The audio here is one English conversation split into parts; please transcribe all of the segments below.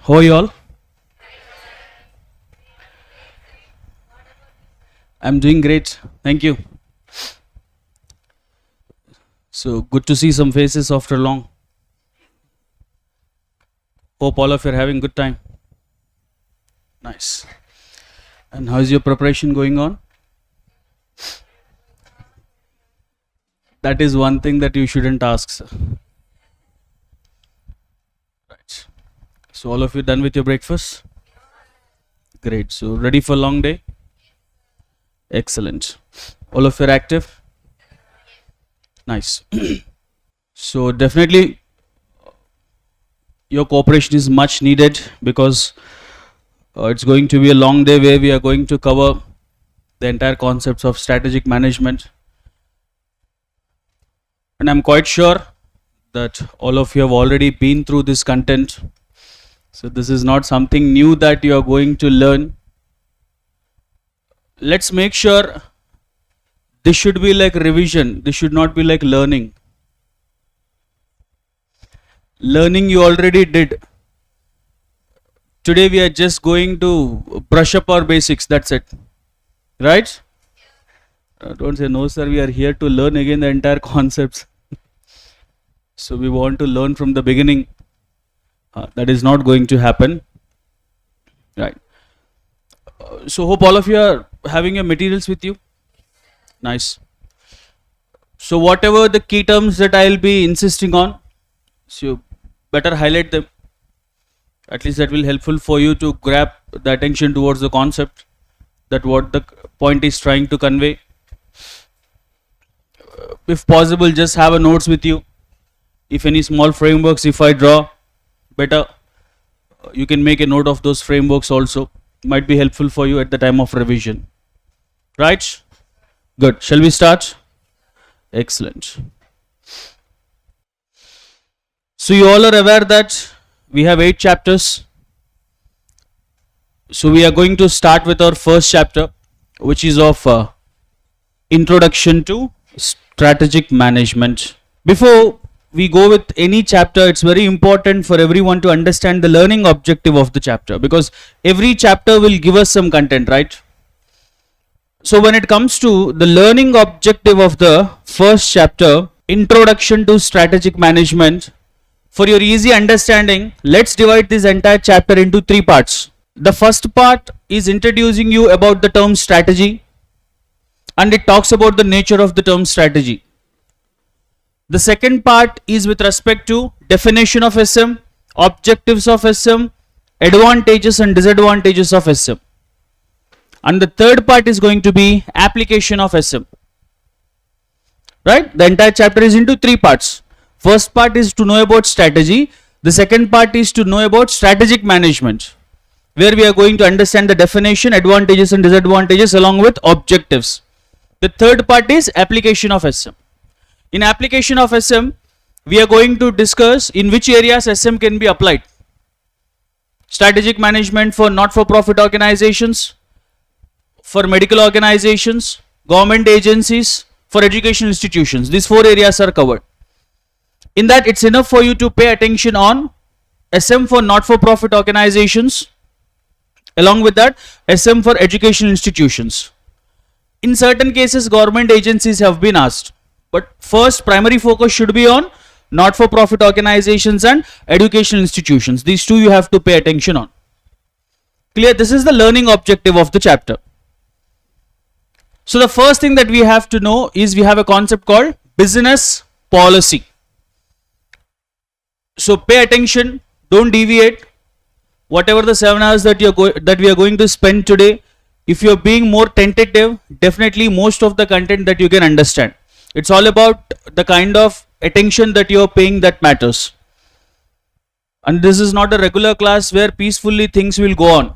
How are you all? I'm doing great. Thank you. So good to see some faces after long. Hope all of you are having good time. Nice. And how is your preparation going on? That is one thing that you shouldn't ask, sir. Right. So all of you done with your breakfast? Great. So ready for a long day? Excellent. All of you are active? Nice. So definitely your cooperation is much needed because it's going to be a long day where we are going to cover the entire concepts of strategic management. And I'm quite sure that all of you have already been through this content. So this is not something new that you are going to learn. Let's make sure this should be like revision. This should not be like learning. Learning you already did. Today we are just going to brush up our basics. That's it. Right? Don't say no, sir. We are here to learn again the entire concepts. So we want to learn from the beginning. That is not going to happen. Right. So hope all of you are having your materials with you. Nice. So whatever the key terms that I'll be insisting on, so better highlight them. At least that will helpful for you to grab the attention towards the concept, that what the point is trying to convey. If possible, just have a notes with you. If any small frameworks, if I draw, better you can make a note of those frameworks also. Might be helpful for you at the time of revision. Right? Good. Shall we start? Excellent. So you all are aware that we have 8 chapters. So we are going to start with our first chapter, which is of Introduction to Strategic Management. Before we go with any chapter, it's very important for everyone to understand the learning objective of the chapter, because every chapter will give us some content, right? So when it comes to the learning objective of the first chapter, Introduction to Strategic Management, for your easy understanding, let's divide this entire chapter into 3 parts. The first part is introducing you about the term strategy, and it talks about the nature of the term strategy. The second part is with respect to definition of SM, objectives of SM, advantages and disadvantages of SM. And the third part is going to be application of SM. Right? The entire chapter is into 3 parts. First part is to know about strategy. The second part is to know about strategic management, where we are going to understand the definition, advantages and disadvantages along with objectives. The third part is application of SM. In application of SM, we are going to discuss in which areas SM can be applied. Strategic management for not-for-profit organizations, for medical organizations, government agencies, for educational institutions. These 4 areas are covered. In that, it's enough for you to pay attention on SM for not-for-profit organizations, along with that SM for educational institutions. In certain cases, government agencies have been asked, but first primary focus should be on not-for-profit organizations and educational institutions. These 2 you have to pay attention on. Clear? This is the learning objective of the chapter. So the first thing that we have to know is we have a concept called business policy. So pay attention, don't deviate. Whatever the 7 hours that we are going to spend today, if you are being more tentative, definitely most of the content that you can understand. It's all about the kind of attention that you are paying that matters. And this is not a regular class where peacefully things will go on.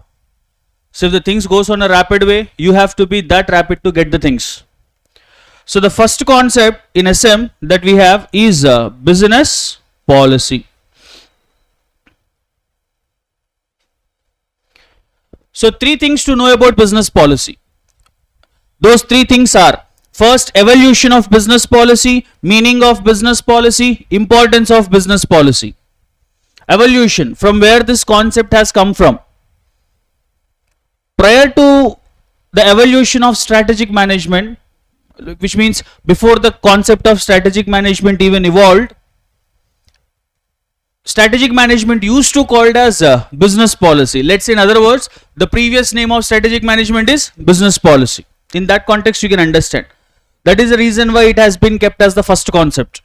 So if the things goes on a rapid way, you have to be that rapid to get the things. So the first concept in SM that we have is business policy. So 3 things to know about business policy. Those 3 things are: first, evolution of business policy, meaning of business policy, importance of business policy. Evolution, from where this concept has come from. Prior to the evolution of strategic management, which means before the concept of strategic management even evolved, strategic management used to called as business policy. Let's say, in other words, the previous name of strategic management is business policy. In that context, you can understand. That is the reason why it has been kept as the first concept.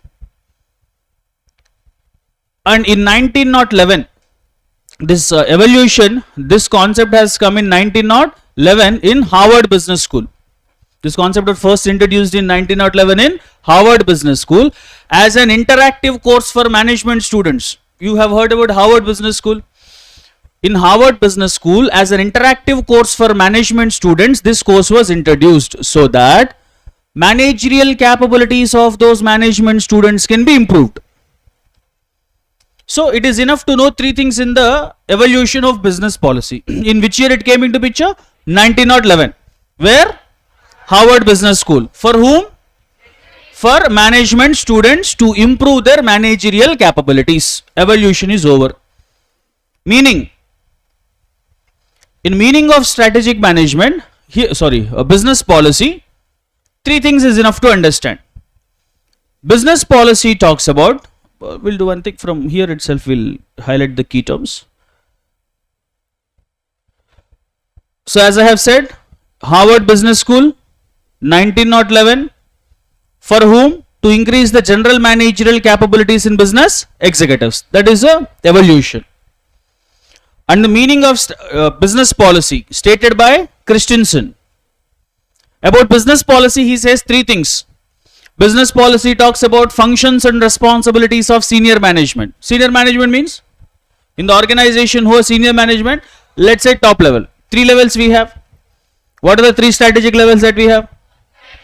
And in 1911, this evolution, this concept has come in 1911 in Harvard Business School. This concept was first introduced in 1911 in Harvard Business School as an interactive course for management students. You have heard about Harvard Business School? In Harvard Business School, as an interactive course for management students, this course was introduced so that managerial capabilities of those management students can be improved. So it is enough to know three things in the evolution of business policy. In which year it came into picture? 1911. Where? Harvard Business School. For whom? For management students to improve their managerial capabilities. Evolution is over. Meaning, in meaning of strategic management, business policy, three things is enough to understand. Business policy talks about, we'll do one thing from here itself, we'll highlight the key terms. So as I have said, Harvard Business School, 1911, for whom? To increase the general managerial capabilities in business executives. That is a evolution. And the meaning of business policy stated by Christensen. About business policy, he says three things. Business policy talks about functions and responsibilities of senior management. Senior management means in the organization who are senior management, let's say top level. Three levels we have. What are the three strategic levels that we have?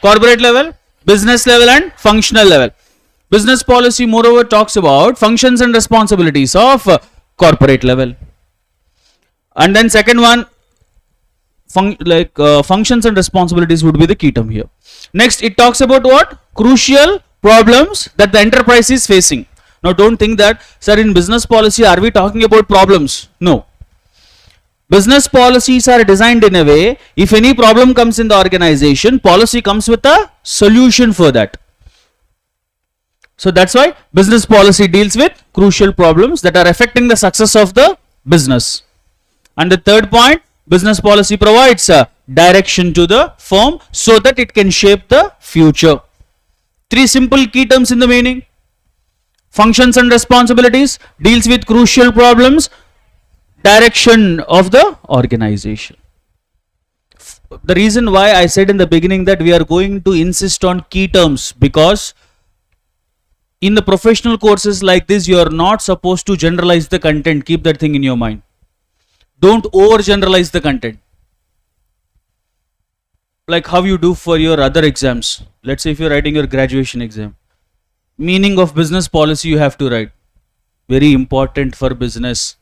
Corporate level, business level and functional level. Business policy moreover talks about functions and responsibilities of corporate level. And then second one, functions and responsibilities would be the key term here. Next, it talks about what? Crucial problems that the enterprise is facing. Now don't think that, sir, in business policy are we talking about problems? No. Business policies are designed in a way, if any problem comes in the organization, policy comes with a solution for that. So that's why business policy deals with crucial problems that are affecting the success of the business. And the third point, business policy provides a direction to the firm so that it can shape the future. Three simple key terms in the meaning. Functions and responsibilities, deals with crucial problems, direction of the organization. The reason why I said in the beginning that we are going to insist on key terms, because in the professional courses like this, you are not supposed to generalize the content. Keep that thing in your mind. Don't over generalize the content. Like how you do for your other exams. Let's say if you're writing your graduation exam. Meaning of business policy you have to write. Very important for business.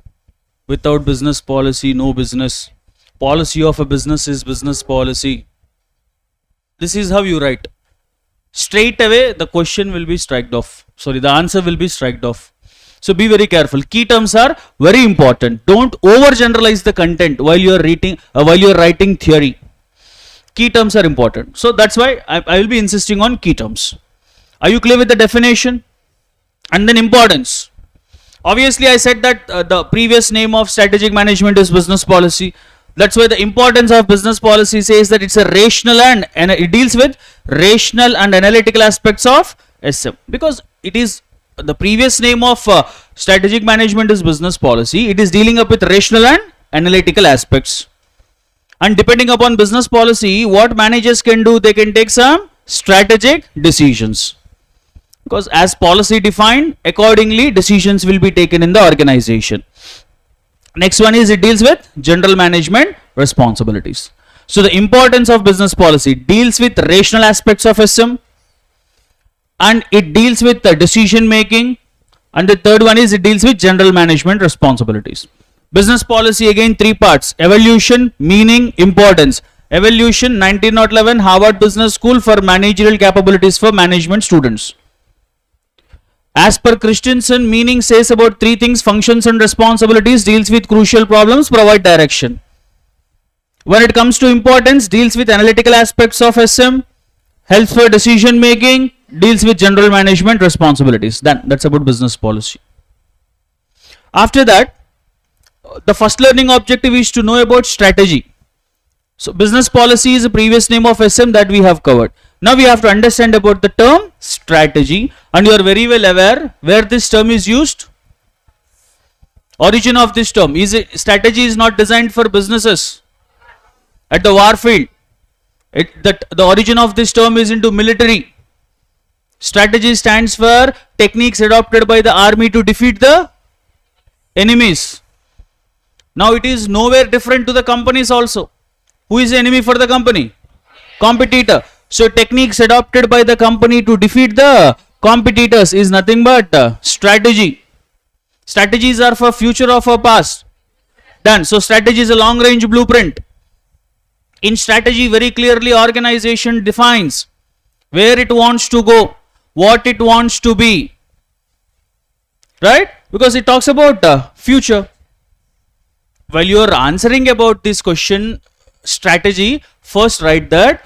Without business policy, no business. Policy of a business is business policy. This is how you write. Straight away the question will be struck off. The answer will be struck off. So be very careful. Key terms are very important. Don't over generalize the content while you are reading, while you are writing theory. Key terms are important. So that's why I will be insisting on key terms. Are you clear with the definition? And then importance. Obviously, I said that the previous name of strategic management is business policy. That's why the importance of business policy says that it's a rational and it deals with rational and analytical aspects of SM. Because it is the previous name of strategic management is business policy. It is dealing up with rational and analytical aspects. And depending upon business policy, what managers can do, they can take some strategic decisions. Because as policy defined, accordingly decisions will be taken in the organization. Next one is it deals with general management responsibilities. So the importance of business policy deals with rational aspects of SM, and it deals with the decision making, and the third one is it deals with general management responsibilities. Business policy again three parts: evolution, meaning, importance. Evolution 1911 Harvard Business School for managerial capabilities for management students. As per Christensen, meaning says about three things: functions and responsibilities, deals with crucial problems, provide direction. When it comes to importance, deals with analytical aspects of SM, helps for decision making, deals with general management responsibilities. That's about business policy. After that, the first learning objective is to know about strategy. So business policy is a previous name of SM that we have covered. Now we have to understand about the term strategy, and you are very well aware where this term is used. Origin of this term is strategy is not designed for businesses at the war field. The origin of this term is into military. Strategy stands for techniques adopted by the army to defeat the enemies. Now it is nowhere different to the companies also. Who is the enemy for the company? Competitor. So techniques adopted by the company to defeat the competitors is nothing but strategy. Strategies are for future or for past. Done. So strategy is a long range blueprint. In strategy, very clearly organization defines where it wants to go, what it wants to be. Right? Because it talks about future. While you are answering about this question, strategy, first write that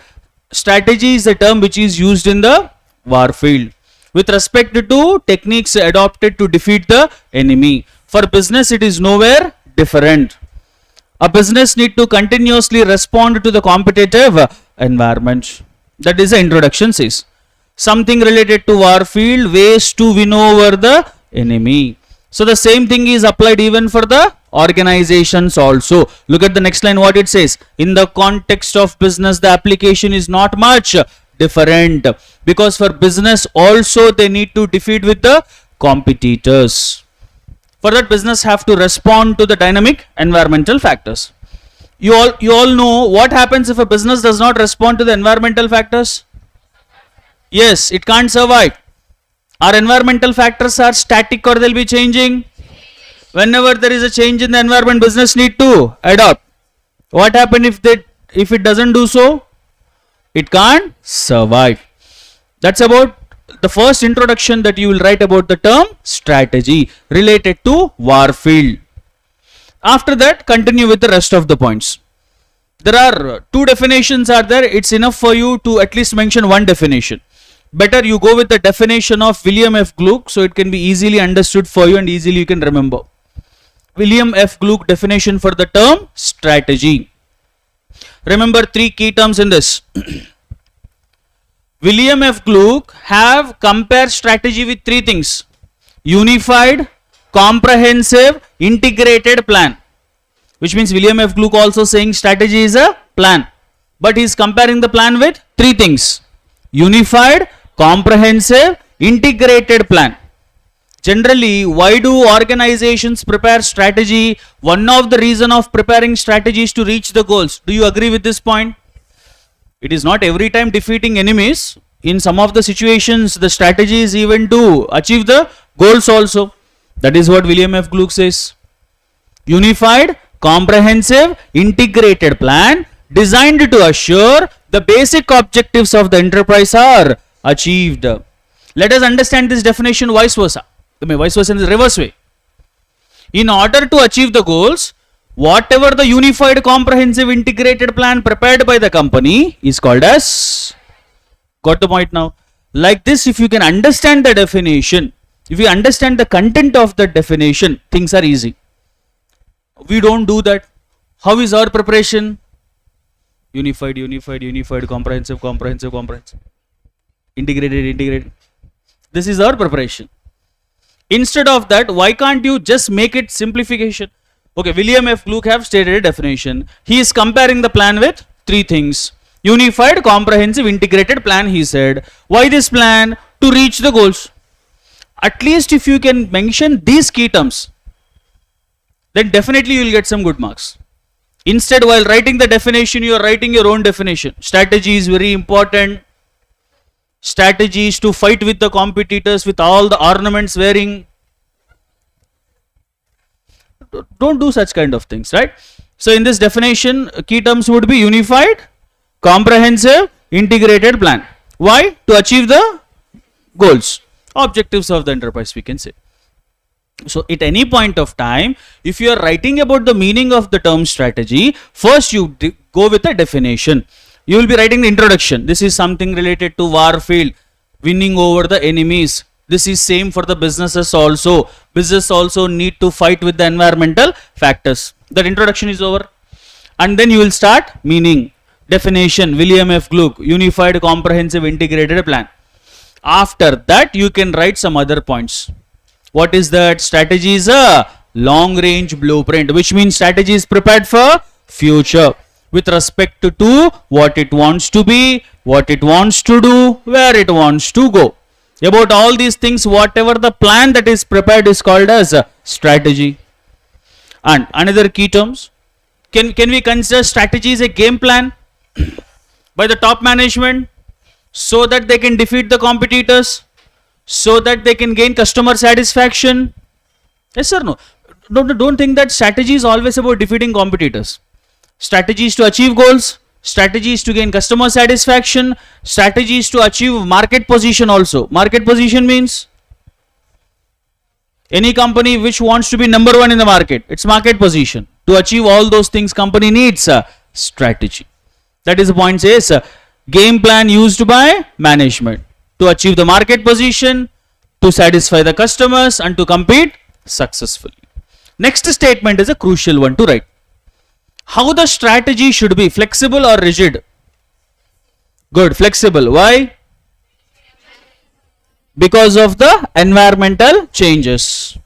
strategy is a term which is used in the war field with respect to techniques adopted to defeat the enemy. For business, it is nowhere different. A business need to continuously respond to the competitive environment. That is the introduction says. Something related to war field, ways to win over the enemy. So the same thing is applied even for the organizations also. Look at the next line what it says. In the context of business, the application is not much different, because for business also they need to defeat with the competitors. For that, business have to respond to the dynamic environmental factors. You all know what happens if a business does not respond to the environmental factors. Yes, it can't survive. Our environmental factors are static or they'll be changing. Whenever there is a change in the environment, business need to adopt. What happens if it doesn't do so? It can't survive. That's about the first introduction that you will write about the term strategy related to war field. After that, continue with the rest of the points. There are two definitions are there. It's enough for you to at least mention one definition. Better you go with the definition of William F. Gluck, so it can be easily understood for you and easily you can remember. William F. Gluck definition for the term strategy. Remember three key terms in this. William F. Gluck have compared strategy with three things: unified, comprehensive, integrated plan. Which means William F. Gluck also saying strategy is a plan, but he is comparing the plan with three things: unified, comprehensive, integrated plan. Generally, why do organizations prepare strategy? One of the reason of preparing strategy is to reach the goals. Do you agree with this point? It is not every time defeating enemies. In some of the situations, the strategy is even to achieve the goals also. That is what William F. Gluck says. Unified, comprehensive, integrated plan designed to assure the basic objectives of the enterprise are achieved. Let us understand this definition vice versa. Vice versa in the reverse way. In order to achieve the goals, whatever the unified, comprehensive, integrated plan prepared by the company is called as, got the point now? Like this, if you can understand the definition, if you understand the content of the definition, things are easy. We don't do that. How is our preparation? Unified, comprehensive, integrated. This is our preparation. Instead of that, why can't you just make it simplification? Okay, William F. Gluck have stated a definition. He is comparing the plan with three things: unified, comprehensive, integrated plan, he said. Why this plan? To reach the goals. At least if you can mention these key terms, then definitely you will get some good marks. Instead, while writing the definition, you are writing your own definition. Strategy is very important. Strategy is to fight with the competitors with all the ornaments wearing. Don't do such kind of things, right? So in this definition, key terms would be unified, comprehensive, integrated plan. Why? To achieve the goals. objectives of the enterprise, we can say. So at any point of time, if you are writing about the meaning of the term strategy, first you go with a definition. You will be writing the introduction. This is something related to warfield, winning over the enemies. This is same for the businesses also. Business also need to fight with the environmental factors. That introduction is over. And then you will start meaning, definition, William F. Gluck, Unified Comprehensive Integrated Plan. After that, you can write some other points. What is that? Strategy is a long range blueprint, which means strategy is prepared for future with respect to what it wants to be, what it wants to do, where it wants to go. About all these things, whatever the plan that is prepared is called as a strategy. And another key terms, can we consider strategy as a game plan by the top management so that they can defeat the competitors, so that they can gain customer satisfaction? Yes or no? Don't think that strategy is always about defeating competitors. Strategy is to achieve goals, strategy is to gain customer satisfaction, strategy is to achieve market position also. Market position means any company which wants to be number one in the market, its market position. To achieve all those things, company needs a strategy. That is the point, says game plan used by management to achieve the market position, to satisfy the customers and to compete successfully. Next statement is a crucial one to write. How the strategy should be, flexible or rigid? Good, flexible. Why? Because of the environmental changes.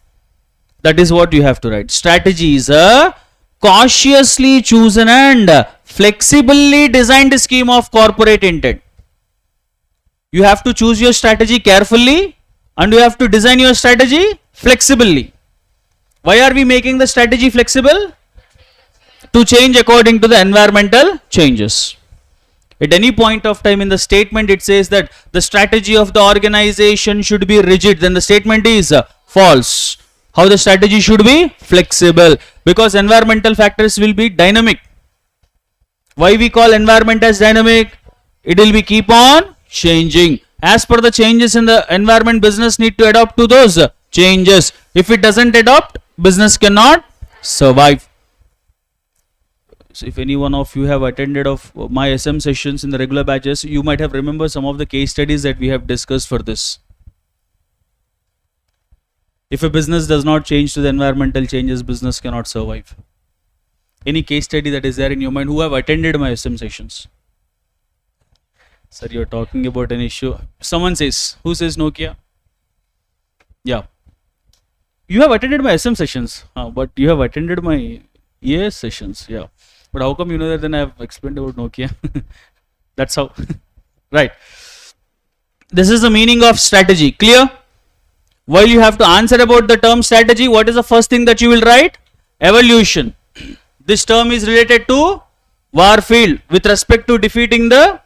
That is what you have to write. Strategy is a cautiously chosen and flexibly designed scheme of corporate intent. You have to choose your strategy carefully and you have to design your strategy flexibly. Why are we making the strategy flexible? To change according to the environmental changes. At any point of time in the statement, it says that the strategy of the organization should be rigid. Then the statement is false. How the strategy should be? Flexible. Because environmental factors will be dynamic. Why we call environment as dynamic? It will be keep on changing. As per the changes in the environment, business need to adapt to those changes. If it doesn't adapt, business cannot survive. So if any one of you have attended of my SM sessions in the regular batches, you might have remembered some of the case studies that we have discussed for this. If a business does not change to the environmental changes, business cannot survive. Any case study that is there in your mind who have attended my SM sessions? Sir, you're talking about an issue. Someone says, who says Nokia? Yeah. You have attended my SM sessions, but you have attended my ES sessions. Yeah. But how come you know that then I have explained about Nokia? That's how. Right. This is the meaning of strategy. Clear? While you have to answer about the term strategy, what is the first thing that you will write? Evolution. This term is related to warfield with respect to defeating the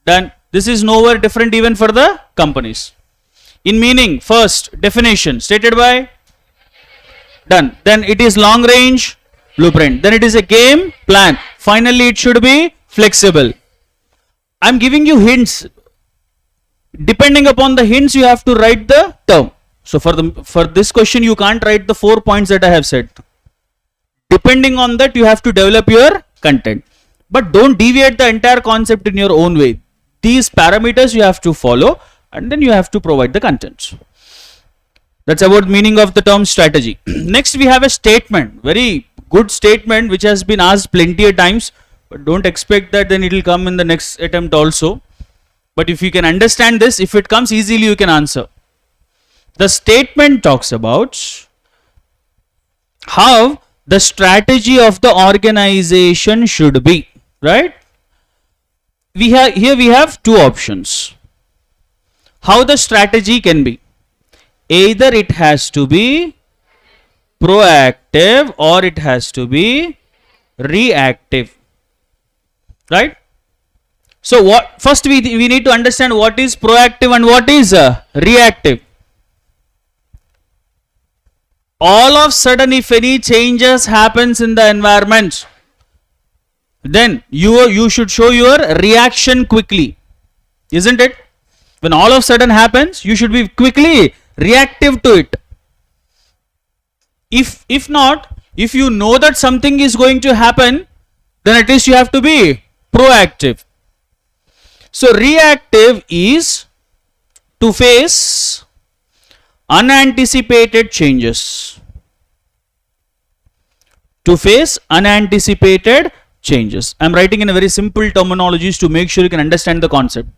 done. This is nowhere different even for the companies. In meaning, first definition stated by done. Then it is long range blueprint. Then it is a game plan. Finally, it should be flexible. I am giving you hints. Depending upon the hints, you have to write the term. So for this question, you can't write the 4 points that I have said. Depending on that, you have to develop your content. But don't deviate the entire concept in your own way. These parameters you have to follow and then you have to provide the content. That's about meaning of the term strategy. Next, we have a statement. Very good statement which has been asked plenty of times. But don't expect that then it will come in the next attempt also. But if you can understand this, if it comes easily, you can answer. The statement talks about how the strategy of the organization should be, right? Here we have two options. How the strategy can be. Either it has to be proactive or it has to be reactive, right? So what first we need to understand what is proactive and what is reactive. All of a sudden, if any changes happens in the environment, then you should show your reaction quickly, isn't it? When all of a sudden happens, you should be quickly reactive to it. If not, if you know that something is going to happen, then at least you have to be proactive. So reactive is to face unanticipated changes. To face unanticipated changes. I am writing in a very simple terminologies to make sure you can understand the concept.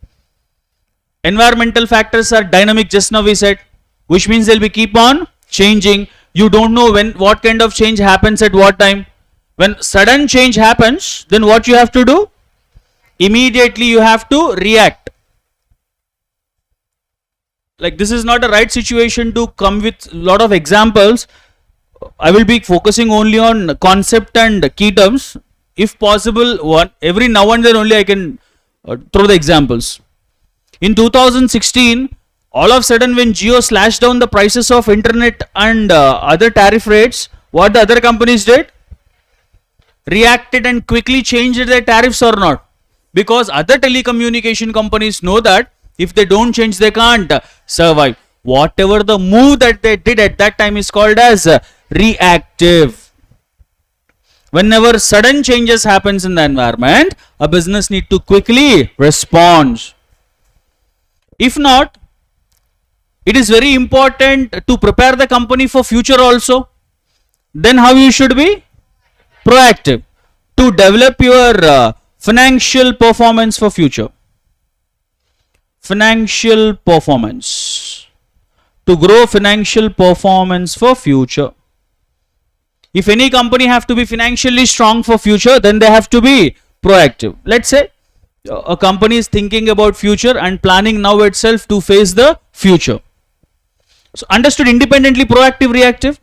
Environmental factors are dynamic, just now we said, which means they'll be keep on changing. You don't know when, what kind of change happens at what time. When sudden change happens, then what you have to do? Immediately you have to react. Like, this is not a right situation to come with a lot of examples. I will be focusing only on concept and key terms. If possible, every now and then only I can throw the examples. In 2016, all of a sudden when Jio slashed down the prices of internet and other tariff rates, what the other companies did? Reacted and quickly changed their tariffs or not? Because other telecommunication companies know that if they don't change, they can't survive. Whatever the move that they did at that time is called as reactive. Whenever sudden changes happens in the environment, a business need to quickly respond. If not, it is very important to prepare the company for future also. Then how you should be? Proactive. To develop your financial performance for future. Financial performance. To grow financial performance for future. If any company have to be financially strong for future, then they have to be proactive. Let's say a company is thinking about future and planning now itself to face the future. So understood independently, proactive, reactive.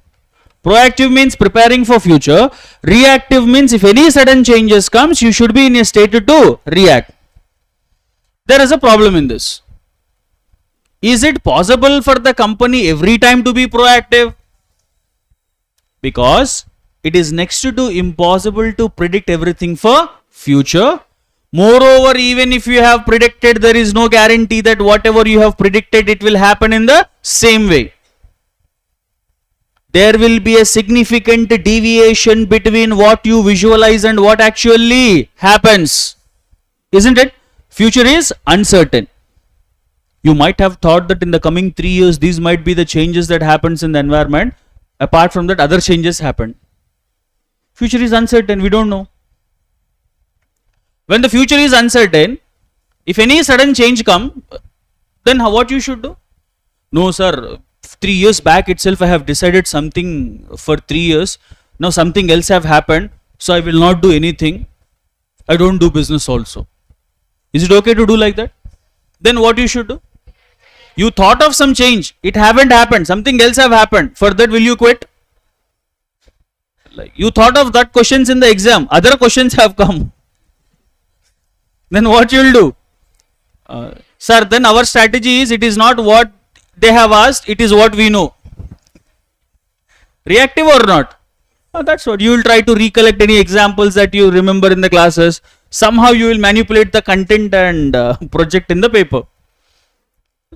Proactive means preparing for future. Reactive means if any sudden changes comes, you should be in a state to react. There is a problem in this. Is it possible for the company every time to be proactive? Because it is next to impossible to predict everything for future. Moreover, even if you have predicted, there is no guarantee that whatever you have predicted, it will happen in the same way. There will be a significant deviation between what you visualize and what actually happens. Isn't it? Future is uncertain. You might have thought that in the coming 3 years, these might be the changes that happens in the environment. Apart from that, other changes happen. Future is uncertain. We don't know. When the future is uncertain, if any sudden change come, then what you should do? No, sir. 3 years back itself, I have decided something for 3 years. Now something else have happened, so I will not do anything. I don't do business also. Is it okay to do like that? Then what you should do? You thought of some change, it haven't happened, something else have happened. For that, will you quit? Like, you thought of that questions in the exam, other questions have come. Then what you will do? Sir, then our strategy is, it is not what they have asked, it is what we know. Reactive or not? That's what you will try to recollect any examples that you remember in the classes. Somehow you will manipulate the content and project in the paper.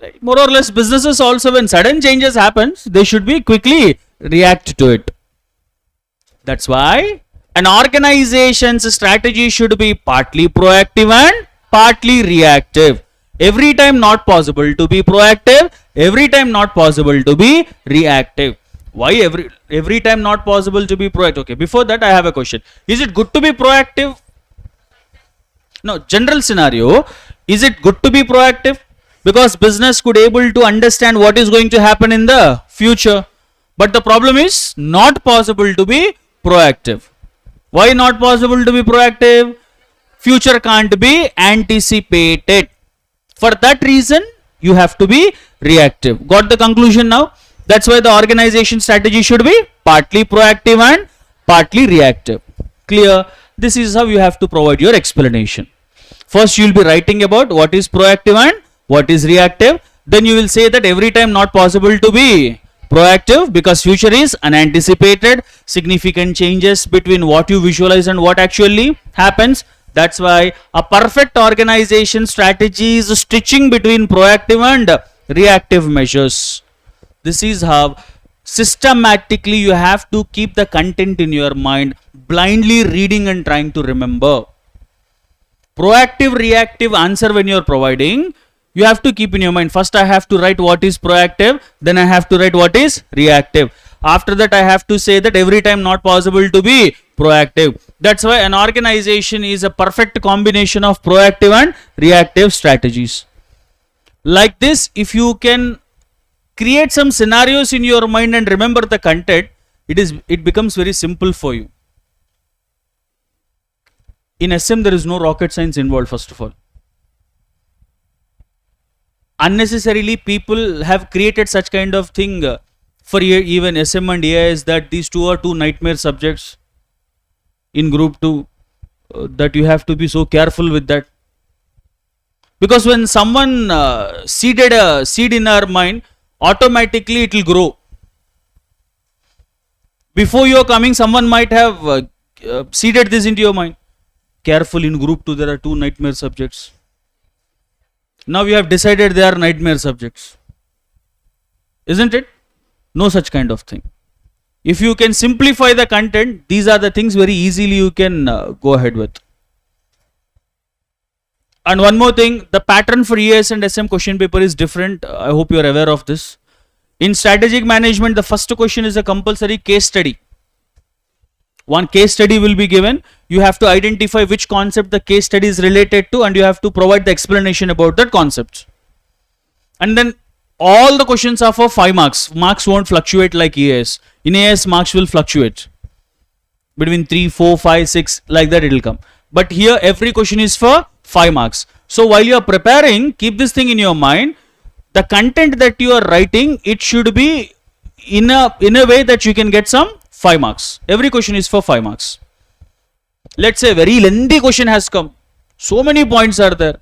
Like, more or less, businesses also, when sudden changes happens, they should be quickly react to it. That's why an organization's strategy should be partly proactive and partly reactive. Every time not possible to be proactive, every time not possible to be reactive. Why every time not possible to be proactive? Okay, before that I have a question. Is it good to be proactive? No, general scenario, is it good to be proactive? Because business could able to understand what is going to happen in the future. But the problem is not possible to be proactive. Why not possible to be proactive? Future can't be anticipated. For that reason, you have to be reactive. Got the conclusion now? That's why the organization strategy should be partly proactive and partly reactive. Clear? This is how you have to provide your explanation. First, you will be writing about what is proactive and what is reactive. Then you will say that every time not possible to be proactive because future is unanticipated, significant changes between what you visualize and what actually happens. That's why a perfect organization strategy is stitching between proactive and reactive measures. This is how systematically you have to keep the content in your mind, blindly reading and trying to remember. Proactive, reactive answer when you are providing, you have to keep in your mind. First I have to write what is proactive, then I have to write what is reactive. After that I have to say that every time not possible to be proactive. That's why an organization is a perfect combination of proactive and reactive strategies. Like this, if you can create some scenarios in your mind and remember the content, it becomes very simple for you. In SM there is no rocket science involved. First of all, unnecessarily people have created such kind of thing for even SM and AIS, that these two are two nightmare subjects in group 2, that you have to be so careful with that, because when someone seeded a seed in our mind, automatically it will grow. Before you are coming, someone might have seeded this into your mind. Careful, in group 2 there are two nightmare subjects. Now you have decided they are nightmare subjects, isn't it? No such kind of thing. If you can simplify the content, these are the things very easily you can go ahead with. And one more thing, the pattern for ES and SM question paper is different. I hope you are aware of this. In strategic management, the first question is a compulsory case study. One case study will be given. You have to identify which concept the case study is related to, and you have to provide the explanation about that concept. And then all the questions are for 5 marks. Marks won't fluctuate like ES. In ES, marks will fluctuate between 3, 4, 5, 6, like that it will come. But here every question is for 5 marks. So while you are preparing, keep this thing in your mind. The content that you are writing, it should be in a way that you can get some 5 marks. Every question is for 5 marks. Let's say very lengthy question has come, so many points are there,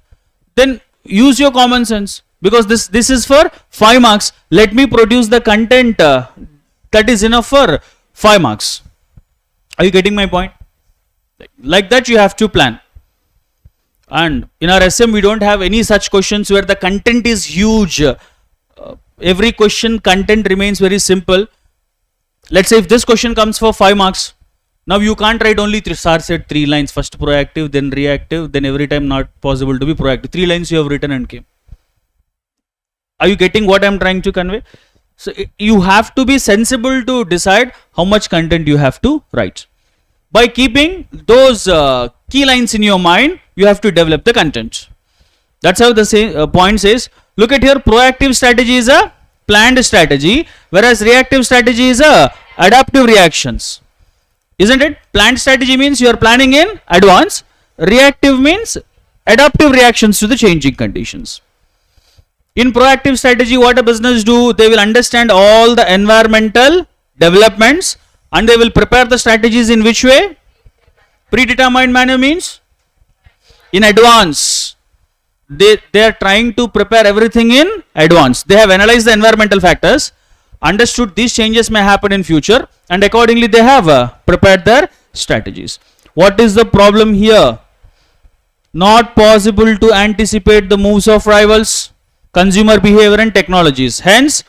then use your common sense, because this is for 5 marks. Let me produce the content that is enough for 5 marks. Are you getting my point? Like that you have to plan. And in our SM we don't have any such questions where the content is huge. Every question content remains very simple. Let's say if this question comes for 5 marks, now you can't write only 3 stars at 3 lines, first proactive, then reactive, then every time not possible to be proactive. 3 lines you have written and came. Are you getting what I am trying to convey? So you have to be sensible to decide how much content you have to write. By keeping those key lines in your mind, you have to develop the content. That's how the point says. Look at here, proactive strategy is a planned strategy, whereas reactive strategy is a adaptive reactions. Isn't it? Planned strategy means you are planning in advance. Reactive means adaptive reactions to the changing conditions. In proactive strategy, what a business do? They will understand all the environmental developments and they will prepare the strategies in which way? Predetermined manner means in advance. They are trying to prepare everything in advance. They have analyzed the environmental factors, understood these changes may happen in future, and accordingly they have prepared their strategies. What is the problem here? Not possible to anticipate the moves of rivals, consumer behavior and technologies. Hence,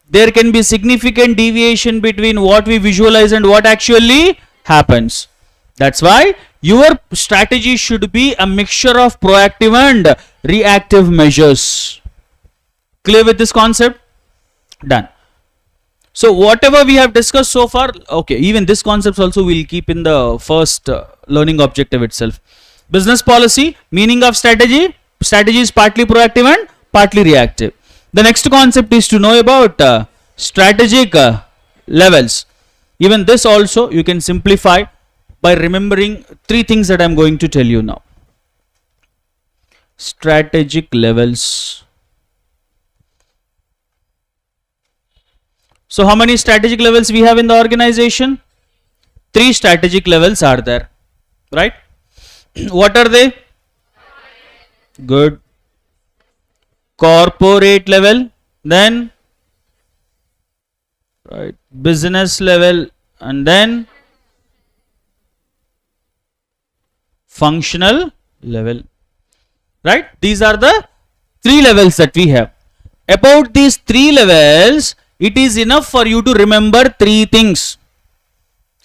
there can be significant deviation between what we visualize and what actually happens. That's why your strategy should be a mixture of proactive and reactive measures. Clear with this concept? Done. So whatever we have discussed so far, okay, even this concept also we'll keep in the first learning objective itself. Business policy, meaning of strategy. Strategy is partly proactive and partly reactive. The next concept is to know about strategic levels. Even this also you can simplify by remembering 3 things that I am going to tell you now. Strategic levels. So how many strategic levels we have in the organization? 3 strategic levels are there, right? What are they? Good. Corporate level, then right, business level, and then functional level. Right? These are the 3 levels that we have. About these 3 levels, it is enough for you to remember 3 things.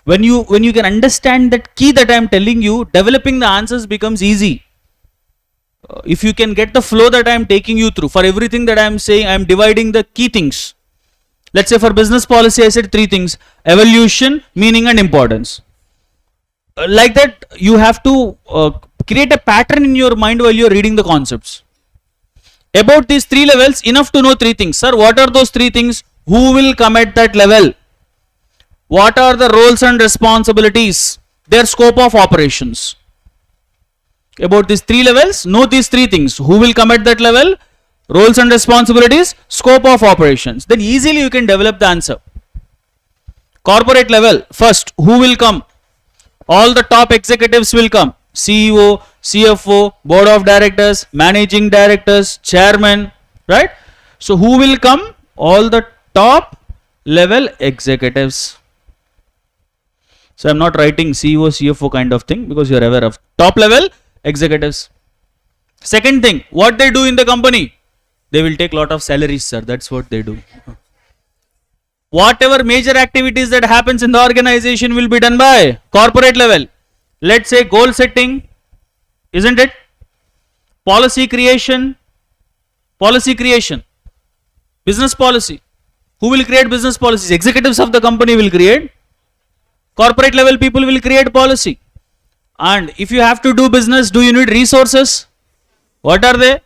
When you can understand that key that I am telling you, developing the answers becomes easy. If you can get the flow that I am taking you through, for everything that I am saying, I am dividing the key things. Let's say for business policy, I said 3 things: evolution, meaning and importance. Like that, you have to create a pattern in your mind while you are reading the concepts. About these 3 levels, enough to know 3 things. Sir, what are those 3 things? Who will come at that level? What are the roles and responsibilities? Their scope of operations. About these 3 levels, know these 3 things: who will come at that level, roles and responsibilities, scope of operations. Then easily you can develop the answer. Corporate level, first, who will come? All the top executives will come: CEO, CFO, board of directors, managing directors, chairman, right? So who will come? All the top level executives. So I'm not writing CEO, CFO kind of thing because you're aware of top level executives. Second thing, what they do in the company? They will take lot of salaries, sir. That's what they do. Whatever major activities that happens in the organization will be done by corporate level. Let's say goal setting, isn't it? Policy creation, business policy. Who will create business policies? Executives of the company will create. Corporate level people will create policy. And if you have to do business, do you need resources? What are they?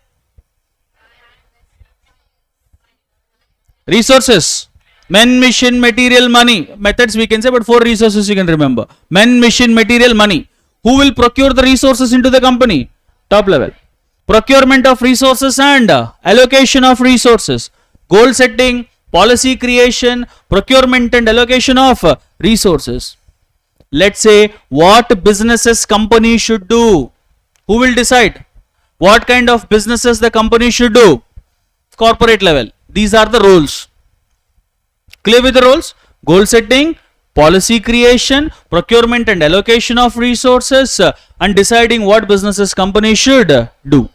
Resources. Men, machine, material, money. Methods we can say, but 4 resources you can remember. Men, machine, material, money. Who will procure the resources into the company? Top level. Procurement of resources and allocation of resources. Goal setting, policy creation, procurement and allocation of resources. Let's say what businesses company should do. Who will decide? What kind of businesses the company should do? Corporate level. These are the roles. Clear with the roles? Goal setting, policy creation, procurement and allocation of resources, and deciding what businesses company should do.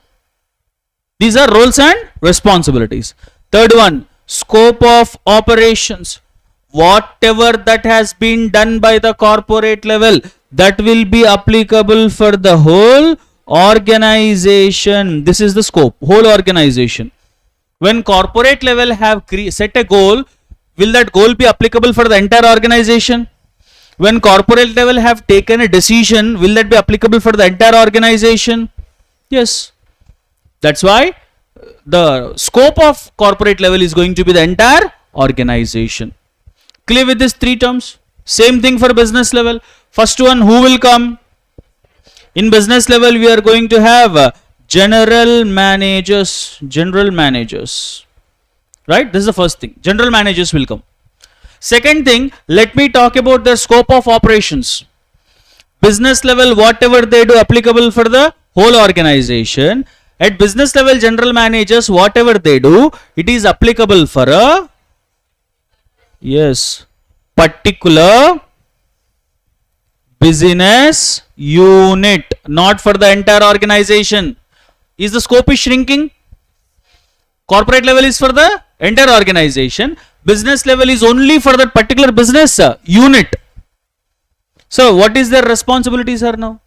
These are roles and responsibilities. Third one, scope of operations. Whatever that has been done by the corporate level, that will be applicable for the whole organization. This is the scope, whole organization. When corporate level have set a goal, will that goal be applicable for the entire organization? When corporate level have taken a decision, will that be applicable for the entire organization? Yes. That's why the scope of corporate level is going to be the entire organization. Clear with these 3 terms? Same thing for business level. First one, who will come? In business level, we are going to have general managers. Right? This is the first thing. General managers will come. Second thing, let me talk about the scope of operations. Business level, whatever they do applicable for the whole organization. At business level, general managers, whatever they do, it is applicable for a particular business unit, not for the entire organization. Is the scope is shrinking? Corporate level is for the entire organization. Business level is only for that particular business unit. So what is their responsibilities are now?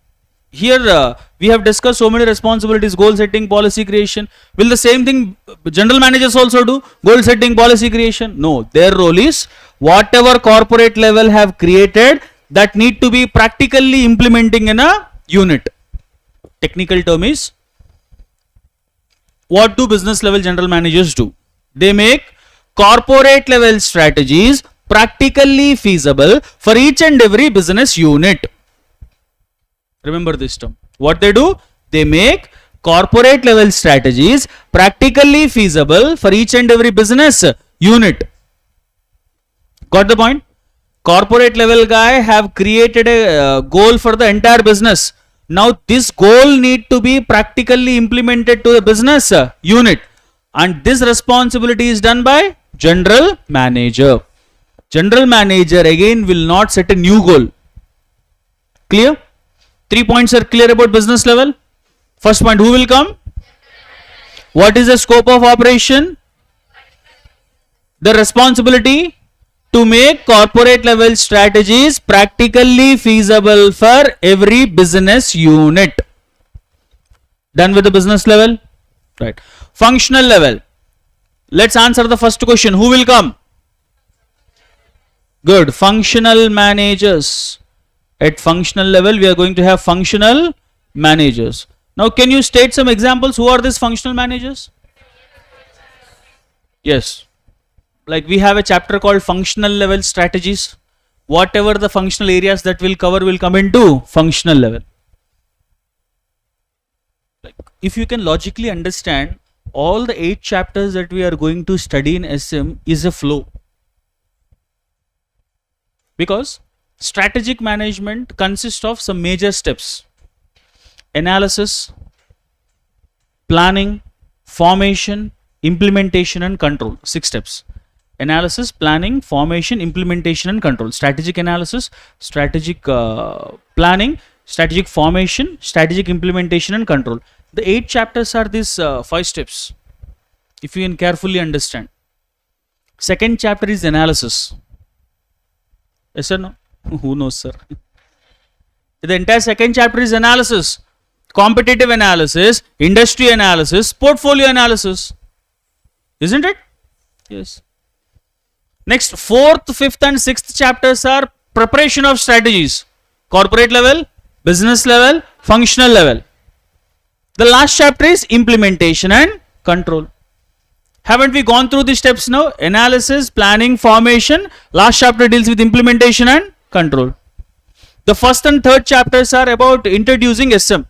Here we have discussed so many responsibilities: goal setting, policy creation. Will the same thing general managers also do? Goal setting, policy creation? No, their role is whatever corporate level have created, that need to be practically implementing in a unit. Technical term is, what do business level general managers do? They make corporate level strategies practically feasible for each and every business unit. Remember this term. What they do? They make corporate level strategies practically feasible for each and every business unit. Got the point? Corporate level guy have created a goal for the entire business. Now this goal need to be practically implemented to the business unit, and this responsibility is done by general manager. General manager again will not set a new goal. Clear? 3 points are clear about business level. First point, who will come? What is the scope of operation? The responsibility to make corporate level strategies practically feasible for every business unit. Done with the business level? Right. Functional level. Let's answer the first question. Who will come? Good. Functional managers. At functional level, we are going to have functional managers. Now, can you state some examples? Who are these functional managers? Yes. Like we have a chapter called functional level strategies. Whatever the functional areas that will cover will come into functional level. Like if you can logically understand, all the 8 chapters that we are going to study in SM is a flow. Because strategic management consists of some major steps: analysis, planning, formation, implementation and control. 6 steps. Analysis, planning, formation, implementation and control. Strategic analysis, strategic planning, strategic formation, strategic implementation and control. The 8 chapters are these 5 steps, if you can carefully understand. Second chapter is analysis. Yes or no? Who knows, sir? The entire second chapter is analysis. Competitive analysis, industry analysis, portfolio analysis. Isn't it? Yes. Next, 4th, 5th and 6th chapters are preparation of strategies. Corporate level, business level, functional level. The last chapter is implementation and control. Haven't we gone through the steps now? Analysis, planning, formation. Last chapter deals with implementation and control. The first and third chapters are about introducing SM.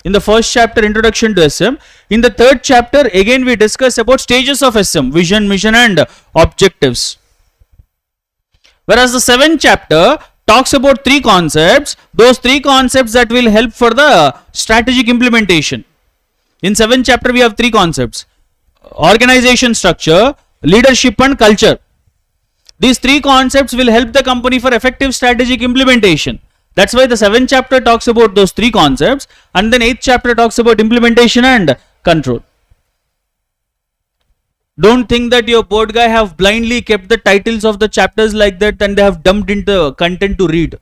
In the first chapter, introduction to SM. In the third chapter, again we discuss about stages of SM, vision, mission and objectives. Whereas the 7th chapter talks about 3 concepts, those 3 concepts that will help for the strategic implementation. In 7th chapter, we have 3 concepts: organization structure, leadership and culture. These 3 concepts will help the company for effective strategic implementation. That's why the 7th chapter talks about those 3 concepts, and then 8th chapter talks about implementation and control. Don't think that your board guy have blindly kept the titles of the chapters like that and they have dumped into content to read.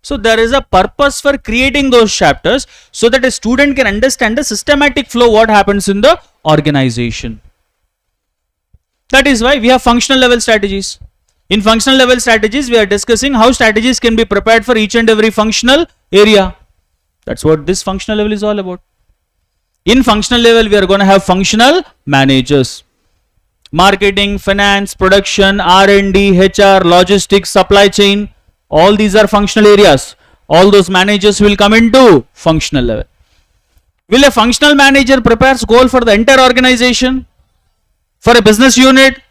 So there is a purpose for creating those chapters so that a student can understand the systematic flow what happens in the organization. That is why we have functional level strategies. In functional level strategies, we are discussing how strategies can be prepared for each and every functional area. That's what this functional level is all about. In functional level, we are going to have functional managers. Marketing, finance, production, R&D, HR, logistics, supply chain. All these are functional areas. All those managers will come into functional level. Will a functional manager prepares goal for the entire organization? For a business unit?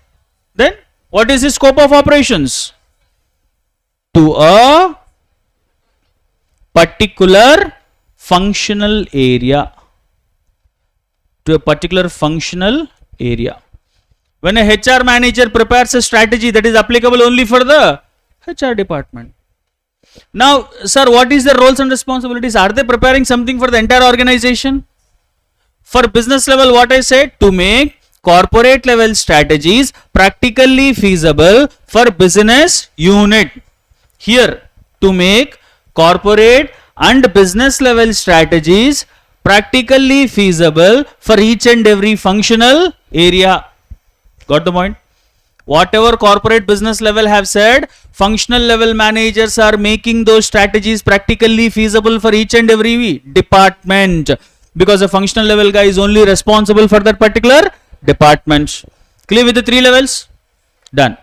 Then what is the scope of operations? To a particular functional area. To a particular functional area. When a HR manager prepares a strategy, that is applicable only for the HR department. Now, sir, what is their roles and responsibilities? Are they preparing something for the entire organization? For business level, what I said, to make corporate level strategies practically feasible for business unit. Here, to make corporate and business level strategies practically feasible for each and every functional area. Got the point? Whatever corporate business level have said, functional level managers are making those strategies practically feasible for each and every department, because a functional level guy is only responsible for that particular department. Clear with the 3 levels? Done.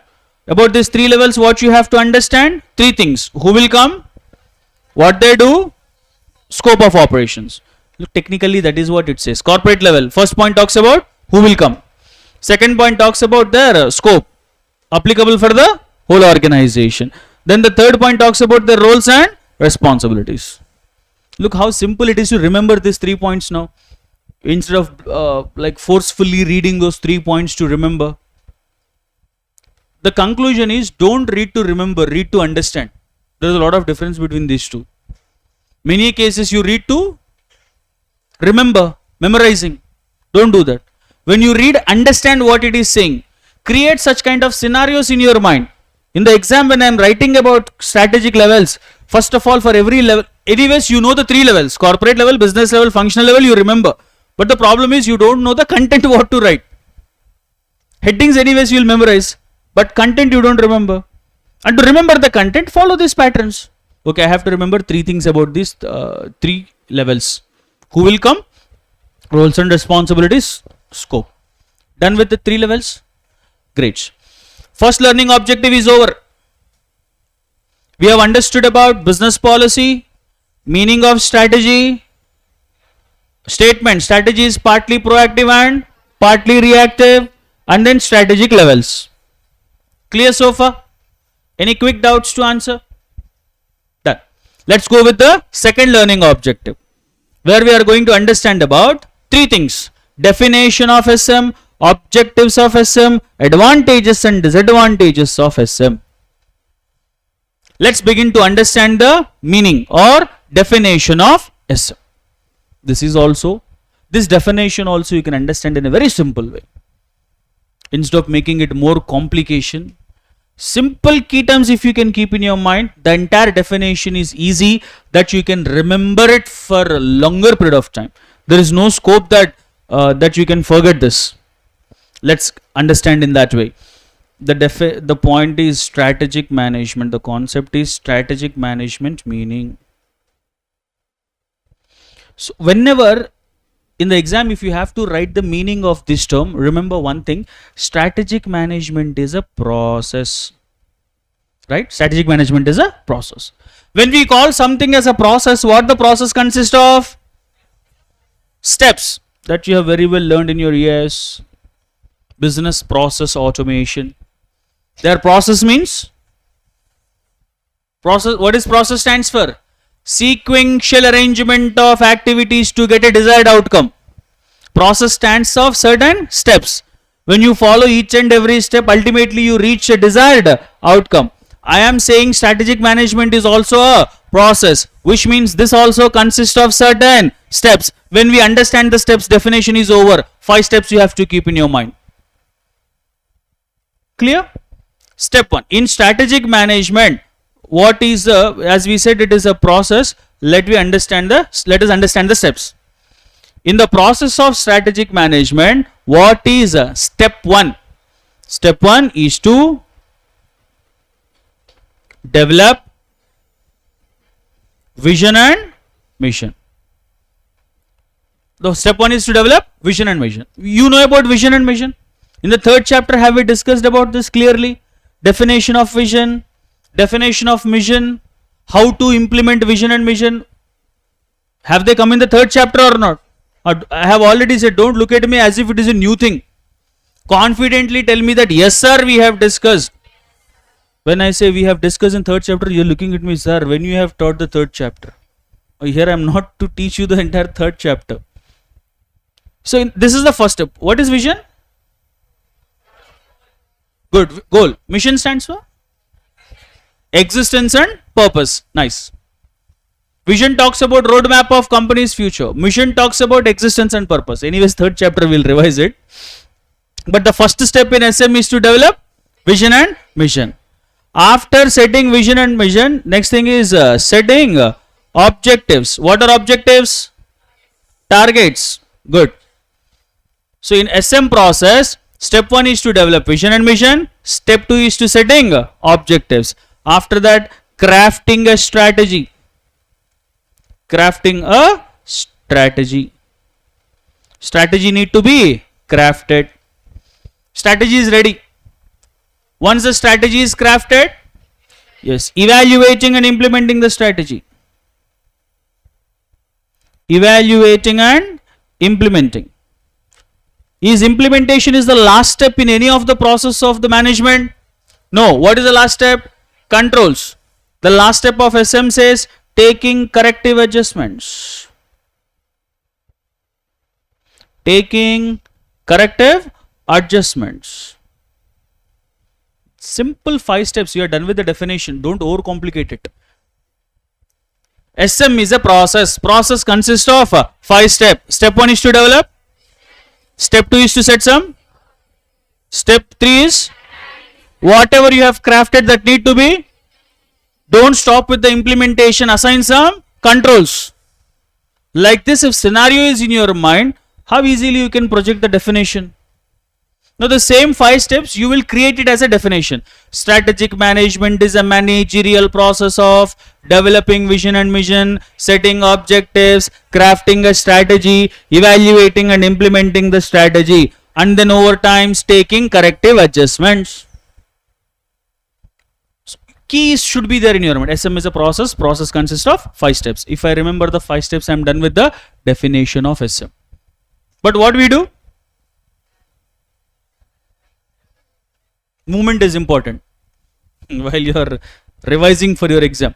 About these 3 levels, what you have to understand? 3 things. Who will come? What they do? Scope of operations. Look, technically that is what it says. Corporate level. First point talks about who will come. Second point talks about their scope, applicable for the whole organization. Then the third point talks about their roles and responsibilities. Look how simple it is to remember these 3 points now. Instead of like forcefully reading those 3 points to remember. The conclusion is, don't read to remember, read to understand. There is a lot of difference between these two. Many cases you read to remember, memorizing. Don't do that. When you read, understand what it is saying. Create such kind of scenarios in your mind. In the exam, when I am writing about strategic levels, first of all, for every level, anyways, you know the three levels: corporate level, business level, functional level, you remember. But the problem is you don't know the content what to write. Headings anyways you will memorize, but content you don't remember. And to remember the content, follow these patterns. Okay, I have to remember three things about these three levels. Who will come? Roles and responsibilities, scope. Done with the three levels? Great. First learning objective is over. We have understood about business policy, meaning of strategy, statement. Strategy is partly proactive and partly reactive, and then strategic levels. Clear so far? Any quick doubts to answer? Done. Let's go with the second learning objective, where we are going to understand about three things: definition of SM, objectives of SM, advantages and disadvantages of SM. Let's begin to understand the meaning or definition of SM. This definition also you can understand in a very simple way. Instead of making it more complication, simple key terms if you can keep in your mind, the entire definition is easy that you can remember it for a longer period of time. There is no scope that you can forget this. Let's understand in that way. The point is strategic management. The concept is strategic management, meaning. So whenever in the exam, if you have to write the meaning of this term, remember one thing: strategic management is a process. Right? Strategic management is a process. When we call something as a process, what the process consists of? Steps that you have very well learned in your ES. Business process automation. Their process means? Process. What is process stands for? Sequential arrangement of activities to get a desired outcome. Process stands for certain steps. When you follow each and every step, ultimately you reach a desired outcome. I am saying strategic management is also a process, which means this also consists of certain steps. When we understand the steps, definition is over. 5 steps you have to keep in your mind. Clear? Step 1. In strategic management, what is as we said, it is a process. Let us understand the steps. In the process of strategic management, what is step 1? Step 1 is to develop vision and mission. The step 1 is to develop vision and mission. You know about vision and mission. In the 3rd chapter, have we discussed about this clearly? Definition of vision, definition of mission, how to implement vision and mission. Have they come in the 3rd chapter or not? I have already said, don't look at me as if it is a new thing. Confidently tell me that yes sir, we have discussed. When I say we have discussed in 3rd chapter, you are looking at me, sir, when you have taught the 3rd chapter. Here I am not to teach you the entire 3rd chapter. So this is the first step. What is vision? Good. Goal. Mission stands for existence and purpose. Nice. Vision talks about roadmap of company's future. Mission talks about existence and purpose. Anyways, 3rd chapter we'll revise it. But the first step in SM is to develop vision and mission. After setting vision and mission, next thing is setting objectives. What are objectives? Targets. Good. So in SM process, step 1 is to develop vision and mission. Step 2 is to setting objectives. After that, crafting a strategy. Crafting a strategy. Strategy need to be crafted. Strategy is ready. Once the strategy is crafted, yes, evaluating and implementing the strategy. Evaluating and implementing. Is implementation is the last step in any of the process of the management? No. What is the last step? Controls. The last step of SM says taking corrective adjustments. Taking corrective adjustments. Simple 5 steps. You are done with the definition. Don't overcomplicate it. SM is a process. Process consists of 5 steps. Step 1 is to develop. Step 2 is to set some. Step 3 is whatever you have crafted that need to be. Don't stop with the implementation. Assign some controls. Like this, if scenario is in your mind, how easily you can project the definition. Now the same 5 steps, you will create it as a definition. Strategic management is a managerial process of developing vision and mission, setting objectives, crafting a strategy, evaluating and implementing the strategy, and then over time taking corrective adjustments. So, keys should be there in your mind. SM is a process. Process consists of 5 steps. If I remember the 5 steps, I am done with the definition of SM. But what we do? Movement is important. While you are revising for your exam,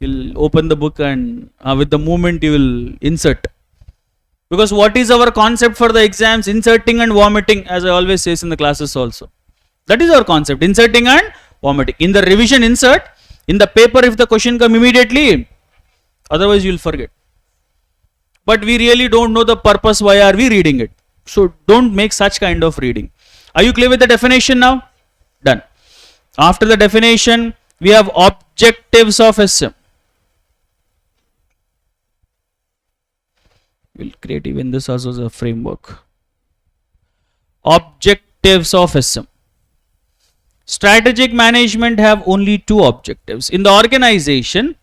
you'll open the book and with the movement you will insert. Because what is our concept for the exams? Inserting and vomiting, as I always say in the classes also. That is our concept, inserting and vomiting. In the revision, insert. In the paper, if the question come immediately, otherwise you will forget. But we really don't know the purpose, why are we reading it. So don't make such kind of reading. Are you clear with the definition now? Done. After the definition, we have objectives of SM. We'll create even this as a framework. Objectives of SM. Strategic management have only 2 objectives. In the organization,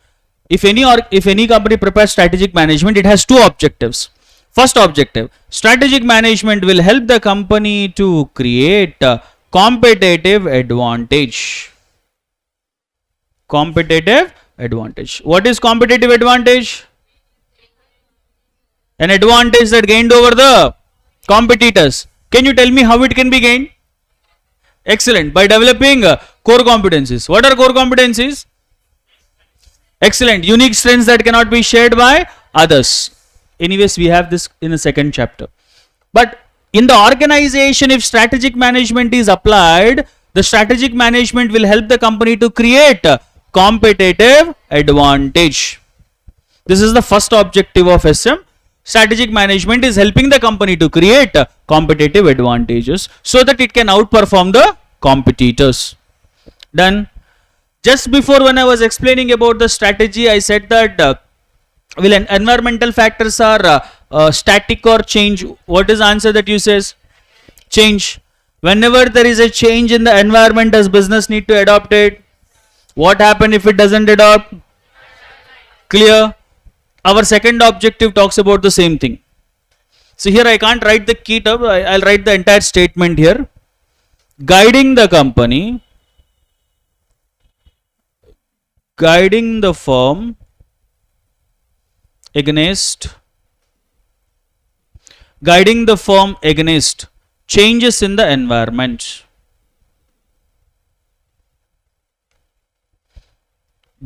if any company prepares strategic management, it has 2 objectives. First objective, strategic management will help the company to create competitive advantage. Competitive advantage. What is competitive advantage? An advantage that gained over the competitors. Can you tell me how it can be gained? Excellent. By developing core competencies. What are core competencies? Excellent. Unique strengths that cannot be shared by others. Anyways, we have this in the second chapter. But in the organization, if strategic management is applied, the strategic management will help the company to create competitive advantage. This is the first objective of SM. Strategic management is helping the company to create competitive advantages so that it can outperform the competitors. Done. Just before, when I was explaining about the strategy, I said that environmental factors are static or change. What is the answer that you says? Change. Whenever there is a change in the environment, does business need to adopt it? What happens if it doesn't adopt? Clear? Our second objective talks about the same thing. So here I can't write the key term, I'll write the entire statement here. Guiding the company, guiding the firm against changes in the environment.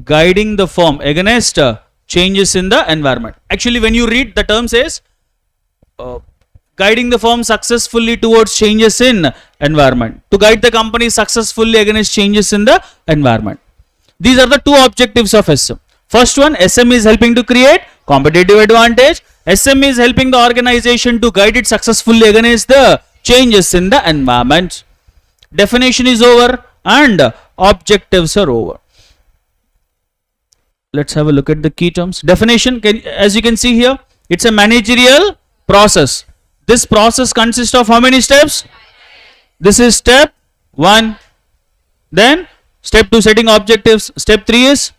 Guiding the firm against changes in the environment. Actually, when you read, the term says guiding the firm successfully towards changes in environment. To guide the company successfully against changes in the environment. These are the 2 objectives of SM. First one, SM is helping to create competitive advantage. SM is helping the organization to guide it successfully against the changes in the environment. Definition is over and objectives are over. Let's have a look at the key terms. Definition, as you can see here, it's a managerial process. This process consists of how many steps? This is step 1. Then step 2, setting objectives. Step 3 is?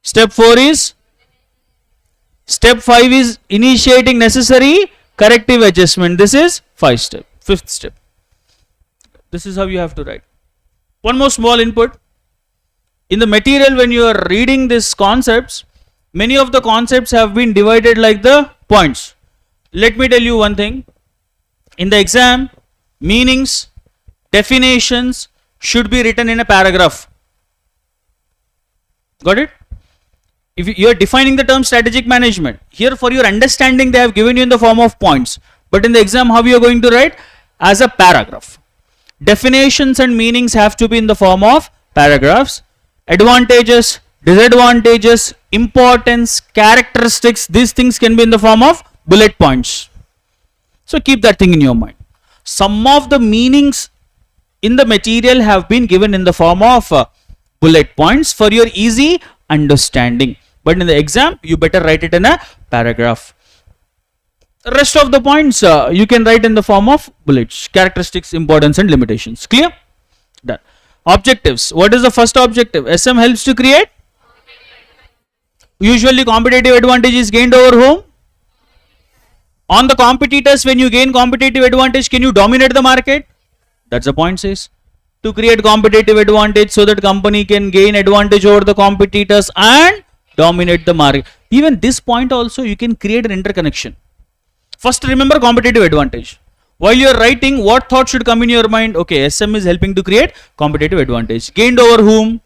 Step 4 is? Step 5 is initiating necessary corrective adjustment. This is 5th step. 5th step. This is how you have to write. One more small input. In the material, when you are reading these concepts, many of the concepts have been divided like the points. Let me tell you one thing. In the exam, meanings, definitions should be written in a paragraph. Got it? If you are defining the term strategic management, here for your understanding they have given you in the form of points. But in the exam, how you are going to write? As a paragraph. Definitions and meanings have to be in the form of paragraphs. Advantages, disadvantages, importance, characteristics, these things can be in the form of bullet points. So keep that thing in your mind. Some of the meanings in the material have been given in the form of bullet points for your easy understanding. But in the exam, you better write it in a paragraph. Rest of the points you can write in the form of bullets, characteristics, importance and limitations. Clear? Done. Objectives. What is the first objective? SM helps to create. Usually competitive advantage is gained over whom? On the competitors. When you gain competitive advantage, can you dominate the market? That's the point says. To create competitive advantage so that company can gain advantage over the competitors and dominate the market. Even this point also you can create an interconnection. First remember competitive advantage. While you are writing, what thought should come in your mind? Okay, SM is helping to create competitive advantage. Gained over whom?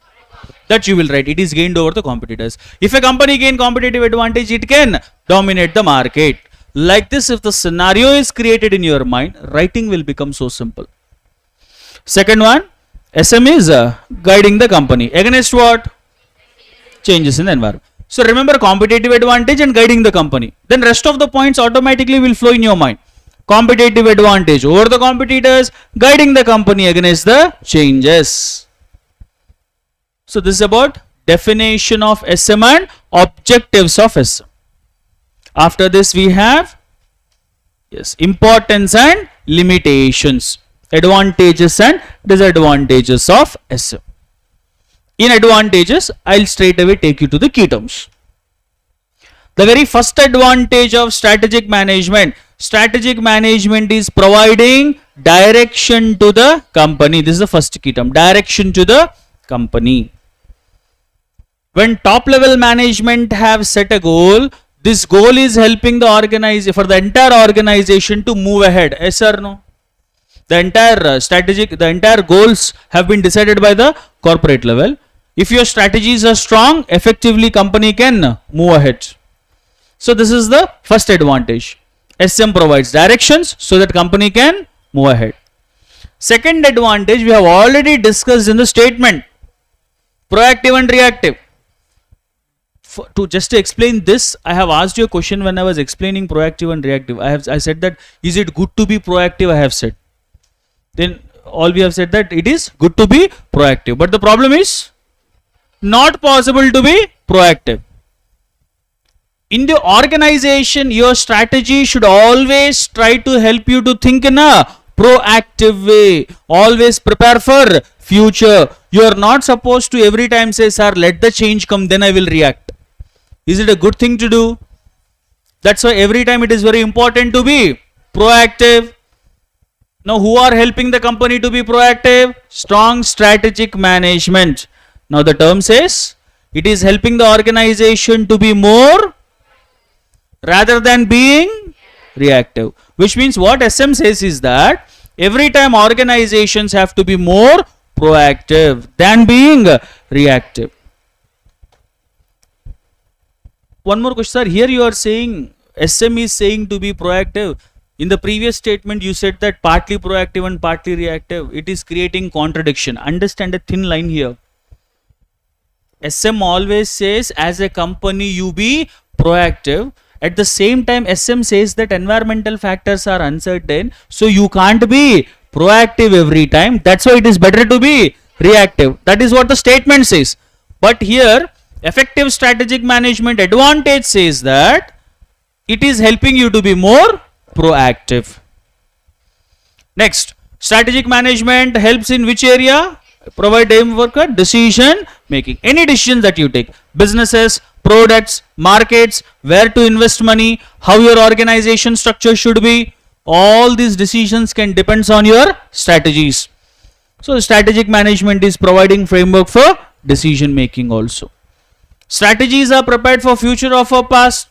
That you will write. It is gained over the competitors. If a company gain competitive advantage, it can dominate the market. Like this, if the scenario is created in your mind, writing will become so simple. Second one, SM is guiding the company. Against what? Changes in the environment. So remember competitive advantage and guiding the company. Then rest of the points automatically will flow in your mind. Competitive advantage over the competitors, guiding the company against the changes. So this is about definition of SM and objectives of SM. After this we have importance and limitations, advantages and disadvantages of SM. In advantages, I'll straight away take you to the key terms. The very first advantage of strategic management is providing direction to the company. This is the first key term, direction to the company. When top level management have set a goal, this goal is helping the entire organization to move ahead. Yes or no? The entire goals have been decided by the corporate level. If your strategies are strong, effectively company can move ahead. So this is the first advantage. SM provides directions so that company can move ahead. Second advantage we have already discussed in the statement. Proactive and reactive. Just to explain this, I have asked you a question when I was explaining proactive and reactive. I said that is it good to be proactive? I have said. Then all we have said that it is good to be proactive. But the problem is not possible to be proactive. In the organization, your strategy should always try to help you to think in a proactive way. Always prepare for future. You are not supposed to every time say, sir, let the change come, then I will react. Is it a good thing to do? That's why every time it is very important to be proactive. Now, who are helping the company to be proactive? Strong strategic management. Now, the term says it is helping the organization to be more rather than being reactive. Which means what SM says is that every time organizations have to be more proactive than being reactive. One more question, sir. Here you are saying SM is saying to be proactive. In the previous statement, you said that partly proactive and partly reactive. It is creating contradiction. Understand a thin line here. SM always says as a company you be proactive. At the same time, SM says that environmental factors are uncertain. So you can't be proactive every time. That's why it is better to be reactive. That is what the statement says. But here, effective strategic management advantage says that it is helping you to be more proactive. Next, strategic management helps in which area? Provide aim for decision making. Any decisions that you take, businesses, products, markets, where to invest money, how your organization structure should be, all these decisions can depend on your strategies. So strategic management is providing framework for decision making also. Strategies are prepared for future or for past?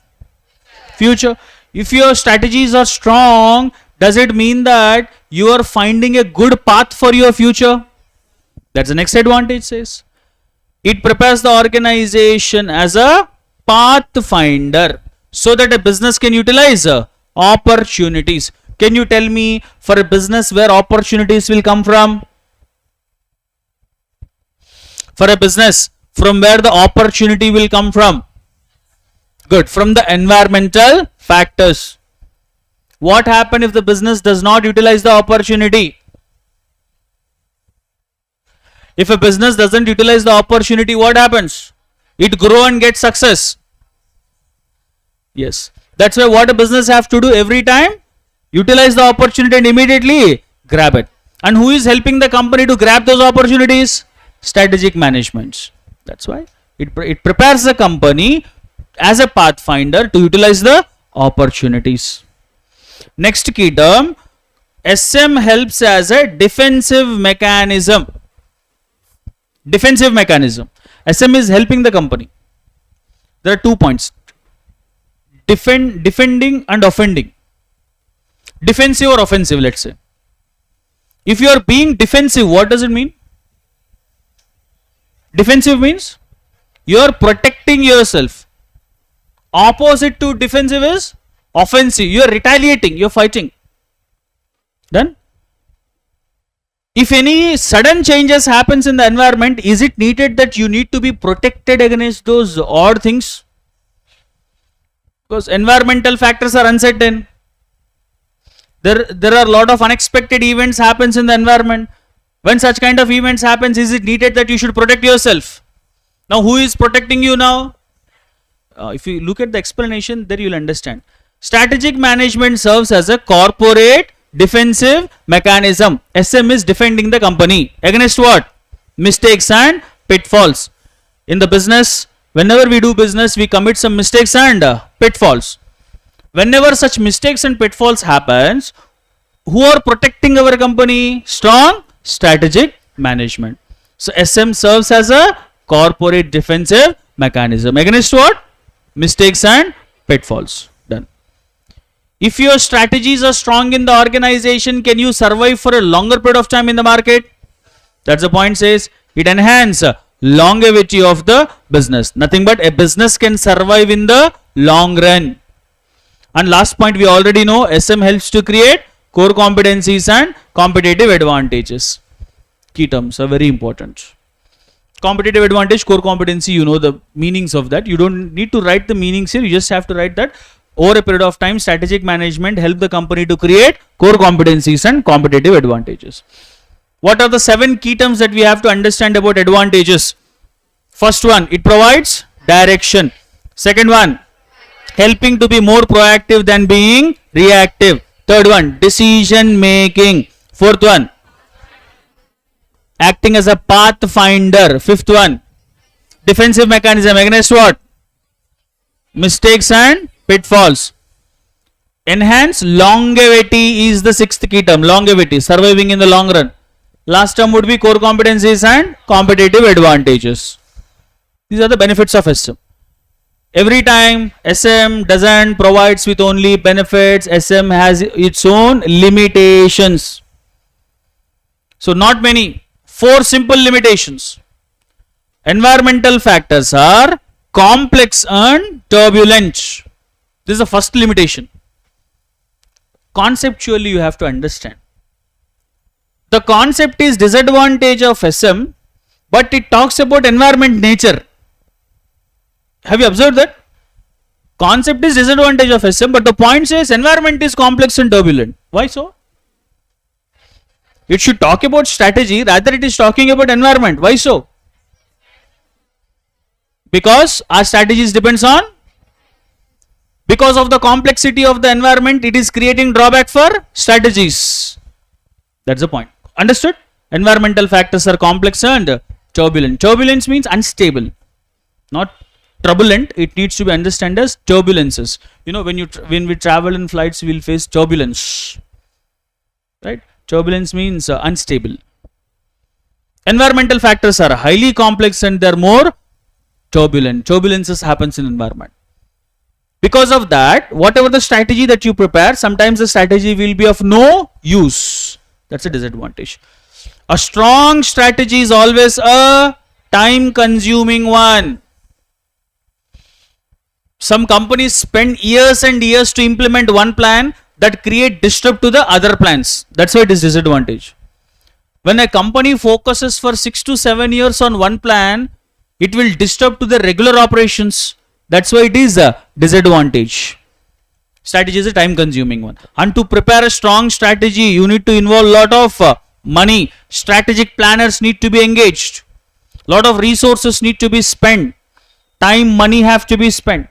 Future. If your strategies are strong, does it mean that you are finding a good path for your future? That's the next advantage says. It prepares the organization as a pathfinder so that a business can utilize opportunities. Can you tell me for a business where opportunities will come from? For a business, from where the opportunity will come from? Good. From the environmental factors. What happens if the business does not utilize the opportunity? If a business doesn't utilize the opportunity, what happens? It grow and get success. Yes. That's why what a business have to do every time? Utilize the opportunity and immediately grab it. And who is helping the company to grab those opportunities? Strategic management. That's why it prepares the company as a pathfinder to utilize the opportunities. Next key term, SM helps as a defensive mechanism. Defensive mechanism. SM is helping the company. There are 2 points. Defending and offending. Defensive or offensive, let's say. If you are being defensive, what does it mean? Defensive means you are protecting yourself. Opposite to defensive is offensive. You are retaliating, you are fighting. Then, if any sudden changes happens in the environment, is it needed that you need to be protected against those odd things? Because environmental factors are uncertain. There are a lot of unexpected events happens in the environment. When such kind of events happens, is it needed that you should protect yourself? Now, who is protecting you now? If you look at the explanation, there you will understand. Strategic management serves as a corporate defensive mechanism. SM is defending the company against what? Mistakes and pitfalls. In the business, whenever we do business, we commit some mistakes and pitfalls. Whenever such mistakes and pitfalls happens, who are protecting our company? Strong strategic management. So SM serves as a corporate defensive mechanism against what? Mistakes and pitfalls. Done. If your strategies are strong in the organization, can you survive for a longer period of time in the market? That's the point. Says it enhances longevity of the business. Nothing but a business can survive in the long run. And last point, we already know SM helps to create core competencies and competitive advantages. Key terms are very important. Competitive advantage, core competency, you know the meanings of that. You don't need to write the meanings here. You just have to write that over a period of time, strategic management help the company to create core competencies and competitive advantages. What are the 7 key terms that we have to understand about advantages? First one, it provides direction. Second one, helping to be more proactive than being reactive. Third one, decision making. Fourth one, acting as a pathfinder. Fifth one, defensive mechanism against what? Mistakes and pitfalls. Enhance longevity is the 6th key term. Longevity, surviving in the long run. Last term would be core competencies and competitive advantages. These are the benefits of SM. Every time SM doesn't provides with only benefits, SM has its own limitations. So not many. 4 simple limitations. Environmental factors are complex and turbulent. This is the first limitation. Conceptually, you have to understand. The concept is disadvantage of SM, but it talks about environment nature. Have you observed that? Concept is disadvantage of SM, but the point says environment is complex and turbulent. Why so? It should talk about strategy, rather it is talking about environment. Why so? Because our strategies depends on, because of the complexity of the environment, it is creating drawback for strategies. That's the point. Understood? Environmental factors are complex and turbulent. Turbulence means unstable, not turbulent. It needs to be understood as turbulences. You know, when we travel in flights, we will face turbulence, right? Turbulence means unstable. Environmental factors are highly complex and they are more turbulent. Turbulences happens in environment. Because of that, whatever the strategy that you prepare, sometimes the strategy will be of no use. That's a disadvantage. A strong strategy is always a time consuming one. Some companies spend years and years to implement one plan that create disrupt to the other plans. That's why it is disadvantage. When a company focuses for 6 to 7 years on one plan, it will disturb to the regular operations. That's why it is a disadvantage. Strategy is a time consuming one. And to prepare a strong strategy, you need to involve a lot of money. Strategic planners need to be engaged. Lot of resources need to be spent. Time, money have to be spent.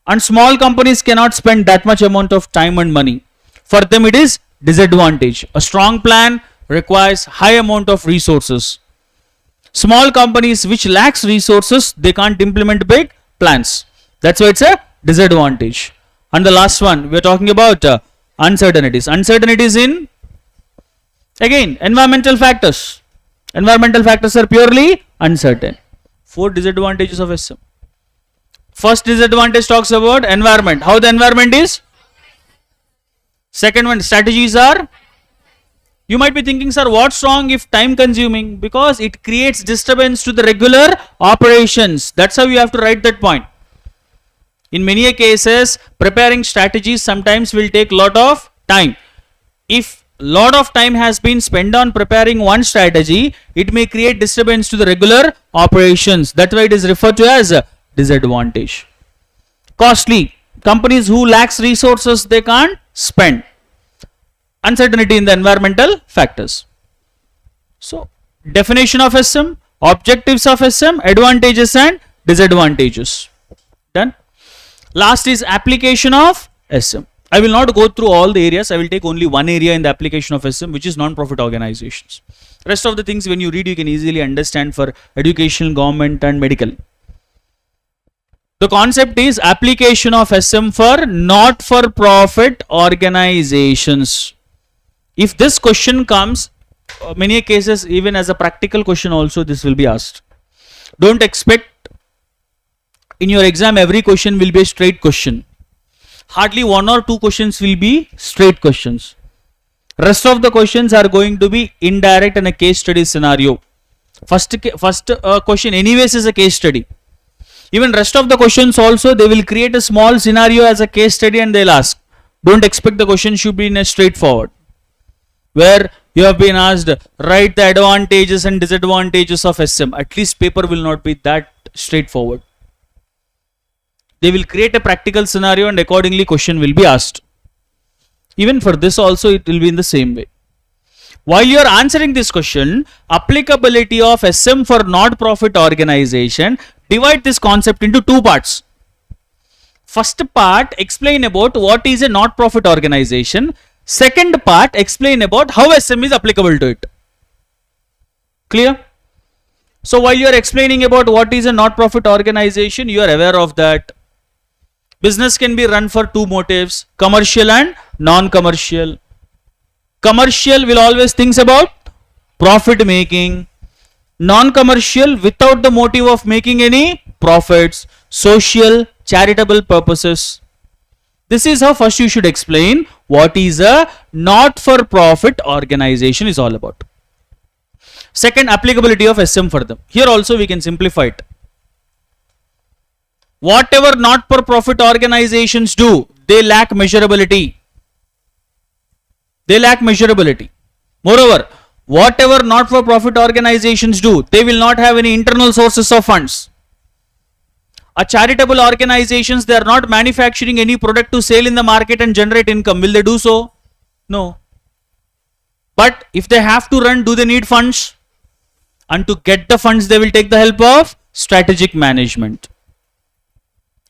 And small companies cannot spend that much amount of time and money. For them it is disadvantage. A strong plan requires high amount of resources. Small companies which lacks resources, they can't implement big plans. That's why it's a disadvantage. And the last one, we are talking about uncertainties. Uncertainties in, again, environmental factors. Environmental factors are purely uncertain. 4 disadvantages of SM. First disadvantage talks about environment. How the environment is? Second one, strategies are. You might be thinking, sir, what's wrong if time consuming? Because it creates disturbance to the regular operations. That's how you have to write that point. In many cases, preparing strategies sometimes will take lot of time. If lot of time has been spent on preparing one strategy, it may create disturbance to the regular operations. That's why it is referred to as a disadvantage. Costly. Companies who lacks resources, they can't spend. Uncertainty in the environmental factors. So, definition of SM, objectives of SM, advantages and disadvantages. Done. Last is application of SM. I will not go through all the areas. I will take only one area in the application of SM, which is non-profit organizations. Rest of the things, when you read, you can easily understand for educational, government and medical. The concept is application of SM for not-for-profit organizations. If this question comes, many cases, even as a practical question also, this will be asked. Don't expect in your exam every question will be a straight question. Hardly 1 or 2 questions will be straight questions. Rest of the questions are going to be indirect and a case study scenario. First question anyways is a case study. Even rest of the questions also, they will create a small scenario as a case study and they'll ask. Don't expect the question should be in a straightforward. Where you have been asked, write the advantages and disadvantages of SM. At least paper will not be that straightforward. They will create a practical scenario and accordingly question will be asked. Even for this also it will be in the same way. While you are answering this question, applicability of SM for not-profit organization, divide this concept into 2 parts. First part, explain about what is a not-profit organization. Second part, explain about how SM is applicable to it. Clear? So while you are explaining about what is a not-profit organization, you are aware of that business can be run for 2 motives, commercial and non-commercial. Commercial will always think about profit making. Non-commercial without the motive of making any profits, social, charitable purposes. This is how first you should explain what is a not-for-profit organization is all about. Second, applicability of SM for them. Here also we can simplify it. Whatever not-for-profit organizations do, they lack measurability. They lack measurability. Moreover, whatever not-for-profit organizations do, they will not have any internal sources of funds. A charitable organizations, they are not manufacturing any product to sell in the market and generate income. Will they do so? No. But if they have to run, do they need funds? And to get the funds, they will take the help of strategic management.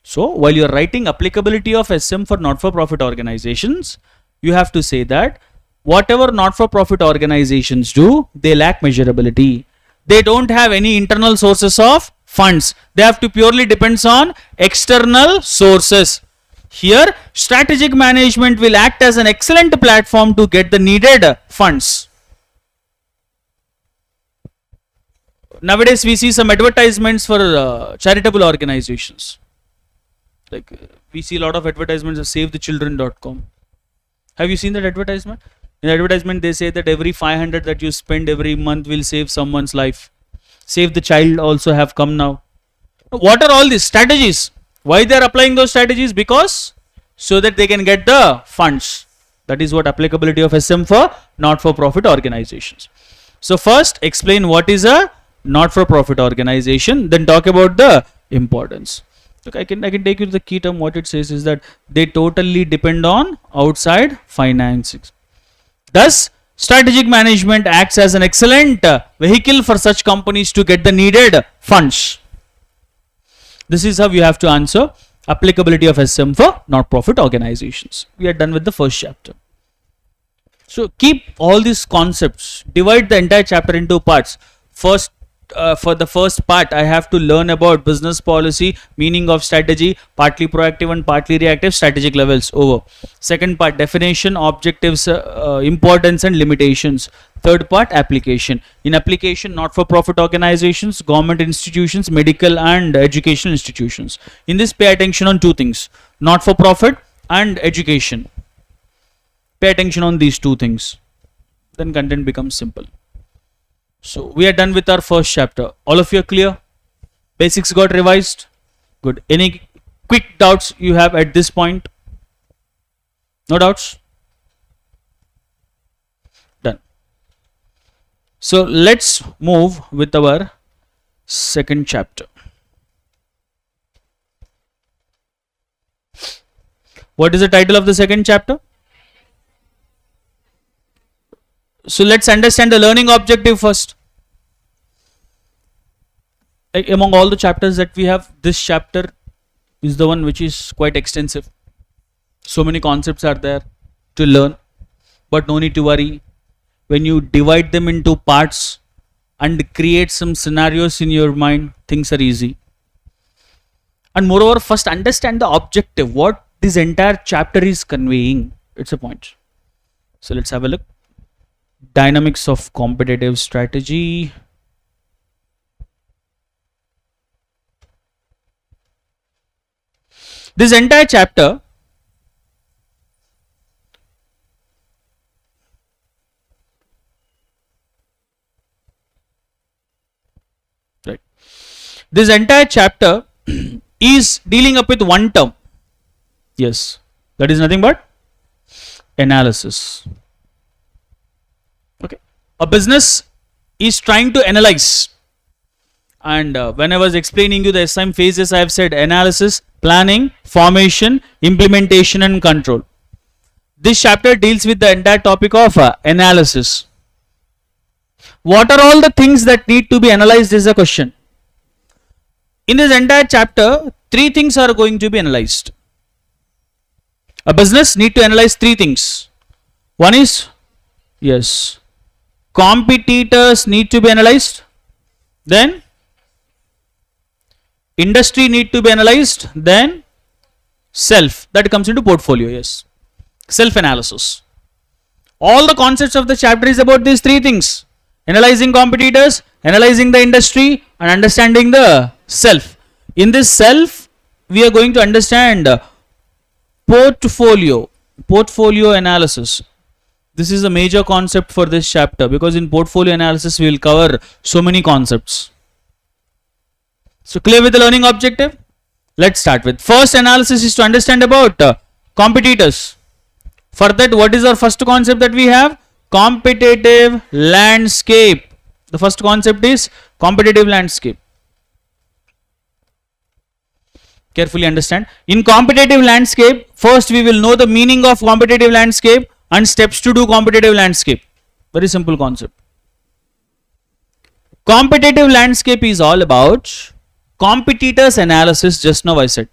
So, while you are writing applicability of SM for not-for-profit organizations, you have to say that whatever not-for-profit organizations do, they lack measurability. They don't have any internal sources of funds. They have to purely depend on external sources. Here, strategic management will act as an excellent platform to get the needed funds. Nowadays, we see some advertisements for charitable organizations. Like we see a lot of advertisements of SaveTheChildren.com. Have you seen that advertisement? In the advertisement, they say that every 500 that you spend every month will save someone's life. Save the Child also have come now. What are all these strategies? Why they are applying those strategies? Because so that they can get the funds. That is what applicability of SM for not-for-profit organizations. So first explain what is a not-for-profit organization, then talk about the importance. Look, I can take you to the key term. What it says is that they totally depend on outside financing. Thus, strategic management acts as an excellent vehicle for such companies to get the needed funds. This is how you have to answer applicability of SM for not-profit organizations. We are done with the first chapter. So keep all these concepts, divide the entire chapter into parts. First, for the first part, I have to learn about business policy, meaning of strategy, partly proactive and partly reactive, strategic levels, over. Second part, definition, objectives, importance and limitations. Third part, application. In application, not-for-profit organizations, government institutions, medical and educational institutions. In this, pay attention on two things, not-for-profit and education. Pay attention on these two things. Then content becomes simple. So we are done with our first chapter. All of you are clear? Basics got revised? Good. Any quick doubts you have at this point? No doubts? Done. So let's move with our second chapter. What is the title of the second chapter? So let's understand the learning objective first. Among all the chapters that we have, this chapter is the one which is quite extensive. So many concepts are there to learn, but no need to worry. When you divide them into parts and create some scenarios in your mind, things are easy. And moreover, first understand the objective, what this entire chapter is conveying. It's a point. So let's have a look. Dynamics of competitive strategy. This entire chapter is dealing up with one term. Yes, that is nothing but analysis. Okay, a business is trying to analyze, and when I was explaining you the SM phases, I have said analysis, planning, formation, implementation and control. This chapter deals with the entire topic of analysis. What are all the things that need to be analyzed is a question. In this entire chapter, three things are going to be analyzed. A business need to analyze three things. One is, yes, competitors need to be analyzed. Then industry need to be analyzed. Then self, that comes into portfolio. Yes, self analysis. All the concepts of the chapter is about these three things: analyzing competitors, analyzing the industry and understanding the self. In this self, we are going to understand portfolio analysis. This is a major concept for this chapter, because in portfolio analysis we will cover so many concepts. So clear with the learning objective? Let's start with first analysis is to understand about competitors. For that, what is our first concept that we have? Competitive landscape. The first concept is competitive landscape. Carefully understand. In competitive landscape, first we will know the meaning of competitive landscape and steps to do competitive landscape. Very simple concept. Competitive landscape is all about competitors analysis. Just now I said.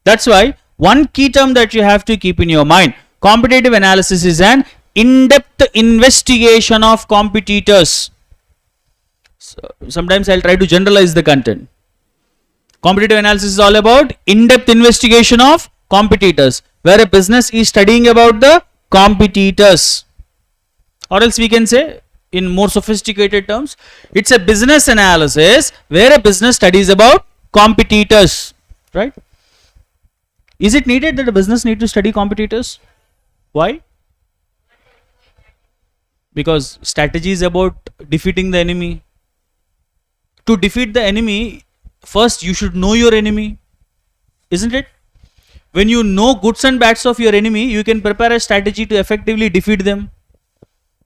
That's why one key term that you have to keep in your mind. Competitive analysis is an in-depth investigation of competitors. So, sometimes I'll try to generalize the content. Competitive analysis is all about in-depth investigation of competitors, where a business is studying about the competitors, or else we can say in more sophisticated terms, it's a business analysis where a business studies about competitors, right? Is it needed that a business need to study competitors? Why? Because strategy is about defeating the enemy. To defeat the enemy, first you should know your enemy, isn't it? When you know goods and bads of your enemy, you can prepare a strategy to effectively defeat them.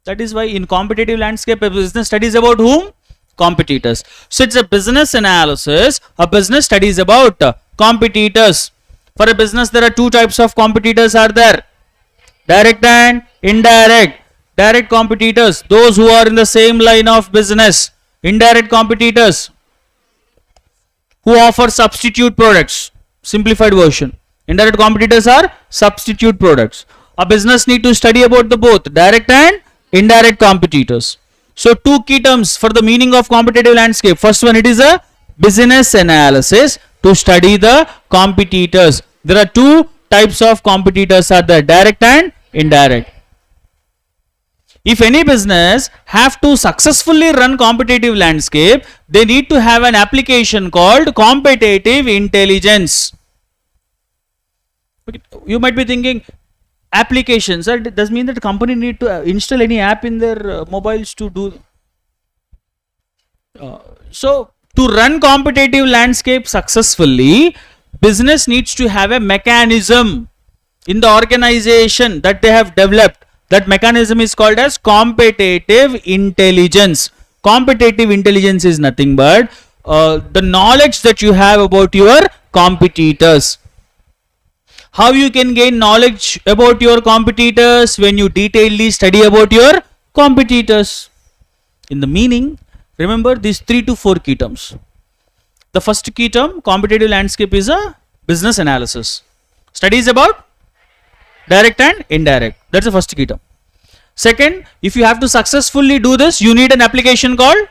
That is why in competitive landscape, a business studies about whom? Competitors. So it's a business analysis. A business studies about competitors. For a business, there are two types of competitors are there. Direct and indirect. Direct competitors, those who are in the same line of business. Indirect competitors, who offer substitute products. Simplified version. Indirect competitors are substitute products. A business need to study about the both direct and indirect competitors. So two key terms for the meaning of competitive landscape. First one, it is a business analysis to study the competitors. There are two types of competitors are there, direct and indirect. If any business have to successfully run competitive landscape, they need to have an application called competitive intelligence. You might be thinking, applications, does that mean that the company need to install any app in their mobiles to do? So to run competitive landscape successfully, business needs to have a mechanism in the organization that they have developed. That mechanism is called as competitive intelligence. Competitive intelligence is nothing but the knowledge that you have about your competitors. How you can gain knowledge about your competitors? When you detailedly study about your competitors. In the meaning, remember these 3 to 4 key terms. The first key term, competitive landscape, is a business analysis. Studies about direct and indirect. That's the first key term. Second, if you have to successfully do this, you need an application called,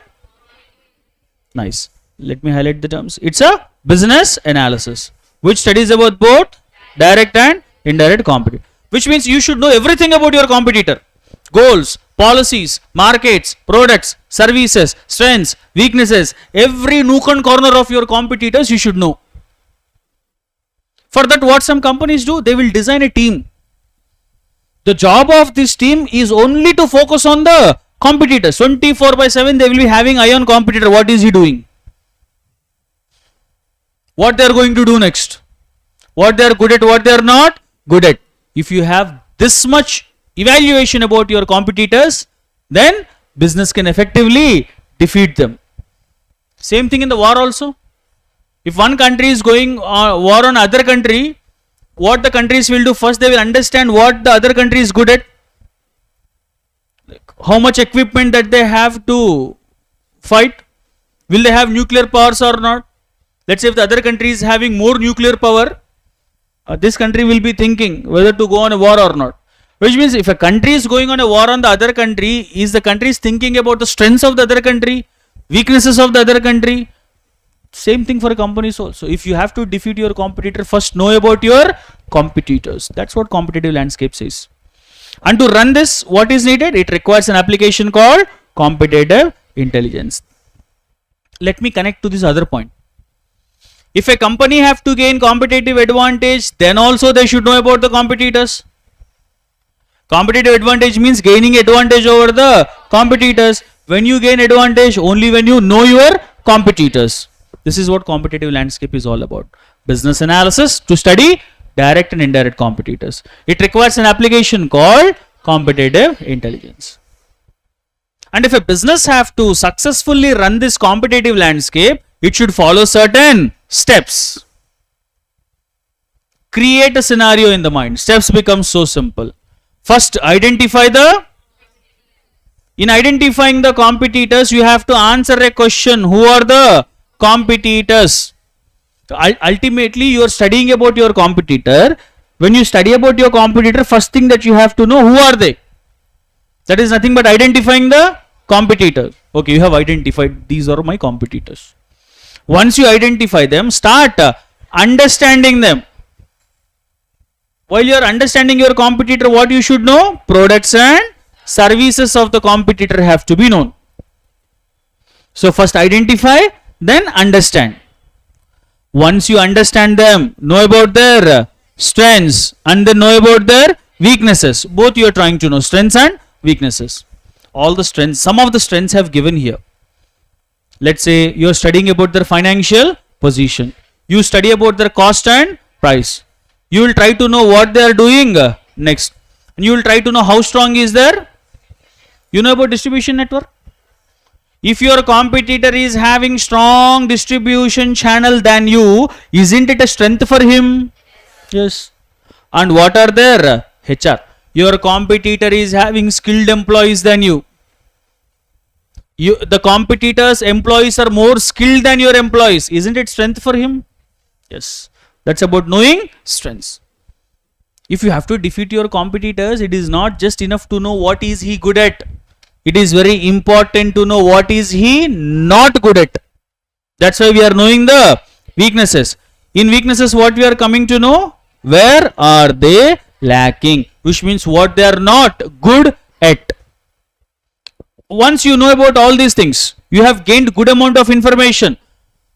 nice, let me highlight the terms. It's a business analysis which studies about both direct and indirect competitor. Which means you should know everything about your competitor. Goals, policies, markets, products, services, strengths, weaknesses, every nook and corner of your competitors you should know. For that, what some companies do, they will design a team. The job of this team is only to focus on the competitors. 24/7 they will be having eye on competitor. What is he doing? What they are going to do next? What they are good at, what they are not good at. If you have this much evaluation about your competitors, then business can effectively defeat them. Same thing in the war also. If one country is going war on other country, what the countries will do first, they will understand what the other country is good at, like how much equipment that they have to fight, will they have nuclear powers or not. Let's say if the other country is having more nuclear power, this country will be thinking whether to go on a war or not. Which means if a country is going on a war on the other country, is the country is thinking about the strengths of the other country, weaknesses of the other country. Same thing for companies also. If you have to defeat your competitor, first know about your competitors. That's what competitive landscape says. And to run this, what is needed? It requires an application called competitive intelligence. Let me connect to this other point. If a company have to gain competitive advantage, then also they should know about the competitors. Competitive advantage means gaining advantage over the competitors. When you gain advantage, only when you know your competitors. This is what competitive landscape is all about. Business analysis to study direct and indirect competitors. It requires an application called competitive intelligence. And if a business have to successfully run this competitive landscape, it should follow certain steps. Create a scenario in the mind. Steps become so simple. First, identify the. In identifying the competitors, you have to answer a question. Who are the competitors? Ultimately, you are studying about your competitor. When you study about your competitor, first thing that you have to know, who are they? That is nothing but identifying the competitor. Okay, you have identified these are my competitors. Once you identify them, start understanding them. While you are understanding your competitor, what you should know? Products and services of the competitor have to be known. So first identify, then understand. Once you understand them, know about their strengths and then know about their weaknesses. Both you are trying to know, strengths and weaknesses. All the strengths, some of the strengths have given here. Let's say you are studying about their financial position. You study about their cost and price. You will try to know what they are doing next. And you will try to know how strong is their, you know about distribution network. If your competitor is having strong distribution channel than you, isn't it a strength for him? Yes. And what are their HR? Your competitor is having skilled employees than you. The competitor's employees are more skilled than your employees. Isn't it strength for him? Yes. That's about knowing strengths. If you have to defeat your competitors, it is not just enough to know what is he good at. It is very important to know what is he not good at. That's why we are knowing the weaknesses. In weaknesses, what we are coming to know? Where are they lacking? Which means what they are not good at. Once you know about all these things, you have gained good amount of information.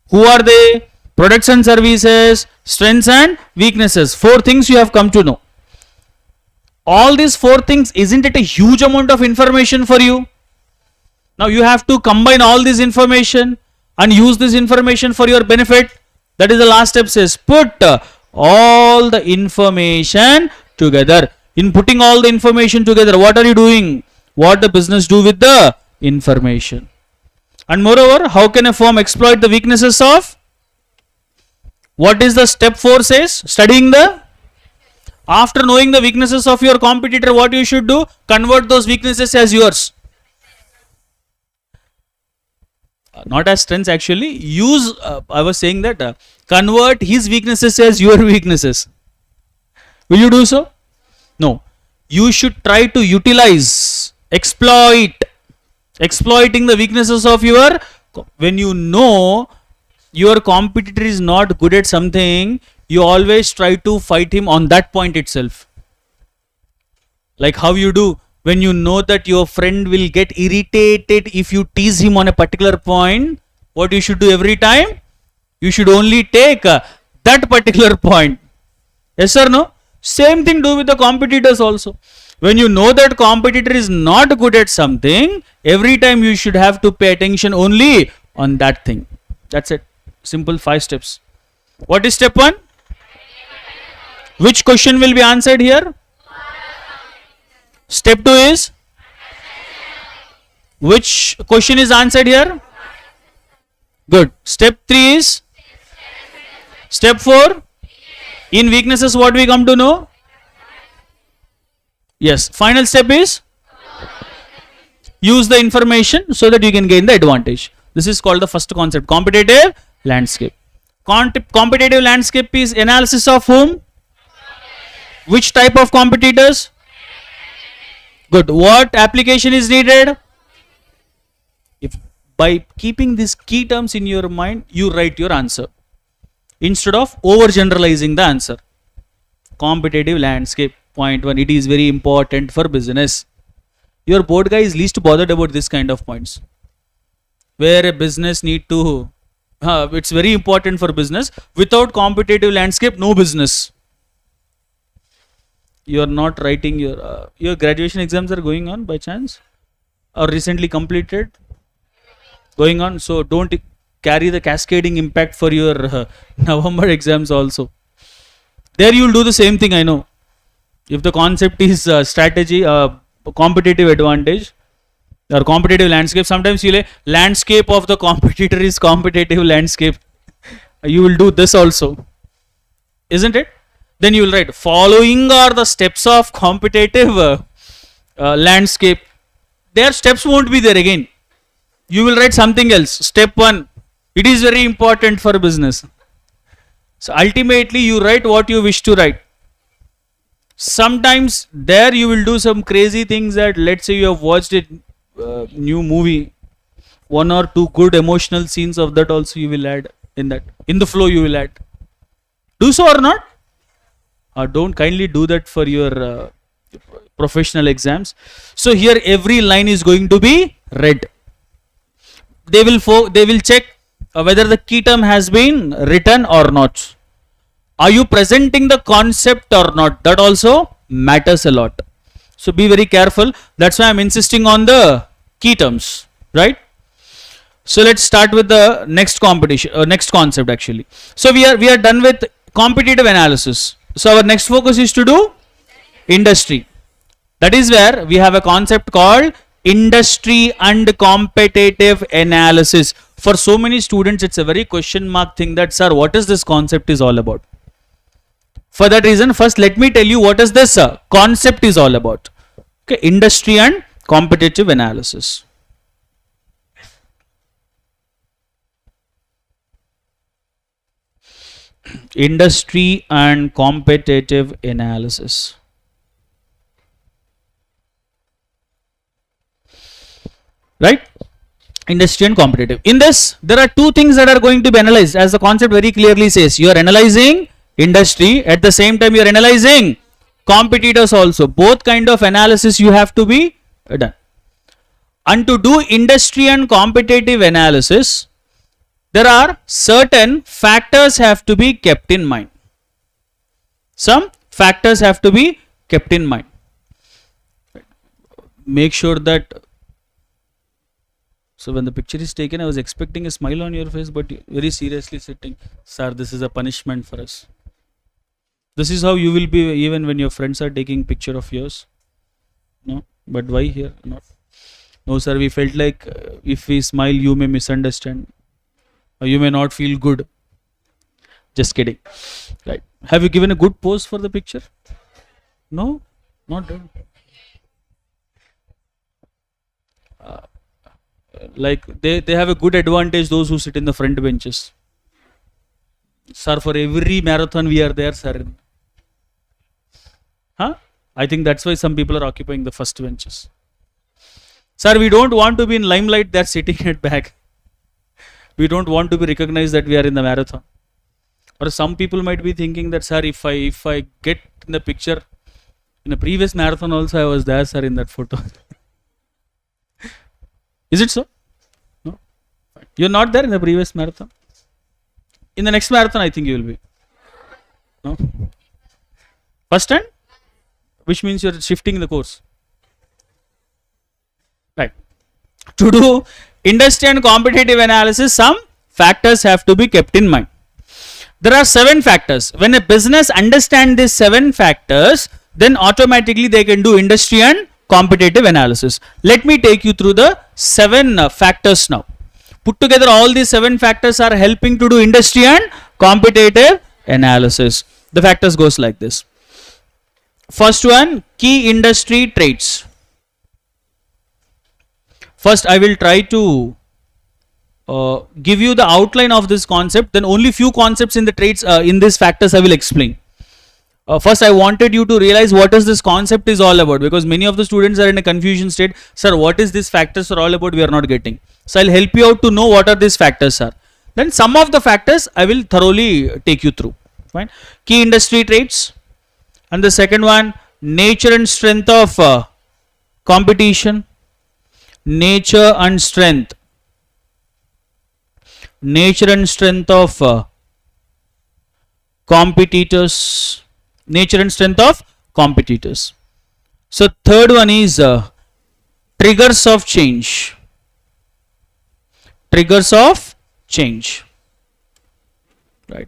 Who are they? Products and services, strengths and weaknesses. 4 things you have come to know. All these 4 things, isn't it a huge amount of information for you? Now you have to combine all this information and use this information for your benefit. That is the last step says, put all the information together. In putting all the information together, what are you doing? What the business do with the information? And moreover, how can a firm exploit the weaknesses of? What is the step 4 says? Studying the. After knowing the weaknesses of your competitor, what you should do? Convert those weaknesses as yours. Not as strengths actually. Use, I was saying that, convert his weaknesses as your weaknesses. Will you do so? No. You should try to utilize, exploiting the weaknesses of your, when you know your competitor is not good at something, you always try to fight him on that point itself. Like how you do when you know that your friend will get irritated if you tease him on a particular point. What you should do every time? You should only take that particular point. Yes or no? Same thing do with the competitors also. When you know that competitor is not good at something, every time you should have to pay attention only on that thing. That's it. Simple 5 steps. What is step 1? Which question will be answered here? Step 2 is? Which question is answered here? Good. Step 3 is? Step 4? In weaknesses, what we come to know? Yes. Final step is? Use the information so that you can gain the advantage. This is called the first concept, competitive landscape. Competitive landscape is analysis of whom? Which type of competitors? Good. What application is needed? If by keeping these key terms in your mind, you write your answer instead of overgeneralizing the answer. Competitive landscape. Point 1. It is very important for business. Your board guy is least bothered about this kind of points. Where a business need to, it's very important for business. Without competitive landscape, no business. You are not writing your graduation exams are going on by chance or recently completed? Going on. So don't carry the cascading impact for your November exams also. There you will do the same thing, I know. If the concept is strategy, competitive advantage or competitive landscape, sometimes you say landscape of the competitor is competitive landscape. You will do this also, isn't it? Then you will write following are the steps of competitive landscape. Their steps won't be there again. You will write something else. Step 1, it is very important for business. So ultimately you write what you wish to write. Sometimes there you will do some crazy things that, let's say you have watched a new movie, 1 or 2 good emotional scenes of that also you will add in that. In the flow you will add. Do so or not? Don't kindly do that for your professional exams. So here every line is going to be read. They will check whether the key term has been written or not. Are you presenting the concept or not? That also matters a lot. So be very careful. That's why I'm insisting on the key terms, right? So let's start with the next next concept actually. So we are done with competitive analysis. So our next focus is to do industry. That is where we have a concept called Industry and competitive analysis. For so many students, it's a very question mark thing that, sir, what is this concept is all about? For that reason, first let me tell you what is this concept is all about. Okay, industry and competitive analysis. Industry and competitive analysis. Right? Industry and competitive. In this, there are two things that are going to be analyzed, as the concept very clearly says. You are analyzing industry, at the same time you are analyzing competitors also. Both kind of analysis you have to be done. And to do industry and competitive analysis, there are certain factors have to be kept in mind. Some factors have to be kept in mind. Make sure that. So when the picture is taken, I was expecting a smile on your face, but very seriously sitting. Sir, this is a punishment for us. This is how you will be even when your friends are taking picture of yours. No, but why here? Not. No, sir, we felt like if we smile, you may misunderstand. Or you may not feel good. Just kidding. Right. Have you given a good pose for the picture? No, not done. Like they have a good advantage, those who sit in the front benches. Sir, for every marathon we are there, sir. Huh? I think that's why some people are occupying the first benches. Sir, we don't want to be in limelight, they're sitting at back. We don't want to be recognized that we are in the marathon. Or some people might be thinking that, sir, if I get in the picture, in the previous marathon also I was there, sir, in that photo. Is it so? No? You're not there in the previous marathon. In the next marathon, I think you will be. No? First time? Which means you're shifting the course. Right. To do industry and competitive analysis, some factors have to be kept in mind. There are 7 factors. When a business understands these 7 factors, then automatically they can do industry and competitive analysis. Let me take you through the 7 factors now. Put together all these 7 factors are helping to do industry and competitive analysis. The factors goes like this. First one, key industry traits. First, I will try to give you the outline of this concept. Then only few concepts in the traits in these factors I will explain. First, I wanted you to realize what is this concept is all about, because many of the students are in a confusion state. Sir, what is this factors are all about? We are not getting. So I'll help you out to know what are these factors are. Then some of the factors I will thoroughly take you through. Fine. Key industry traits. And the second one, nature and strength of competition. Nature and strength. Nature and strength of competitors. Nature and strength of competitors. So third one is triggers of change. Triggers of change. Right.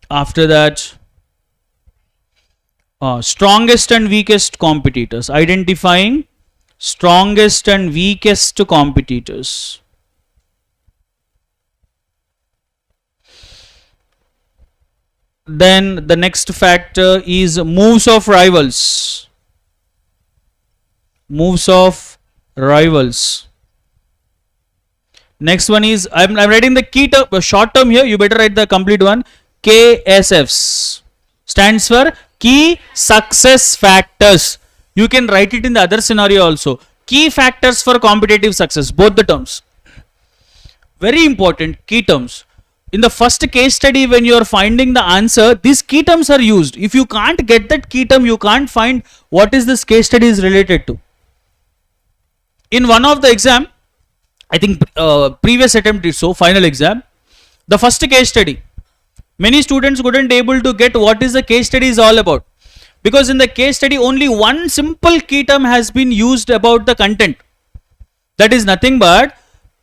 After that, strongest and weakest competitors. Identifying strongest and weakest competitors. Then the next factor is moves of rivals. Moves of rivals. Next one is, I'm writing the key term, short term here, you better write the complete one. KSFs stands for key success factors. You can write it in the other scenario also. Key factors for competitive success, both the terms. Very important, key terms. In the first case study, when you are finding the answer, these key terms are used. If you can't get that key term, you can't find what is this case study is related to. In one of the exam, I think previous attempt is so, final exam, the first case study, many students couldn't able to get what is the case study is all about. Because in the case study, only one simple key term has been used about the content. That is nothing but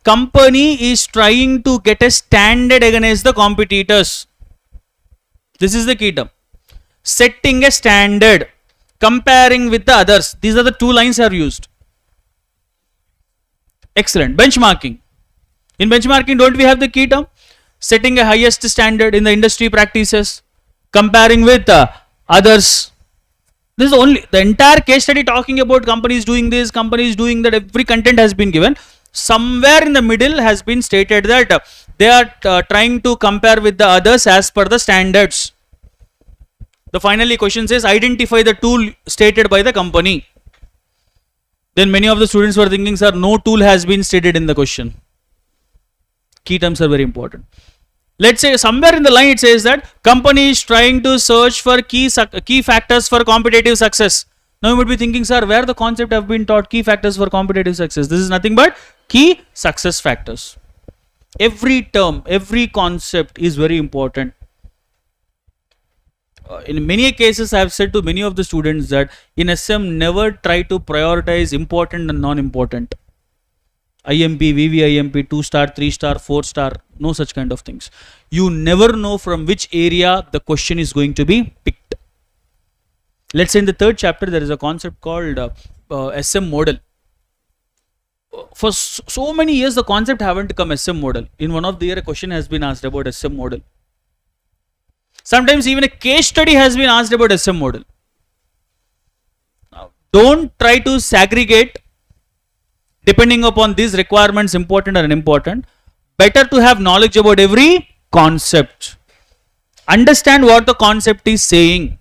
company is trying to get a standard against the competitors. This is the key term. Setting a standard, comparing with the others. These are the 2 lines are used. Excellent. Benchmarking. In benchmarking, don't we have the key term? Setting a highest standard in the industry practices, comparing with others. This is only the entire case study talking about companies doing this, companies doing that. Every content has been given. Somewhere in the middle has been stated that they are trying to compare with the others as per the standards. The finally question says identify the tool stated by the company. Then many of the students were thinking, sir, no tool has been stated in the question. Key terms are very important. Let's say somewhere in the line it says that company is trying to search for key factors for competitive success. Now you might be thinking, sir, where the concept have been taught key factors for competitive success? This is nothing but key success factors. Every term, every concept is very important. In many cases, I have said to many of the students that in SM, never try to prioritize important and non-important. IMP, VVIMP, 2-star, 3-star, 4-star, no such kind of things. You never know from which area the question is going to be picked. Let's say in the third chapter, there is a concept called SM model. For so many years, the concept haven't come SM model. In one of the year, a question has been asked about SM model. Sometimes even a case study has been asked about SM model. Now, don't try to segregate depending upon these requirements, important or unimportant. Better to have knowledge about every concept. Understand what the concept is saying.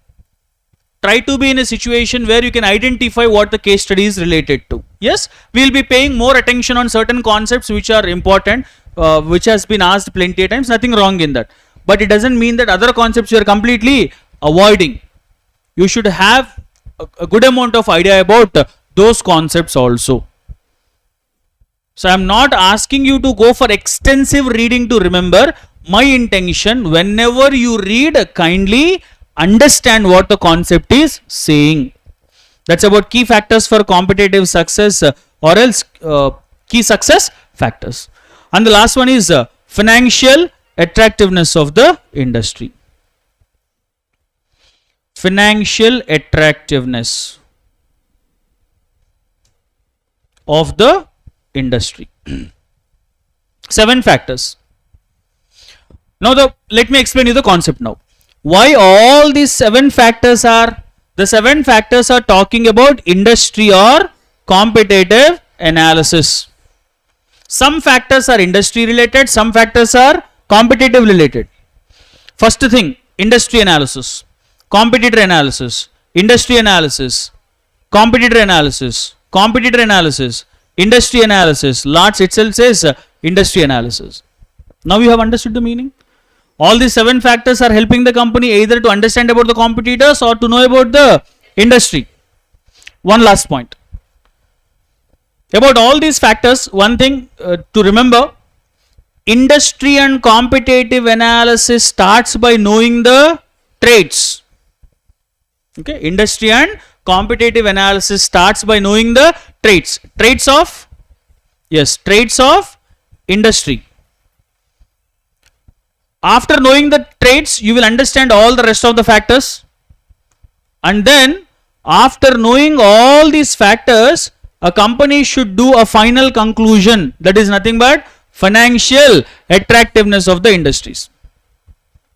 Try to be in a situation where you can identify what the case study is related to. Yes, we will be paying more attention on certain concepts which are important, which has been asked plenty of times, nothing wrong in that. But it doesn't mean that other concepts you are completely avoiding. You should have a good amount of idea about those concepts also. So I am not asking you to go for extensive reading to remember. My intention, whenever you read, kindly understand what the concept is saying. That's about key factors for competitive success or else key success factors. And the last one is financial attractiveness of the industry. Financial attractiveness of the industry. 7 factors. Now let me explain you the concept now. Why all these 7 factors are? The 7 factors are talking about industry or competitive analysis. Some factors are industry related, some factors are competitive related. First thing, industry analysis, competitor analysis, industry analysis, competitor analysis, competitor analysis, industry analysis. Lots itself says industry analysis. Now you have understood the meaning. All these 7 factors are helping the company either to understand about the competitors or to know about the industry. One last point. About all these factors, one thing to remember, industry and competitive analysis starts by knowing the traits. Okay, industry and competitive analysis starts by knowing the traits. Traits of, yes, traits of industry. After knowing the traits, you will understand all the rest of the factors. And then, after knowing all these factors, a company should do a final conclusion. That is nothing but financial attractiveness of the industries.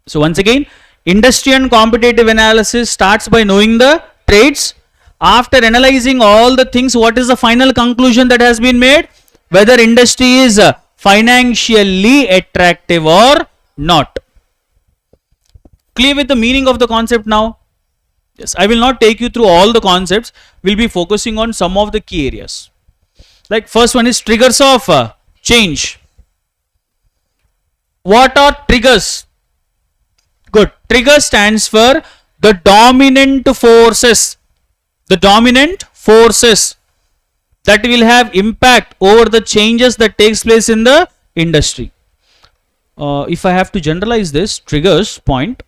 So once again, industry and competitive analysis starts by knowing the traits. After analyzing all the things, what is the final conclusion that has been made? Whether industry is financially attractive or not. Clear with the meaning of the concept now? Yes, I will not take you through all the concepts. We'll be focusing on some of the key areas. Like first one is triggers of change. What are triggers? Good. Trigger stands for the dominant forces. The dominant forces that will have impact over the changes that takes place in the industry. If I have to generalize this triggers point,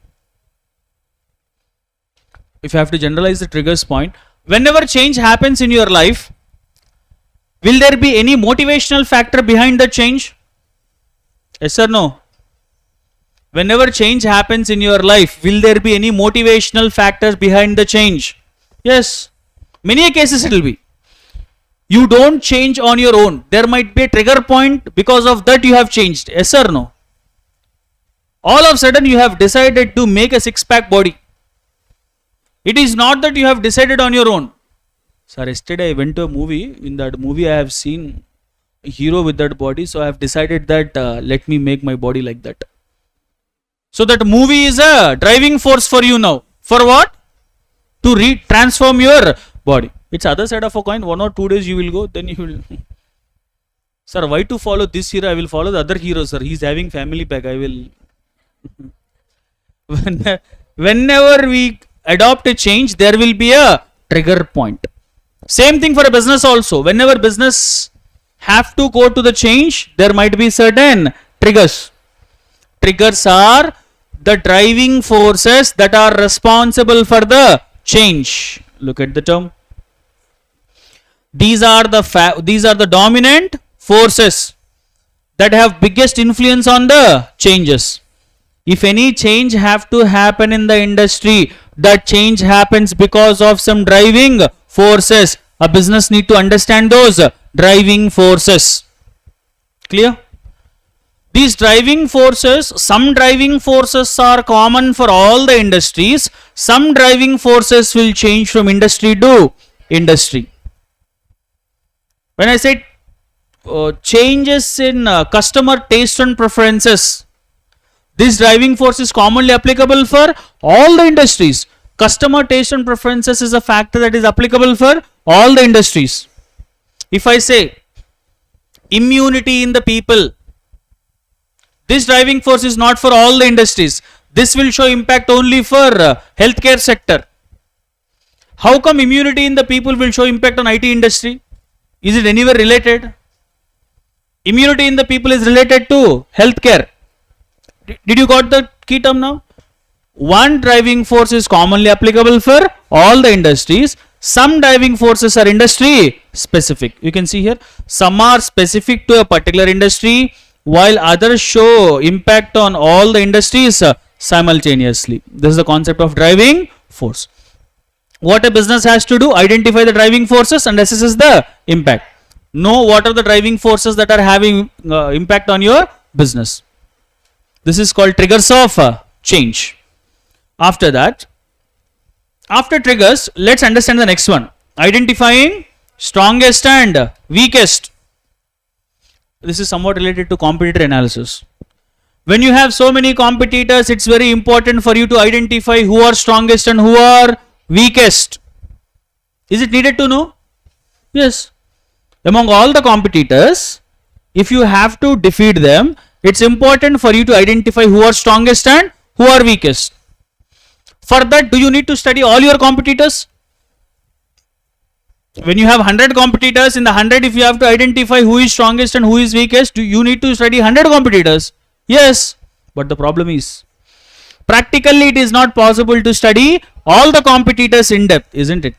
if I have to generalize the triggers point, whenever change happens in your life, will there be any motivational factor behind the change? Yes or no? Whenever change happens in your life, will there be any motivational factors behind the change? Yes. Many cases it will be. You don't change on your own. There might be a trigger point, because of that you have changed. Yes or no? All of a sudden you have decided to make a six-pack body. It is not that you have decided on your own. Sir, yesterday I went to a movie. In that movie I have seen a hero with that body. So I have decided that let me make my body like that. So that movie is a driving force for you now. For what? To transform your body. It's other side of a coin. 1 or 2 days you will go. Then you will. Sir, why to follow this hero? I will follow the other hero, sir. He is having family pack. I will. Whenever we adopt a change, there will be a trigger point. Same thing for a business also. Whenever business have to go to the change, there might be certain triggers. Triggers are the driving forces that are responsible for the change. Look at the term. These are the dominant forces that have biggest influence on the changes. If any change have to happen in the industry, that change happens because of some driving forces. A business need to understand those driving forces. Clear? These driving forces, some driving forces are common for all the industries. Some driving forces will change from industry to industry. When I say changes in customer taste and preferences, this driving force is commonly applicable for all the industries. Customer taste and preferences is a factor that is applicable for all the industries. If I say immunity in the people, this driving force is not for all the industries. This will show impact only for healthcare sector. How come immunity in the people will show impact on IT industry? Is it anywhere related? Immunity in the people is related to healthcare. Did you got the key term now? One driving force is commonly applicable for all the industries. Some driving forces are industry specific. You can see here, some are specific to a particular industry, while others show impact on all the industries simultaneously. This is the concept of driving force. What a business has to do, identify the driving forces and assess the impact. Know what are the driving forces that are having impact on your business. This is called triggers of change. After that, after triggers, let's understand the next one. Identifying strongest and weakest. This is somewhat related to competitor analysis. When you have so many competitors, it's very important for you to identify who are strongest and who are weakest. Is it needed to know? Yes. Among all the competitors, if you have to defeat them, it's important for you to identify who are strongest and who are weakest. For that, do you need to study all your competitors? When you have 100 competitors, in the 100, if you have to identify who is strongest and who is weakest, you need to study 100 competitors. Yes, but the problem is, practically it is not possible to study all the competitors in depth, isn't it?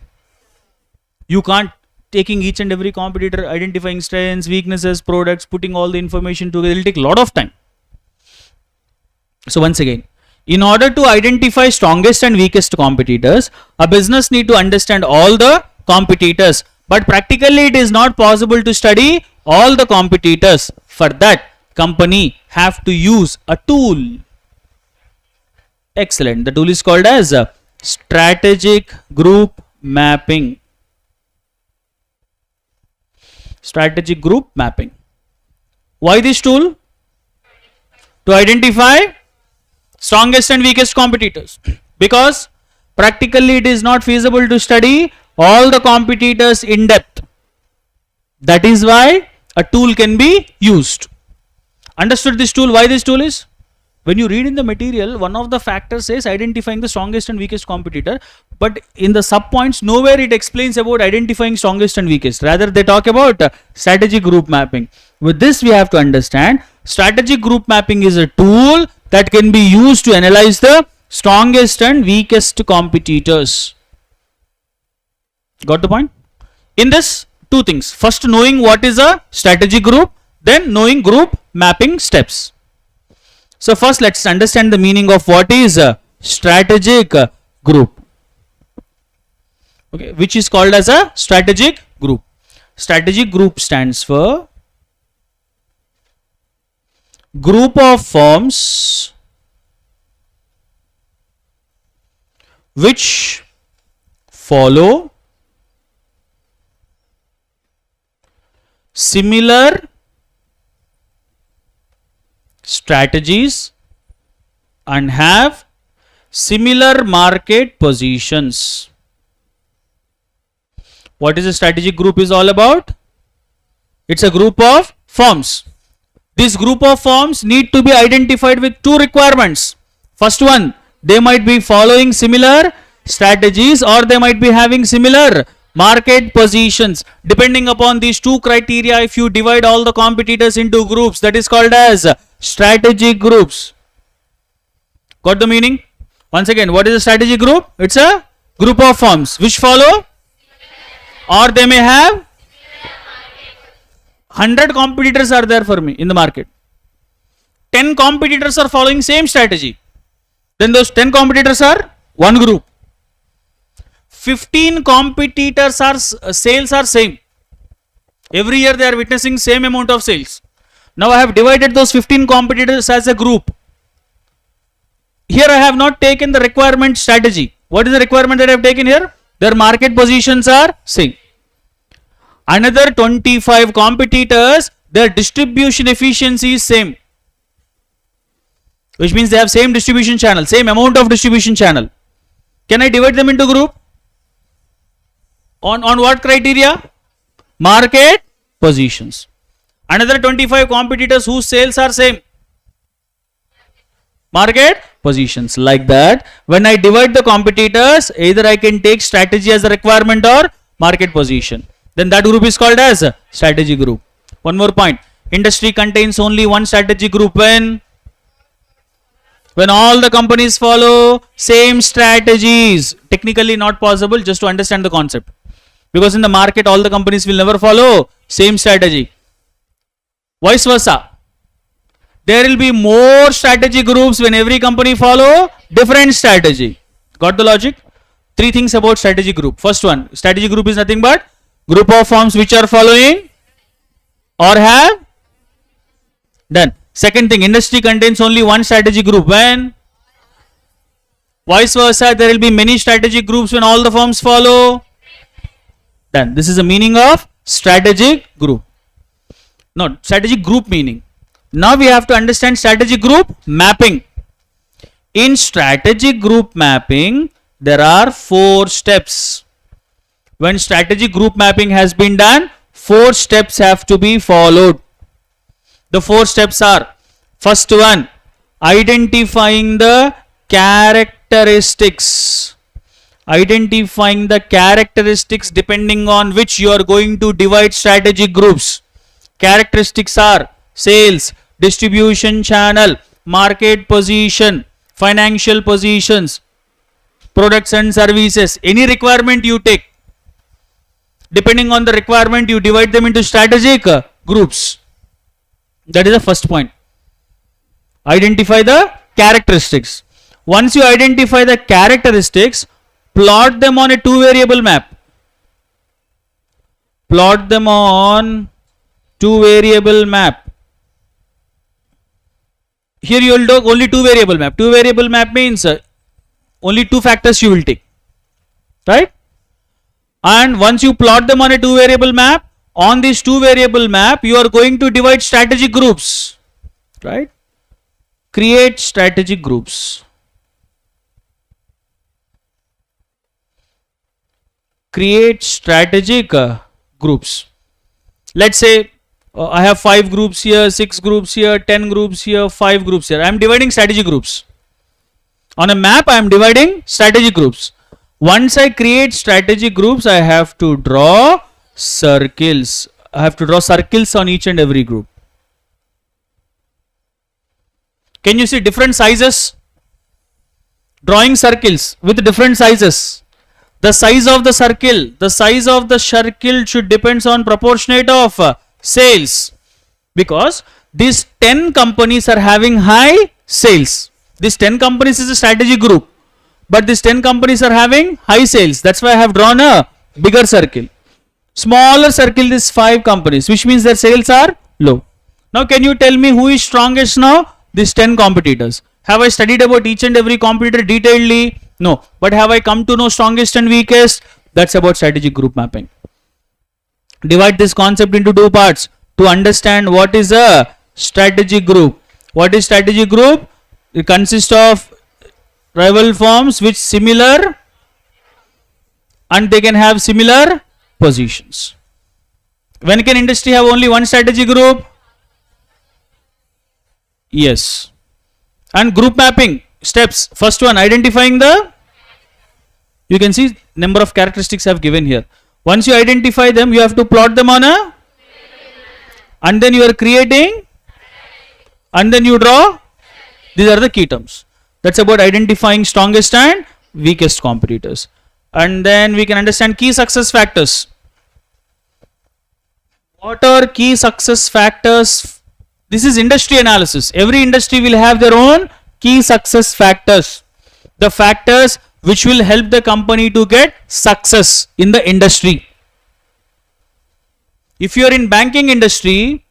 You can't, taking each and every competitor, identifying strengths, weaknesses, products, putting all the information together, it will take a lot of time. So once again, in order to identify strongest and weakest competitors, a business need to understand all the competitors, but practically it is not possible to study all the competitors. For that, company have to use a tool. Excellent. The tool is called as strategic group mapping. Strategic group mapping. Why this tool? To identify strongest and weakest competitors, because practically it is not feasible to study all the competitors in depth. That is why a tool can be used. Understood this tool? Why this tool is? When you read in the material, one of the factors is identifying the strongest and weakest competitor, but in the sub points, nowhere it explains about identifying strongest and weakest. Rather, they talk about strategic group mapping. With this, we have to understand strategic group mapping is a tool that can be used to analyze the strongest and weakest competitors. Got the point? In this, two things. First, knowing what is a strategic group, then knowing group mapping steps. So first, let's understand the meaning of what is a strategic group. Okay, which is called as a strategic group. Strategic group stands for group of firms which follow similar strategies and have similar market positions. What is a strategic group is all about? It's a group of firms. This group of firms need to be identified with two requirements. First one, they might be following similar strategies or they might be having similar market positions. Depending upon these two criteria, if you divide all the competitors into groups, that is called as strategic groups. Got the meaning? Once again, what is a strategic group? It's a group of firms which follow, or they may have 100 competitors are there for me in the market. 10 competitors are following same strategy. Then those 10 competitors are one group. 15 competitors are sales are same. Every year they are witnessing same amount of sales. Now I have divided those 15 competitors as a group. Here I have not taken the requirement strategy. What is the requirement that I have taken here? Their market positions are same. Another 25 competitors, their distribution efficiency is same. Which means they have same distribution channel, same amount of distribution channel. Can I divide them into group? On what criteria? Market positions. Another 25 competitors whose sales are same. Market positions. Like that, when I divide the competitors, either I can take strategy as a requirement or market position. Then that group is called as a strategy group. One more point. Industry contains only one strategy group when all the companies follow same strategies. Technically not possible, just to understand the concept. Because in the market, all the companies will never follow same strategy. Vice versa. There will be more strategy groups when every company follow different strategy. Got the logic? Three things about strategy group. First one, strategy group is nothing but group of firms which are following or have done. Second thing, industry contains only one strategy group when vice versa, there will be many strategy groups when all the firms follow. Done. This is the meaning of strategic group. No, strategic group meaning. Now we have to understand strategic group mapping. In strategic group mapping, there are 4 steps. When strategic group mapping has been done, 4 steps have to be followed. The 4 steps are, first one, identifying the characteristics. Identifying the characteristics depending on which you are going to divide strategic groups. Characteristics are sales, distribution channel, market position, financial positions, products and services. Any requirement you take. Depending on the requirement, you divide them into strategic groups. That is the first point. Identify the characteristics. Once you identify the characteristics, plot them on a 2-variable map. Plot them on 2-variable map. Here you will do only 2-variable map. 2-variable map means only 2 factors you will take. Right? And once you plot them on a 2-variable map, on this 2-variable map, you are going to divide strategic groups. Right? Create strategic groups. Create strategic groups. Let's say I have 5 groups here, 6 groups here, 10 groups here, 5 groups here. I am dividing strategy groups. On a map, I am dividing strategy groups. Once I create strategy groups, I have to draw circles. I have to draw circles on each and every group. Can you see different sizes? Drawing circles with different sizes. The size of the circle should depends on proportionate of sales, because these 10 companies are having high sales. These 10 companies is a strategy group, but these 10 companies are having high sales. That's why I have drawn a bigger circle. Smaller circle is 5 companies, which means their sales are low. Now can you tell me who is strongest now? These 10 competitors. Have I studied about each and every competitor detailedly? No. But have I come to know strongest and weakest? That's about strategic group mapping. Divide this concept into 2 parts to understand what is a strategic group. What is strategic group? It consists of rival firms which similar and they can have similar positions. When can industry have only one strategy group? Yes. And group mapping steps. First one, identifying the, you can see number of characteristics I have given here. Once you identify them, you have to plot them on a, and then you are creating, and then you draw. These are the key terms. That's about identifying strongest and weakest competitors. And then we can understand key success factors. What are key success factors? This is industry analysis. Every industry will have their own key success factors. The factors which will help the company to get success in the industry. If you are in banking industry,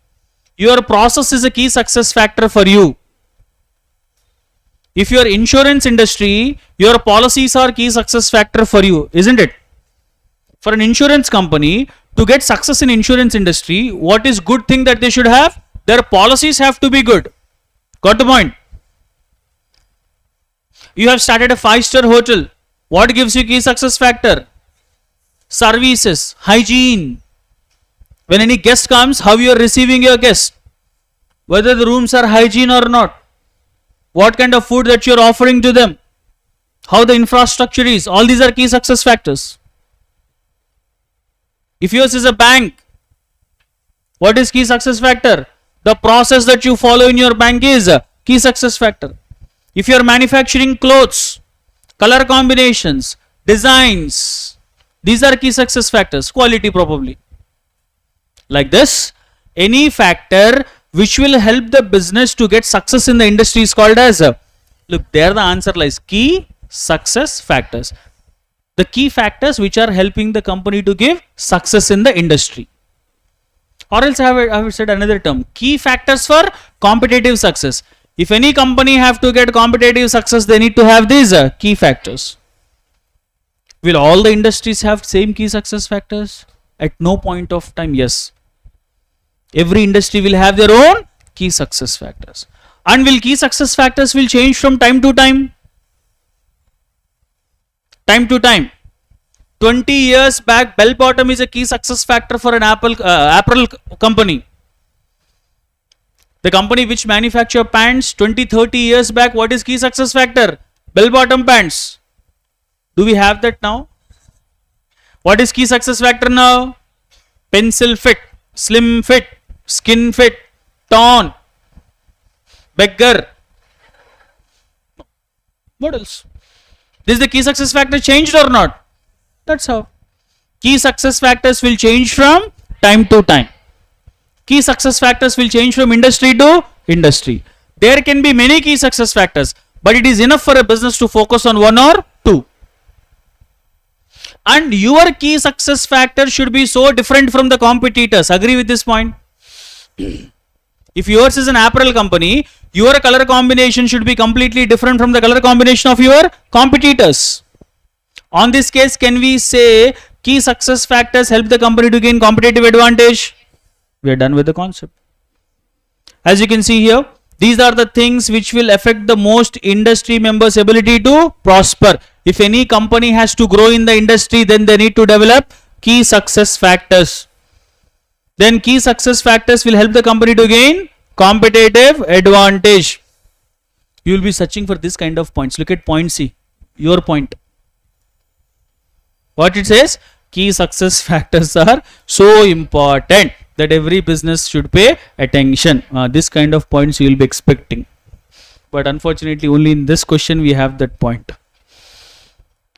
your process is a key success factor for you. If you are insurance industry, your policies are key success factor for you, isn't it? For an insurance company to get success in insurance industry, what is good thing that they should have? Their policies have to be good. Got the point? You have started a 5-star hotel. What gives you key success factor? Services, hygiene. When any guest comes, how you are receiving your guest? Whether the rooms are hygiene or not. What kind of food that you are offering to them? How the infrastructure is. All these are key success factors. If yours is a bank, what is key success factor? The process that you follow in your bank is a key success factor. If you are manufacturing clothes, color combinations, designs, these are key success factors. Quality probably. Like this, any factor which will help the business to get success in the industry is called as a, look, there the answer lies, key success factors. The key factors which are helping the company to give success in the industry. Or else I have said another term, key factors for competitive success. If any company have to get competitive success, they need to have these key factors. Will all the industries have same key success factors? At no point of time, yes. Every industry will have their own key success factors. And will key success factors will change from time to time? Time to time. 20 years back, bell bottom is a key success factor for an apparel company. The company which manufacture pants 20-30 years back, what is key success factor? Bell bottom pants. Do we have that now? What is key success factor now? Pencil fit, slim fit, skin fit, torn, beggar. What else? This is the key success factor changed or not? That's how. Key success factors will change from time to time. Key success factors will change from industry to industry. There can be many key success factors, but it is enough for a business to focus on one or two. And your key success factor should be so different from the competitors. Agree with this point? If yours is an apparel company, your color combination should be completely different from the color combination of your competitors. On this case, can we say key success factors help the company to gain competitive advantage? We are done with the concept. As you can see here, these are the things which will affect the most industry members' ability to prosper. If any company has to grow in the industry, then they need to develop key success factors. Then key success factors will help the company to gain competitive advantage. You will be searching for this kind of points. Look at point C, your point. What it says? Key success factors are so important that every business should pay attention. This kind of points you will be expecting. But unfortunately, only in this question we have that point.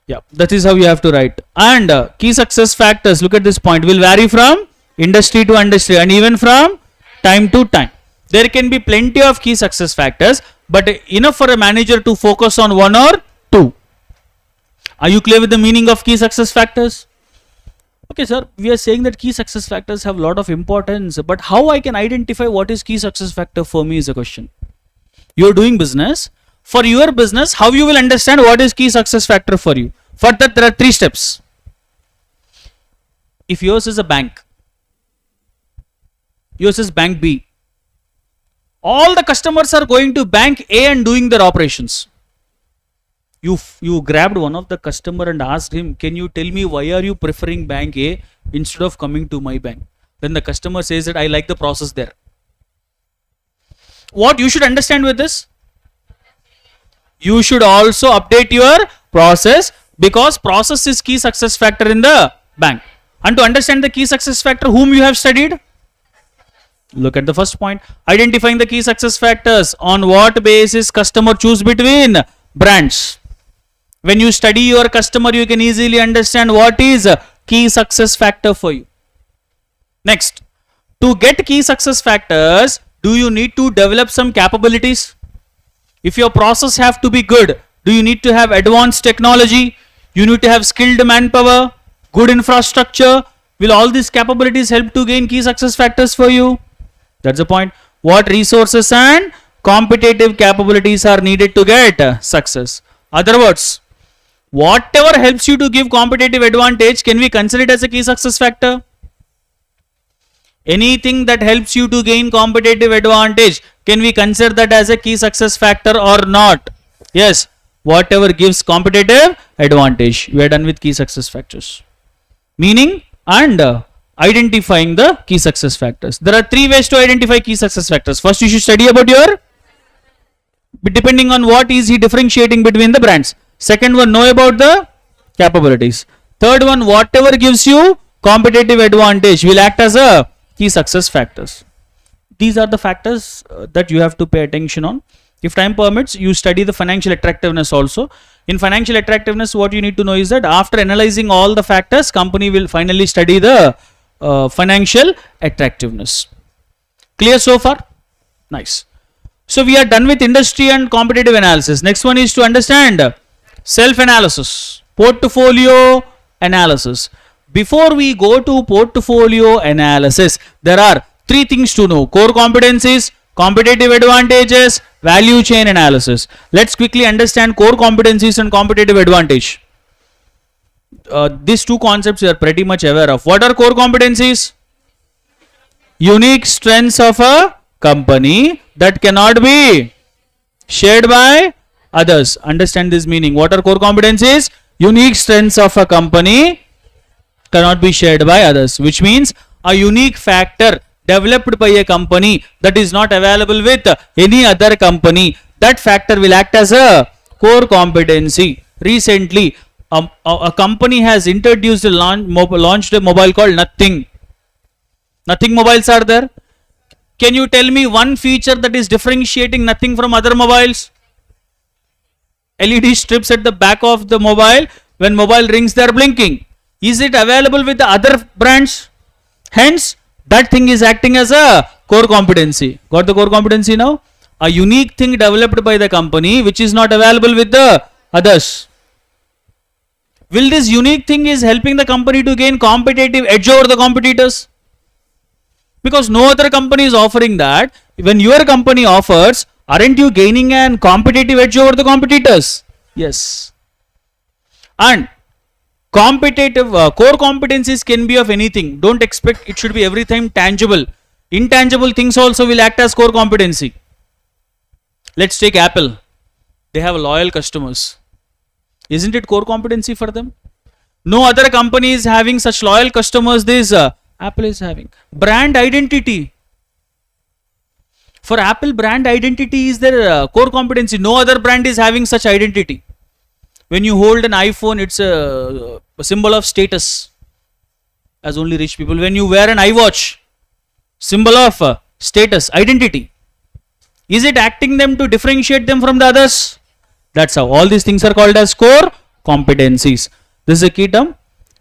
Yeah, that is how you have to write. And key success factors, look at this point, will vary from industry to industry and even from time to time. There can be plenty of key success factors, but enough for a manager to focus on one or two. Are you clear with the meaning of key success factors? Okay, sir, we are saying that key success factors have a lot of importance, but how I can identify what is key success factor for me is a question. You are doing business. For your business, how you will understand what is key success factor for you? For that, there are 3 steps. If yours is a bank, yours is bank B, all the customers are going to bank A and doing their operations. You grabbed one of the customer and asked him, can you tell me why are you preferring bank A instead of coming to my bank? Then the customer says that I like the process there. What you should understand with this? You should also update your process, because process is key success factor in the bank. And to understand the key success factor, whom you have studied? Look at the first point. Identifying the key success factors. On what basis customer choose between brands? When you study your customer, you can easily understand what is a key success factor for you. Next, to get key success factors, do you need to develop some capabilities? If your process have to be good, do you need to have advanced technology? You need to have skilled manpower, good infrastructure. Will all these capabilities help to gain key success factors for you? That's the point. What resources and competitive capabilities are needed to get success? Other words, whatever helps you to give competitive advantage, can we consider it as a key success factor? Anything that helps you to gain competitive advantage, can we consider that as a key success factor or not? Yes, whatever gives competitive advantage. We are done with key success factors. Meaning and identifying the key success factors. There are 3 ways to identify key success factors. First, you should study about your, depending on what is he differentiating between the brands. Second one, know about the capabilities. Third one, whatever gives you competitive advantage will act as a key success factors. These are the factors that you have to pay attention on. If time permits, you study the financial attractiveness also. In financial attractiveness, what you need to know is that after analyzing all the factors, company will finally study the financial attractiveness. Clear so far? Nice. So we are done with industry and competitive analysis. Next one is to understand self-analysis, portfolio analysis. Before we go to portfolio analysis, there are 3 things to know: core competencies, competitive advantages, value chain analysis. Let's quickly understand core competencies and competitive advantage. These 2 concepts you are pretty much aware of. What are core competencies? Unique strengths of a company that cannot be shared by others. Understand this meaning. What are core competencies? Unique strengths of a company cannot be shared by others, which means a unique factor developed by a company that is not available with any other company. That factor will act as a core competency. Recently, a company has introduced launched a mobile called Nothing. Nothing mobiles are there. Can you tell me one feature that is differentiating Nothing from other mobiles? LED strips at the back of the mobile. When mobile rings, they are blinking. Is it available with the other brands? Hence, that thing is acting as a core competency. Got the core competency now? A unique thing developed by the company which is not available with the others. Will this unique thing is helping the company to gain competitive edge over the competitors? Because no other company is offering that. When your company offers, aren't you gaining an competitive edge over the competitors? Yes. And competitive core competencies can be of anything. Don't expect it should be every time tangible. Intangible things also will act as core competency. Let's take Apple. They have loyal customers. Isn't it core competency for them? No other company is having such loyal customers. This Apple is having. Brand identity. For Apple, brand identity is their core competency. No other brand is having such identity. When you hold an iPhone, it's a symbol of status, as only rich people. When you wear an iWatch, symbol of status, identity. Is it acting them to differentiate them from the others? That's how. All these things are called as core competencies. This is a key term.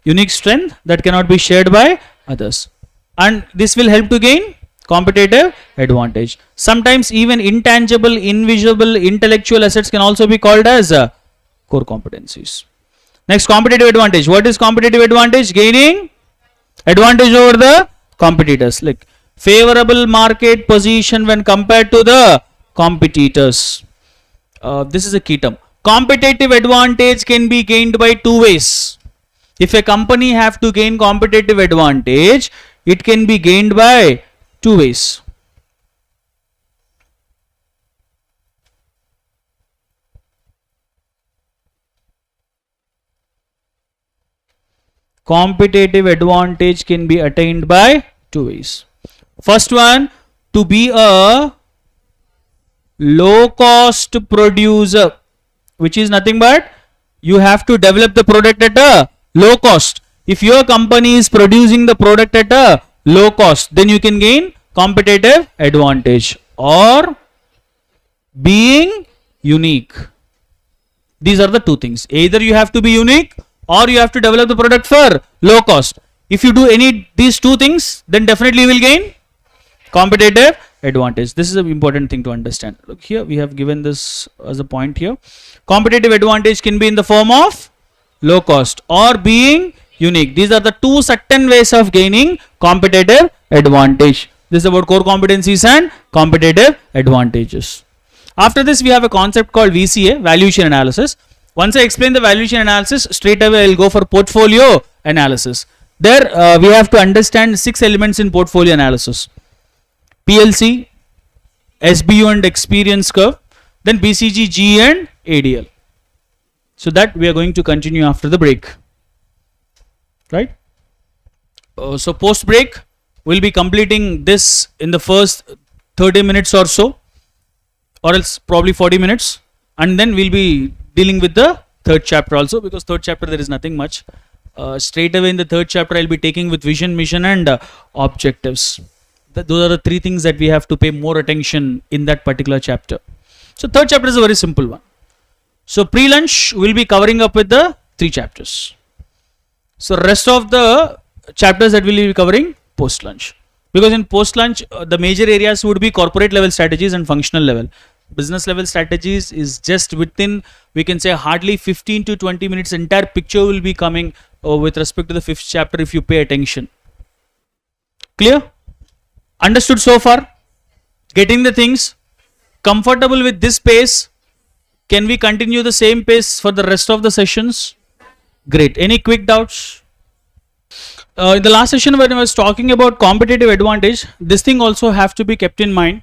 Unique strength that cannot be shared by others. And this will help to gain competitive advantage. Sometimes even intangible, invisible, intellectual assets can also be called as core competencies. Next, competitive advantage. What is competitive advantage? Gaining advantage over the competitors, like favorable market position when compared to the competitors. This is a key term. Competitive advantage can be gained by two ways. If a company have to gain competitive advantage, it can be gained by two ways. Competitive advantage can be attained by two ways. First one, to be a low cost producer, which is nothing but you have to develop the product at a low cost. If your company is producing the product at a low cost, then you can gain competitive advantage. Or being unique. These are the two things. Either you have to be unique or you have to develop the product for low cost. If you do any these two things, then definitely you will gain competitive advantage. This is an important thing to understand. Look here, we have given this as a point here. Competitive advantage can be in the form of low cost or being unique. These are the two certain ways of gaining competitive advantage. This is about core competencies and competitive advantages. After this, we have a concept called VCA, valuation analysis. Once I explain the valuation analysis, straight away I will go for portfolio analysis. There we have to understand 6 elements in portfolio analysis. PLC, SBU and experience curve, then BCG, G and ADL. So that we are going to continue after the break. Right? So post break, we'll be completing this in the first 30 minutes or so, or else probably 40 minutes, and then we'll be dealing with the third chapter also, because third chapter there is nothing much. Straight away in the third chapter I'll be taking with vision, mission and objectives. Those are the 3 things that we have to pay more attention in that particular chapter. So third chapter is a very simple one. So pre-lunch we'll be covering up with the 3 chapters. So rest of the chapters that we'll be covering post-lunch. Because in post-lunch the major areas would be corporate level strategies and functional level. Business level strategies is just within, we can say, hardly 15 to 20 minutes. Entire picture will be coming with respect to the 5th chapter if you pay attention. Clear? Understood so far? Getting the things? Comfortable with this pace? Can we continue the same pace for the rest of the sessions? Great. Any quick doubts? In the last session when I was talking about competitive advantage, this thing also have to be kept in mind.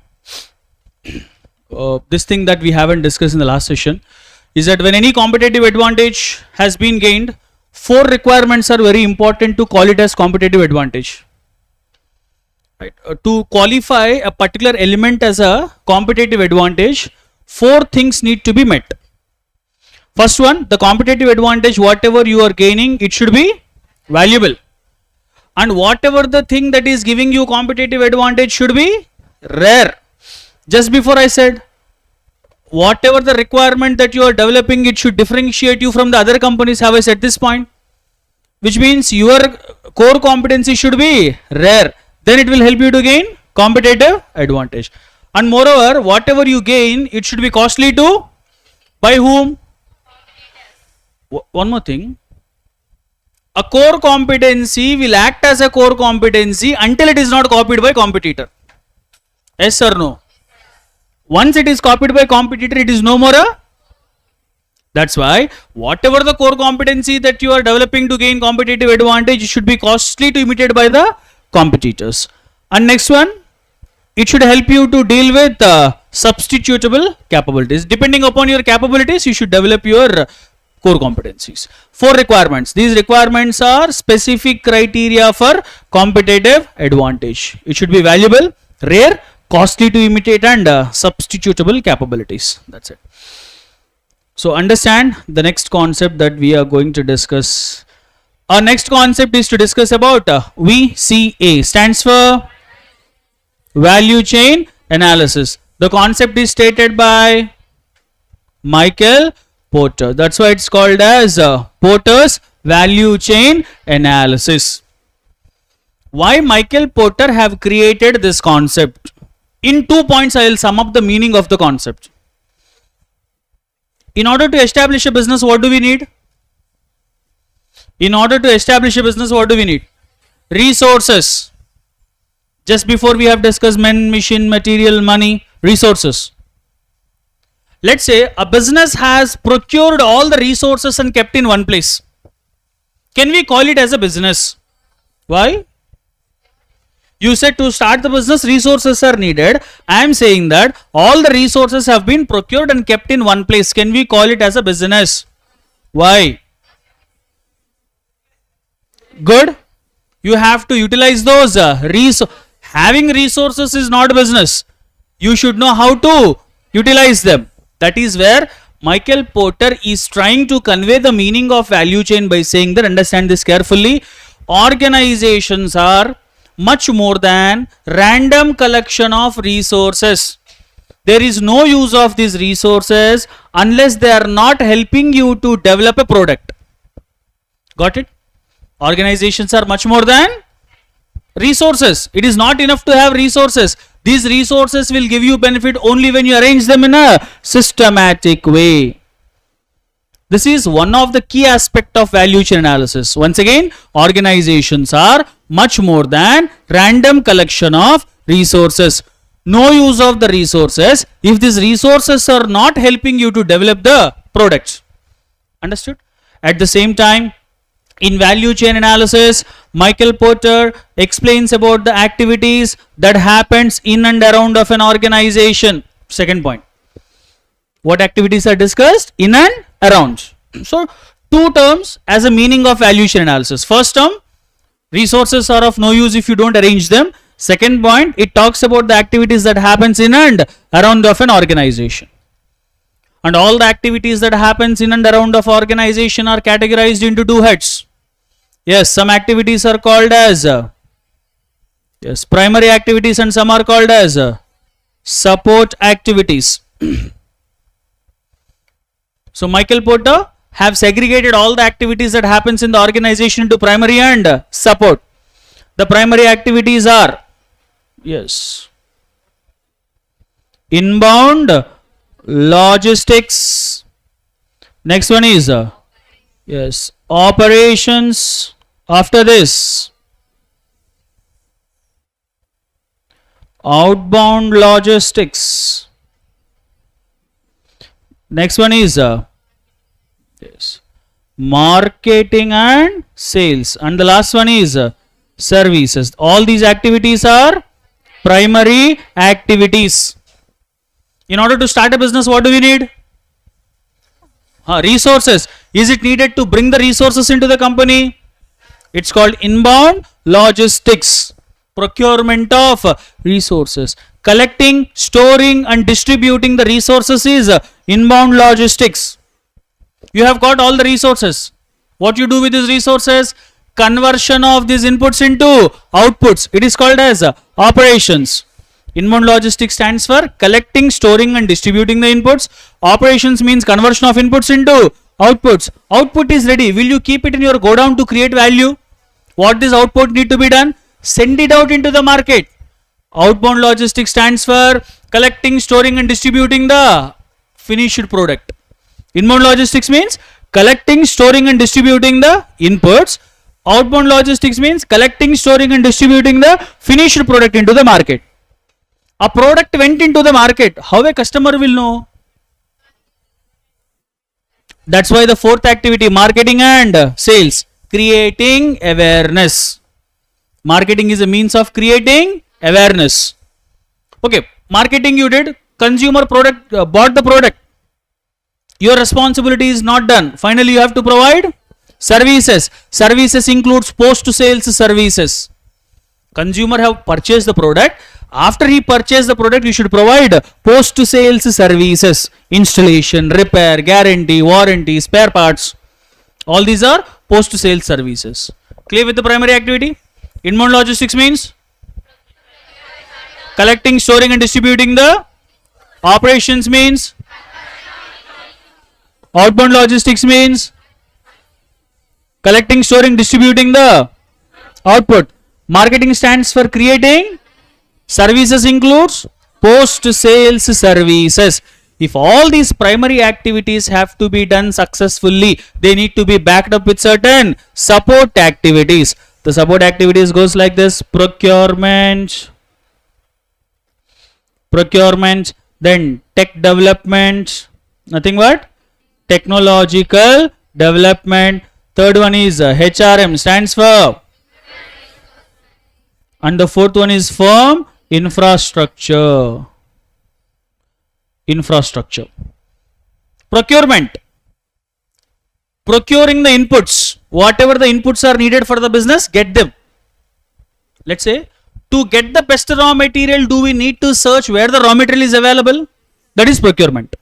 This thing that we haven't discussed in the last session is that when any competitive advantage has been gained, 4 requirements are very important to call it as competitive advantage. Right? To qualify a particular element as a competitive advantage, 4 things need to be met. First one, the competitive advantage, whatever you are gaining, it should be valuable. And whatever the thing that is giving you competitive advantage should be rare. Just before I said, whatever the requirement that you are developing, it should differentiate you from the other companies, have I said this point? Which means your core competency should be rare. Then it will help you to gain competitive advantage. And moreover, whatever you gain, it should be costly to, by whom? One more thing. A core competency will act as a core competency until it is not copied by competitor. Yes or no? Once it is copied by competitor, it is no more a. That's why whatever the core competency that you are developing to gain competitive advantage, it should be costly to imitate by the competitors. And next one, it should help you to deal with substitutable capabilities. Depending upon your capabilities, you should develop your core competencies. 4 requirements. These requirements are specific criteria for competitive advantage. It should be valuable, rare, costly to imitate and substitutable capabilities. That's it. So understand the next concept that we are going to discuss. Our next concept is to discuss about VCA, stands for value chain analysis. The concept is stated by Michael Porter. That's why it's called as Porter's value chain analysis. Why Michael Porter have created this concept? In 2 points, I will sum up the meaning of the concept. In order to establish a business, what do we need? In order to establish a business, what do we need? resources. Just before we have discussed men, machine, material, money, resources. Let's say a business has procured all the resources and kept in one place. Can we call it as a business? Why? You said to start the business, resources are needed. I am saying that all the resources have been procured and kept in one place. Can we call it as a business? Why? Good. You have to utilize those resources. Having resources is not business. You should know how to utilize them. That is where Michael Porter is trying to convey the meaning of value chain by saying that, understand this carefully, organizations are much more than random collection of resources. There is no use of these resources unless they are not helping you to develop a product. Got it? Organizations are much more than resources. It is not enough to have resources. These resources will give you benefit only when you arrange them in a systematic way. This is one of the key aspects of value chain analysis. Once again, organizations are much more than random collection of resources. No use of the resources if these resources are not helping you to develop the products. Understood? At the same time, in value chain analysis, Michael Porter explains about the activities that happens in and around of an organization. Second point. What activities are discussed? In and around. So, two terms as a meaning of value chain analysis. First term, resources are of no use if you don't arrange them. Second point, it talks about the activities that happens in and around of an organization. And all the activities that happens in and around of organization are categorized into two heads. Yes, some activities are called as primary activities and some are called as support activities. So Michael Porter have segregated all the activities that happens in the organization into primary and support. The primary activities are inbound logistics. Next one is operations. After this, outbound logistics. Next one is marketing and sales, and the last one is services. All these activities are primary activities. In order to start a business, what do we need? Resources. Is it needed to bring the resources into the company? It's called inbound logistics. Procurement of resources. Collecting, storing and distributing the resources is inbound logistics. You have got all the resources. What you do with these resources? Conversion of these inputs into outputs. It is called as operations. Inbound logistics stands for collecting, storing and distributing the inputs. Operations means conversion of inputs into outputs. Output is ready. Will you keep it in your godown to create value? What this output need to be done? Send it out into the market. Outbound logistics stands for collecting, storing and distributing the finished product. Inbound logistics means collecting, storing and distributing the inputs. Outbound logistics means collecting, storing and distributing the finished product into the market. A product went into the market. How a customer will know? That's why the fourth activity, marketing and sales. Creating awareness. Marketing is a means of creating awareness. Okay, marketing you did. Consumer product bought the product. Your responsibility is not done. Finally, you have to provide services. Services includes post-sales services. Consumer have purchased the product. After he purchased the product, you should provide post-sales services. Installation, repair, guarantee, warranty, spare parts. All these are post-sales services. Clear with the primary activity? Inbound logistics means collecting, storing and distributing the. Operations means. Outbound logistics means collecting, storing, distributing the output. Marketing stands for creating. Services includes post-sales services. If all these primary activities have to be done successfully, they need to be backed up with certain support activities. The support activities goes like this: procurement, then tech development, nothing but technological development. Third one is HRM, stands for, and the fourth one is firm infrastructure. Procurement, procuring the inputs, whatever the inputs are needed for the business, get them. Let's say, to get the best raw material, do we need to search where the raw material is available? That is procurement.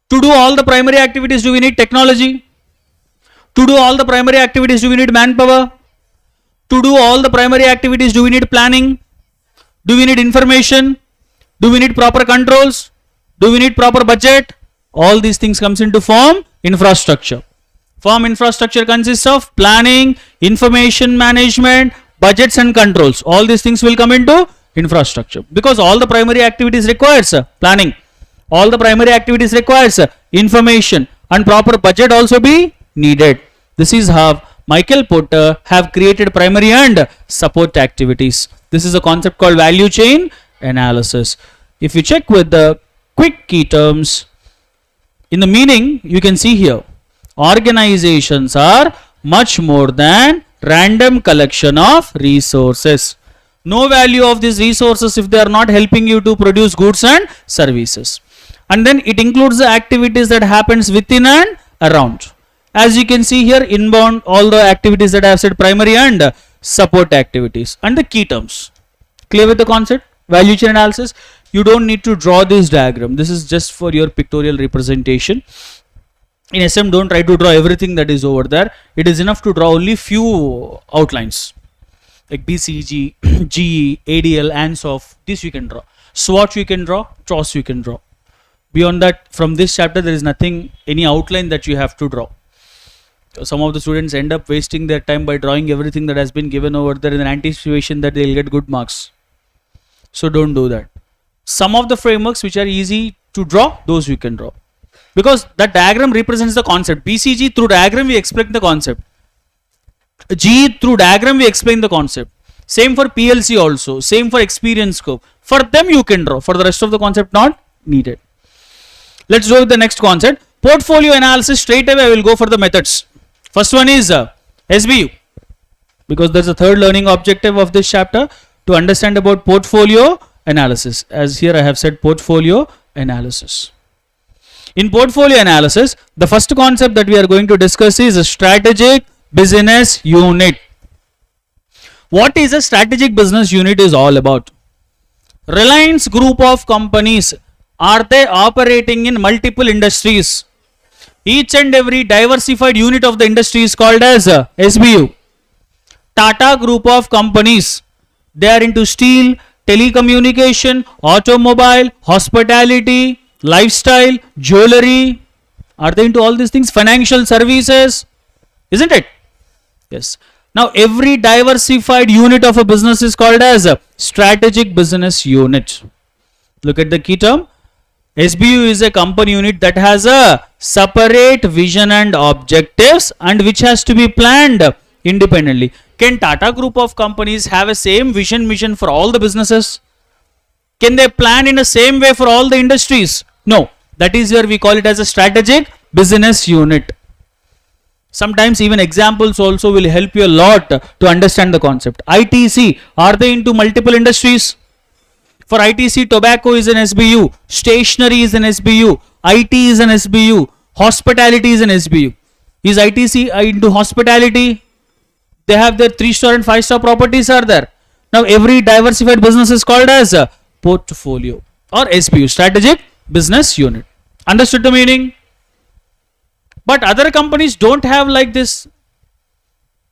To do all the primary activities, do we need technology? To do all the primary activities, do we need manpower? To do all the primary activities, do we need planning? Do we need information? Do we need proper controls? Do we need proper budget? All these things comes into firm infrastructure. Firm infrastructure consists of planning, information management, budgets and controls. All these things will come into infrastructure, because all the primary activities requires planning. All the primary activities requires information, and proper budget also be needed. This is how Michael Porter have created primary and support activities. This is a concept called value chain analysis. If you check with the quick key terms, in the meaning you can see here, organizations are much more than random collection of resources. No value of these resources if they are not helping you to produce goods and services. And then it includes the activities that happens within and around. As you can see here, inbound, all the activities that I have said, primary and support activities, and the key terms. Clear with the concept? Value chain analysis. You don't need to draw this diagram. This is just for your pictorial representation. In SM, don't try to draw everything that is over there. It is enough to draw only few outlines, like BCG, GE, ADL, ANSOF. This you can draw. SWOT you can draw. TROS you can draw. Beyond that, from this chapter, there is nothing, any outline that you have to draw. Some of the students end up wasting their time by drawing everything that has been given over there in an anticipation that they'll get good marks. So don't do that. Some of the frameworks which are easy to draw, those you can draw, because that diagram represents the concept. BCG, through diagram we explain the concept. G, through diagram we explain the concept. Same for PLC also. Same for experience scope. For them you can draw. For the rest of the concept, not needed. Let's go with the next concept. Portfolio analysis. Straight away I will go for the methods. First one is SBU, because there's a third learning objective of this chapter, to understand about portfolio analysis. As here I have said, portfolio analysis. In portfolio analysis, the first concept that we are going to discuss is a strategic business unit. What is a strategic business unit is all about? Reliance group of companies, are they operating in multiple industries? Each and every diversified unit of the industry is called as SBU. Tata group of companies, they are into steel, telecommunication, automobile, hospitality, lifestyle, jewelry. Are they into all these things? Financial services, isn't it? Yes. Now every diversified unit of a business is called as a strategic business unit. Look at the key term. SBU is a company unit that has a separate vision and objectives, and which has to be planned independently. Can Tata group of companies have a same vision mission for all the businesses? Can they plan in the same way for all the industries? No. That is where we call it as a strategic business unit. Sometimes even examples also will help you a lot to understand the concept. ITC, are they into multiple industries? For ITC, tobacco is an SBU, stationery is an SBU, IT is an SBU, hospitality is an SBU. Is ITC into hospitality? They have their 3-star and 5-star properties are there. Now every diversified business is called as a portfolio or SBU, strategic business unit. Understood the meaning? But other companies don't have like this.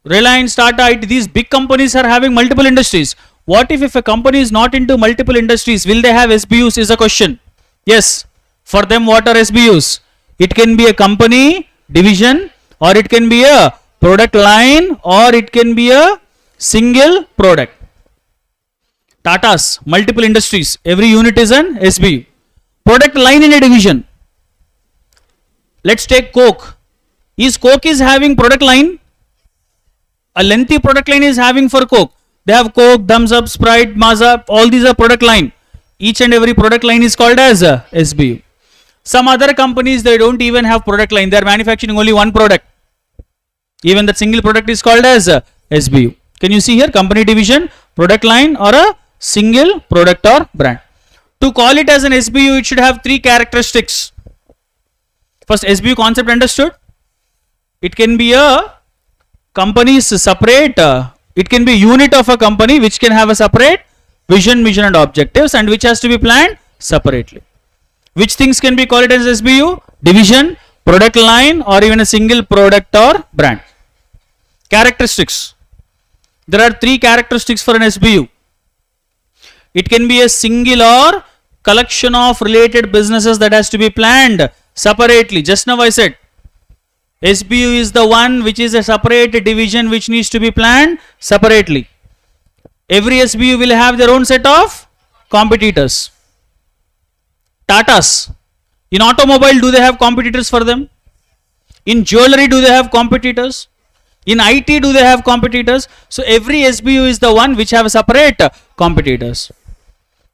Reliance, Tata, IT, these big companies are having multiple industries. What if a company is not into multiple industries? Will they have SBUs is a question. Yes. For them, what are SBUs? It can be a company division, or it can be a product line, or it can be a single product. Tata's, multiple industries. Every unit is an SBU. Product line in a division. Let's take Coke. Is Coke is having product line? A lengthy product line is having for Coke. They have Coke, Thumbs Up, Sprite, Maaza, all these are product line. Each and every product line is called as SBU. Some other companies, they don't even have product line. They are manufacturing only one product. Even that single product is called as SBU. Can you see here? Company division, product line, or a single product or brand. To call it as an SBU, it should have three characteristics. First, SBU concept understood. It can be a company's separate, it can be a unit of a company which can have a separate vision, mission and objectives, and which has to be planned separately. Which things can be called as SBU? Division, product line, or even a single product or brand. Characteristics. There are three characteristics for an SBU. It can be a single or collection of related businesses that has to be planned separately. Just now I said SBU is the one which is a separate division which needs to be planned separately. Every SBU will have their own set of competitors. Tatas, in automobile, do they have competitors for them? In jewelry, do they have competitors? In IT, do they have competitors? So every SBU is the one which have separate competitors.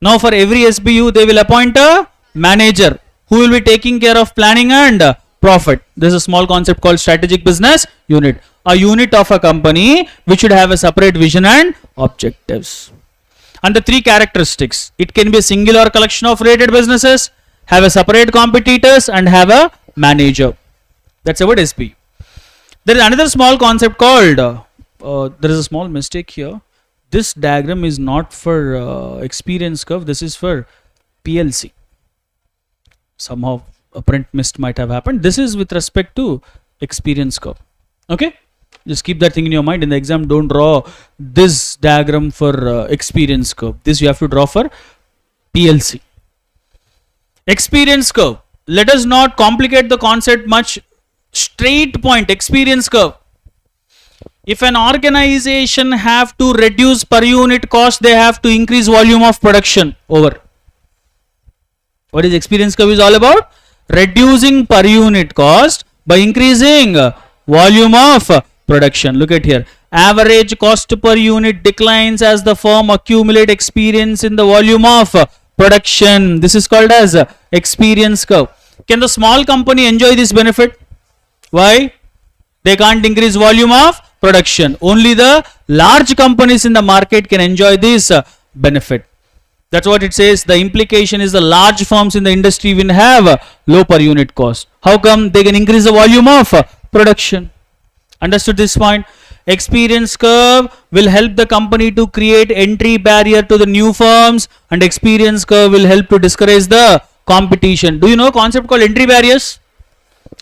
Now for every SBU, they will appoint a manager who will be taking care of planning and profit. There is a small concept called strategic business unit. A unit of a company which should have a separate vision and objectives. And the three characteristics. It can be a single or collection of related businesses, have a separate competitors, and have a manager. That's about SBU. There is another small concept called, there is a small mistake here. This diagram is not for experience curve. This is for PLC. Somehow a print mist might have happened. This is with respect to experience curve. Okay. Just keep that thing in your mind. In the exam, don't draw this diagram for experience curve. This you have to draw for PLC. Experience curve. Let us not complicate the concept much. Straight point, experience curve. If an organization have to reduce per unit cost, they have to increase volume of production. Over. What is experience curve is all about? Reducing per unit cost by increasing volume of production. Look at here. Average cost per unit declines as the firm accumulate experience in the volume of production. This is called as experience curve. Can the small company enjoy this benefit? Why? They can't increase volume of production. Only the large companies in the market can enjoy this benefit. That's what it says. The implication is the large firms in the industry will have low per unit cost. How come? They can increase the volume of production. Understood this point? Experience curve will help the company to create entry barrier to the new firms, and experience curve will help to discourage the competition. Do you know a concept called entry barriers?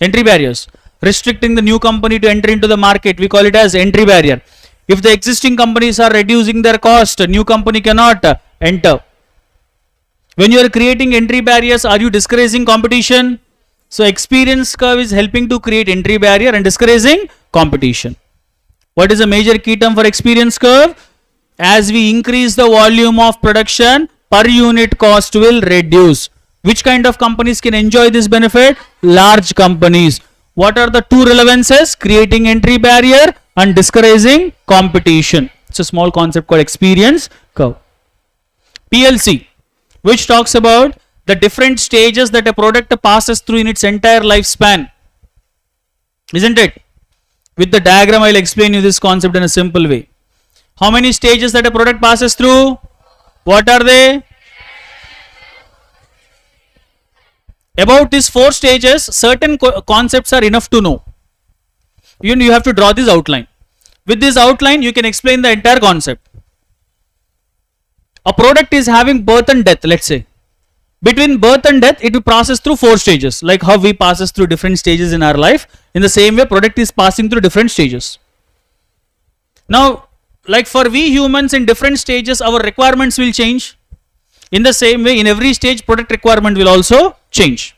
Entry barriers. Restricting the new company to enter into the market. We call it as entry barrier. If the existing companies are reducing their cost, a new company cannot enter. When you are creating entry barriers, are you discouraging competition? So experience curve is helping to create entry barrier and discouraging competition. What is a major key term for experience curve? As we increase the volume of production, per unit cost will reduce. Which kind of companies can enjoy this benefit? Large companies. What are the two relevances? Creating entry barrier and discouraging competition. It's a small concept called experience curve. PLC, which talks about the different stages that a product passes through in its entire lifespan. Isn't it? With the diagram, I will explain you this concept in a simple way. How many stages that a product passes through? What are they? About these 4 stages, certain concepts are enough to know. You have to draw this outline. With this outline, you can explain the entire concept. A product is having birth and death, let's say. Between birth and death, it will process through 4 stages. Like how we passes through different stages in our life. In the same way, product is passing through different stages. Now, like for we humans in different stages, our requirements will change. In the same way, in every stage, product requirement will also change.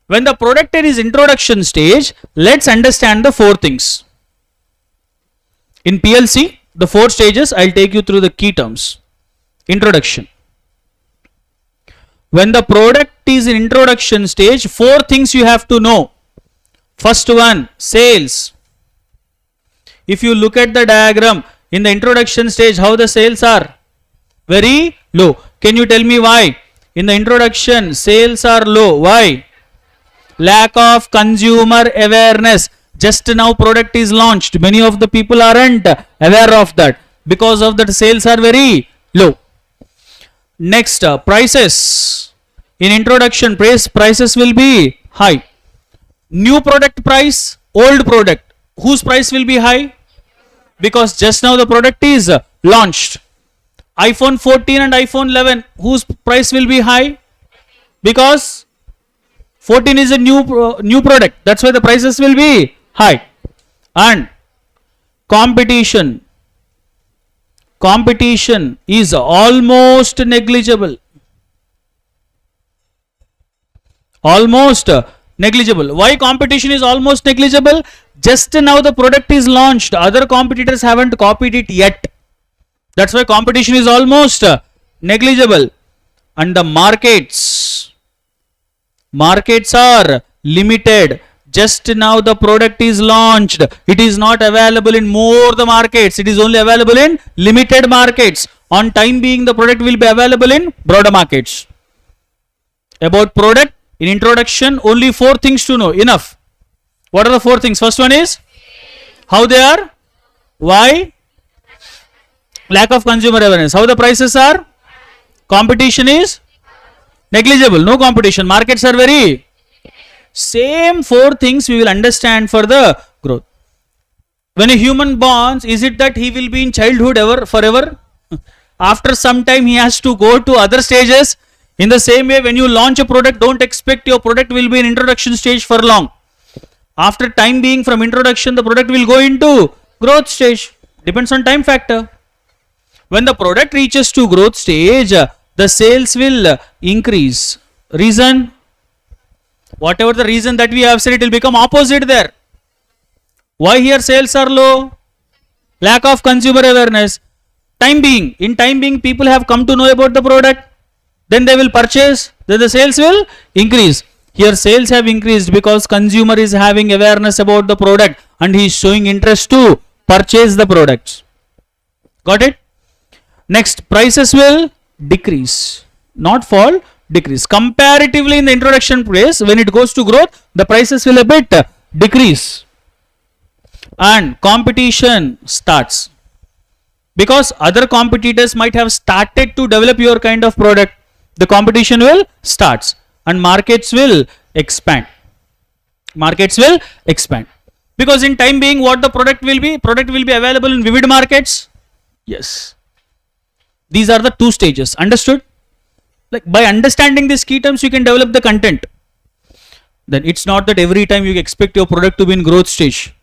When the product is introduction stage, let's understand the 4 things. In PLC, the 4 stages, I'll take you through the key terms. Introduction. When the product is in introduction stage, 4 things you have to know. First one, sales. if you look at the diagram in the introduction stage, how the sales are very low. Can you tell me why? In the introduction, sales are low. Why? Lack of consumer awareness. Just now product is launched. Many of the people aren't aware of that. Because of that, sales are very low. Next, prices. In introduction, prices will be high. New product price, old product. Whose price will be high? Because just now the product is launched. iPhone 14 and iPhone 11, whose price will be high? Because 14 is a new product. That's why the prices will be high. And competition. Competition is almost negligible. Almost negligible. Why competition is almost negligible? Just now the product is launched. Other competitors haven't copied it yet. That's why competition is almost negligible. And the markets are limited. Just now the product is launched. It is not available in more the markets. It is only available in limited markets. On time being, the product will be available in broader markets. About product, in introduction, only 4 things to know. Enough. What are the 4 things? First one is how they are, why, lack of consumer awareness, how the prices are, competition is negligible, no competition, markets are very. Same 4 things we will understand for the growth. When a human borns, is it that he will be in childhood forever? After some time he has to go to other stages. In the same way, when you launch a product, don't expect your product will be in introduction stage for long. After time being, from introduction, the product will go into growth stage. Depends on time factor. When the product reaches to growth stage, the sales will increase. Reason? Whatever the reason that we have said, it will become opposite there. Why here sales are low? Lack of consumer awareness. Time being, in time being, people have come to know about the product. Then they will purchase. Then the sales will increase. Here sales have increased because consumer is having awareness about the product and he is showing interest to purchase the products. Got it? Next, prices will decrease, not fall, decrease. Comparatively in the introduction phase, when it goes to growth, the prices will a bit decrease. And competition starts. Because other competitors might have started to develop your kind of product, the competition will start. And markets will expand. Markets will expand. Because in time being, what the product will be? Product will be available in vivid markets. Yes. These are the 2 stages. Understood? Like by understanding these key terms, you can develop the content. Then it's not that every time you expect your product to be in growth stage.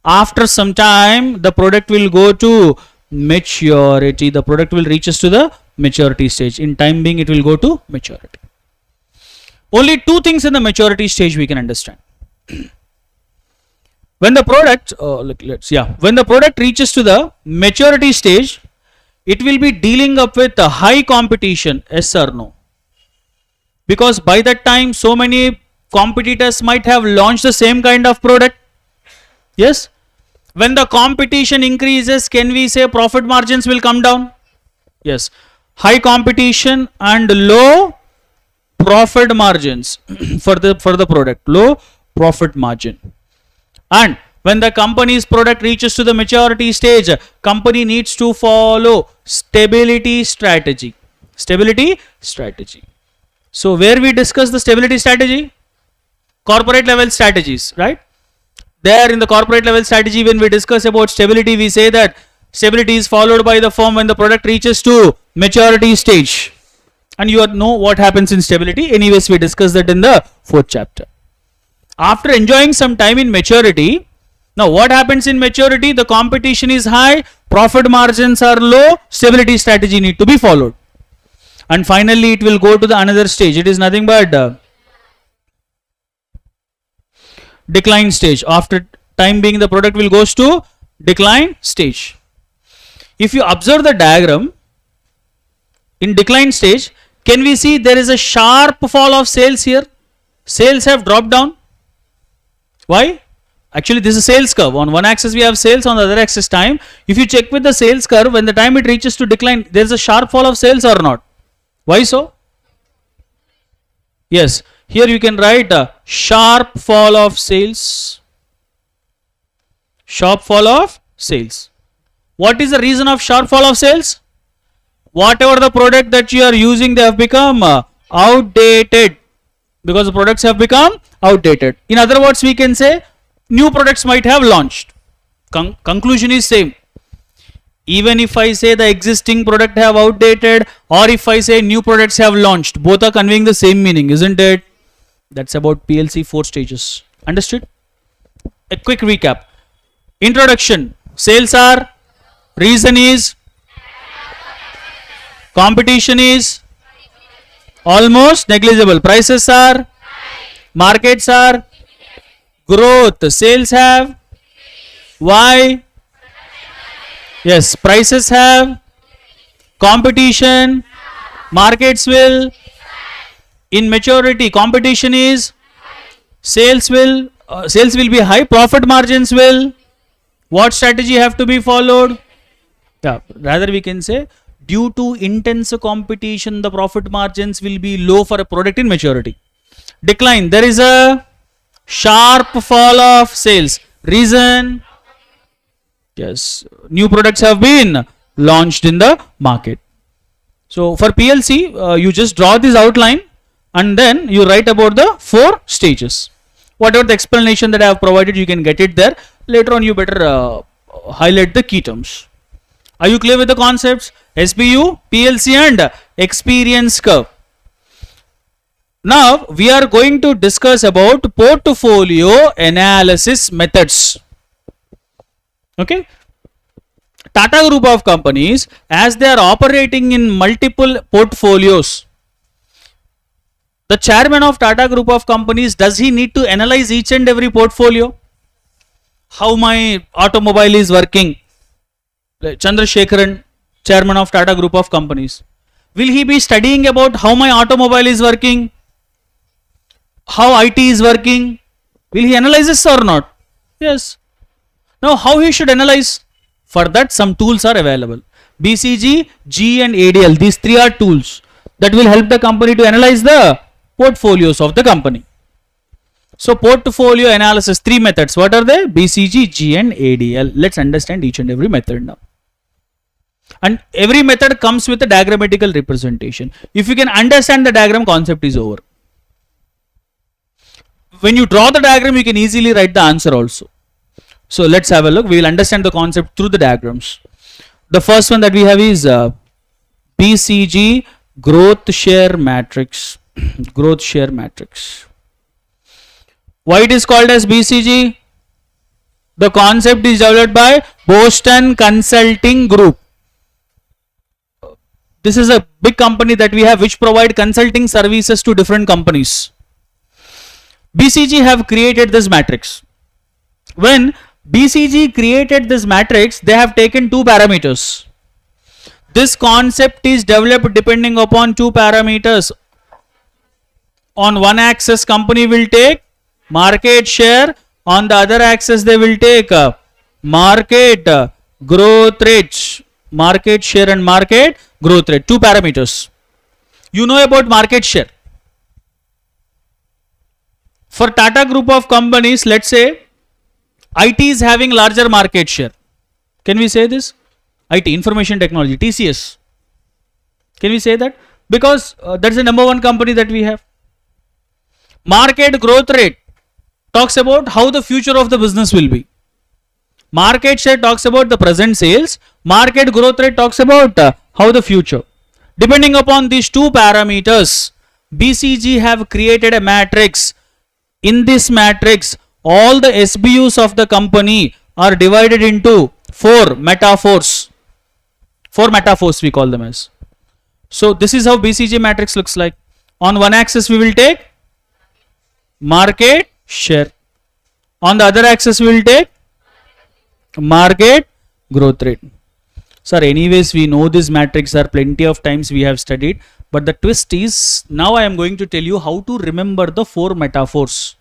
After some time, the product will go to maturity. The product will reach us to the maturity stage. In time being, it will go to maturity. Only 2 things in the maturity stage we can understand. When the product, when the product reaches to the maturity stage, it will be dealing up with a high competition, yes or no? Because by that time, so many competitors might have launched the same kind of product. Yes? When the competition increases, can we say profit margins will come down? Yes. High competition and low profit margins for the product, low profit margin. And when the company's product reaches to the maturity stage, company needs to follow stability strategy. Stability strategy. So where we discuss the stability strategy? Corporate level strategies, right? There in the corporate level strategy, when we discuss about stability, we say that stability is followed by the firm when the product reaches to maturity stage. And you know what happens in stability. Anyways, we discussed that in the 4th chapter. After enjoying some time in maturity, now what happens in maturity? The competition is high, profit margins are low, stability strategy need to be followed. And finally, it will go to the another stage. It is nothing but decline stage. After time being, the product will goes to decline stage. If you observe the diagram, in decline stage, can we see there is a sharp fall of sales here? Sales have dropped down. Why? Actually, this is sales curve. On one axis we have sales, on the other axis time. If you check with the sales curve, when the time it reaches to decline, there is a sharp fall of sales or not? Why so? Yes, here you can write a sharp fall of sales. Sharp fall of sales. What is the reason of sharp fall of sales? Whatever the product that you are using, they have become outdated, because the products have become outdated. In other words, we can say new products might have launched. Conclusion is same. Even if I say the existing product have outdated, or if I say new products have launched, both are conveying the same meaning, isn't it? That's about PLC 4 stages. Understood? A quick recap. Introduction. Sales are, reason is, competition is almost negligible, prices are, markets are, growth, sales have, why, yes, prices have, competition, markets will, in maturity, competition is, sales will be high, profit margins will, what strategy have to be followed? Yeah, rather we can say, due to intense competition, the profit margins will be low for a product in maturity. Decline, there is a sharp fall of sales. Reason, yes, new products have been launched in the market. So for PLC, you just draw this outline and then you write about the 4 stages. Whatever the explanation that I have provided, you can get it there. Later on, you better highlight the key terms. Are you clear with the concepts? SBU, PLC and experience curve. Now we are going to discuss about portfolio analysis methods. Okay. Tata Group of companies, as they are operating in multiple portfolios, the chairman of Tata Group of companies, does he need to analyze each and every portfolio? How my automobile is working? Chandrasekharan, chairman of Tata Group of companies, will he be studying about how my automobile is working, how IT is working? Will he analyze this or not? Yes. Now how he should analyze? For that some tools are available. BCG, G and ADL, these 3 are tools that will help the company to analyze the portfolios of the company. So portfolio analysis, 3 methods. What are they? BCG, G and ADL. Let's understand each and every method now. And every method comes with a diagrammatical representation. If you can understand the diagram, concept is over. When you draw the diagram, you can easily write the answer also. So let's have a look. We will understand the concept through the diagrams. The first one that we have is BCG growth share matrix. Growth share matrix. Why it is called as BCG? The concept is developed by Boston Consulting Group. This is a big company that we have which provide consulting services to different companies. BCG have created this matrix. When BCG created this matrix, they have taken 2 parameters. This concept is developed depending upon 2 parameters. On one axis, company will take market share. On the other axis, they will take market growth rate. Market share and market growth rate. 2 parameters. You know about market share. For Tata Group of companies, let's say IT is having larger market share. Can we say this? IT, information technology, TCS. Can we say that? Because that's the #1 company that we have. Market growth rate talks about how the future of the business will be. Market share talks about the present sales. Market growth rate talks about how the future. Depending upon these 2 parameters, BCG have created a matrix. In this matrix, all the SBUs of the company are divided into 4 metaphors. 4 metaphors we call them as. So this is how BCG matrix looks like. On one axis we will take market share. On the other axis we will take market growth rate. Sir, anyways we know this matrix, are plenty of times we have studied, but the twist is now I am going to tell you how to remember the 4 metaphors.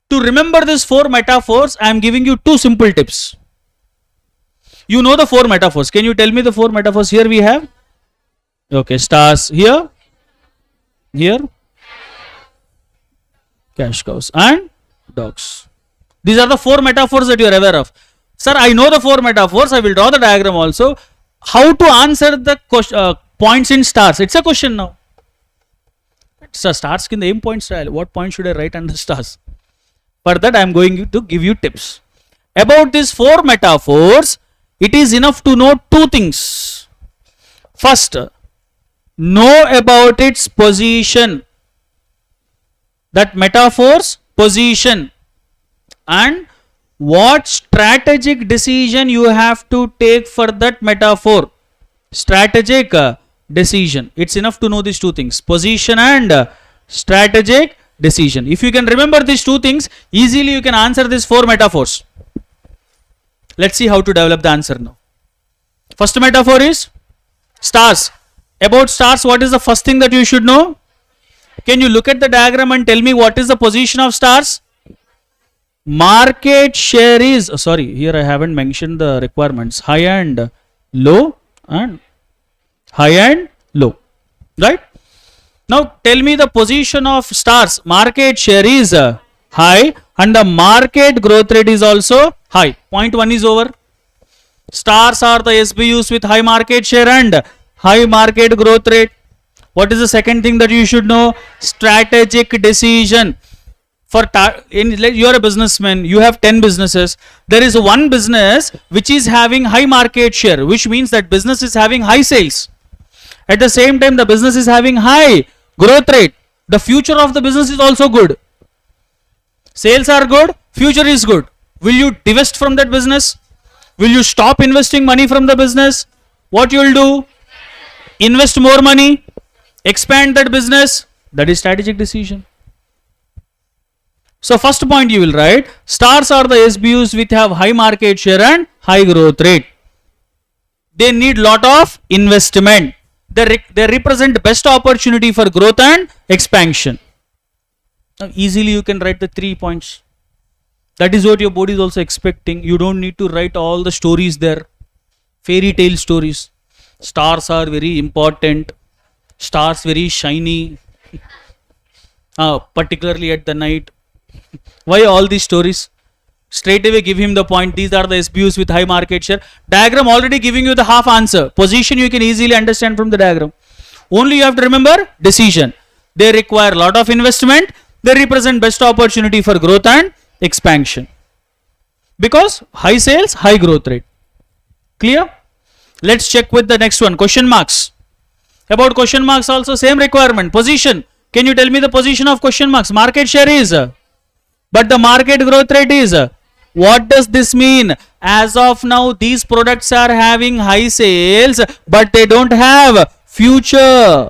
To remember these 4 metaphors, I am giving you 2 simple tips. You know the 4 metaphors. Can you tell me the 4 metaphors? Here we have, okay, stars here, cash cows and dogs. These are the 4 metaphors that you are aware of. Sir, I know the 4 metaphors. I will draw the diagram also. How to answer the points in stars? It's a question now. So stars in the aim points. What point should I write under stars? For that, I am going to give you tips. About these 4 metaphors, it is enough to know 2 things. First, know about its position. That metaphor's position. And what strategic decision you have to take for that metaphor. Strategic decision. It's enough to know these 2 things. Position and strategic decision. If you can remember these 2 things, easily you can answer these 4 metaphors. Let's see how to develop the answer now. First metaphor is stars. About stars, what is the first thing that you should know? Can you look at the diagram and tell me what is the position of stars? Market share is, sorry, here I haven't mentioned the requirements. High and low and high and low. Right? Now tell me the position of stars. Market share is high and the market growth rate is also high. Point 1 is over. Stars are the SBUs with high market share and high market growth rate. What is the second thing that you should know? Strategic decision. You are a businessman, you have 10 businesses. There is one business which is having high market share, which means that business is having high sales. At the same time, the business is having high growth rate. The future of the business is also good. Sales are good, future is good. Will you divest from that business? Will you stop investing money from the business? What you will do? Invest more money, expand that business. That is strategic decision. So first point you will write, stars are the SBUs which have high market share and high growth rate. They need lot of investment. They represent best opportunity for growth and expansion. Now easily you can write the 3 points. That is what your board is also expecting. You don't need to write all the stories there. Fairy tale stories. Stars are very important. Stars very shiny. Particularly at the night. Why all these stories? Straight away give him the point. These are the SBUs with high market share. Diagram already giving you the half answer. Position you can easily understand from the diagram. Only you have to remember decision. They require a lot of investment. They represent best opportunity for growth and expansion. Because high sales, high growth rate. Clear? Let's check with the next one. Question marks. About question marks also same requirement. Position. Can you tell me the position of question marks? Market share is, but the market growth rate is. What does this mean? As of now, these products are having high sales, but they don't have future.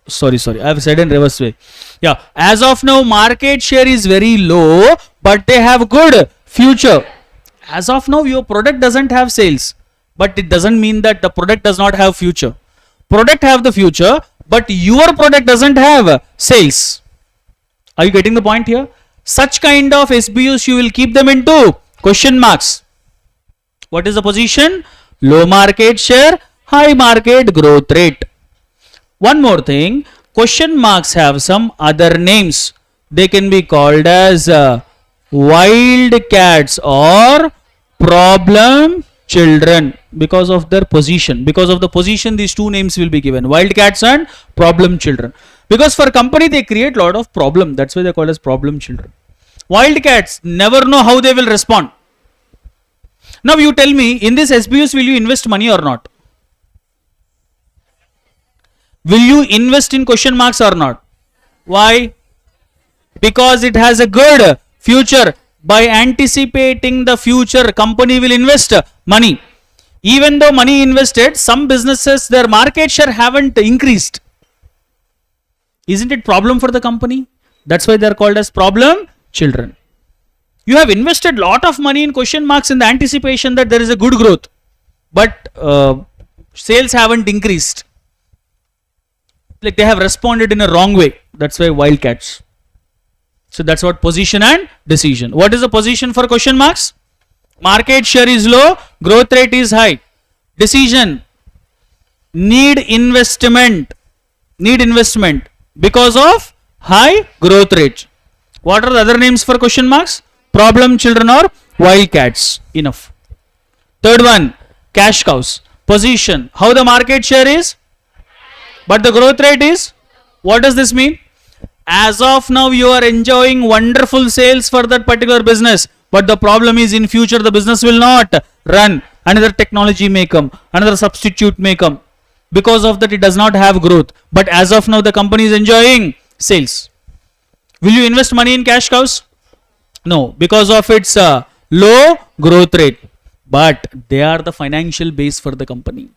Sorry, I have said in reverse way. Yeah, as of now, market share is very low, but they have good future. As of now, your product doesn't have sales, but it doesn't mean that the product does not have future. Product have the future, but your product doesn't have sales. Are you getting the point here? Such kind of SBUs you will keep them into question marks. What is the position? Low market share, high market growth rate. One more thing, question marks have some other names. They can be called as wildcats or problem children because of their position. Because of the position, these 2 names will be given. Wildcats and problem children. Because for company, they create lot of problem. That's why they call as problem children. Wildcats never know how they will respond. Now you tell me, in this SBUs, will you invest money or not? Will you invest in question marks or not? Why? Because it has a good future. By anticipating the future, company will invest money. Even though money invested, some businesses, their market share haven't increased. Isn't it problem for the company? That's why they are called as problem children. You have invested lot of money in question marks in the anticipation that there is a good growth, but sales haven't increased. Like they have responded in a wrong way. That's why wildcats. So that's what position and decision. What is the position for question marks? Market share is low, growth rate is high. Decision, need investment because of high growth rate. What are the other names for question marks? Problem children or wildcats. Enough. Third one, cash cows. Position, how the market share is, but the growth rate is. What does this mean? As of now you are enjoying wonderful sales for that particular business, but the problem is in future the business will not run. Another technology may come, another substitute may come. Because of that it does not have growth, but as of now the company is enjoying sales. Will you invest money in cash cows? No, because of its low growth rate. But they are the financial base for the company.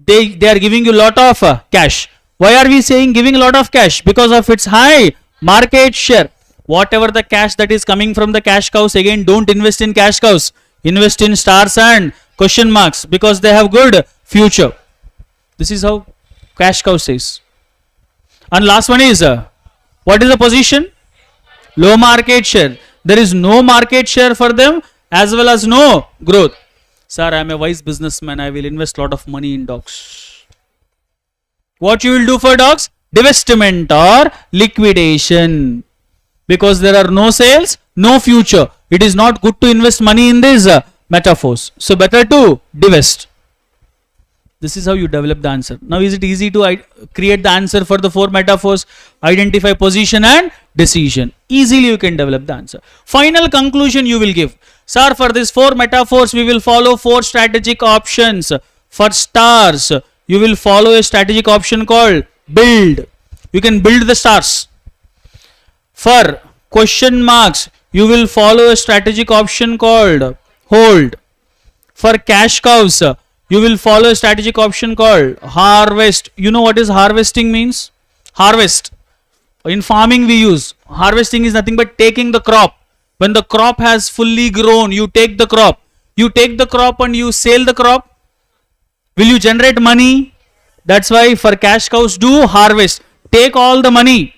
They are giving you a lot of cash. Why are we saying giving a lot of cash? Because of its high market share. Whatever the cash that is coming from the cash cows, again don't invest in cash cows. Invest in stars and question marks because they have good future. This is how cash cow says. And last one is, what is the position? Low market share. There is no market share for them as well as no growth. Sir, I am a wise businessman. I will invest a lot of money in dogs. What you will do for dogs? Divestment or liquidation. Because there are no sales, no future. It is not good to invest money in these metaphors. So better to divest. This is how you develop the answer. Now is it easy to create the answer for the 4 metaphors? Identify position and decision. Easily you can develop the answer. Final conclusion you will give. Sir, for these 4 metaphors we will follow 4 strategic options. For stars you will follow a strategic option called build. You can build the stars. For question marks you will follow a strategic option called hold. For cash cows you will follow a strategic option called harvest. You know what is harvesting means? Harvest. In farming we use. Harvesting is nothing but taking the crop. When the crop has fully grown, you take the crop. You take the crop and you sell the crop. Will you generate money? That's why for cash cows do harvest. Take all the money.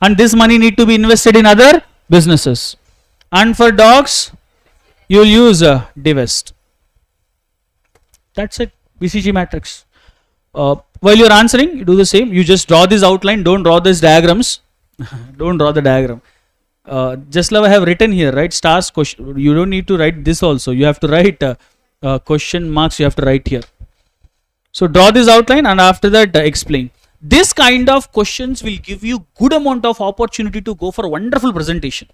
And this money need to be invested in other businesses. And for dogs, you will use divest. That's it. BCG matrix. While you are answering, you do the same. You just draw this outline. Don't draw these diagrams. Don't draw the diagram. Just like I have written here, right? Stars question. You don't need to write this also. You have to write question marks. You have to write here. So draw this outline and after that explain. This kind of questions will give you good amount of opportunity to go for a wonderful presentation.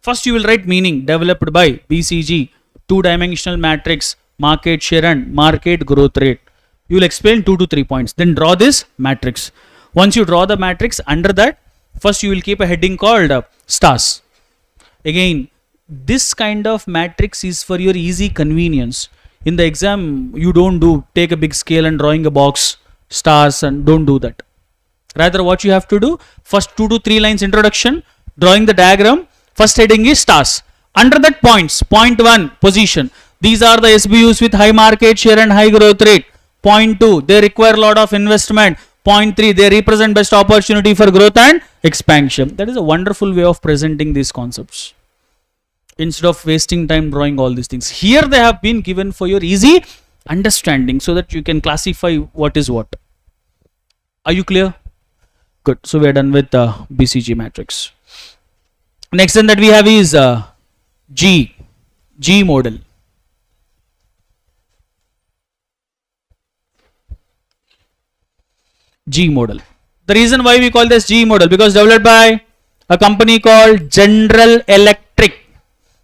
First you will write meaning developed by BCG, 2-dimensional matrix, market share and market growth rate. You will explain 2 to 3 points. Then draw this matrix. Once you draw the matrix, under that first you will keep a heading called stars. Again, this kind of matrix is for your easy convenience. In the exam you don't take a big scale and drawing a box, stars, and don't do that. Rather what you have to do, first 2 to 3 lines introduction, drawing the diagram, first heading is stars. Under that points, point 1 position. These are the SBUs with high market share and high growth rate. Point 2, they require a lot of investment. Point 3, they represent best opportunity for growth and expansion. That is a wonderful way of presenting these concepts. Instead of wasting time drawing all these things. Here they have been given for your easy understanding so that you can classify what is what. Are you clear? Good. So we are done with BCG matrix. Next one that we have is G model. G model. The reason why we call this G model, because developed by a company called General Electric.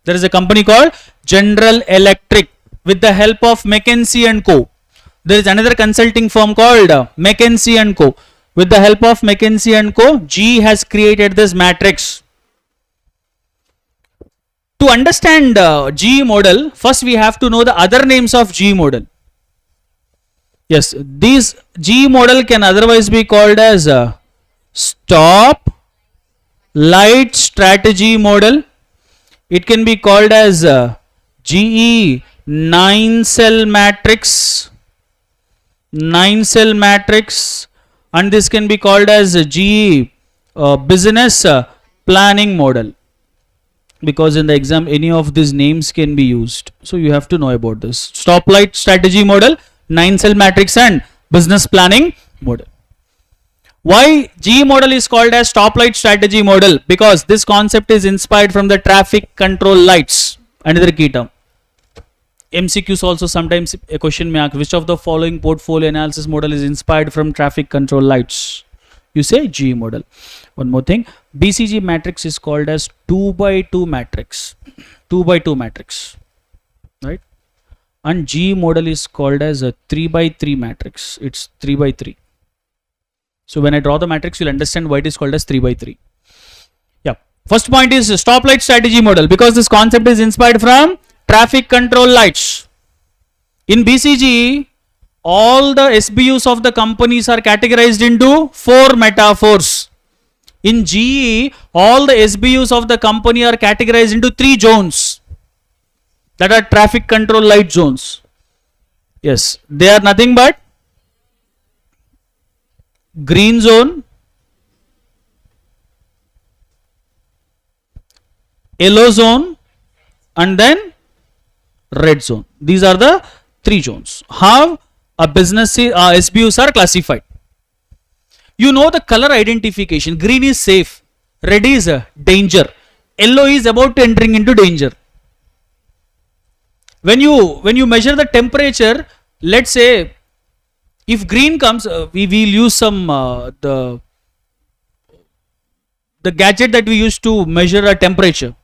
There is a company called General Electric with the help of McKinsey & Co. There is another consulting firm called McKinsey & Co. With the help of McKinsey & Co, G has created this matrix. To understand G model, first we have to know the other names of G model. Yes, this G model can otherwise be called as stop light strategy model. It can be called as GE 9-cell matrix, and this can be called as GE business planning model, because in the exam any of these names can be used, so you have to know about this. Stoplight strategy model, 9 cell matrix and business planning model. Why GE model is called as stoplight strategy model? Because this concept is inspired from the traffic control lights. Another key term. MCQs also sometimes a question may ask, which of the following portfolio analysis model is inspired from traffic control lights? You say GE model. One more thing, BCG matrix is called as 2 by 2 matrix. 2 by 2 matrix, right? And GE model is called as a 3 by 3 matrix. It's 3 by 3. So when I draw the matrix, you'll understand why it is called as 3 by 3. Yeah. First point is stoplight strategy model, because this concept is inspired from traffic control lights. In BCG, all the SBUs of the companies are categorized into 4 metaphors. In GE, all the SBUs of the company are categorized into 3 zones, that are traffic control light zones. Yes, they are nothing but green zone, yellow zone, and then red zone. These are the 3 zones. How a business SBUs are classified. You know the color identification. Green is safe, red is danger, yellow is about entering into danger. When you measure the temperature, let's say if green comes, we will use some the gadget that we use to measure a temperature.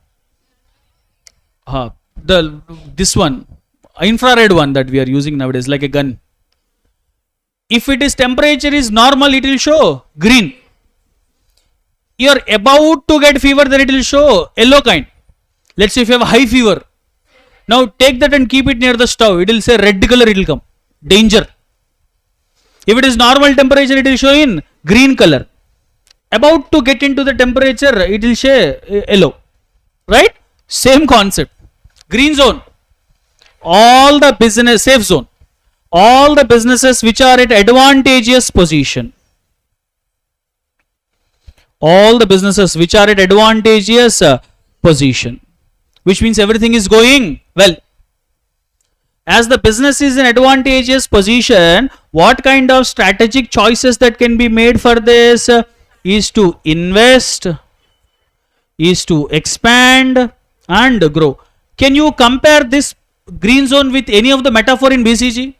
This one, infrared one that we are using nowadays, like a gun. If it is temperature is normal, it will show green. You are about to get fever, then it will show yellow kind. Let's say if you have a high fever, now take that and keep it near the stove, it will say red color, it will come, danger. If it is normal temperature, it will show in green color. About to get into the temperature, it will show yellow, right? Same concept. Green zone, all the business, safe zone, all the businesses which are at advantageous position. All the businesses which are at advantageous position, which means everything is going well. As the business is in advantageous position, what kind of strategic choices that can be made for this is to invest, is to expand and grow. Can you compare this green zone with any of the metaphor in BCG?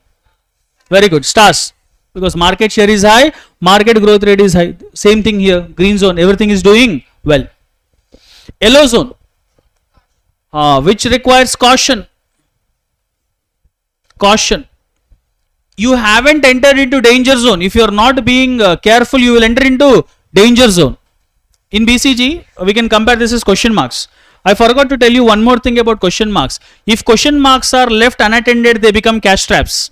Very good, stars, because market share is high, market growth rate is high. Same thing here, green zone, everything is doing well. Yellow zone, which requires caution. Caution. You haven't entered into danger zone. If you are not being careful, you will enter into danger zone. In BCG, we can compare this as question marks. I forgot to tell you one more thing about question marks. If question marks are left unattended, they become cash traps.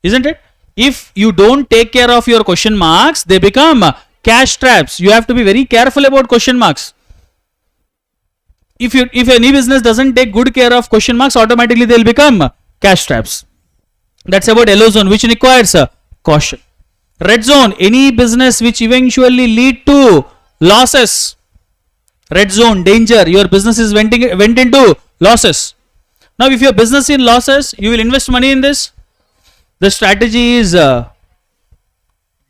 Isn't it? If you don't take care of your question marks, they become cash traps. You have to be very careful about question marks. If any business doesn't take good care of question marks, automatically they will become cash traps. That's about yellow zone, which requires caution. Red zone, any business which eventually lead to losses. Red zone, danger, your business is went into losses. Now if your business in losses, you will invest money in this. The strategy is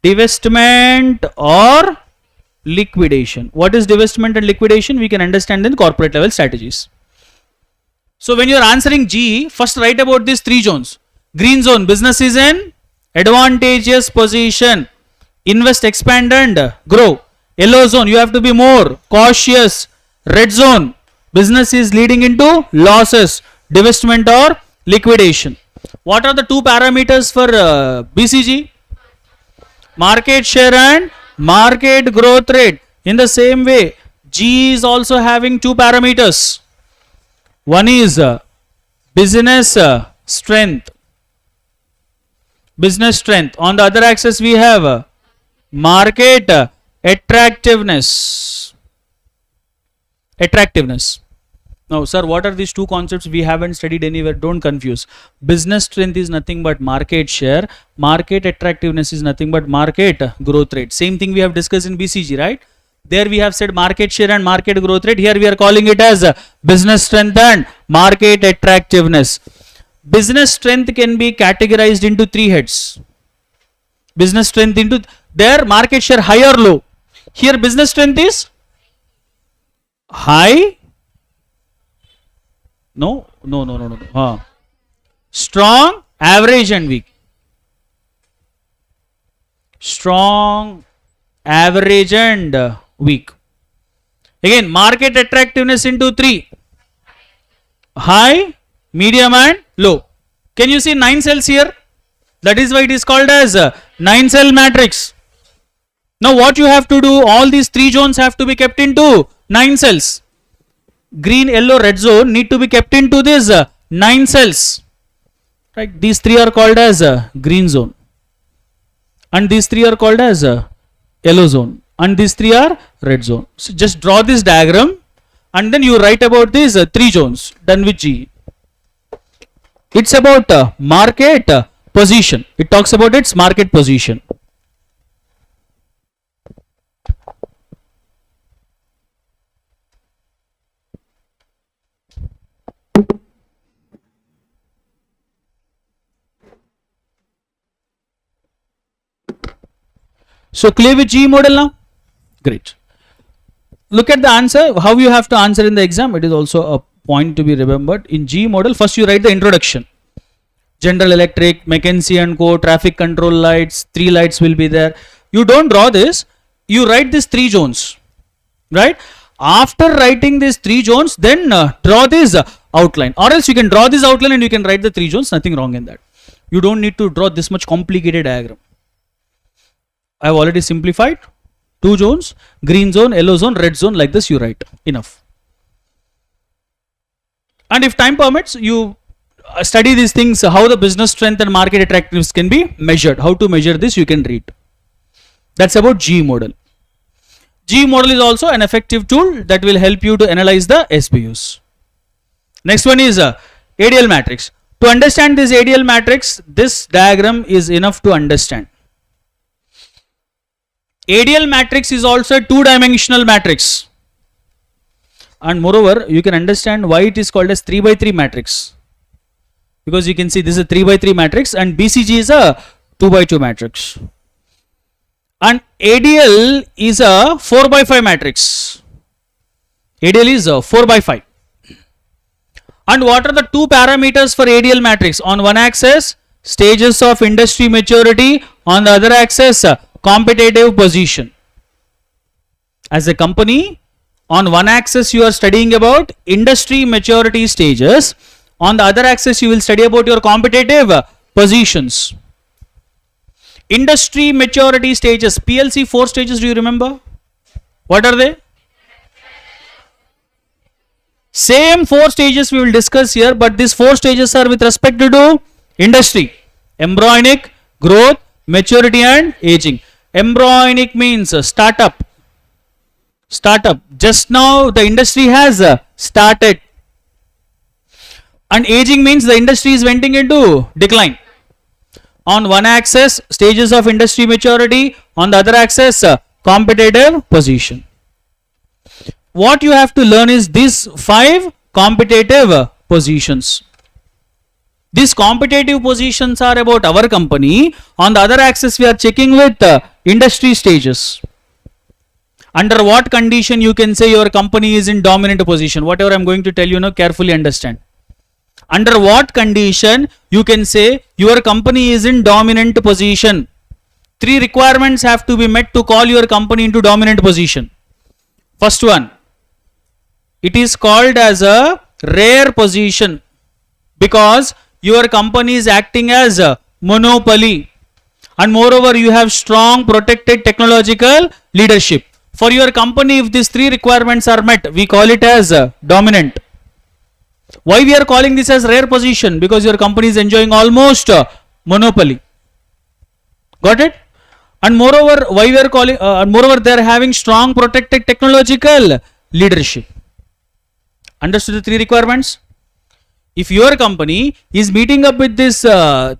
divestment or liquidation. What is divestment and liquidation? We can understand in corporate level strategies. So when you are answering GE, first write about these 3 zones. Green zone, business is in advantageous position, invest, expand and grow. Yellow zone, you have to be more cautious. Red zone, business is leading into losses, divestment or liquidation. What are the 2 parameters for BCG? Market share and market growth rate. In the same way, G is also having 2 parameters. One is business strength. Business strength. On the other axis, we have market attractiveness. Attractiveness. Now, sir, what are these 2 concepts? We haven't studied anywhere. Don't confuse. Business strength is nothing but market share. Market attractiveness is nothing but market growth rate. Same thing we have discussed in BCG, right? There we have said market share and market growth rate. Here we are calling it as business strength and market attractiveness. Business strength can be categorized into three heads. Business strength into their market share high or low. Here business strength is high. No. Strong, average and weak. Strong, average and weak. Again, market attractiveness into three. High, medium and low. Can you see 9 cells here? That is why it is called as 9 cell matrix. Now what you have to do, all these 3 zones have to be kept into 9 cells. Green, yellow, red zone need to be kept into this 9 cells. Right? These 3 are called as green zone. And these 3 are called as yellow zone. And these 3 are red zone. So just draw this diagram and then you write about these 3 zones done with G. It's about market position. It talks about its market position. So clear with G model now? Great. Look at the answer, how you have to answer in the exam. It is also a point to be remembered. In G model, first you write the introduction. General Electric, McKinsey & Co, traffic control lights, 3 lights will be there. You don't draw this, you write these 3 zones, right? After writing these 3 zones, then draw this outline, or else you can draw this outline and you can write the 3 zones, nothing wrong in that. You don't need to draw this much complicated diagram. I have already simplified 2 zones, green zone, yellow zone, red zone, like this you write, enough. And if time permits, you study these things, how the business strength and market attractiveness can be measured. How to measure this you can read. That's about G model. G model is also an effective tool that will help you to analyze the SBUs. Next one is ADL matrix. To understand this ADL matrix, this diagram is enough to understand. ADL matrix is also a 2-dimensional matrix. And moreover, you can understand why it is called as 3x3 matrix. Because you can see this is a 3x3 matrix and BCG is a 2x2 matrix. And ADL is a 4x5 matrix. ADL is a 4x5. And what are the 2 parameters for ADL matrix? On one axis, stages of industry maturity. On the other axis, competitive position. As a company, on one axis you are studying about industry maturity stages. On the other axis you will study about your competitive positions. Industry maturity stages, PLC 4 stages, do you remember? What are they? Same 4 stages we will discuss here, but these 4 stages are with respect to industry. Embryonic, growth, maturity and aging. Embryonic means startup. Startup. Just now the industry has started. And aging means the industry is went into decline. On one axis, stages of industry maturity. On the other axis, competitive position. What you have to learn is these 5 competitive positions. These competitive positions are about our company. On the other axis, we are checking with industry stages. Under what condition you can say your company is in dominant position? Whatever I am going to tell you now, carefully understand. Under what condition you can say your company is in dominant position? 3 requirements have to be met to call your company into dominant position. First one, it is called as a rare position because your company is acting as a monopoly, and moreover you have strong protected technological leadership. For your company, if these 3 requirements are met, we call it as dominant. Why we are calling this as rare position? Because your company is enjoying almost monopoly. Got it? And moreover, why we are calling? Moreover, they are having strong protected technological leadership. Understood the 3 requirements? If your company is meeting up with this 3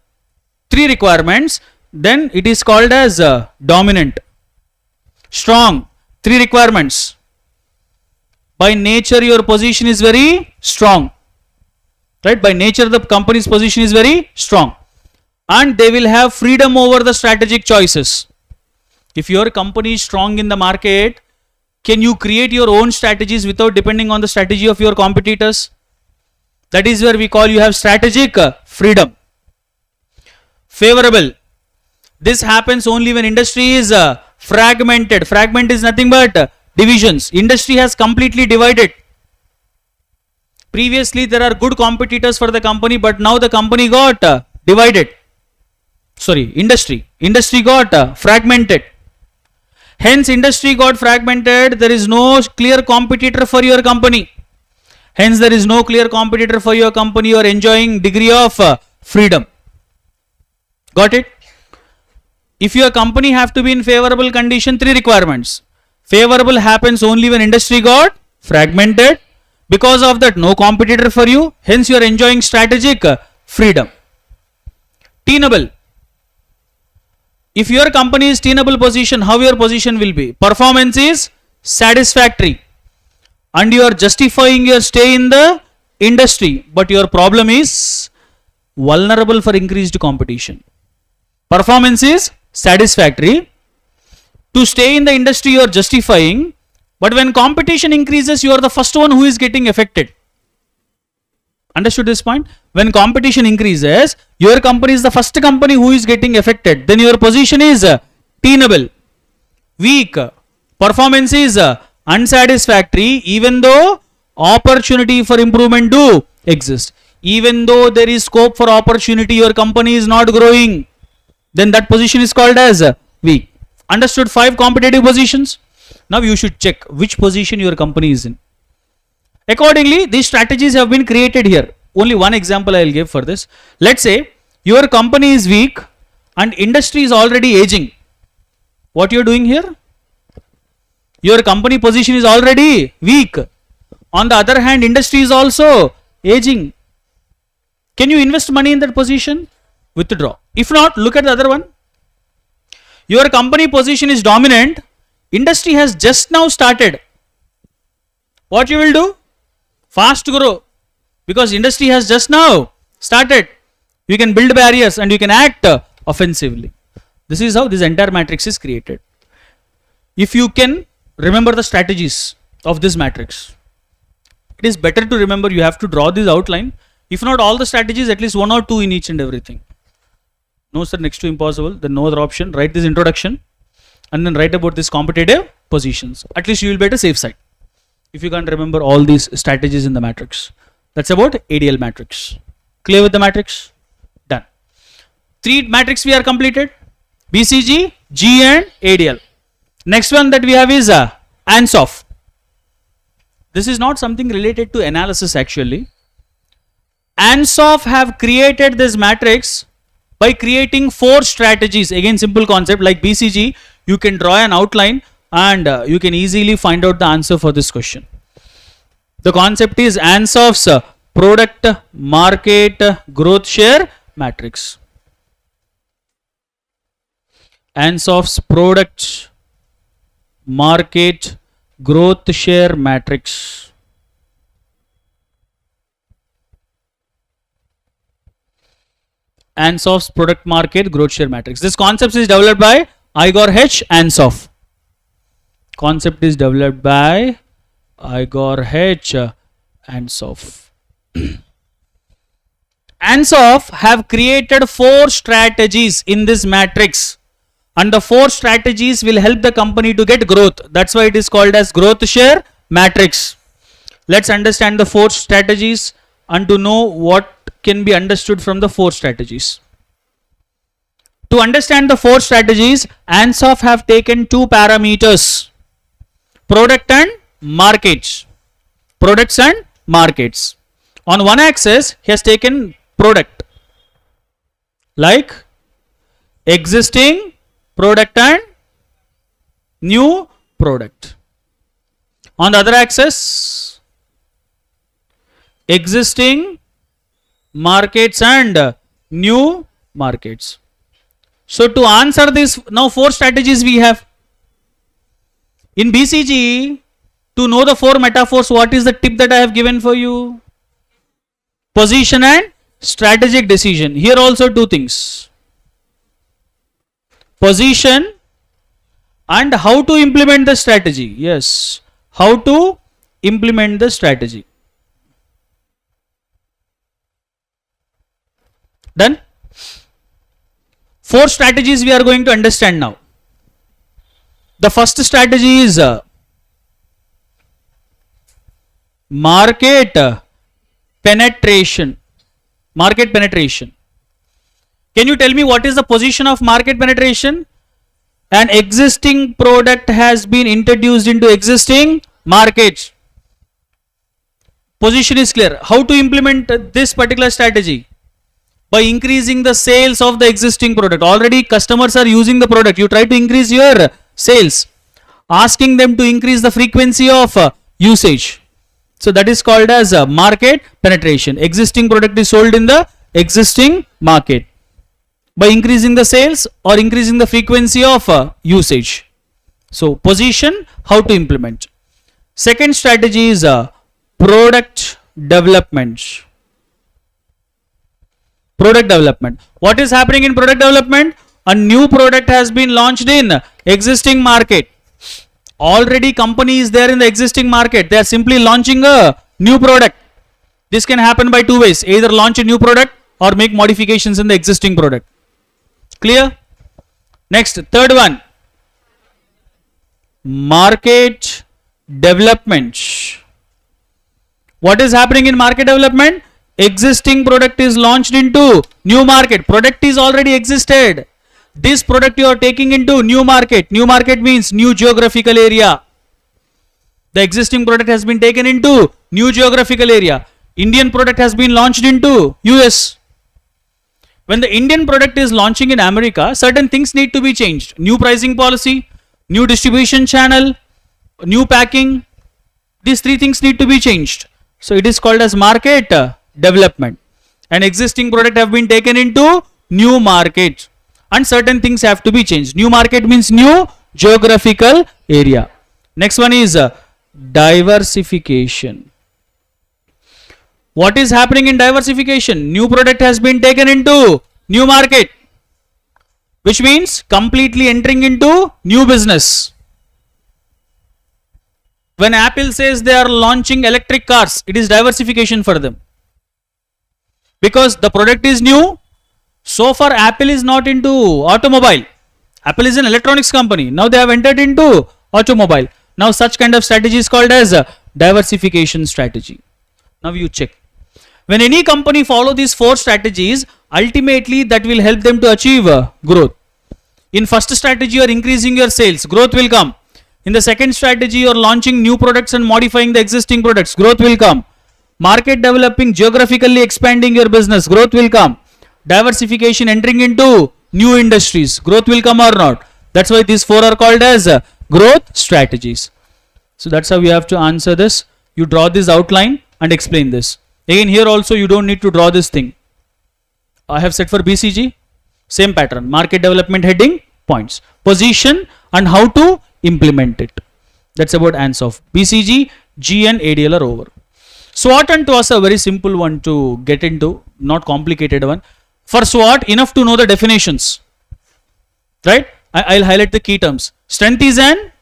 requirements, then it is called as dominant. Strong. Three requirements. By nature, your position is very strong. Right? By nature, the company's position is very strong. And they will have freedom over the strategic choices. If your company is strong in the market, can you create your own strategies without depending on the strategy of your competitors? That is where we call you have strategic freedom. Favorable. This happens only when industry is fragmented. Fragment is nothing but divisions. Industry has completely divided. Previously, there are good competitors for the company, but now the company got divided. Sorry, industry got fragmented. Hence, industry got fragmented. There is no clear competitor for your company. Hence, there is no clear competitor for your company. You are enjoying degree of freedom. Got it? If your company have to be in favorable condition, three requirements. Favorable happens only when industry got fragmented. Because of that, no competitor for you. Hence, you are enjoying strategic freedom. Tenable. If your company is tenable position, how your position will be? Performance is satisfactory. And you are justifying your stay in the industry. But your problem is vulnerable for increased competition. Performance is satisfactory. To stay in the industry, you are justifying. But when competition increases, you are the first one who is getting affected. Understood this point? When competition increases, your company is the first company who is getting affected. Then your position is tenable. Weak. Performance is unsatisfactory, even though opportunity for improvement do exist. Even though there is scope for opportunity, your company is not growing. Then that position is called as weak. Understood 5 competitive positions? Now you should check which position your company is in. Accordingly, these strategies have been created here. Only one example I will give for this. Let's say your company is weak and industry is already aging. What you are doing here? Your company position is already weak. On the other hand, industry is also aging. Can you invest money in that position? Withdraw. If not, look at the other one. Your company position is dominant. Industry has just now started. What you will do? Fast grow. Because industry has just now started. You can build barriers and you can act offensively. This is how this entire matrix is created. If you can remember the strategies of this matrix, it is better to remember. You have to draw this outline. If not all the strategies, at least 1 or 2 in each and everything. No sir, next to impossible. Then no other option. Write this introduction and then write about this competitive positions. At least you will be at a safe side if you can't remember all these strategies in the matrix. That's about ADL matrix. Clear with the matrix? Done. 3 matrix we are completed. BCG, G and ADL. Next one that we have is ANSOF. This is not something related to analysis actually. ANSOF have created this matrix by creating 4 strategies. Again, simple concept like BCG, you can draw an outline and you can easily find out the answer for this question. The concept is ANSOF's product market growth share matrix. ANSOF's product market growth share matrix. ANSOF's product market growth share matrix. This concept is developed by Igor H. ANSOF. Concept is developed by Igor H. ANSOF. ANSOF have created 4 strategies in this matrix, and the 4 strategies will help the company to get growth. That's why it is called as growth share matrix. Let's understand the 4 strategies and to know what can be understood from the 4 strategies. To understand the 4 strategies, ANSOF have taken 2 parameters: product and markets. Products and markets. On one axis, he has taken product like existing product and new product. On the other axis, existing markets and new markets. So to answer this, now 4 strategies we have. In BCG, to know the four metaphors, what is the tip that I have given for you? Position and strategic decision. Here also two things. Position and how to implement the strategy. Yes, how to implement the strategy. Done? Four strategies we are going to understand now. The first strategy is market penetration. Market penetration. Can you tell me what is the position of market penetration? An existing product has been introduced into existing markets. Position is clear. How to implement this particular strategy? By increasing the sales of the existing product. Already customers are using the product. You try to increase your sales. Asking them to increase the frequency of usage. So that is called as market penetration. Existing product is sold in the existing market. By increasing the sales or increasing the frequency of usage. So position, how to implement. Second strategy is product development. Product development. What is happening in product development? A new product has been launched in existing market. Already company is there in the existing market. They are simply launching a new product. This can happen by two ways. Either launch a new product or make modifications in the existing product. Clear? Next, third one. Market development. What is happening in market development? Existing product is launched into new market. Product is already existed. This product you are taking into new market. New market means new geographical area. The existing product has been taken into new geographical area. Indian product has been launched into US. When the Indian product is launching in America, certain things need to be changed. New pricing policy, new distribution channel, new packing. These three things need to be changed. So it is called as market development. An existing product have been taken into new market and certain things have to be changed. New market means new geographical area. Next one is diversification. What is happening in diversification? New product has been taken into new market, which means completely entering into new business. When Apple says they are launching electric cars, it is diversification for them. Because the product is new. So far Apple is not into automobile. Apple is an electronics company. Now they have entered into automobile. Now such kind of strategy is called as a diversification strategy. Now you check. When any company follow these four strategies, ultimately that will help them to achieve growth. In first strategy you are increasing your sales, growth will come. In the second strategy you are launching new products and modifying the existing products, growth will come. Market developing, geographically expanding your business, growth will come. Diversification, entering into new industries, growth will come or not. That's why these four are called as growth strategies. So that's how you have to answer this. You draw this outline and explain this. Again here also you don't need to draw this thing. I have set for BCG, same pattern, market development heading, points, position and how to implement it. That's about ends of BCG, G and ADL are over. SWOT and TOS a very simple one to get into, not complicated one. For SWOT, enough to know the definitions, right? I'll highlight the key terms. Strength is an,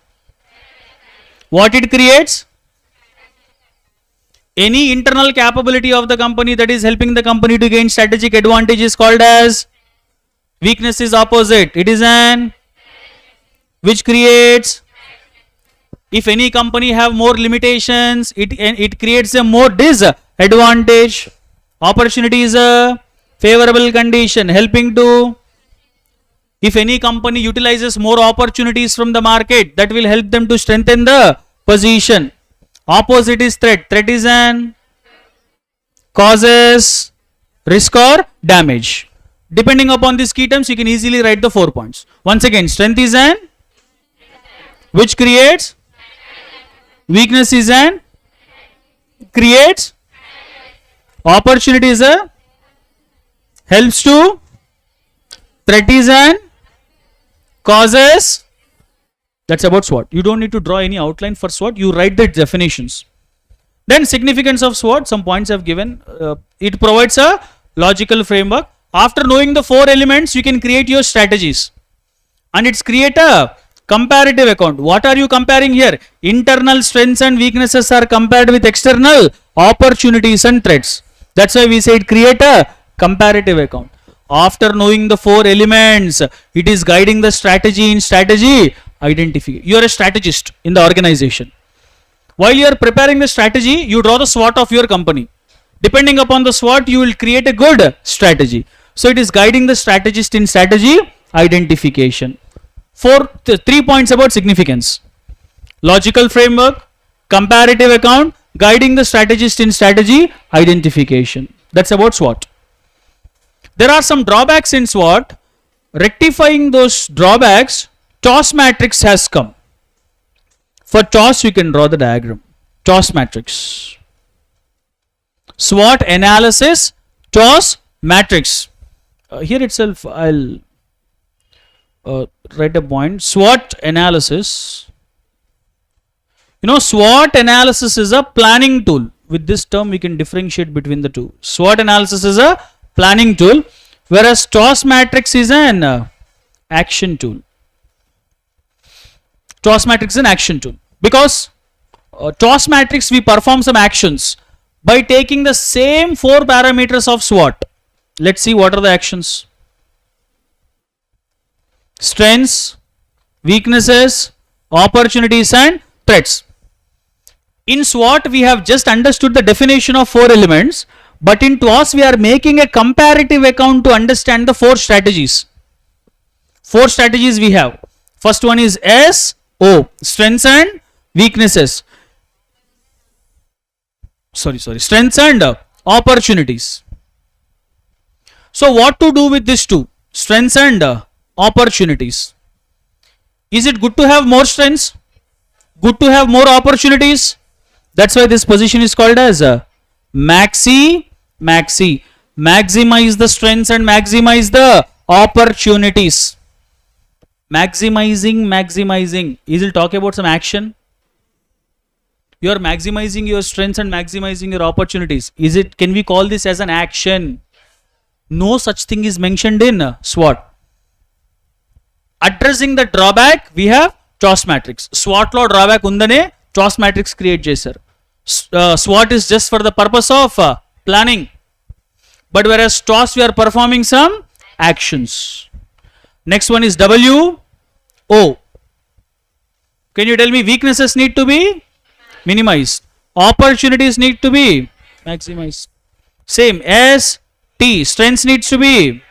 what it creates, any internal capability of the company that is helping the company to gain strategic advantage is called as, weakness is opposite, it is an, which creates, if any company have more limitations, it creates a more disadvantage. Opportunity is a favorable condition helping to, if any company utilizes more opportunities from the market, that will help them to strengthen the position. Opposite is threat, threat is an, causes risk or damage. Depending upon these key terms you can easily write the 4 points. Once again, strength is an, which creates, weakness is an, creates, opportunity is a, helps to, threat is an, causes, That's about SWOT. You don't need to draw any outline for SWOT. You write the definitions. Then significance of SWOT, some points I've given. It provides a logical framework. After knowing the 4 elements, you can create your strategies. And it's create a comparative account. What are you comparing here? Internal strengths and weaknesses are compared with external opportunities and threats. That's why we said create a comparative account. After knowing the 4 elements, it is guiding the strategy in strategy identification. You are a strategist in the organization. While you are preparing the strategy, you draw the SWOT of your company. Depending upon the SWOT, you will create a good strategy. So it is guiding the strategist in strategy identification. 3 points about significance. Logical framework, comparative account, guiding the strategist in strategy identification. That's about SWOT. There are some drawbacks in SWOT. Rectifying those drawbacks, TOS matrix has come. For TOS, you can draw the diagram. TOS matrix. SWOT analysis, TOS matrix. Here itself, I'll write a point. SWOT analysis. You know, SWOT analysis is a planning tool. With this term, we can differentiate between the two. SWOT analysis is a planning tool, whereas TOS matrix is an action tool. TOS matrix is an action tool. Because TOS matrix, we perform some actions by taking the same 4 parameters of SWOT. Let's see what are the actions. Strengths, weaknesses, opportunities and threats. In SWOT, we have just understood the definition of 4 elements, but in TOS, we are making a comparative account to understand the 4 strategies. 4 strategies we have. First one is SO, strengths and weaknesses. Strengths and opportunities. So what to do with these 2? Strengths and opportunities. Is it good to have more strengths? Good to have more opportunities? That's why this position is called as maxi. Maximize the strengths and maximize the opportunities. Maximizing. Is it talk about some action? You are maximizing your strengths and maximizing your opportunities. Can we call this as an action? No such thing is mentioned in SWOT. Addressing the drawback, we have TOS matrix. SWOT lo drawback undane TOS matrix create chesaru. SWOT is just for the purpose of planning. But whereas TOS, we are performing some actions. Next one is WO. Can you tell me weaknesses need to be minimized? Opportunities need to be maximized. Same as T. Strengths needs to be.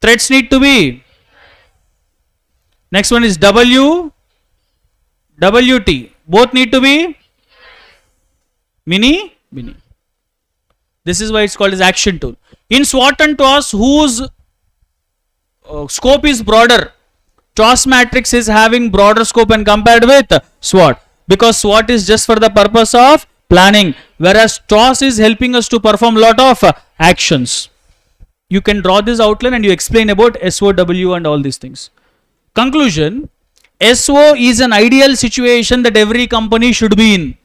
Threats need to be. Next one is WT. Both need to be mini. This is why it's called as action tool. In SWOT and TOS, whose scope is broader? TOS matrix is having broader scope when compared with SWOT, because SWOT is just for the purpose of planning, whereas TOS is helping us to perform lot of actions. You can draw this outline and you explain about SOW and all these things. Conclusion: SO is an ideal situation that every company should be in,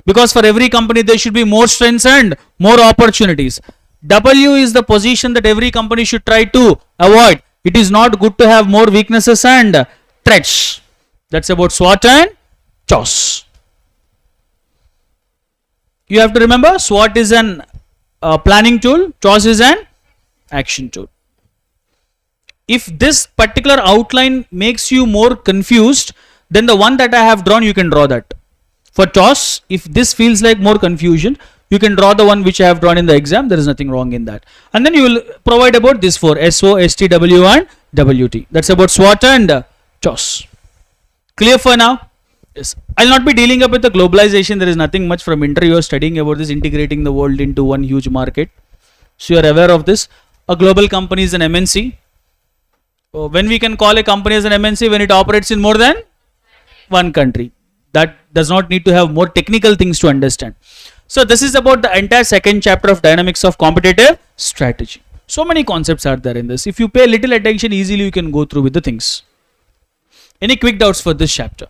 because for every company there should be more strengths and more opportunities. W is the position that every company should try to avoid. It is not good to have more weaknesses and threats. That's about SWOT and TOS. You have to remember, SWOT is an planning tool, TOS is an action tool. If this particular outline makes you more confused, then the one that I have drawn, you can draw that. For TOS, if this feels like more confusion, you can draw the one which I have drawn in the exam. There is nothing wrong in that. And then you will provide about this 4: SO, ST, W and WT. That's about SWOT and TOS. Clear for now? Yes. I'll not be dealing up with the globalization. There is nothing much from interview or studying about this, integrating the world into one huge market. So you are aware of this. A global company is an MNC. When we can call a company as an MNC? When it operates in more than one country. That does not need to have more technical things to understand. So this is about the entire second chapter of dynamics of competitive strategy. So many concepts are there in this. If you pay little attention, easily you can go through with the things. Any quick doubts for this chapter?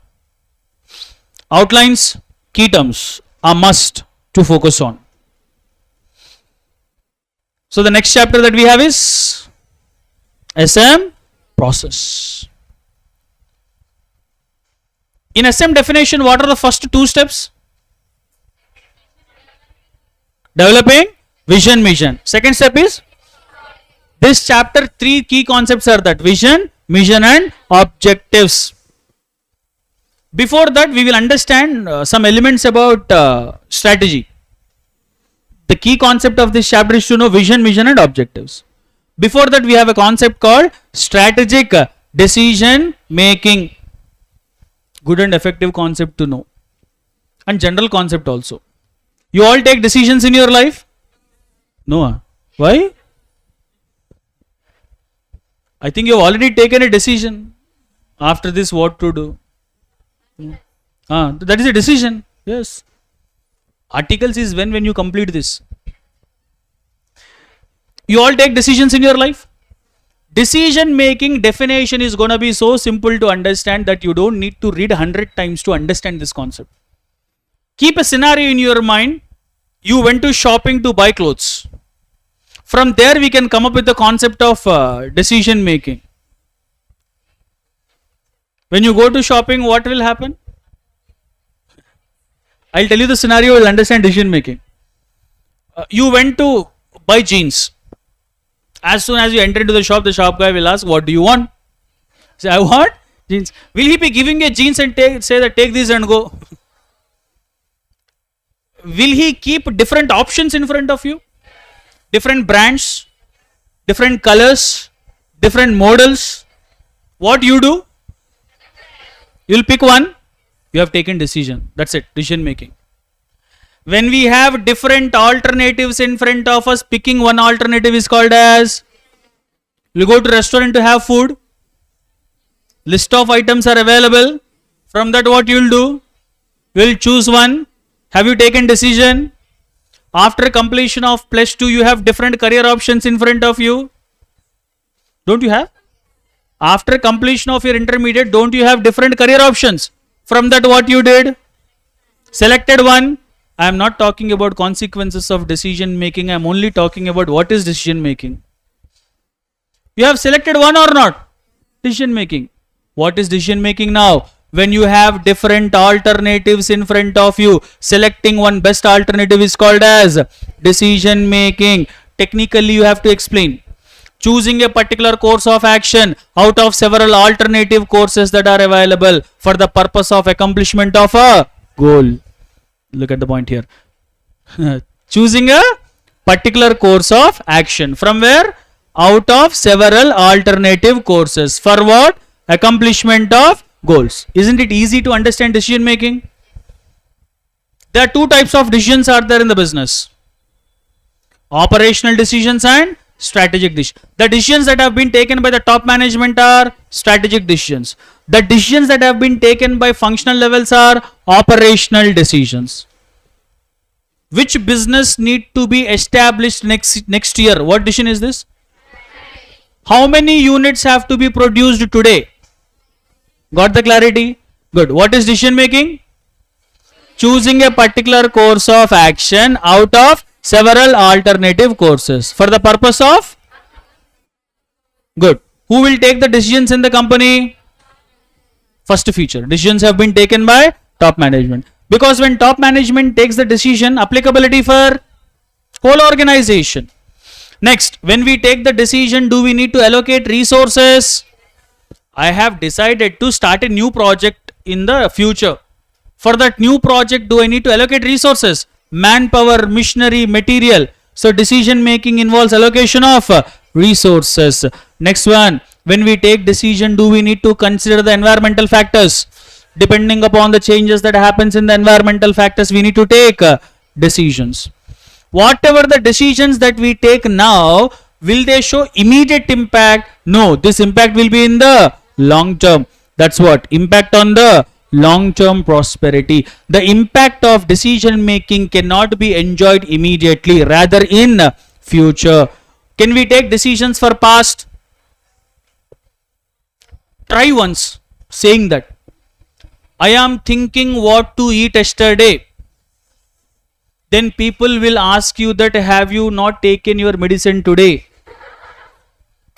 Outlines, key terms are must to focus on. So the next chapter that we have is SM process. In SM definition, what are the first two steps? Developing vision, mission. Second step is this chapter, three key concepts are that vision, mission and objectives. Before that, we will understand some elements about strategy. The key concept of this chapter is to know vision, mission and objectives. Before that, we have a concept called strategic decision making. Good and effective concept to know. And general concept also. You all take decisions in your life? No. Why? I think you have already taken a decision. After this, what to do? That is a decision. Yes. Articles is when you complete this. You all take decisions in your life? Decision making definition is going to be so simple to understand that you don't need to read 100 times to understand this concept. Keep a scenario in your mind. You went to shopping to buy clothes. From there we can come up with the concept of decision making. When you go to shopping, what will happen? I'll tell you the scenario, you'll understand decision making. You went to buy jeans. As soon as you enter into the shop guy will ask, what do you want? Say, I want jeans. Will he be giving you jeans and say that take this and go? Will he keep different options in front of you? Different brands, different colors, different models. What you do? You'll pick one. You have taken decision. That's it, decision making. When we have different alternatives in front of us, picking one alternative is called as, you go to restaurant to have food, list of items are available. From that what you will do? You will choose one. Have you taken decision? After completion of +2, you have different career options in front of you. Don't you have? After completion of your intermediate, don't you have different career options? From that what you did? Selected one. I am not talking about consequences of decision making. I am only talking about what is decision making. You have selected one or not? Decision making. What is decision making now? When you have different alternatives in front of you, selecting one best alternative is called as decision making. Technically you have to explain. Choosing a particular course of action out of several alternative courses that are available for the purpose of accomplishment of a goal. Look at the point here. Choosing a particular course of action. From where? Out of several alternative courses. For what? Accomplishment of goals. Isn't it easy to understand decision making? There are two types of decisions are there in the business. Operational decisions and strategic decisions. The decisions that have been taken by the top management are strategic decisions. The decisions that have been taken by functional levels are operational decisions. Which business need to be established next year? What decision is this? How many units have to be produced today? Got the clarity? Good. What is decision making? Choosing a particular course of action out of several alternative courses for the purpose of? Good. Who will take the decisions in the company? First feature. Decisions have been taken by top management. Because when top management takes the decision, applicability for whole organization. Next, when we take the decision, do we need to allocate resources? I have decided to start a new project in the future. For that new project, do I need to allocate resources? Manpower, machinery, material. So decision making involves allocation of resources. Next one, when we take decision, do we need to consider the environmental factors? Depending upon the changes that happens in the environmental factors, we need to take decisions. Whatever the decisions that we take now, will they show immediate impact? No, this impact will be in the long term. That's what? Impact on the long term prosperity. The impact of decision making cannot be enjoyed immediately, rather in future. Can we take decisions for past? Try once. saying that I am thinking what to eat yesterday, then people will ask you that have you not taken your medicine today?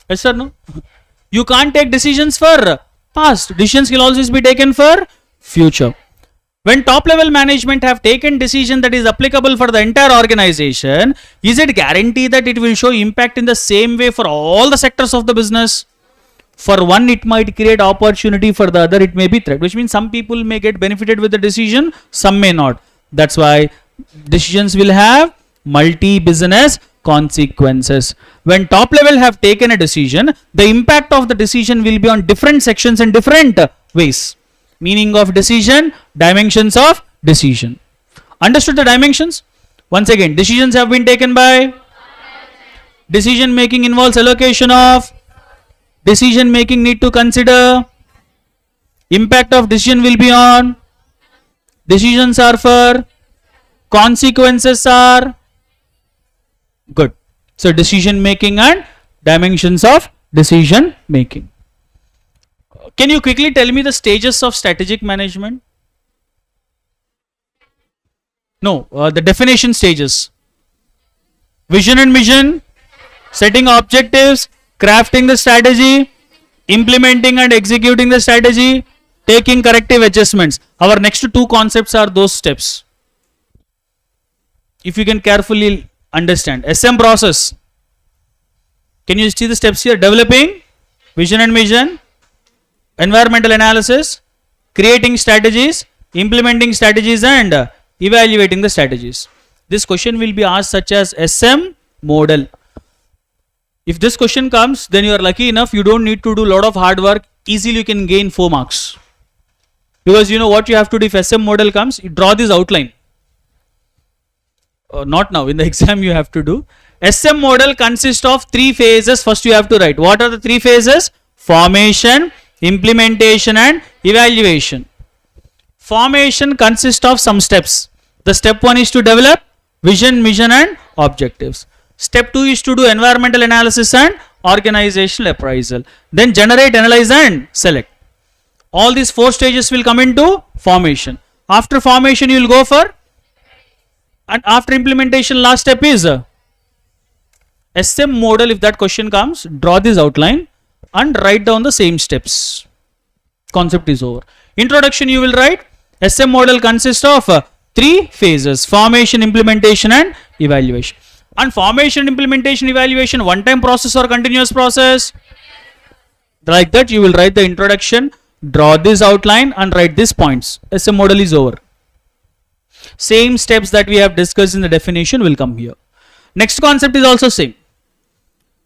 Yes or no? You can't take decisions for past. Decisions will always be taken for future. When top level management have taken decision that is applicable for the entire organization, is it guaranteed that it will show impact in the same way for all the sectors of the business? For one, it might create opportunity, for the other, it may be threat, which means some people may get benefited with the decision, some may not. That's why decisions will have multi-business consequences. When top level have taken a decision, the impact of the decision will be on different sections and different ways. Meaning of decision, dimensions of decision. Understood the dimensions? Once again, decisions have been taken by, decision making involves allocation of, decision making need to consider, impact of decision will be on, decisions are for, consequences are, good. So decision making and dimensions of decision making. Can you quickly tell me the stages of strategic management? No, the definition stages. Vision and mission, setting objectives, crafting the strategy, implementing and executing the strategy, taking corrective adjustments. Our next two concepts are those steps. If you can carefully understand. SM process. Can you see the steps here? Developing, vision and mission, environmental analysis, creating strategies, implementing strategies and evaluating the strategies. This question will be asked such as SM model. If this question comes, then you are lucky enough, you don't need to do a lot of hard work, easily you can gain 4 marks. Because you know what you have to do if SM model comes, you draw this outline. Not now, in the exam you have to do. SM model consists of 3 phases. First you have to write. What are the 3 phases? Formation, implementation and evaluation. Formation consists of some steps. The step 1 is to develop vision, mission and objectives. Step 2 is to do environmental analysis and organizational appraisal. Then generate, analyze and select. All these 4 stages will come into formation. After formation you will go for, and after implementation last step is SM model. If that question comes, draw this outline and write down the same steps. Concept is over. Introduction you will write. SM model consists of 3 phases: formation, implementation and evaluation. And formation, implementation, evaluation, one time process or continuous process? Like that you will write the introduction, draw this outline and write these points. SM model is over. Same steps that we have discussed in the definition will come here. Next concept is also same.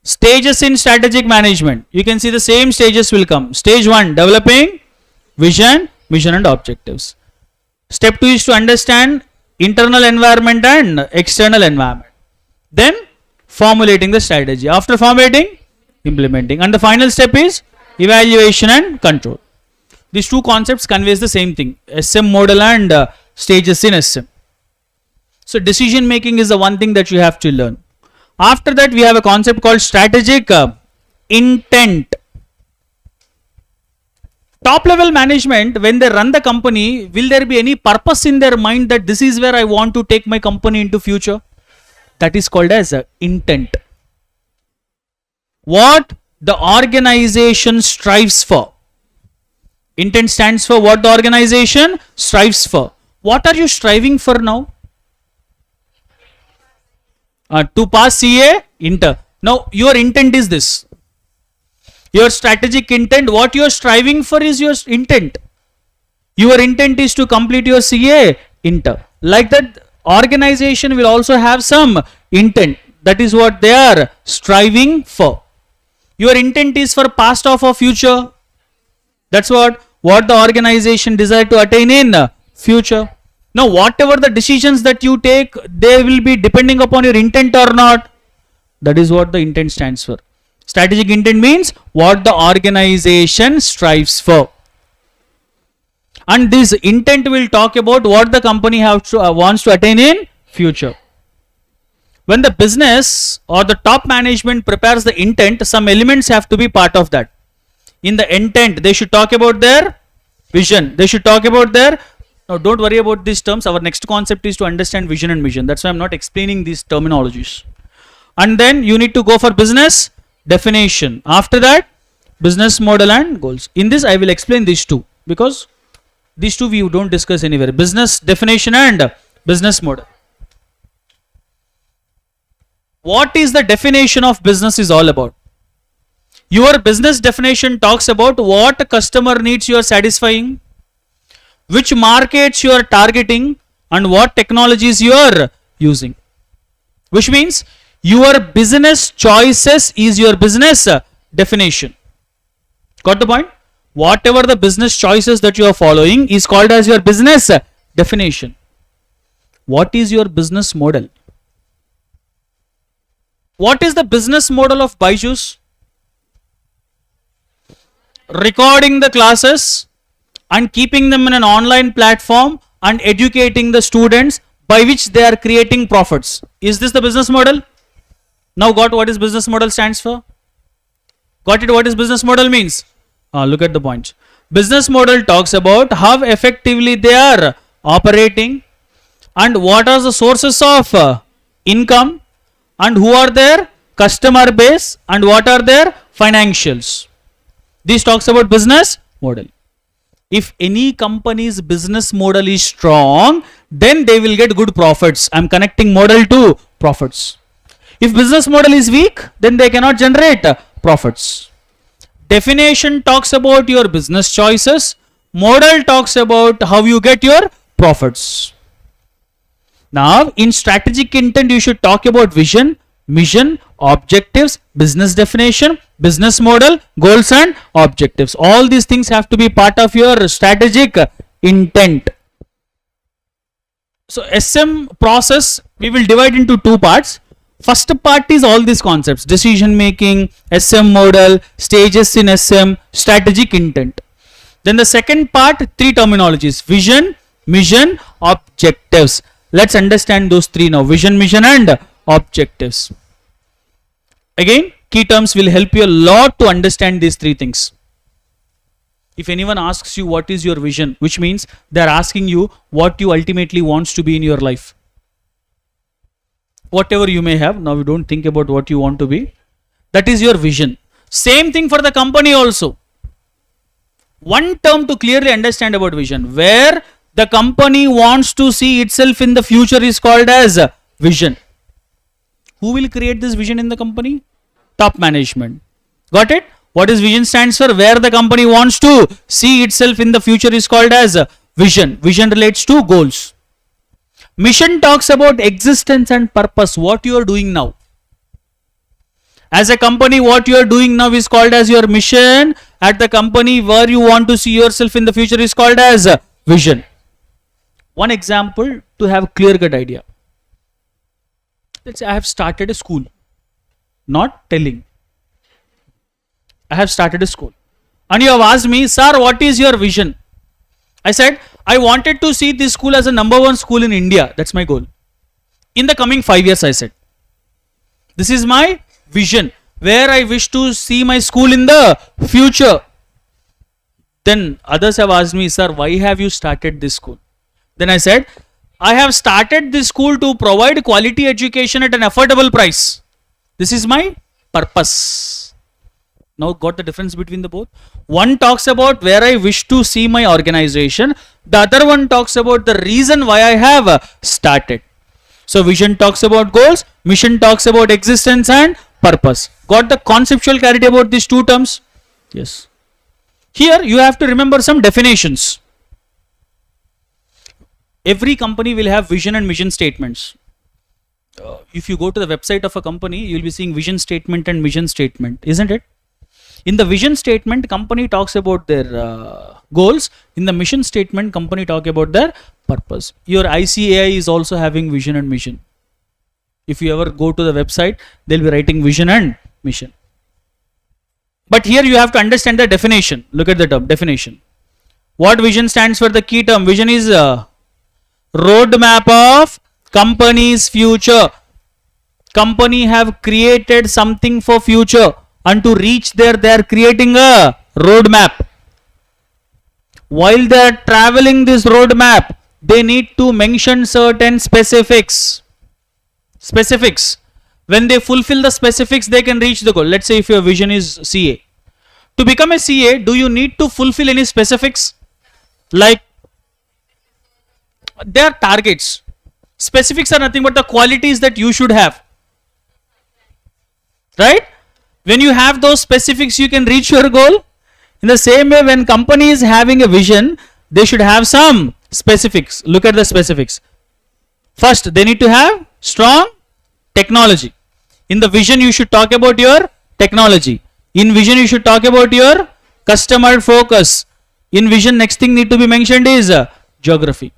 Stages in strategic management. You can see the same stages will come. Stage 1, developing vision, mission and objectives. Step 2 is to understand internal environment and external environment. Then formulating the strategy. After formulating, implementing. And the final step is evaluation and control. These two concepts conveys the same thing. SM model and stages in SM. So decision making is the one thing that you have to learn. After that we have a concept called strategic intent. Top level management, when they run the company, will there be any purpose in their mind that this is where I want to take my company into future? That is called as intent. What the organization strives for. Intent stands for what the organization strives for. What are you striving for now? To pass CA, Inter. Now your intent is this. Your strategic intent, what you are striving for is your intent. Your intent is to complete your CA, Inter. Like that, organization will also have some intent. That is what they are striving for. Your intent is for past or for future. That's what the organization desire to attain in future. Now whatever the decisions that you take, they will be depending upon your intent or not. That is what the intent stands for. Strategic intent means what the organization strives for. And this intent will talk about what the company wants to attain in future. When the business or the top management prepares the intent, some elements have to be part of that. In the intent, they should talk about their vision. They should talk about their. Now, don't worry about these terms. Our next concept is to understand vision and mission. That's why I'm not explaining these terminologies. And then you need to go for business definition. After that, business model and goals. In this, I will explain these two because these two we don't discuss anywhere. Business definition and business model. What is the definition of business is all about? Your business definition talks about what customer needs you are satisfying, which markets you are targeting, and what technologies you are using. Which means your business choices is your business definition. Got the point? Whatever the business choices that you are following is called as your business definition. What is your business model? What is the business model of Byju's? Recording the classes and keeping them in an online platform and educating the students by which they are creating profits. Is this the business model? Now got what is business model stands for? Got it what is business model means? Look at the point. Business model talks about how effectively they are operating and what are the sources of income and who are their customer base and what are their financials. This talks about business model. If any company's business model is strong, then they will get good profits. I'm connecting model to profits. If business model is weak, then they cannot generate profits. Definition talks about your business choices. Model talks about how you get your profits. Now, in strategic intent, you should talk about vision, mission, objectives, business definition, business model, goals and objectives. All these things have to be part of your strategic intent. So, SM process, we will divide into two parts. First part is all these concepts, decision making, SM model, stages in SM, strategic intent. Then the second part, three terminologies, vision, mission, objectives. Let's understand those three now, vision, mission and objectives. Again, key terms will help you a lot to understand these three things. If anyone asks you what is your vision, which means they are asking you what you ultimately wants to be in your life. Whatever you may have, now you don't think about what you want to be. That is your vision. Same thing for the company also. One term to clearly understand about vision, where the company wants to see itself in the future is called as vision. Who will create this vision in the company? Top management. Got it? What is vision stands for? Where the company wants to see itself in the future is called as vision. Vision relates to goals. Mission talks about existence and purpose, what you are doing now. As a company, what you are doing now is called as your mission. At the company where you want to see yourself in the future is called as vision. One example to have a clear-cut idea. Let's say I have started a school. Not telling. I have started a school. And you have asked me, sir, what is your vision? I said, I wanted to see this school as a #1 school in India. That's my goal. In the coming 5 years, I said. This is my vision, where I wish to see my school in the future. Then others have asked me, sir, why have you started this school? Then I said, I have started this school to provide quality education at an affordable price. This is my purpose. Now got the difference between the both? One talks about where I wish to see my organization. The other one talks about the reason why I have started. So vision talks about goals. Mission talks about existence and purpose. Got the conceptual clarity about these two terms? Yes. Here you have to remember some definitions. Every company will have vision and mission statements. If you go to the website of a company, you will be seeing vision statement and mission statement, isn't it? In the vision statement, company talks about their goals. In the mission statement, company talk about their purpose. Your ICAI is also having vision and mission. If you ever go to the website, they'll be writing vision and mission. But here you have to understand the definition. Look at the term, definition. What vision stands for? The key term. Vision is a roadmap of company's future. Company have created something for future. And to reach there, they are creating a roadmap. While they are traveling this roadmap, they need to mention certain specifics. When they fulfill the specifics, they can reach the goal. Let's say if your vision is CA. To become a CA, do you need to fulfill any specifics? Like, there are targets. Specifics are nothing but the qualities that you should have. Right? When you have those specifics, you can reach your goal. In the same way, when company is having a vision, they should have some specifics. Look at the specifics. First, they need to have strong technology. In the vision, you should talk about your technology. In vision, you should talk about your customer focus. In vision, next thing need to be mentioned is geography.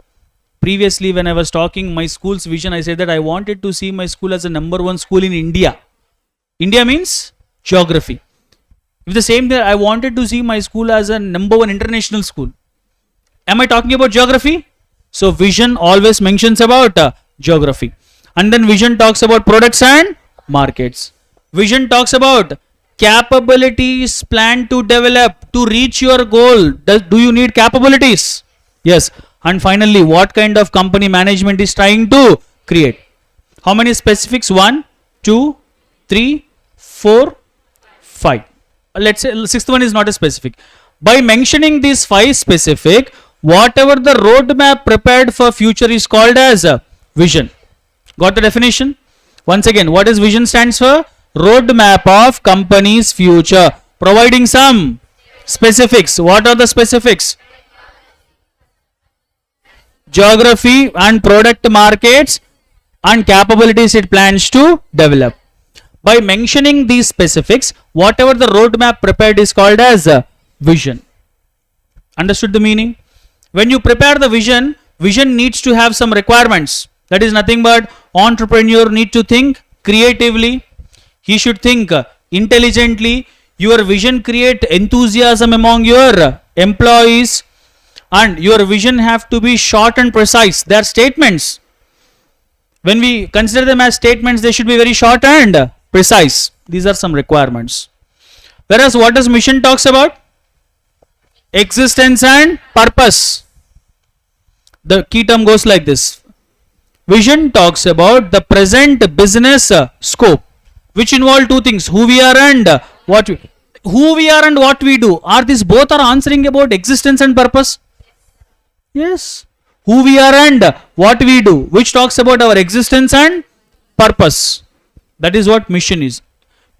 Previously, when I was talking my school's vision, I said that I wanted to see my school as a #1 school in India. India means geography. If the same day, I wanted to see my school as a #1 international school. Am I talking about geography? So vision always mentions about geography. And then vision talks about products and markets. Vision talks about capabilities planned to develop to reach your goal. Do you need capabilities? Yes. And finally, what kind of company management is trying to create? How many specifics? 1, 2, 3, 4, 5. Let's say sixth one is not a specific. By mentioning these 5 specific, whatever the roadmap prepared for future is called as a vision. Got the definition? Once again, what is vision stands for? Roadmap of company's future. Providing some specifics. What are the specifics? Geography and product markets and capabilities it plans to develop. By mentioning these specifics, whatever the roadmap prepared is called as a vision. Understood the meaning? When you prepare the vision, vision needs to have some requirements. That is nothing but entrepreneur need to think creatively. He should think intelligently. Your vision create enthusiasm among your employees. And your vision have to be short and precise. They are statements. When we consider them as statements, they should be very short and precise. These are some requirements. Whereas what does mission talks about? Existence and purpose. The key term goes like this. Vision talks about the present business scope, which involve 2 things: who we are and what we. Who we are and what we do. Are these both are answering about existence and purpose? Yes. Who we are and what we do, which talks about our existence and purpose. That is what mission is.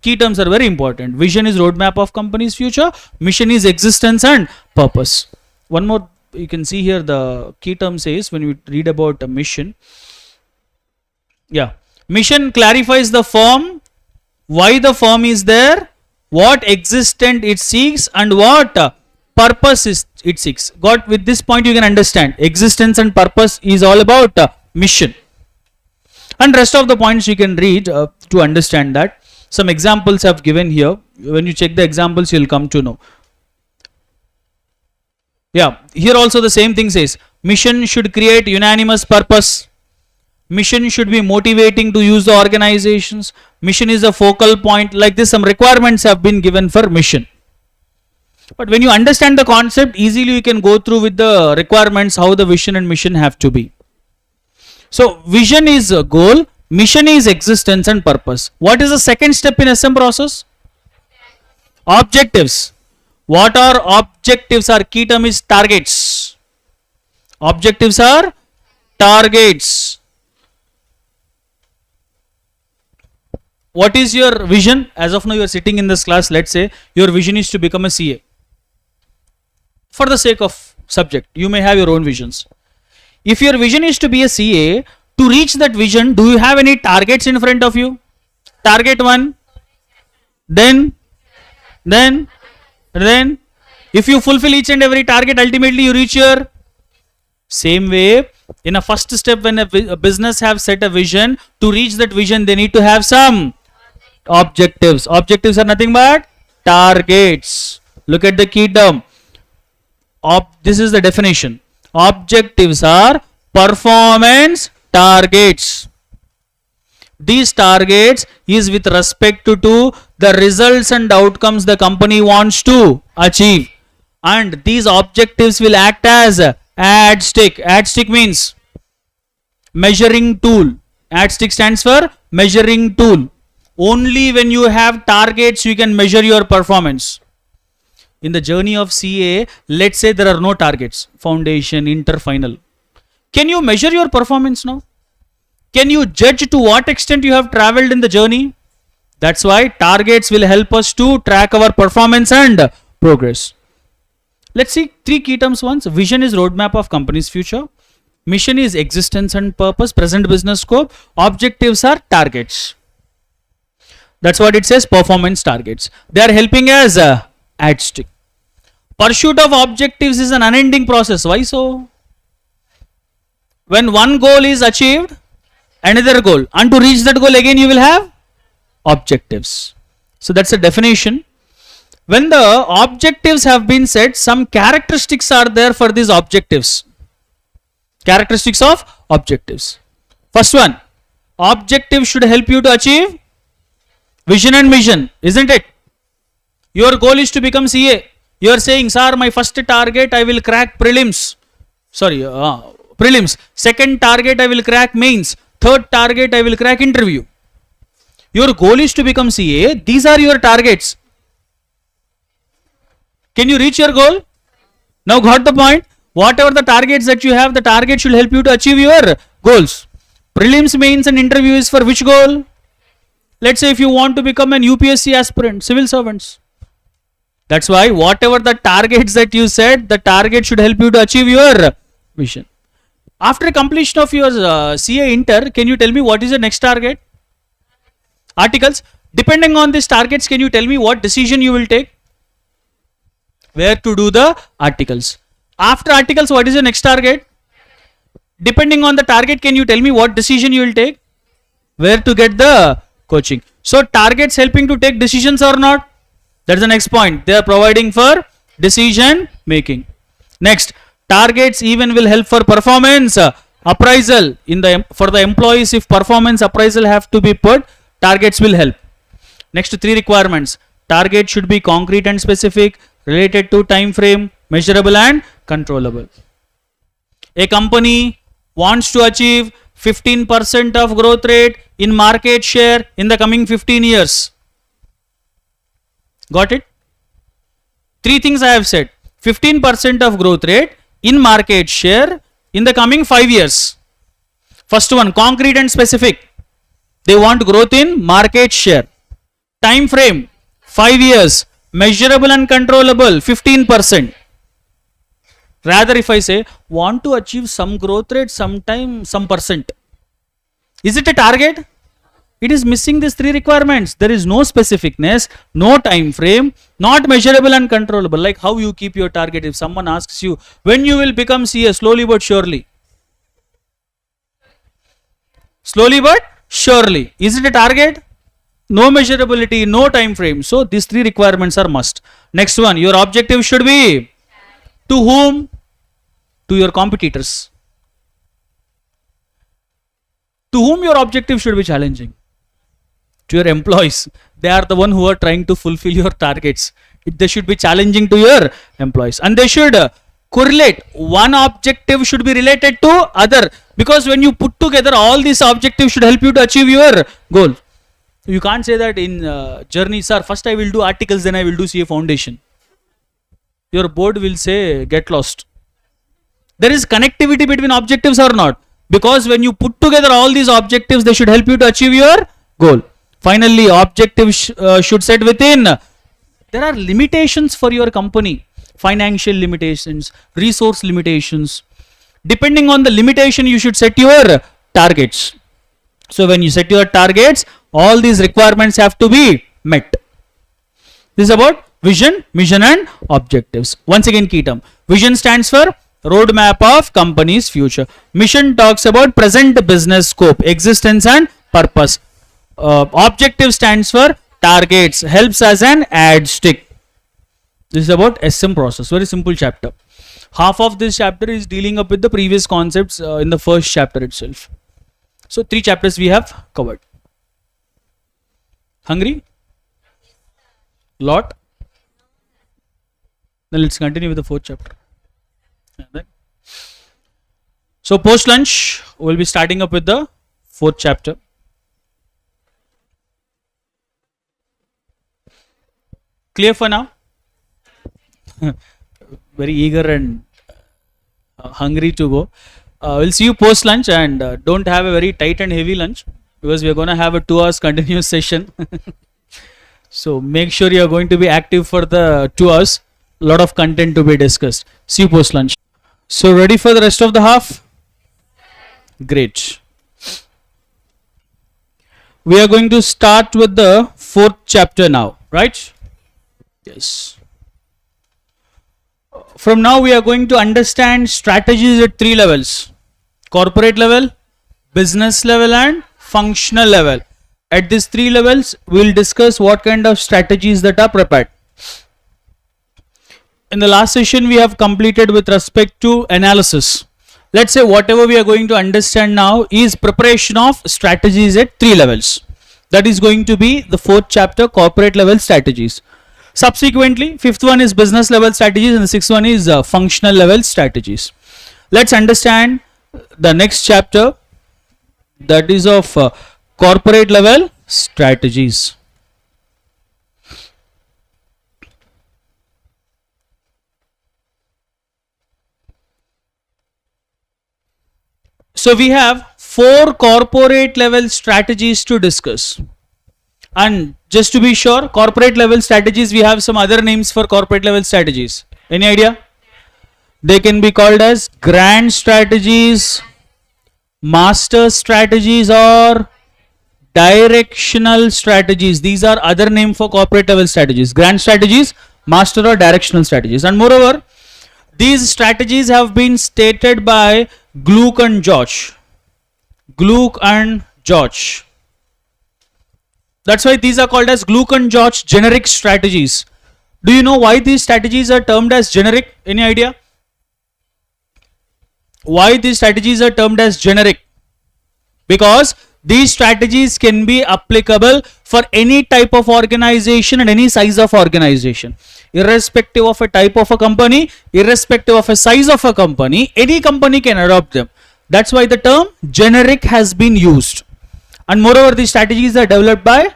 Key terms are very important. Vision is roadmap of company's future. Mission is existence and purpose. One more, you can see here the key term says when you read about a mission. Yeah. Mission clarifies the firm, why the firm is there, what existence it seeks, and what purpose is it seeks. Got with this point you can understand existence and purpose is all about mission. And rest of the points you can read to understand that. Some examples I have given here. When you check the examples, you will come to know. Yeah, here also the same thing says mission should create unanimous purpose. Mission should be motivating to use the organizations. Mission is a focal point. Like this, some requirements have been given for mission. But when you understand the concept, easily you can go through with the requirements how the vision and mission have to be. So vision is a goal, mission is existence and purpose. What is the second step in SM process? Objectives. What are objectives? Our key term is targets. Objectives are targets. What is your vision? As of now you are sitting in this class, let's say your vision is to become a CA. For the sake of subject, you may have your own visions. If your vision is to be a CA, to reach that vision, do you have any targets in front of you? Target 1, then, if you fulfill each and every target, ultimately you reach your. Same way, in a first step, when a business have set a vision, to reach that vision, they need to have some objectives. Objectives are nothing but targets. Look at the key term. This is the definition. Objectives are performance targets. These targets is with respect to the results and outcomes the company wants to achieve, and these objectives will act as yardstick. Yardstick means measuring tool. Yardstick stands for measuring tool. Only when you have targets you can measure your performance. In the journey of CA, let's say there are no targets, foundation, inter, final. Can you measure your performance now? Can you judge to what extent you have traveled in the journey? That's why targets will help us to track our performance and progress. Let's see 3 key terms once. Vision is roadmap of company's future. Mission is existence and purpose, present business scope. Objectives are targets. That's what it says, performance targets. They are helping as a yardstick. Pursuit of objectives is an unending process. Why so? When one goal is achieved, another goal, and to reach that goal again you will have objectives. So that's a definition. When the objectives have been set, some characteristics are there for these objectives. Characteristics of objectives. First one, objective should help you to achieve vision and mission, isn't it? Your goal is to become CA. You are saying, sir, my first target I will crack prelims. Prelims. Second target I will crack mains. Third target I will crack interview. Your goal is to become CA. These are your targets. Can you reach your goal? Now got the point? Whatever the targets that you have, the target should help you to achieve your goals. Prelims, mains and interview is for which goal? Let's say if you want to become an UPSC aspirant, civil servants. That's why whatever the targets that you set, the target should help you to achieve your vision. After completion of your CA Inter, can you tell me what is the next target? Articles. Depending on these targets, can you tell me what decision you will take? Where to do the articles. After articles, what is the next target? Depending on the target, can you tell me what decision you will take? Where to get the coaching. So targets helping to take decisions or not? That's the next point. They are providing for decision making. Next, targets even will help for performance appraisal. For the employees, if performance appraisal have to be put, targets will help. Next, 3 requirements. Target should be concrete and specific, related to time frame, measurable and controllable. A company wants to achieve 15% of growth rate in market share in the coming 15 years. Got it? 3 things I have said. 15% of growth rate in market share in the coming 5 years. First one, concrete and specific. They want growth in market share. Time frame, 5 years. Measurable and controllable, 15%. Rather, if I say, want to achieve some growth rate sometime, some percent. Is it a target? It is missing these 3 requirements. There is no specificness, no time frame, not measurable and controllable. Like how you keep your target. If someone asks you, when you will become CA, slowly but surely. Slowly but surely. Is it a target? No measurability, no time frame. So these 3 requirements are must. Next one, your objective should be to whom? To your competitors. To whom your objective should be challenging? To your employees. They are the one who are trying to fulfill your targets. They should be challenging to your employees. And they should correlate. One objective should be related to other. Because when you put together all these objectives should help you to achieve your goal. You can't say that in journey, sir, first I will do articles, then I will do CA foundation. Your board will say, get lost. There is connectivity between objectives or not? Because when you put together all these objectives, they should help you to achieve your goal. Finally, objectives should set within. There are limitations for your company. Financial limitations, resource limitations. Depending on the limitation, you should set your targets. So when you set your targets, all these requirements have to be met. This is about vision, mission and objectives. Once again, key term. Vision stands for roadmap of company's future. Mission talks about present business scope, existence and purpose. Objective stands for targets, helps as an yardstick. This is about SM process. Very simple chapter. Half of this chapter is dealing up with the previous concepts in the first chapter itself. So 3 chapters we have covered. Hungry? Lot? Then let's continue with the fourth chapter. So post lunch, we'll be starting up with the fourth chapter. Clear for now? Very eager and hungry to go. We'll see you post lunch, and don't have a very tight and heavy lunch because we are going to have a 2 hours continuous session. So make sure you are going to be active for the 2 hours. A lot of content to be discussed. See you post lunch. So ready for the rest of the half? Great. We are going to start with the fourth chapter now, right? Yes. From now we are going to understand strategies at 3 levels: corporate level, business level, and functional level. At these 3 levels, we will discuss what kind of strategies that are prepared. In the last session, we have completed with respect to analysis. Let's say whatever we are going to understand now is preparation of strategies at 3 levels. That is going to be the fourth chapter, corporate level strategies. Subsequently, fifth one is business level strategies, and the sixth one is functional level strategies. Let's understand the next chapter, that is of corporate level strategies. So we have 4 corporate level strategies to discuss. And just to be sure, corporate level strategies, we have some other names for corporate level strategies. Any idea? They can be called as grand strategies, master strategies, or directional strategies. These are other name for corporate level strategies: grand strategies, master or directional strategies. And moreover, these strategies have been stated by Gluck and George. Gluck and George. That's why these are called as Gluck and George generic strategies. Do you know why these strategies are termed as generic? Any idea? Why these strategies are termed as generic? Because these strategies can be applicable for any type of organization and any size of organization. Irrespective of a type of a company, irrespective of a size of a company, any company can adopt them. That's why the term generic has been used. And moreover, these strategies are developed by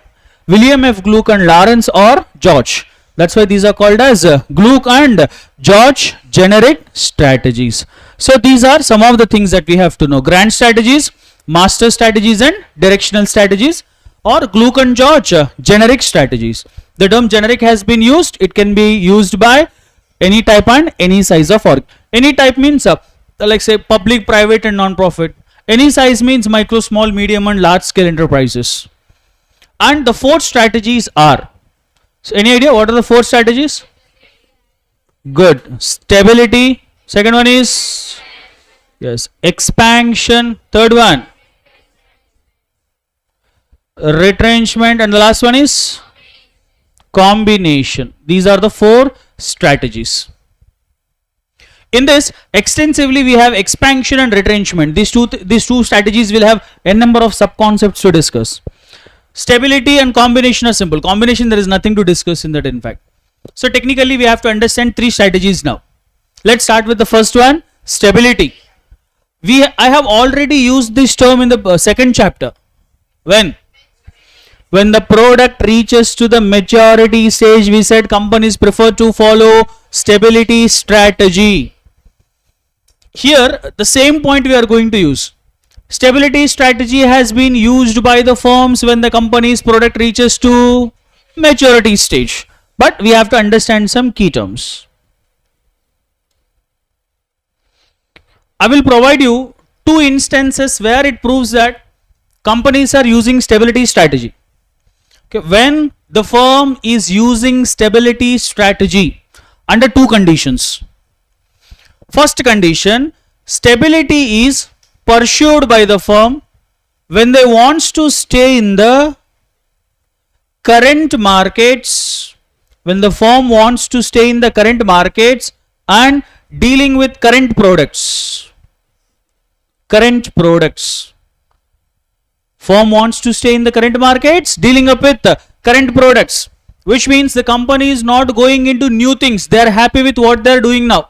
William F. Gluck and Lawrence or George. That's why these are called as Gluck and George generic strategies. So these are some of the things that we have to know: grand strategies, master strategies, and directional strategies, or Gluck and George generic strategies. The term generic has been used. It can be used by any type and any size of org. Any type means like say public, private, and non-profit. Any size means micro, small, medium, and large scale enterprises. And the 4 strategies are, so any idea what are the 4 strategies? Good. Stability. Second one is, yes, expansion. Third one, retrenchment. And the last one is combination. These are the 4 strategies. In this, extensively we have expansion and retrenchment. These two strategies will have a number of sub-concepts to discuss. Stability and combination are simple. Combination, there is nothing to discuss in that, in fact. So technically we have to understand 3 strategies now. Let's start with the first one, stability. I have already used this term in the second chapter. When the product reaches to the maturity stage, we said companies prefer to follow stability strategy. Here, the same point we are going to use. Stability strategy has been used by the firms when the company's product reaches to maturity stage. But we have to understand some key terms. I will provide you 2 instances where it proves that companies are using stability strategy. Okay, when the firm is using stability strategy under 2 conditions. First condition, stability is pursued by the firm when they wants to stay in the current markets, when the firm wants to stay in the current markets and dealing with current products. Firm wants to stay in the current markets, dealing up with current products, which means the company is not going into new things. They are happy with what they are doing now.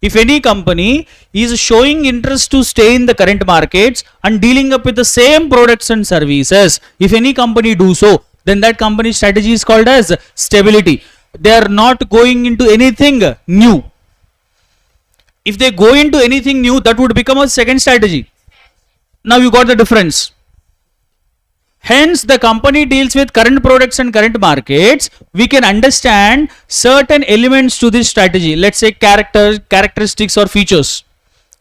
If any company is showing interest to stay in the current markets and dealing up with the same products and services, if any company do so, then that company's strategy is called as stability. They are not going into anything new. If they go into anything new, that would become a second strategy. Now you got the difference. Hence, the company deals with current products and current markets. We can understand certain elements to this strategy. Let's say characteristics or features.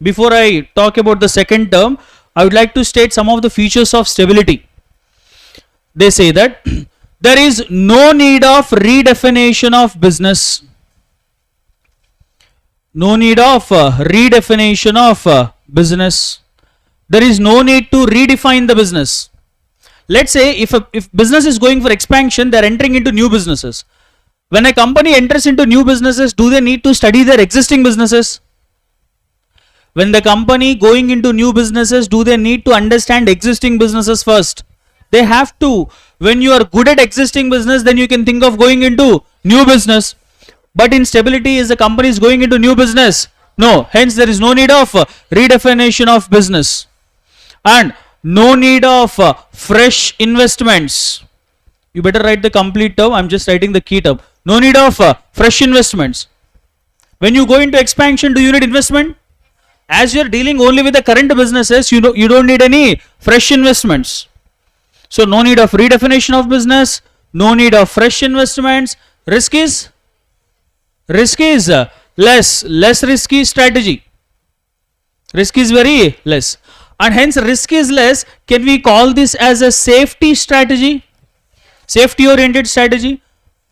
Before I talk about the second term, I would like to state some of the features of stability. They say that there is no need of redefinition of business. No need of redefinition of business. There is no need to redefine the business. Let's say if business is going for expansion, they are entering into new businesses. When a company enters into new businesses, do they need to study their existing businesses? When the company going into new businesses, do they need to understand existing businesses first? They have to. When you are good at existing business, then you can think of going into new business. But in stability, is the company is going into new business? No. Hence, there is no need of redefinition of business. And no need of fresh investments. You better write the complete term. I'm just writing the key term. No need of fresh investments. When you go into expansion, do you need investment? As you're dealing only with the current businesses, you don't need any fresh investments. So no need of redefinition of business, no need of fresh investments. Risk is less risky strategy. Risk is very less. And hence risk is less. Can we call this as a safety strategy? Safety oriented strategy?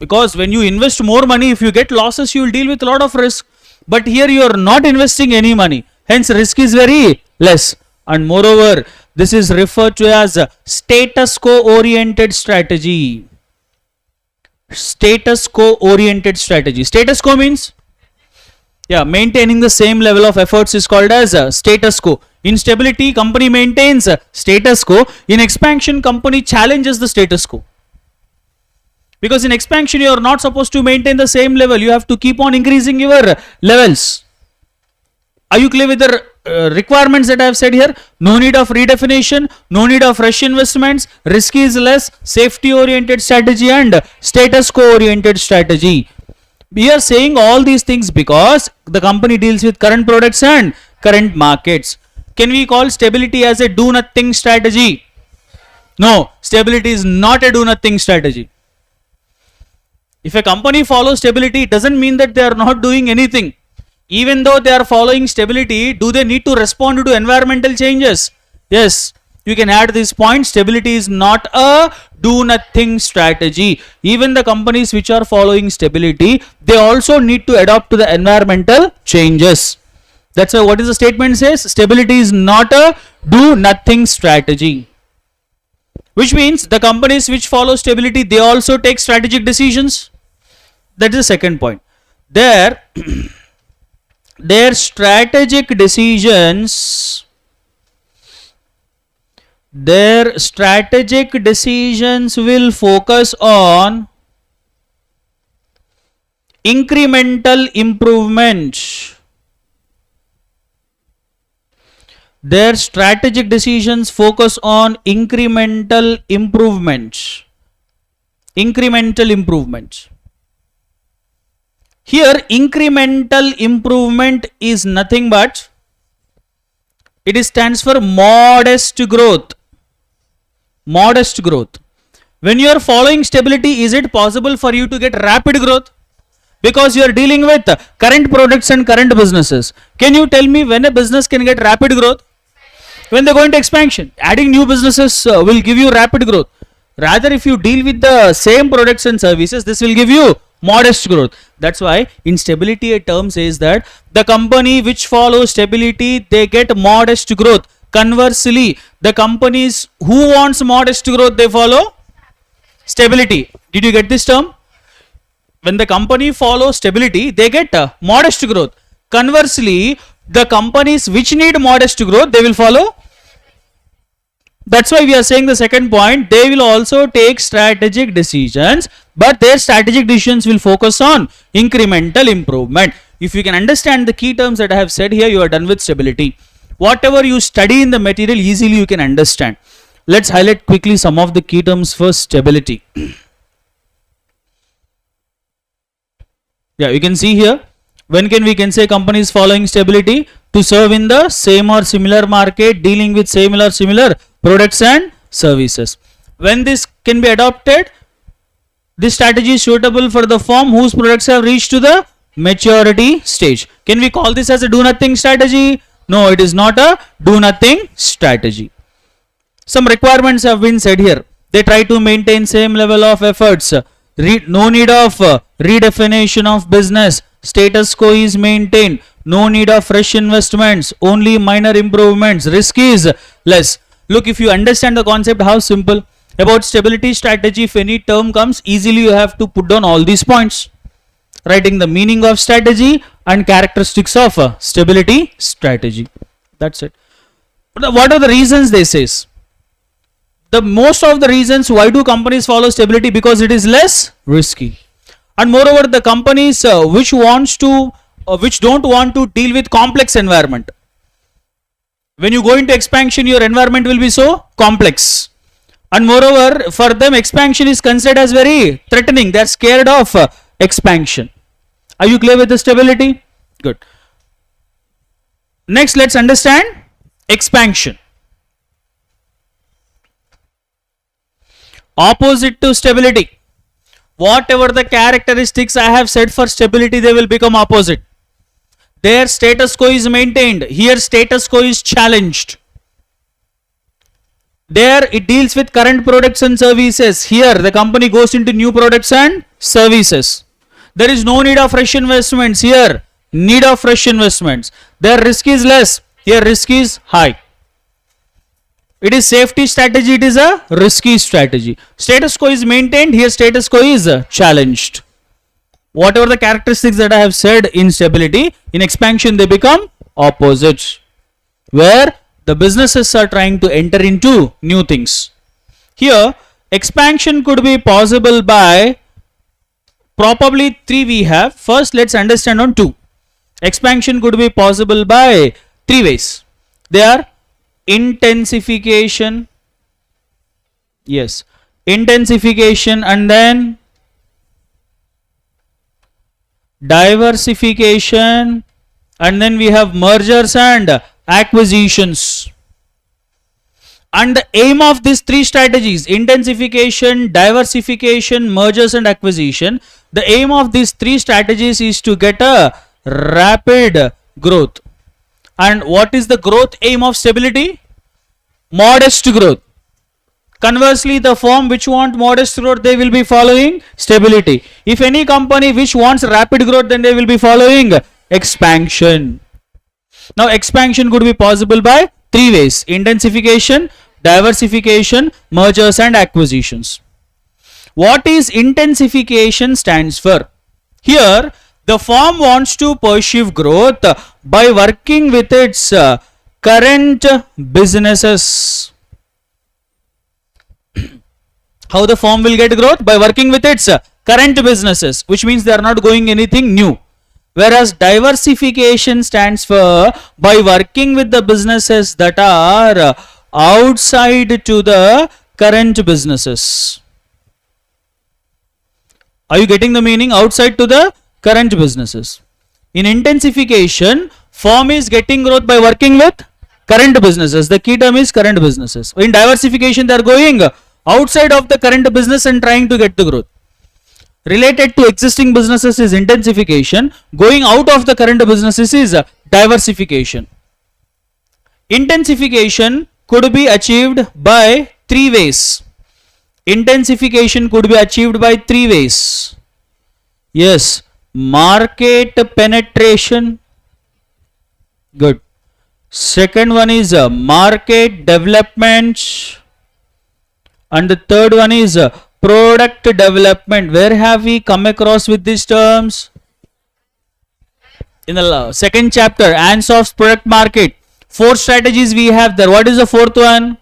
Because when you invest more money, if you get losses, you will deal with a lot of risk. But here you are not investing any money. Hence risk is very less. And moreover, this is referred to as a status quo oriented strategy. Status quo oriented strategy. Status quo means, maintaining the same level of efforts is called as status quo. In stability, company maintains status quo. In expansion, company challenges the status quo. Because in expansion, you are not supposed to maintain the same level. You have to keep on increasing your levels. Are you clear with the requirements that I have said here? No need of redefinition, no need of fresh investments, risk is less, safety oriented strategy and status quo oriented strategy. We are saying all these things because the company deals with current products and current markets. Can we call stability as a do nothing strategy? No, stability is not a do nothing strategy. If a company follows stability, it doesn't mean that they are not doing anything. Even though they are following stability, do they need to respond to environmental changes? Yes, you can add this point. Stability is not a do nothing strategy. Even the companies which are following stability, they also need to adapt to the environmental changes. That's why what is the statement says? Stability is not a do nothing strategy. Which means the companies which follow stability, they also take strategic decisions. That is the second point. Their strategic decisions will focus on incremental improvement. Their strategic decisions focus on incremental improvement. Incremental improvement. Here, incremental improvement is nothing but, it stands for modest growth. Modest growth. When you are following stability, is it possible for you to get rapid growth? Because you are dealing with current products and current businesses. Can you tell me when a business can get rapid growth? When they go into expansion. Adding new businesses will give you rapid growth. Rather, if you deal with the same products and services, this will give you modest growth. That's why in stability a term says that the company which follows stability, they get modest growth. Conversely, the companies who wants modest growth, they follow stability. Did you get this term? When the company follows stability, they get modest growth. Conversely, the companies which need modest growth, they will follow That's why we are saying the second point, they will also take strategic decisions, but their strategic decisions will focus on incremental improvement. If you can understand the key terms that I have said here, you are done with stability. Whatever you study in the material, easily you can understand. Let's highlight quickly some of the key terms for stability. Yeah, you can see here, when we can say companies following stability? To serve in the same or similar market, dealing with same or similar products and services. When this can be adopted, this strategy is suitable for the firm whose products have reached to the maturity stage. Can we call this as a do nothing strategy? No, it is not a do nothing strategy. Some requirements have been said here. They try to maintain same level of efforts. No need of redefinition of business. Status quo is maintained. No need of fresh investments. Only minor improvements. Risk is less. Look, if you understand the concept, how simple. About stability strategy, if any term comes, easily you have to put down all these points. Writing the meaning of strategy and characteristics of stability strategy. That's it. What are the reasons they says? The most of the reasons why do companies follow stability? Because it is less risky. And moreover, the companies which don't want to deal with complex environment. When you go into expansion, your environment will be so complex. And moreover, for them, expansion is considered as very threatening. They are scared of expansion. Are you clear with the stability? Good. Next, let's understand expansion. Opposite to stability. Whatever the characteristics I have said for stability, they will become opposite. There status quo is maintained. Here status quo is challenged. There it deals with current products and services. Here the company goes into new products and services. There is no need of fresh investments. Here need of fresh investments. There risk is less. Here risk is high. It is safety strategy. It is a risky strategy. Status quo is maintained. Here status quo is challenged. Whatever the characteristics that I have said in stability, in expansion they become opposites, where the businesses are trying to enter into new things. Here expansion could be possible by probably three we have. First, let's understand on two. Expansion could be possible by three ways. They are intensification, yes, intensification, and then diversification, and then we have mergers and acquisitions. And the aim of these three strategies, intensification, diversification, mergers and acquisition, the aim of these three strategies is to get a rapid growth. And what is the growth aim of stability? Modest growth. Conversely, the firm which want modest growth, they will be following stability. If any company which wants rapid growth, then they will be following expansion. Now expansion could be possible by three ways: intensification, diversification, mergers and acquisitions. What is intensification stands for? Here the firm wants to pursue growth by working with its current businesses. How the firm will get growth? By working with its current businesses, which means they are not going anything new. Whereas diversification stands for by working with the businesses that are outside to the current businesses. Are you getting the meaning? Outside to the current businesses. In intensification, firm is getting growth by working with current businesses. The key term is current businesses. In diversification, they are going outside of the current business and trying to get the growth. Related to existing businesses is intensification. Going out of the current businesses is diversification. Intensification could be achieved by three ways. Intensification could be achieved by three ways. Yes, market penetration. Good. Second one is market development. And the third one is product development. Where have we come across with these terms? In the second chapter, Ansof's product market. Four strategies we have there. What is the fourth one?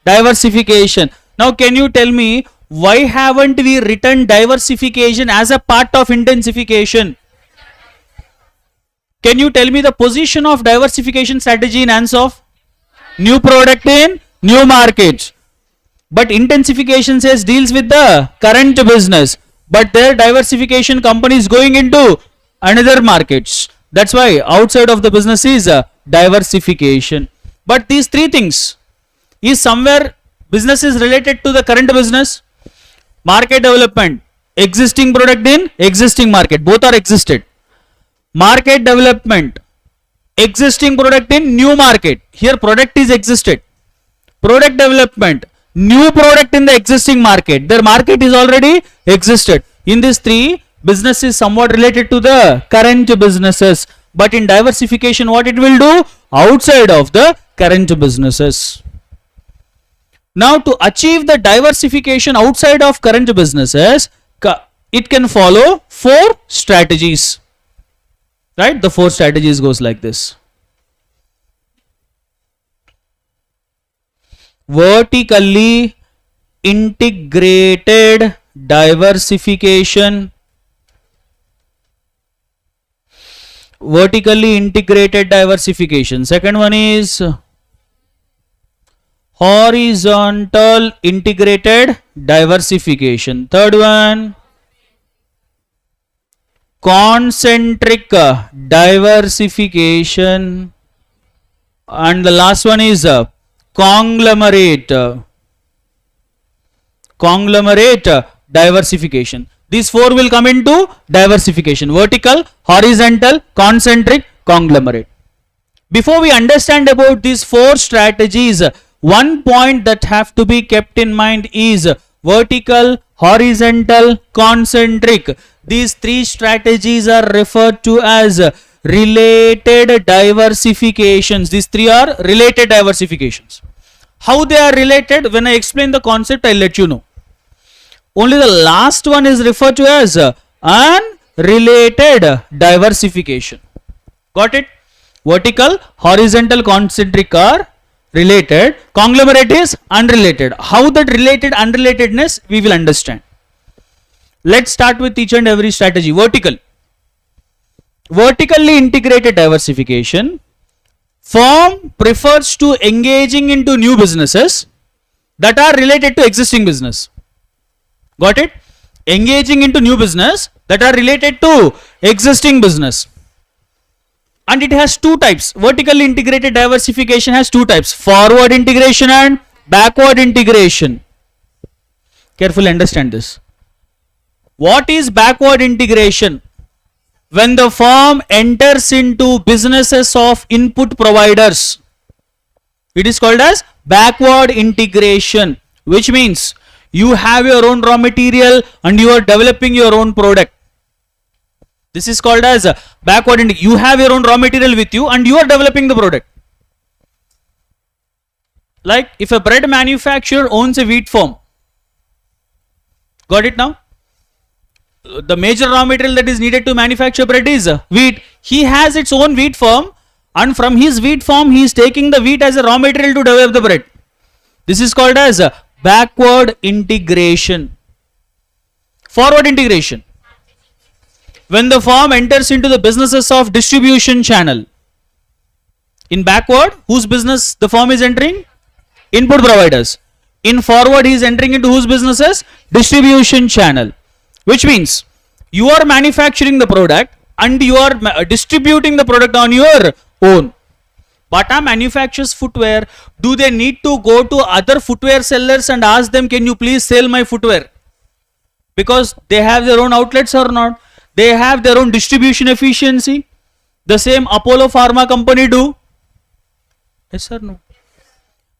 Diversification. Now can you tell me why haven't we written diversification as a part of intensification? Can you tell me the position of diversification strategy in hands of? New product in new markets. But intensification says deals with the current business. But their diversification company is going into another markets. That's why outside of the business is diversification. But these three things is somewhere business is related to the current business. Market development, existing product in existing market, both are existed. Market development, existing product in new market, here product is existed. Product development, new product in the existing market, their market is already existed. In these three, business is somewhat related to the current businesses, but in diversification what it will do? Outside of the current businesses. Now to achieve the diversification outside of current businesses, it can follow 4 strategies. Right? The 4 strategies goes like this. Vertically integrated diversification. Vertically integrated diversification. Second one is horizontal integrated diversification. Third one, concentric diversification. And the last one is conglomerate diversification. These 4 will come into diversification: vertical, horizontal, concentric, conglomerate. Before we understand about these 4 strategies, one point that have to be kept in mind is vertical, horizontal, concentric. These 3 strategies are referred to as related diversifications. These 3 are related diversifications. How they are related? When I explain the concept, I'll let you know. Only the last one is referred to as unrelated diversification. Got it? Vertical, horizontal, concentric are related. Conglomerate is unrelated. How that related unrelatedness we will understand. Let's start with each and every strategy. Vertical. Vertically integrated diversification. Firm prefers to engaging into new businesses that are related to existing business. Got it? Engaging into new business that are related to existing business. And it has 2 types. Vertically integrated diversification has 2 types: forward integration and backward integration. Carefully understand this. What is backward integration? When the firm enters into businesses of input providers, it is called as backward integration, which means you have your own raw material and you are developing your own product. This is called as backward integration. You have your own raw material with you and you are developing the product. Like if a bread manufacturer owns a wheat farm. Got it now? The major raw material that is needed to manufacture bread is wheat. He has its own wheat farm, and from his wheat farm he is taking the wheat as a raw material to develop the bread. This is called as backward integration. Forward integration. When the firm enters into the businesses of distribution channel. In backward, whose business the firm is entering? Input providers. In forward, he is entering into whose businesses? Distribution channel. Which means you are manufacturing the product and you are distributing the product on your own. Bata manufactures footwear. Do they need to go to other footwear sellers and ask them, can you please sell my footwear? Because they have their own outlets or not? They have their own distribution efficiency. The same Apollo Pharma company do. Yes or no?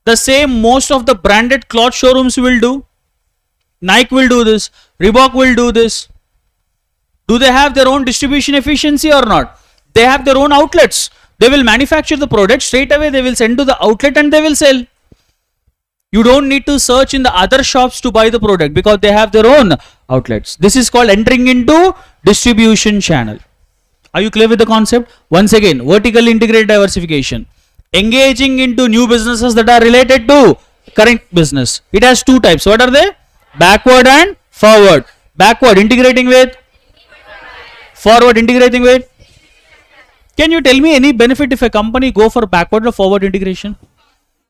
The same most of the branded cloth showrooms will do. Nike will do this. Reebok will do this. Do they have their own distribution efficiency or not? They have their own outlets. They will manufacture the product straight away. They will send to the outlet and they will sell. You don't need to search in the other shops to buy the product because they have their own outlets. This is called entering into distribution channel. Are you clear with the concept? Once again, vertically integrated diversification. Engaging into new businesses that are related to current business. It has two types. What are they? Backward and forward. Backward integrating with, forward integrating with. Can you tell me any benefit if a company go for backward or forward integration?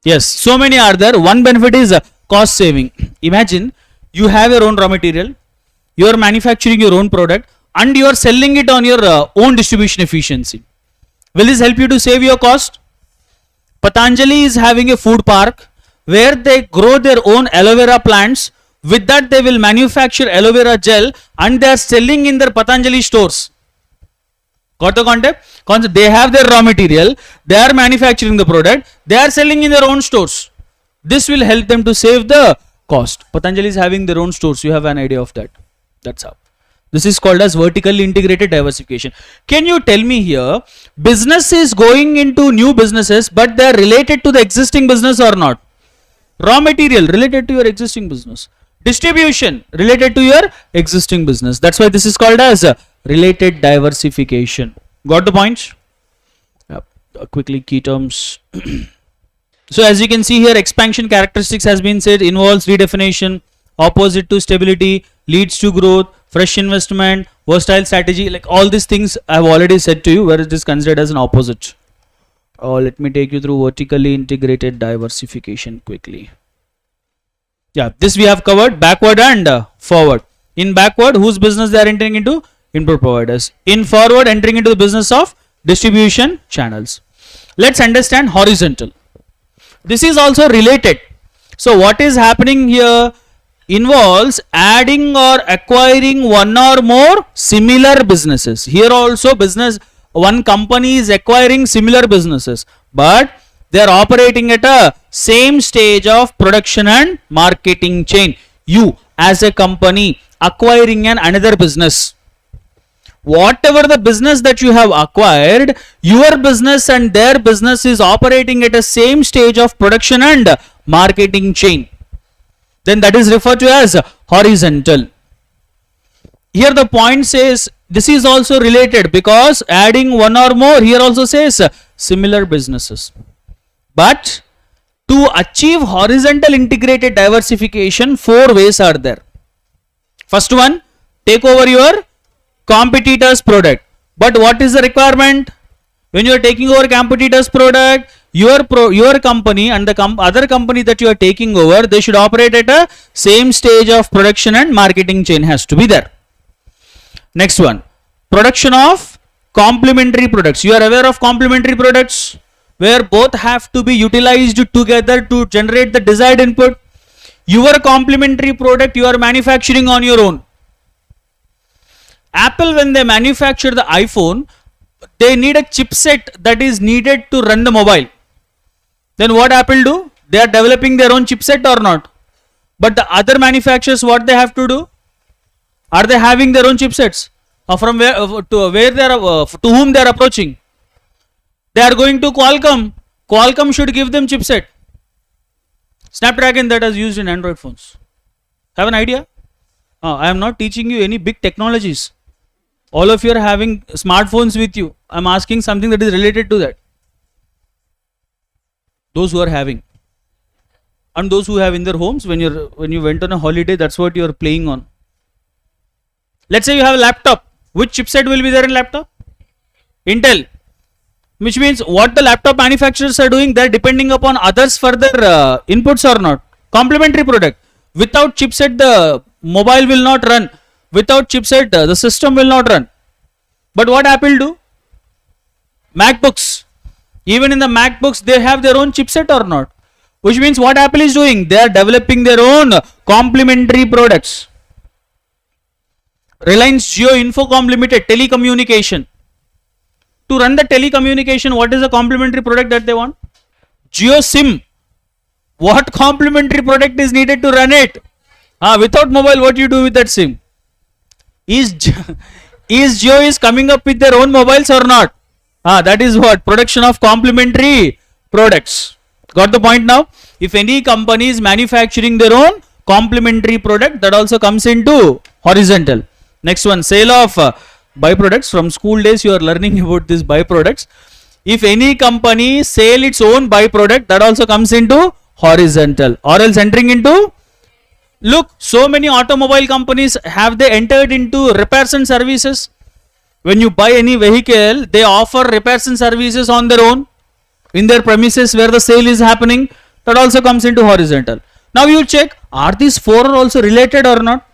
Yes, so many are there. One benefit is cost saving. Imagine you have your own raw material, you are manufacturing your own product, and you are selling it on your own distribution efficiency. Will this help you to save your cost? Patanjali is having a food park where they grow their own aloe vera plants. With that, they will manufacture aloe vera gel and they are selling in their Patanjali stores. Got the concept? They have their raw material, they are manufacturing the product, they are selling in their own stores. This will help them to save the cost. Patanjali is having their own stores. You have an idea of that. That's how. This is called as vertically integrated diversification. Can you tell me here, business is going into new businesses, but they are related to the existing business or not? Raw material related to your existing business. Distribution related to your existing business. That's why this is called as related diversification. Got the point? Quickly key terms. So as you can see here, expansion characteristics has been said, involves redefinition, opposite to stability, leads to growth, fresh investment, versatile strategy. Like all these things I have already said to you, where it is considered as an opposite. Let me take you through vertically integrated diversification quickly. Yeah, this we have covered, backward and forward. In backward, whose business they are entering into? Input providers. In forward, entering into the business of distribution channels. Let's understand horizontal. This is also related. So what is happening here involves adding or acquiring one or more similar businesses. Here also one company is acquiring similar businesses, but they are operating at a same stage of production and marketing chain. You as a company acquiring another business. Whatever the business that you have acquired, your business and their business is operating at a same stage of production and marketing chain. Then that is referred to as horizontal. Here the point says this is also related because adding one or more, here also says similar businesses. But to achieve horizontal integrated diversification, 4 ways are there. First one, take over your competitor's product. But what is the requirement? When you are taking over competitor's product, your company and the other company that you are taking over, they should operate at a same stage of production and marketing chain has to be there. Next one, production of complementary products. You are aware of complementary products, where both have to be utilized together to generate the desired input. Your complementary product you are manufacturing on your own. Apple, when they manufacture the iPhone, they need a chipset that is needed to run the mobile. Then what Apple do? They are developing their own chipset or not? But the other manufacturers, what they have to do? Are they having their own chipsets? From where to whom they are approaching? They are going to Qualcomm. Qualcomm should give them chipset. Snapdragon that is used in Android phones. Have an idea? I am not teaching you any big technologies. All of you are having smartphones with you. I am asking something that is related to that. Those who are having. And those who have in their homes, when you went on a holiday, that's what you are playing on. Let's say you have a laptop. Which chipset will be there in laptop? Intel. Which means what the laptop manufacturers are doing, they are depending upon others for their inputs or not. Complementary product. Without chipset, the mobile will not run. Without chipset, the system will not run. But what Apple do? MacBooks. Even in the MacBooks, they have their own chipset or not? Which means what Apple is doing? They are developing their own complementary products. Reliance Jio Infocom Limited, telecommunication. To run the telecommunication, what is the complementary product that they want? Jio SIM. What complementary product is needed to run it? Without mobile, what you do with that SIM? Is Jio is coming up with their own mobiles or not? That is what? Production of complementary products. Got the point now? If any company is manufacturing their own complementary product, that also comes into horizontal. Next one, sale of byproducts. From school days you are learning about these byproducts. If any company sell its own byproduct, that also comes into horizontal, or else entering into, look, so many automobile companies, have they entered into repairs and services? When you buy any vehicle, they offer repairs and services on their own in their premises where the sale is happening. That also comes into horizontal. Now you check, are these four also related or not?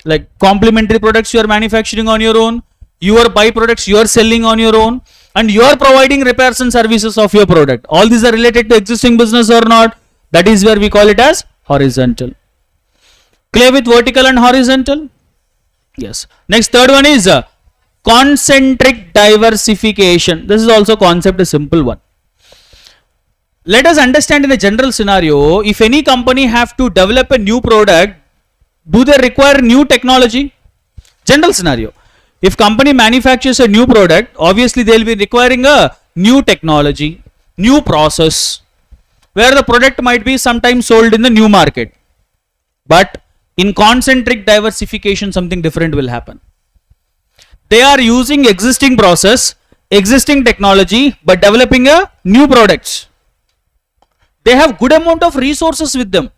Like complementary products you are manufacturing on your own, your byproducts you are selling on your own, and you are providing repairs and services of your product. All these are related to existing business or not? That is where we call it as horizontal. Clear with vertical and horizontal? Yes. Next, third one is concentric diversification. This is also concept, a simple one. Let us understand in a general scenario, if any company have to develop a new product, do they require new technology? General scenario. If company manufactures a new product, obviously they will be requiring a new technology, new process, where the product might be sometimes sold in the new market. But in concentric diversification, something different will happen. They are using existing process, existing technology, but developing a new products. They have good amount of resources with them.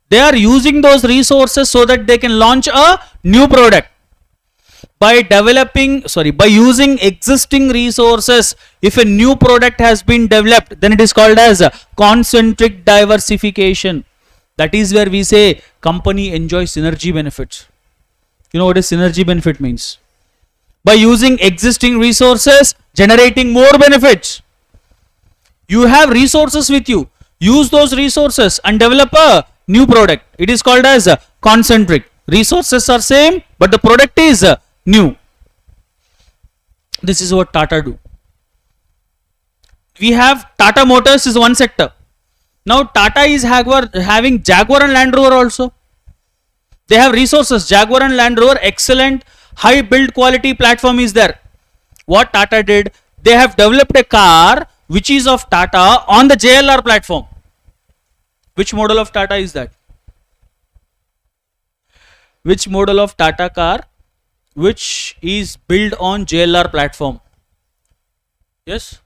They are using those resources so that they can launch a new product. By using existing resources, if a new product has been developed, then it is called as concentric diversification. That is where we say company enjoys synergy benefits. You know what a synergy benefit means? By using existing resources, generating more benefits. You have resources with you. Use those resources and develop a new product. It is called as concentric. Resources are same, but the product is new. This is what Tata do. We have Tata Motors is one sector. Now Tata is having Jaguar and Land Rover also. They have resources. Jaguar and Land Rover, excellent high build quality platform is there. What Tata did, they have developed a car which is of Tata on the JLR platform. Which model of Tata is that? Which model of Tata car which is built on JLR platform? Yes,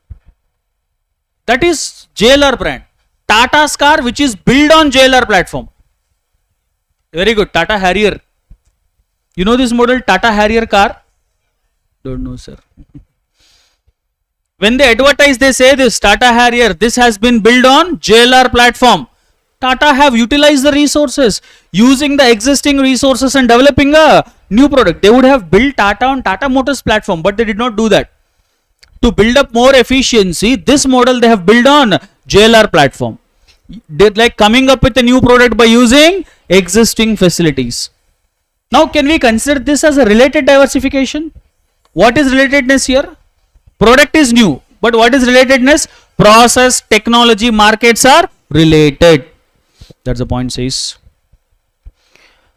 that is JLR brand. Tata's car which is built on JLR platform. Very good. Tata Harrier. You know this model, Tata Harrier car? Don't know, sir. When they advertise, they say this Tata Harrier, this has been built on JLR platform. Tata have utilized the resources, using the existing resources and developing a new product. They would have built Tata on Tata Motors platform, but they did not do that. To build up more efficiency, this model they have built on JLR platform. They're like coming up with a new product by using existing facilities. Now, can we consider this as a related diversification? What is relatedness here? Product is new, but what is relatedness? Process, technology, markets are related. That's the point says.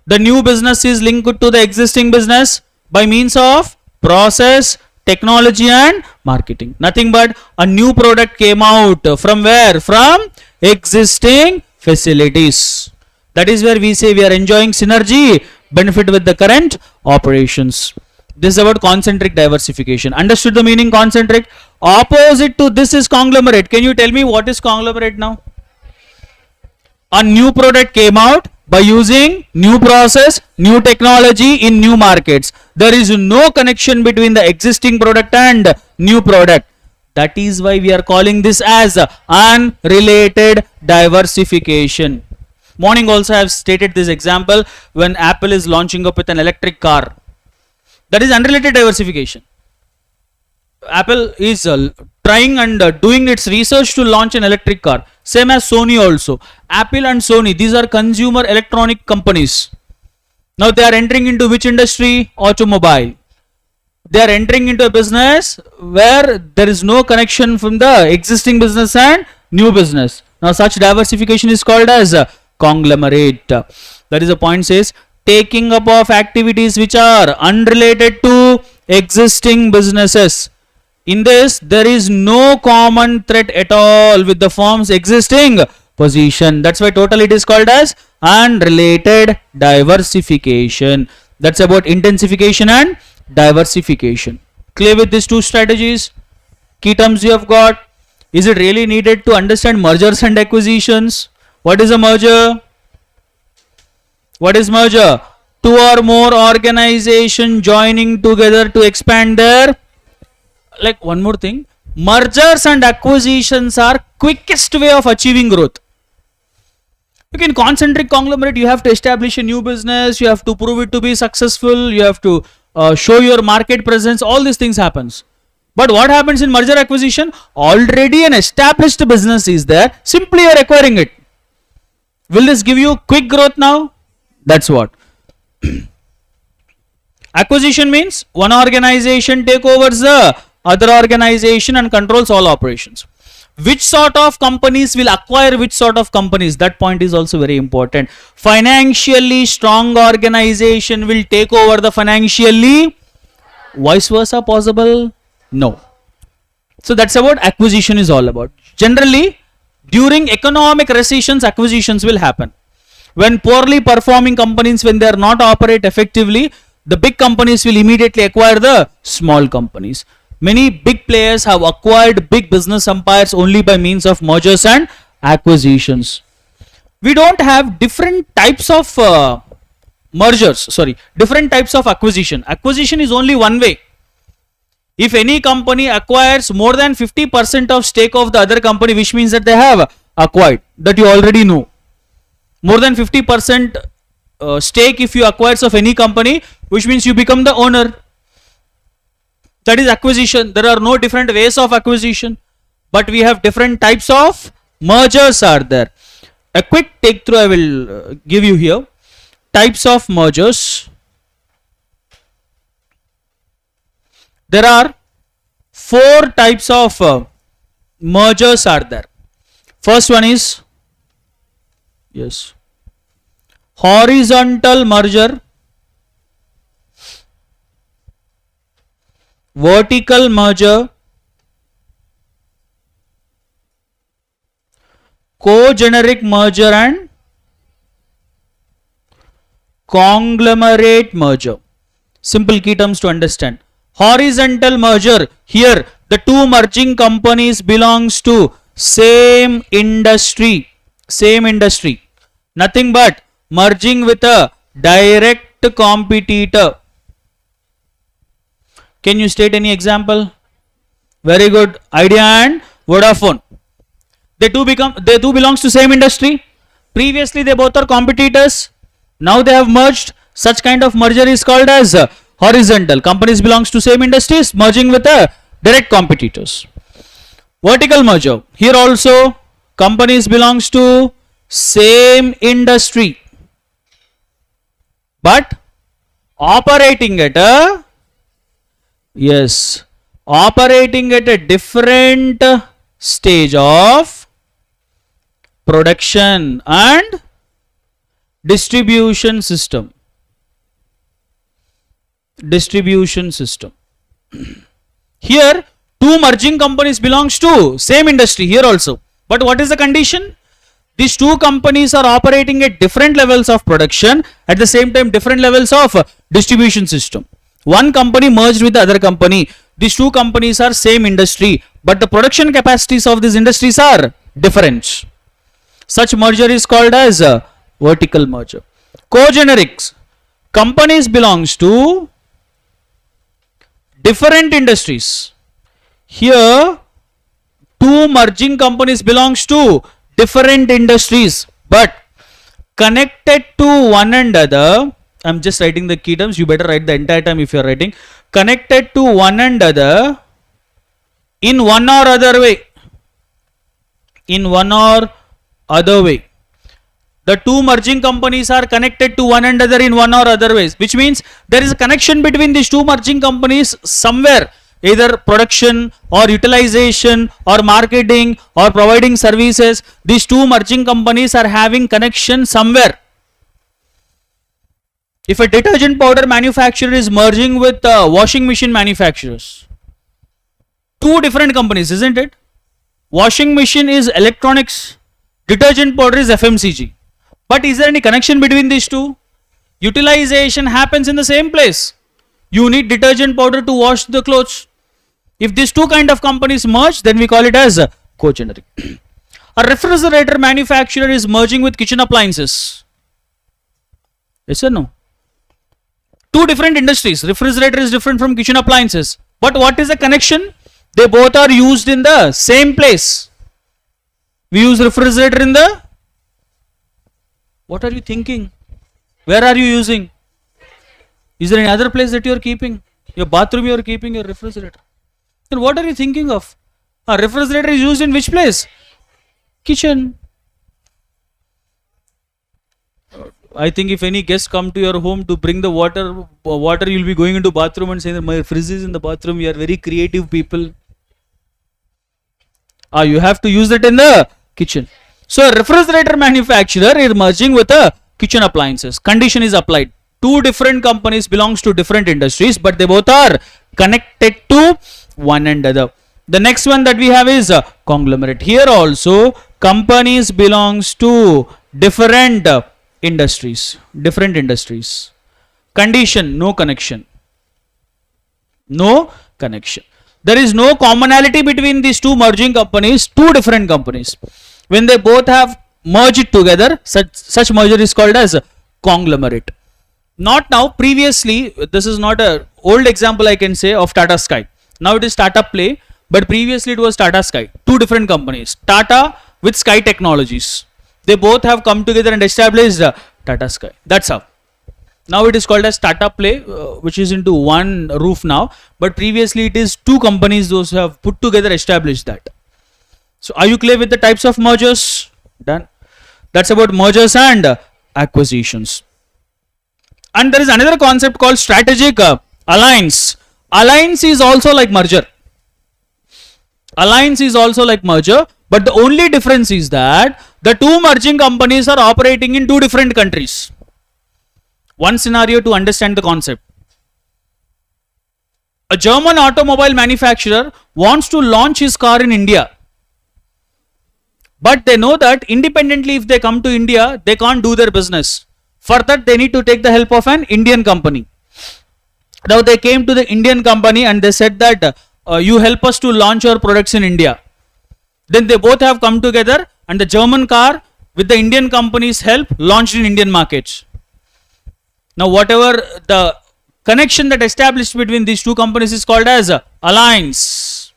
The new business is linked to the existing business by means of process, technology and marketing. Nothing but a new product came out from where? From existing facilities. That is where we say we are enjoying synergy benefit with the current operations. This is about concentric diversification. Understood the meaning concentric? Opposite to this is conglomerate. Can you tell me what is conglomerate now? A new product came out by using new process, new technology in new markets. There is no connection between the existing product and new product. That is why we are calling this as unrelated diversification. Morning also I have stated this example when Apple is launching up with an electric car. That is unrelated diversification. Apple is trying and doing its research to launch an electric car. Same as Sony also. Apple and Sony, these are consumer electronic companies. Now they are entering into which industry? Automobile. They are entering into a business where there is no connection from the existing business and new business. Now such diversification is called as conglomerate. That is the point says taking up of activities which are unrelated to existing businesses. In this, there is no common thread at all with the firm's existing position. That's why total it is called as unrelated diversification. That's about intensification and diversification. Clear with these two strategies? Key terms you have got. Is it really needed to understand mergers and acquisitions? What is a merger? What is merger? Two or more organization joining together to expand their, like one more thing, mergers and acquisitions are quickest way of achieving growth. Look, in concentric conglomerate, you have to establish a new business, you have to prove it to be successful, you have to show your market presence, all these things happens. But what happens in merger acquisition? Already an established business is there, simply you are acquiring it. Will this give you quick growth now? That's what. Acquisition means one organization take over the other organization and controls all operations. Which sort of companies will acquire which sort of companies? That point is also very important. Financially strong organization will take over the financially, vice versa possible? No. So that's what acquisition is all about. Generally, during economic recessions, acquisitions will happen. When poorly performing companies, when they are not operate effectively, the big companies will immediately acquire the small companies. Many big players have acquired big business empires only by means of mergers and acquisitions. We don't have different types of different types of acquisition. Acquisition is only one way. If any company acquires more than 50% of stake of the other company, which means that they have acquired, that you already know. More than 50% stake if you acquires of any company, which means you become the owner. That is acquisition. There are no different ways of acquisition, but we have different types of mergers are there. A quick take through I will give you here. Types of mergers. There are 4 types of mergers are there. First one is, yes, horizontal merger, vertical merger, co-generic merger and conglomerate merger. Simple key terms to understand. Horizontal merger, here the two merging companies belongs to same industry, nothing but merging with a direct competitor. Can you state any example? Very good. Idea and Vodafone. They two belongs to same industry. Previously they both are competitors. Now they have merged. Such kind of merger is called as horizontal. Companies belongs to same industries merging with a direct competitors. Vertical merger. Here also companies belongs to same industry, but operating at a, yes, operating at a different stage of production and distribution system. Here two merging companies belongs to same industry here also, but what is the condition? These two companies are operating at different levels of production, at the same time different levels of distribution system. One company merged with the other company. These two companies are same industry, but the production capacities of these industries are different. Such merger is called as a vertical merger. Co-generics. Companies belongs to different industries. Here two merging companies belongs to different industries, but connected to one another. I'm just writing the key terms. You better write the entire time if you are writing. Connected to one another in one or other way. The two merging companies are connected to one another in one or other ways, which means there is a connection between these two merging companies somewhere, either production or utilization or marketing or providing services. These two merging companies are having connection somewhere. If a detergent powder manufacturer is merging with washing machine manufacturers, two different companies, isn't it? Washing machine is electronics, detergent powder is FMCG. But is there any connection between these two? Utilization happens in the same place. You need detergent powder to wash the clothes. If these two kind of companies merge, then we call it as Co-generic. A refrigerator manufacturer is merging with kitchen appliances. Yes or no? Two different industries. Refrigerator is different from kitchen appliances. But what is the connection? They both are used in the same place. We use refrigerator in the... What are you thinking? Where are you using? Is there any other place that you are keeping? Your bathroom you are keeping your refrigerator. Then what are you thinking of? A refrigerator is used in which place? Kitchen. I think if any guests come to your home to bring the water you'll be going into bathroom and saying that my fridge is in the bathroom. You are very creative people. You have to use it in the kitchen. So a refrigerator manufacturer is merging with a kitchen appliances. Condition is applied. Two different companies belongs to different industries, but they both are connected to one another. The next one that we have is a conglomerate. Here also companies belongs to different industries. Different industries. Condition, no connection. No connection. There is no commonality between these two merging companies, two different companies. When they both have merged together, such merger is called as a conglomerate. Not now, previously, this is not a old example I can say of Tata Sky. Now it is Tata Play, but previously it was Tata Sky. Two different companies. Tata with Sky Technologies. They both have come together and established Tata Sky. That's how. Now it is called as Tata Play, which is into one roof now. But previously it is two companies those who have put together established that. So are you clear with the types of mergers? Done. That's about mergers and acquisitions. And there is another concept called strategic alliance. Alliance is also like merger. Alliance is also like merger, but the only difference is that the two merging companies are operating in two different countries. One scenario to understand the concept. A German automobile manufacturer wants to launch his car in India. But they know that independently if they come to India, they can't do their business. For that they need to take the help of an Indian company. Now they came to the Indian company and they said that you help us to launch our products in India. Then they both have come together and the German car with the Indian company's help launched in Indian markets. Now whatever the connection that established between these two companies is called as alliance.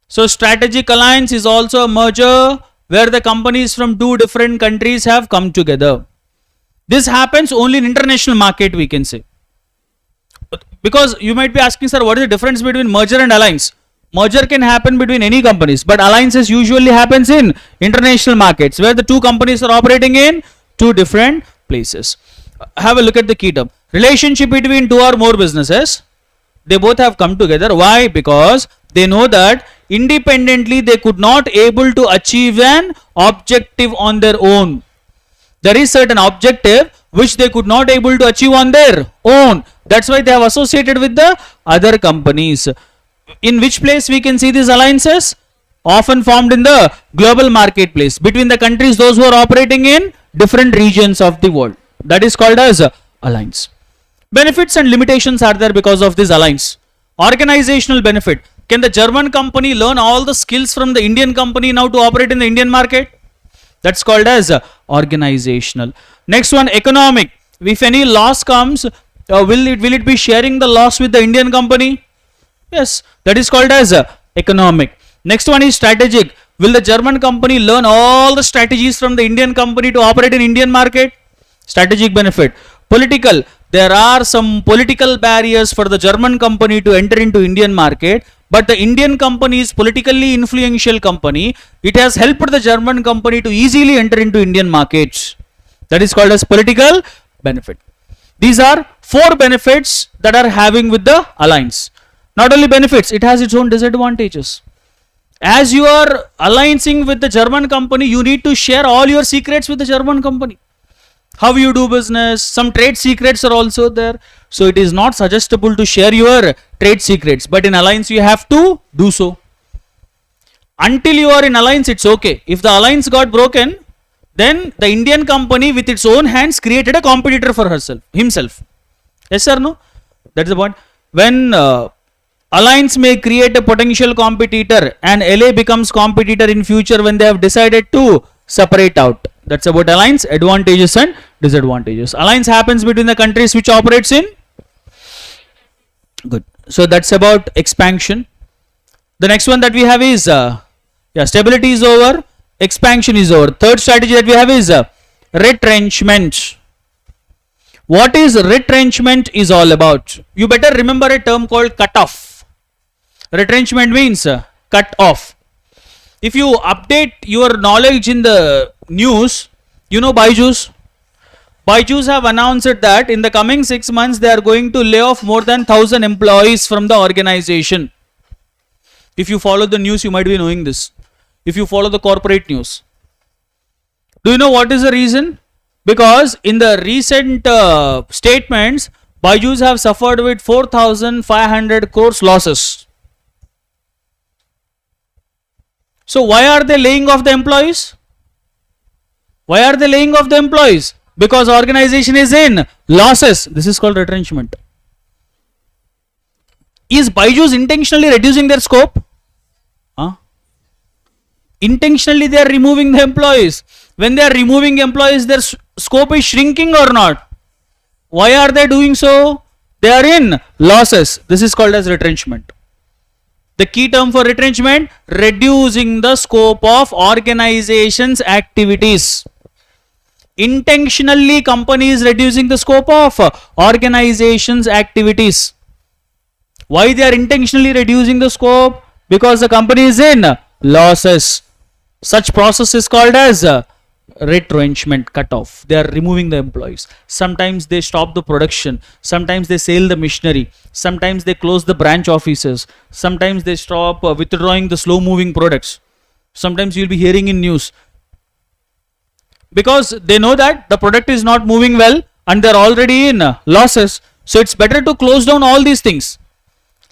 So strategic alliance is also a merger where the companies from two different countries have come together. This happens only in international market, we can say. Because you might be asking, sir, what is the difference between merger and alliance? Merger can happen between any companies, but alliances usually happens in international markets where the two companies are operating in two different places. Have a look at the key term. Relationship between two or more businesses. They both have come together. Why? Because they know that independently they could not able to achieve an objective on their own. There is certain objective which they could not able to achieve on their own. That's why they have associated with the other companies. In which place we can see these alliances? Often formed in the global marketplace between the countries, those who are operating in different regions of the world. That is called as alliance. Benefits and limitations are there because of this alliance. Organizational benefit. Can the German company learn all the skills from the Indian company now to operate in the Indian market? That's called as organizational. Next one, economic. If any loss comes, will it be sharing the loss with the Indian company? Yes, that is called as economic. Next one is strategic. Will the German company learn all the strategies from the Indian company to operate in Indian market? Strategic benefit. Political. There are some political barriers for the German company to enter into Indian market, but the Indian company is politically influential company. It has helped the German company to easily enter into Indian markets. That is called as political benefit. These are four benefits that are having with the alliance. Not only benefits, it has its own disadvantages. As you are alliancing with the German company, you need to share all your secrets with the German company. How you do business, some trade secrets are also there. So it is not suggestible to share your trade secrets, but in alliance you have to do so. Until you are in alliance, it's okay. If the alliance got broken, then the Indian company with its own hands created a competitor for himself. Yes or no? That's the point. When Alliance may create a potential competitor and LA becomes competitor in future when they have decided to separate out. That's about alliance, advantages and disadvantages. Alliance happens between the countries which operates in. Good. So that's about expansion. The next one that we have is stability is over, expansion is over. Third strategy that we have is retrenchment. What is retrenchment is all about? You better remember a term called cut off. Retrenchment means cut off. If you update your knowledge in the news, you know Byju's have announced that in the coming 6 months they are going to lay off more than 1,000 employees from the organization. If you follow the news, you might be knowing this. If you follow the corporate news. Do you know what is the reason? Because in the recent statements, Byju's have suffered with 4,500 crores losses. So why are they laying off the employees? Why are they laying off the employees? Because organization is in losses. This is called retrenchment. Is Byju's intentionally reducing their scope? Intentionally they are removing the employees. When they are removing employees, their scope is shrinking or not? Why are they doing so? They are in losses. This is called as retrenchment. The key term for retrenchment, reducing the scope of organization's activities. Intentionally company is reducing the scope of organization's activities. Why they are intentionally reducing the scope? Because the company is in losses. Such process is called as retrenchment, cut off. They are removing the employees. Sometimes they stop the production. Sometimes they sell the machinery. Sometimes they close the branch offices. Sometimes they stop withdrawing the slow moving products. Sometimes you will be hearing in news. Because they know that the product is not moving well and they are already in losses. So it's better to close down all these things.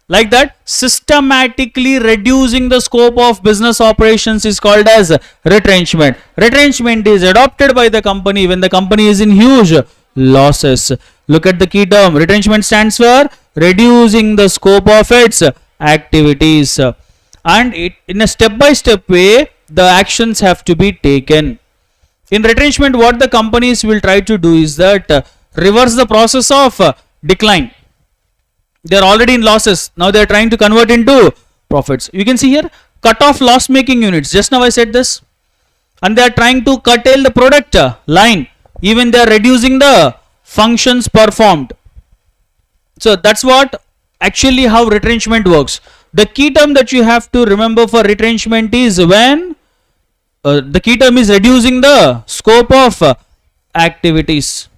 Like that, systematically reducing the scope of business operations is called as retrenchment. Retrenchment is adopted by the company when the company is in huge losses. Look at the key term. Retrenchment stands for reducing the scope of its activities. And in a step-by-step way, the actions have to be taken. In retrenchment, what the companies will try to do is that reverse the process of decline. They are already in losses. Now they are trying to convert into profits. You can see here, cut off loss making units. Just now I said this. And they are trying to curtail the product line. Even they are reducing the functions performed. So that's what actually how retrenchment works. The key term that you have to remember for retrenchment is when the key term is reducing the scope of activities.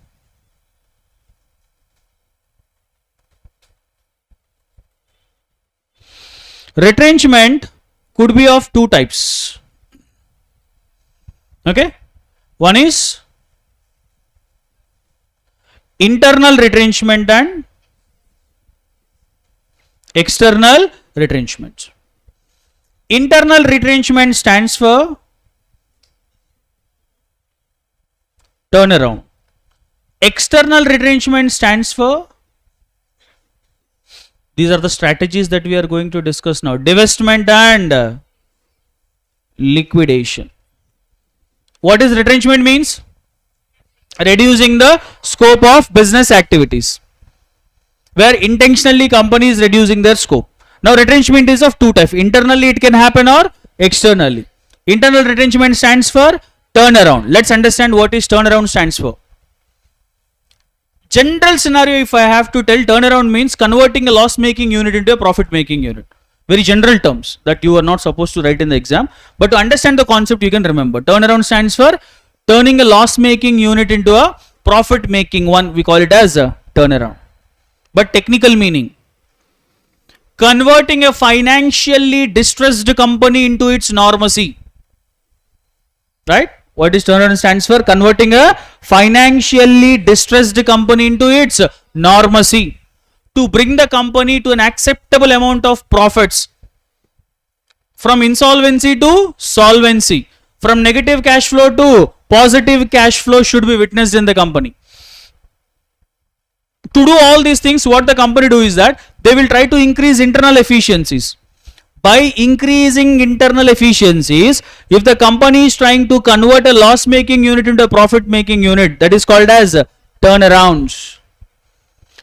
Retrenchment could be of two types. Okay, one is internal retrenchment and external retrenchment. Internal retrenchment stands for turnaround. External retrenchment stands for, these are the strategies that we are going to discuss now, divestment and liquidation. What is retrenchment means? Reducing the scope of business activities, where intentionally company is reducing their scope. Now retrenchment is of two types. Internally it can happen or externally. Internal retrenchment stands for turnaround. Let's understand what is turnaround stands for. General scenario, if I have to tell, turnaround means converting a loss making unit into a profit making unit. Very general terms that you are not supposed to write in the exam, but to understand the concept you can remember. Turnaround stands for turning a loss making unit into a profit making one. We call it as a turnaround. But technical meaning, converting a financially distressed company into its normacy. Right? What is turnaround stands for? Converting a financially distressed company into its normacy, to bring the company to an acceptable amount of profits. From insolvency to solvency, from negative cash flow to positive cash flow should be witnessed in the company. To do all these things, what the company do is that they will try to increase internal efficiencies. By increasing internal efficiencies, if the company is trying to convert a loss making unit into a profit making unit, that is called as turnarounds.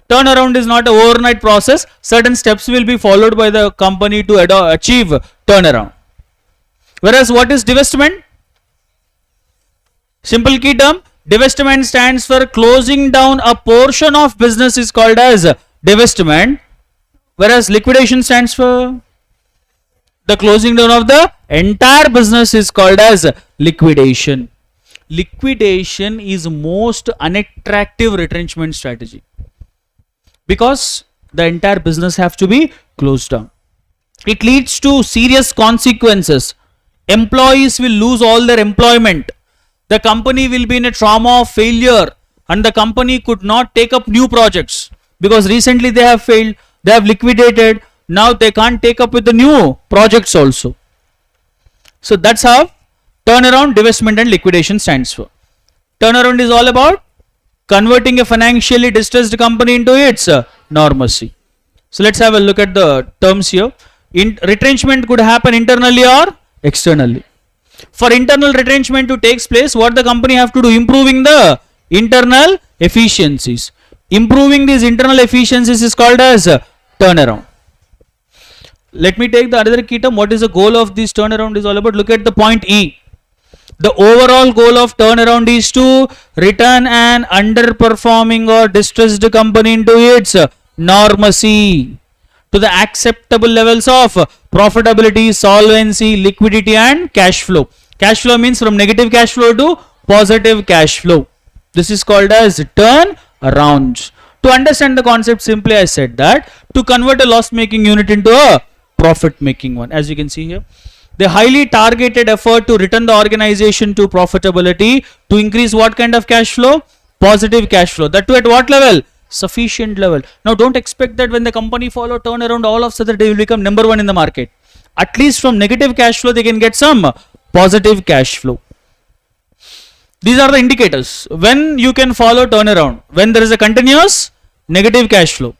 Turnaround is not an overnight process. Certain steps will be followed by the company to achieve turnaround. Whereas what is divestment? Simple key term, divestment stands for closing down a portion of business is called as divestment, whereas liquidation stands for the closing down of the entire business is called as liquidation. Liquidation is most unattractive retrenchment strategy because the entire business have to be closed down. It leads to serious consequences. Employees will lose all their employment. The company will be in a trauma of failure and the company could not take up new projects because recently they have failed, they have liquidated, now they can't take up with the new projects also. So that's how turnaround, divestment and liquidation stands for. Turnaround is all about converting a financially distressed company into its normalcy. So let's have a look at the terms here. Retrenchment could happen internally or externally. For internal retrenchment to take place, what the company have to do? Improving the internal efficiencies. Improving these internal efficiencies is called as turnaround. Let me take the other key term. What is the goal of this turnaround is all about? Look at the point E. The overall goal of turnaround is to return an underperforming or distressed company into its normalcy, to the acceptable levels of profitability, solvency, liquidity and cash flow. Cash flow means from negative cash flow to positive cash flow. This is called as turn around. To understand the concept, simply I said that to convert a loss making unit into a profit making one. As you can see here, the highly targeted effort to return the organization to profitability to increase what kind of cash flow? Positive cash flow. That too at what level? Sufficient level. Now don't expect that when the company follow turnaround, all of a sudden they will become number one in the market. At least from negative cash flow they can get some positive cash flow. These are the indicators when you can follow turnaround. When there is a continuous negative cash flow,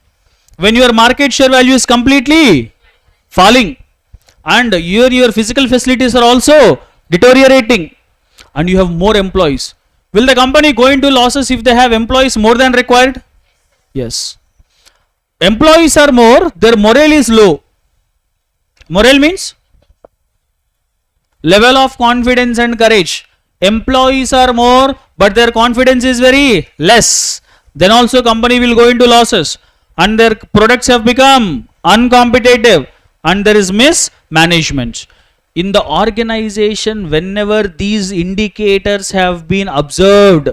when your market share value is completely falling and your physical facilities are also deteriorating and you have more employees. Will the company go into losses if they have employees more than required? Yes. Employees are more, their morale is low. Morale means level of confidence and courage. Employees are more but their confidence is very less. Then also company will go into losses and their products have become uncompetitive and there is mismanagement. In the organization, whenever these indicators have been observed,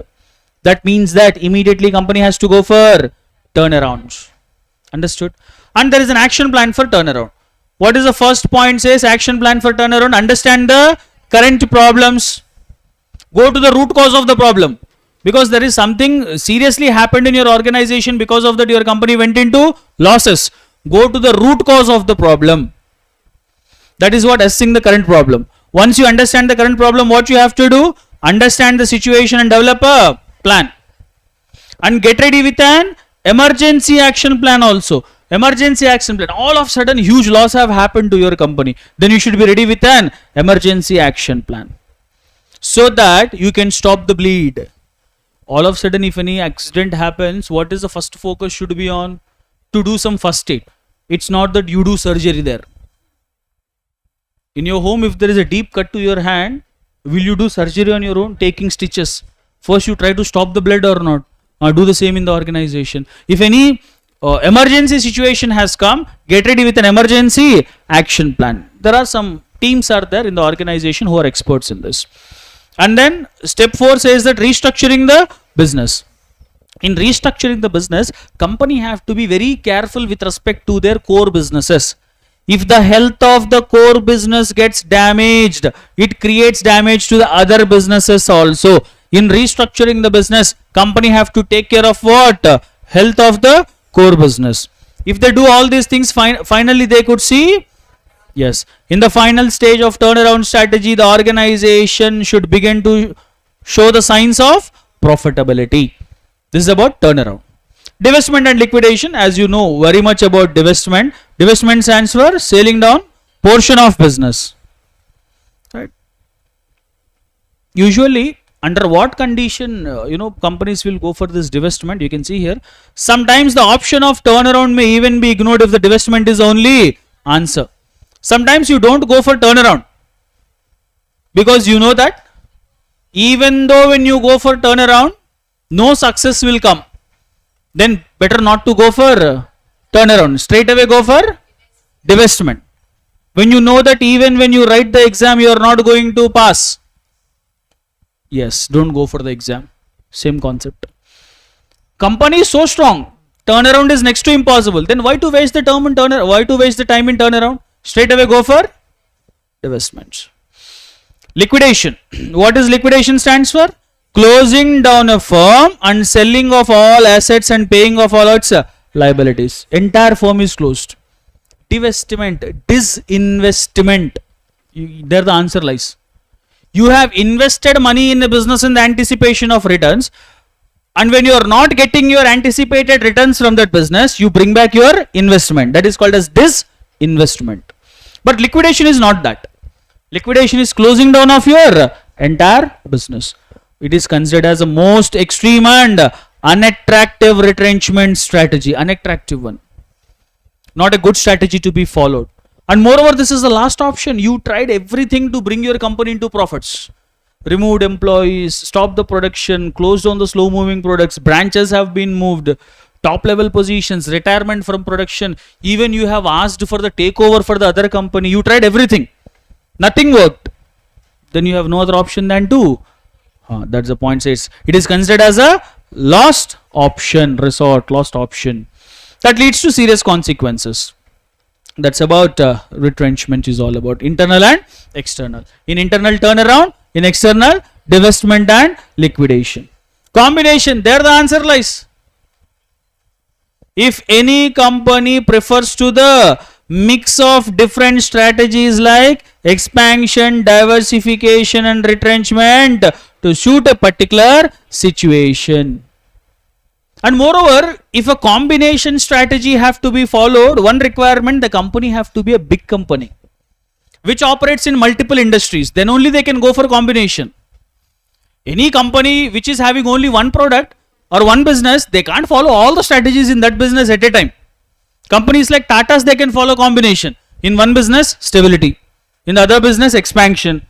that means that immediately company has to go for turnarounds. Understood? And there is an action plan for turnaround. What is the first point says? Action plan for turnaround. Understand the current problems. Go to the root cause of the problem. Because there is something seriously happened in your organization, because of that your company went into losses. Go to the root cause of the problem. That is what assessing the current problem. Once you understand the current problem, what you have to do? Understand the situation and develop a plan. And get ready with an emergency action plan also. Emergency action plan. All of a sudden huge loss have happened to your company. Then you should be ready with an emergency action plan. So that you can stop the bleed. All of a sudden if any accident happens, what is the first focus should be on? To do some first aid. It's not that you do surgery there. In your home, if there is a deep cut to your hand, will you do surgery on your own, taking stitches? First you try to stop the blood or not. Do the same in the organization. If any emergency situation has come, get ready with an emergency action plan. There are some teams are there in the organization who are experts in this. And then step 4 says that restructuring the business. In restructuring the business, company have to be very careful with respect to their core businesses. If the health of the core business gets damaged, it creates damage to the other businesses also. In restructuring the business, company have to take care of what? Health of the core business. If they do all these things, finally they could see, yes, in the final stage of turnaround strategy, the organization should begin to show the signs of profitability. This is about turnaround. Divestment and liquidation, as you know very much about divestment. Divestment stands for selling down portion of business. Right? Usually, under what condition companies will go for this divestment? You can see here. Sometimes the option of turnaround may even be ignored if the divestment is only answer. Sometimes you don't go for turnaround because you know that even though when you go for turnaround, no success will come. Then better not to go for turnaround. Straight away go for divestment. When you know that even when you write the exam, you are not going to pass. Yes, don't go for the exam. Same concept. Company is so strong, turnaround is next to impossible. Then why to waste the time in turnaround? Straight away go for divestments. Liquidation. What is liquidation stands for? Closing down a firm and selling of all assets and paying off all its liabilities. Entire firm is closed. Divestment, disinvestment. There the answer lies. You have invested money in the business in the anticipation of returns, and when you are not getting your anticipated returns from that business, you bring back your investment. That is called as disinvestment. But liquidation is not that. Liquidation is closing down of your entire business. It is considered as a most extreme and unattractive retrenchment strategy. Unattractive one. Not a good strategy to be followed. And moreover, this is the last option. You tried everything to bring your company into profits. Removed employees, stopped the production, closed down the slow moving products, branches have been moved, top level positions, retirement from production. Even you have asked for the takeover for the other company. You tried everything. Nothing worked. Then you have no other option than to. That's the point says. It is considered as a lost option, lost option. That leads to serious consequences. That's about retrenchment is all about internal and external. In internal turnaround, in external divestment and liquidation. Combination, there the answer lies. If any company prefers to the mix of different strategies like expansion, diversification and retrenchment to suit a particular situation. And moreover, if a combination strategy have to be followed, one requirement, the company have to be a big company which operates in multiple industries. Then only they can go for combination. Any company which is having only one product or one business, they can't follow all the strategies in that business at a time. Companies like Tata's, they can follow combination. In one business, stability. In the other business, expansion.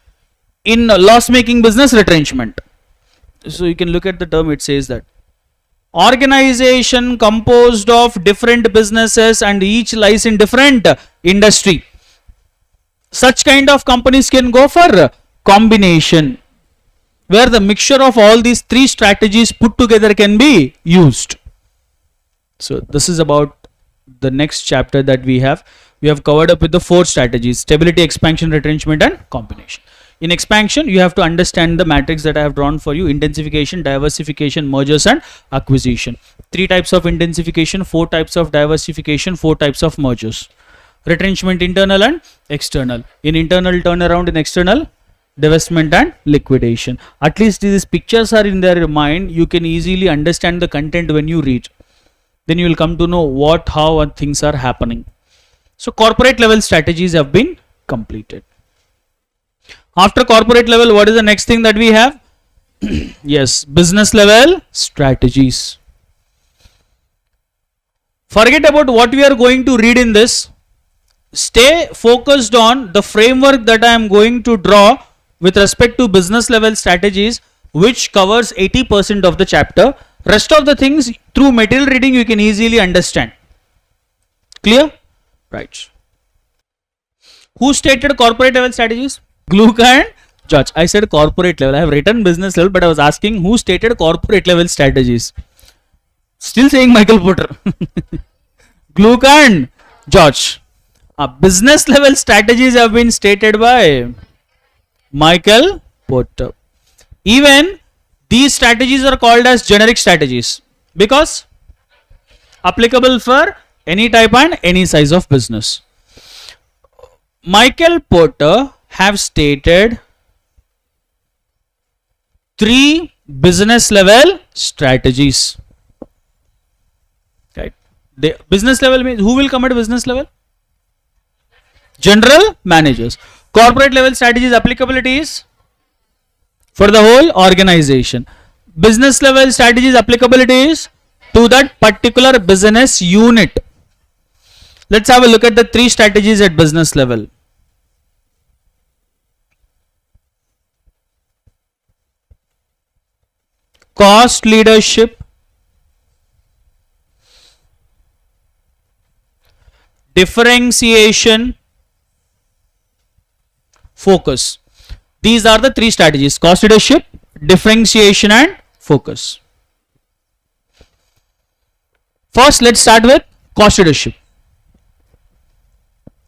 In loss-making business, retrenchment. So you can look at the term, it says that. Organization composed of different businesses and each lies in different industry. Such kind of companies can go for combination, where the mixture of all these three strategies put together can be used. So this is about the next chapter that we have. We have covered up with the four strategies: stability, expansion, retrenchment and combination. In expansion, you have to understand the matrix that I have drawn for you: intensification, diversification, mergers and acquisition. 3 types of intensification, 4 types of diversification, 4 types of mergers. Retrenchment, internal and external. In internal, turnaround; in external, divestment and liquidation. At least these pictures are in their mind. You can easily understand the content when you read. Then you will come to know what, how and things are happening. So corporate level strategies have been completed. After corporate level, what is the next thing that we have? Yes, business level strategies. Forget about what we are going to read in this. Stay focused on the framework that I am going to draw with respect to business level strategies, which covers 80% of the chapter. Rest of the things through material reading you can easily understand. Clear? Right. Who stated corporate level strategies? Gluck and George. I said corporate level. I have written business level, but I was asking who stated corporate level strategies. Still saying Michael Porter. Gluck and George. Business level strategies have been stated by Michael Porter. Even these strategies are called as generic strategies because applicable for any type and any size of business. Michael Porter have stated 3 business level strategies. Right? The business level means who will come at business level? General managers. Corporate level strategies applicability is for the whole organization. Business level strategies applicability is to that particular business unit. Let's have a look at the 3 strategies at business level. Cost leadership, differentiation, focus. These are the 3 strategies: cost leadership, differentiation and focus. First, let's start with cost leadership.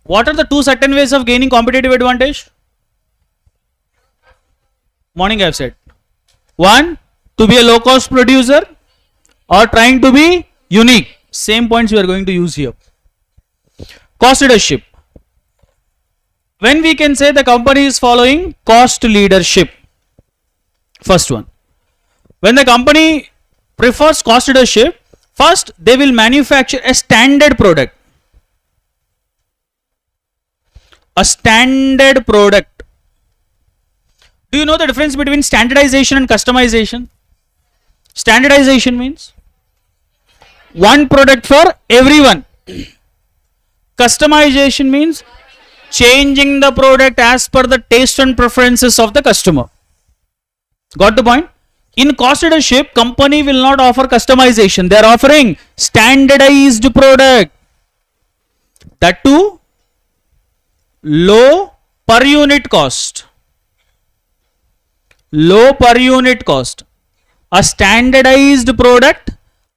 What are the 2 certain ways of gaining competitive advantage? Morning I have said. 1, to be a low cost producer, or trying to be unique. Same points we are going to use here. Cost leadership. When we can say the company is following cost leadership. First one. When the company prefers cost leadership, first they will manufacture a standard product. A standard product. Do you know the difference between standardization and customization? Standardization means one product for everyone. Customization means changing the product as per the taste and preferences of the customer. Got the point? In cost leadership, company will not offer customization. They are offering standardized product. That too, low per unit cost. Low per unit cost. A standardized product,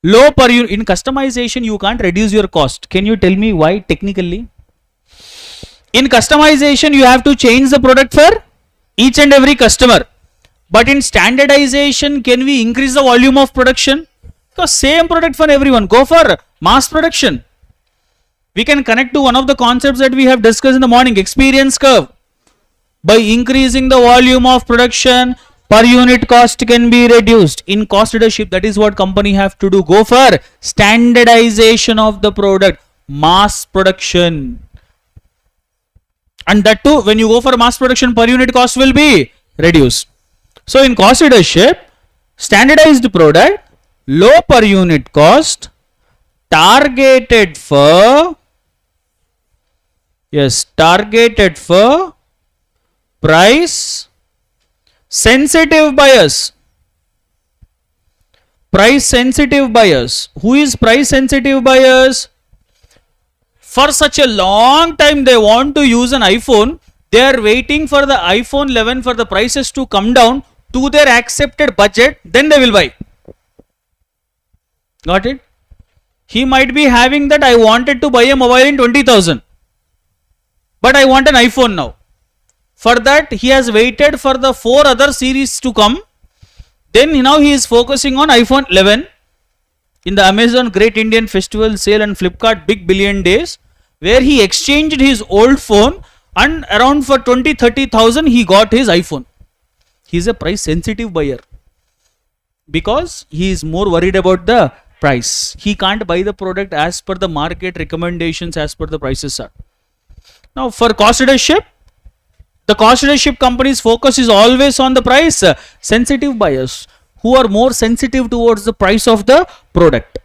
low per unit. In customization, you can't reduce your cost. Can you tell me why technically? In customization, you have to change the product for each and every customer. But in standardization, can we increase the volume of production? Because same product for everyone. Go for mass production. We can connect to one of the concepts that we have discussed in the morning, experience curve. By increasing the volume of production, per unit cost can be reduced. In cost leadership, that is what company have to do. Go for standardization of the product, mass production. And that too, when you go for mass production, per unit cost will be reduced. So in cost leadership, standardized product, low per unit cost, targeted for, yes, targeted for price sensitive buyers. Price sensitive buyers. Who is price sensitive buyers? For such a long time they want to use an iPhone. They are waiting for the iPhone 11 for the prices to come down to their accepted budget. Then they will buy. Got it? He might be having that I wanted to buy a mobile in 20,000. But I want an iPhone now. For that he has waited for the 4 other series to come. Then now he is focusing on iPhone 11. In the Amazon Great Indian Festival Sale and Flipkart Big Billion Days, where he exchanged his old phone and around for 20-30,000 he got his iPhone. He is a price sensitive buyer because he is more worried about the price. He can't buy the product as per the market recommendations, as per the prices are. Now for cost leadership, the cost leadership company's focus is always on the price sensitive buyers who are more sensitive towards the price of the product.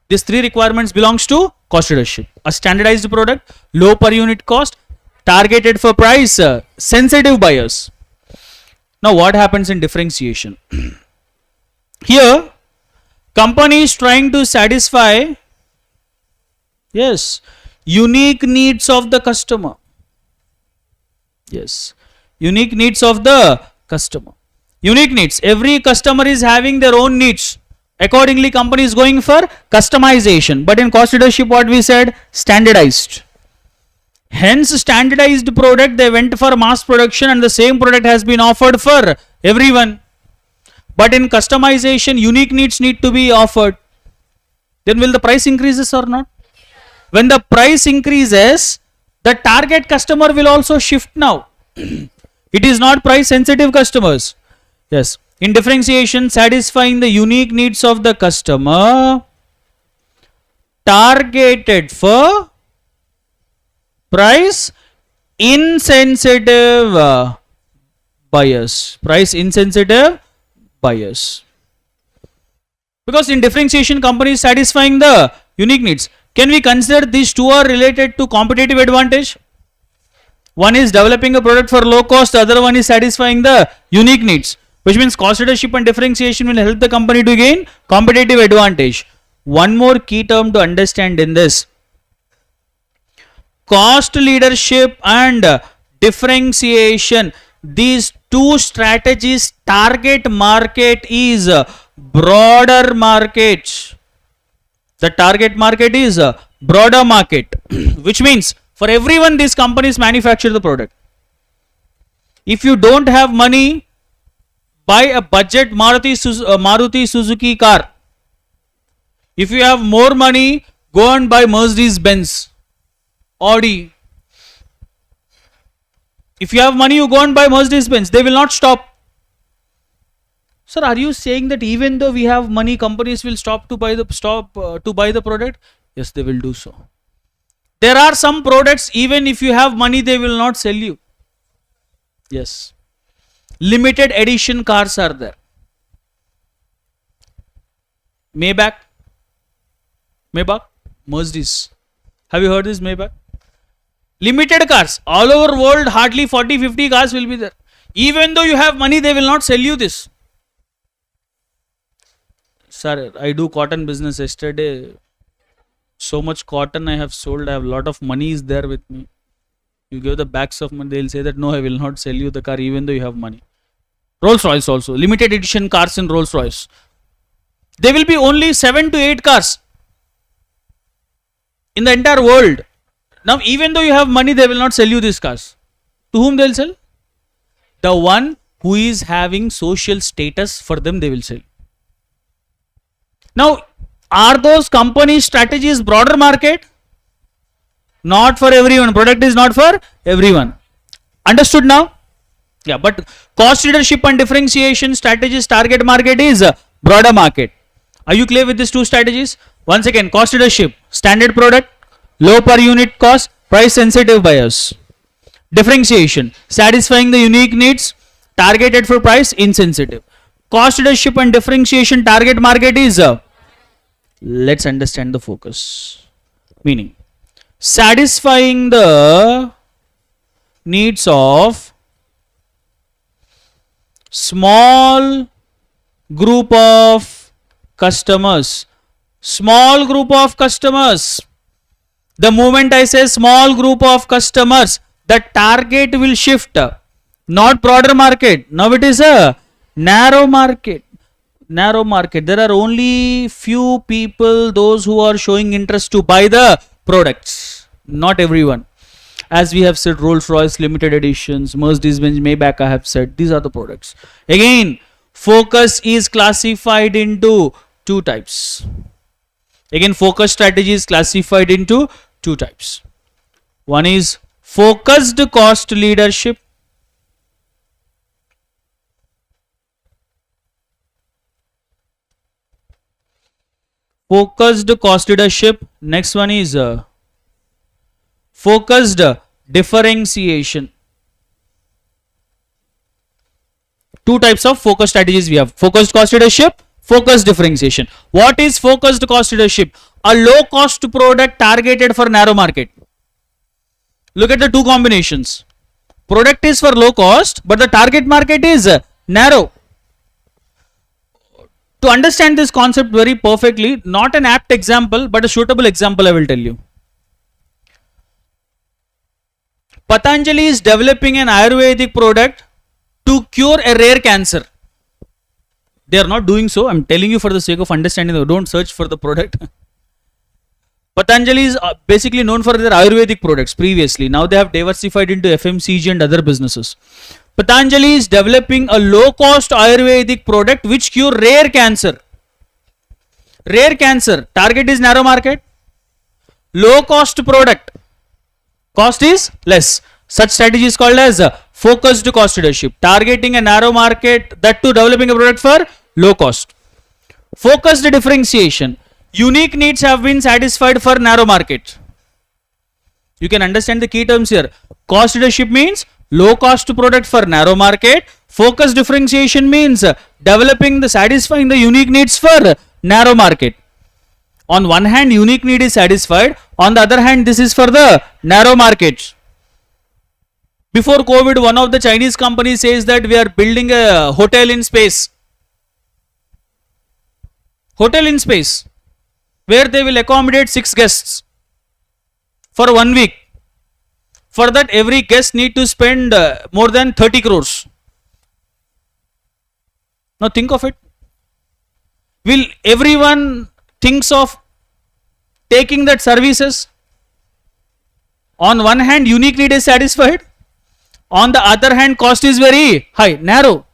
These 3 requirements belongs to cost leadership. A standardized product, low per unit cost, targeted for price sensitive buyers. Now what happens in differentiation? Here company is trying to satisfy, yes, unique needs of the customer. Yes, unique needs of the customer. Unique needs. Every customer is having their own needs. Accordingly, company is going for customization. But in cost leadership, what we said? Standardized. Hence, standardized product, they went for mass production and the same product has been offered for everyone. But in customization, unique needs need to be offered. Then will the price increases or not? When the price increases, the target customer will also shift now. It is not price sensitive customers. Yes. In differentiation, satisfying the unique needs of the customer. targeted for price insensitive buyers. Price insensitive buyers. Because in differentiation, company is satisfying the unique needs. Can we consider these two are related to competitive advantage? One is developing a product for low cost, the other one is satisfying the unique needs, which means cost leadership and differentiation will help the company to gain competitive advantage. One more key term to understand in this: cost leadership and differentiation. These two strategies target market is broader market. The target market is a broader market, which means for everyone these companies manufacture the product. If you don't have money, buy a budget Maruti Suzuki car. If you have more money, go and buy Mercedes Benz, Audi. If you have money, you go and buy Mercedes Benz. They will not stop. Sir, are you saying that even though we have money, companies will stop to buy the product? Yes, they will do so. There are some products, even if you have money, they will not sell you. Yes. Limited edition cars are there. Maybach, Mercedes. Have you heard this Maybach? Limited cars. All over world, hardly 40-50 cars will be there. Even though you have money, they will not sell you this. Sir, I do cotton business. Yesterday, so much cotton I have sold. I have a lot of money is there with me. You give the bags of money, they will say that no, I will not sell you the car even though you have money. Rolls Royce also. Limited edition cars in Rolls Royce. There will be only 7 to 8 cars in the entire world. Now, even though you have money, they will not sell you these cars. To whom they will sell? The one who is having social status, for them they will sell. Now, are those companies' strategies broader market? Not for everyone. Product is not for everyone. Understood now? Yeah, but cost leadership and differentiation strategies target market is broader market. Are you clear with these two strategies? Once again, cost leadership, standard product, low per unit cost, price sensitive buyers. Differentiation, satisfying the unique needs, targeted for price insensitive. Cost leadership and differentiation target market is, let's understand the focus. Meaning, satisfying the needs of small group of customers. Small group of customers. The moment I say small group of customers, the target will shift. Not broader market. Now it is a narrow market. Narrow market. There are only few people, those who are showing interest to buy the products. Not everyone. As we have said, Rolls Royce limited editions, Mercedes-Benz, Maybach, I have said, these are the products. Again, focus is classified into two types. Again, focus strategy is classified into two types. One is focused cost leadership. Focused cost leadership. Next one is focused differentiation. Two types of focus strategies we have: focused cost leadership, focused differentiation. What is focused cost leadership? A low cost product targeted for narrow market. Look at the two combinations. Product is for low cost, but the target market is narrow. To understand this concept very perfectly, not an apt example, but a suitable example I will tell you. Patanjali is developing an Ayurvedic product to cure a rare cancer. They are not doing so. I am telling you for the sake of understanding. Don't search for the product. Patanjali is basically known for their Ayurvedic products previously. Now they have diversified into FMCG and other businesses. Patanjali is developing a low-cost Ayurvedic product which cure rare cancer. Rare cancer. Target is narrow market. Low-cost product. Cost is less. Such strategy is called as focused cost leadership. Targeting a narrow market, that too developing a product for low cost. Focused differentiation. unique needs have been satisfied for narrow market. You can understand the key terms here. Cost leadership means low cost product for narrow market. Focus differentiation means developing satisfying the unique needs for narrow market. On one hand, unique need is satisfied. On the other hand, this is for the narrow market. Before COVID, one of the Chinese companies says that we are building a hotel in space. Hotel in space, where they will accommodate 6 guests for 1 week. For that, every guest need to spend more than 30 crores. Now think of it. Will everyone thinks of taking that services? On one hand, unique need is satisfied. On the other hand, cost is very high, narrow.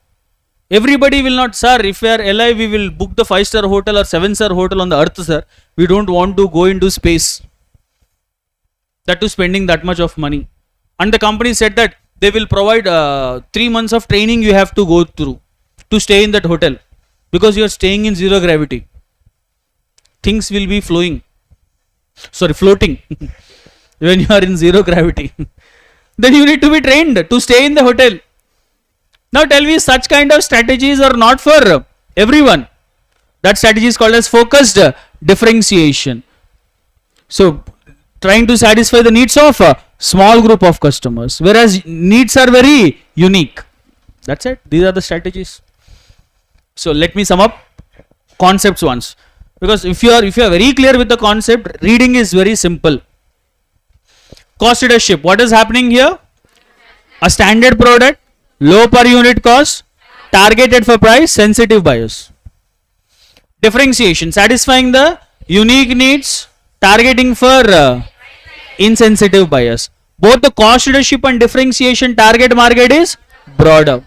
Everybody will not, sir, if we are alive, we will book the 5-star hotel or 7-star hotel on the earth, sir. We don't want to go into space. That to spending that much of money. And the company said that they will provide 3 months of training you have to go through to stay in that hotel, because you are staying in zero gravity. Things will be floating when you are in zero gravity. Then you need to be trained to stay in the hotel. Now tell me, such kind of strategies are not for everyone. That strategy is called as focused differentiation. So trying to satisfy the needs of a small group of customers, whereas needs are very unique. That's it. These are the strategies. So let me sum up concepts once, because if you are very clear with the concept, reading is very simple. Cost leadership. What is happening here? A standard product, low per unit cost, targeted for price, sensitive buyers. Differentiation. Satisfying the unique needs, targeting for insensitive buyers. Both the cost leadership and differentiation target market is broader.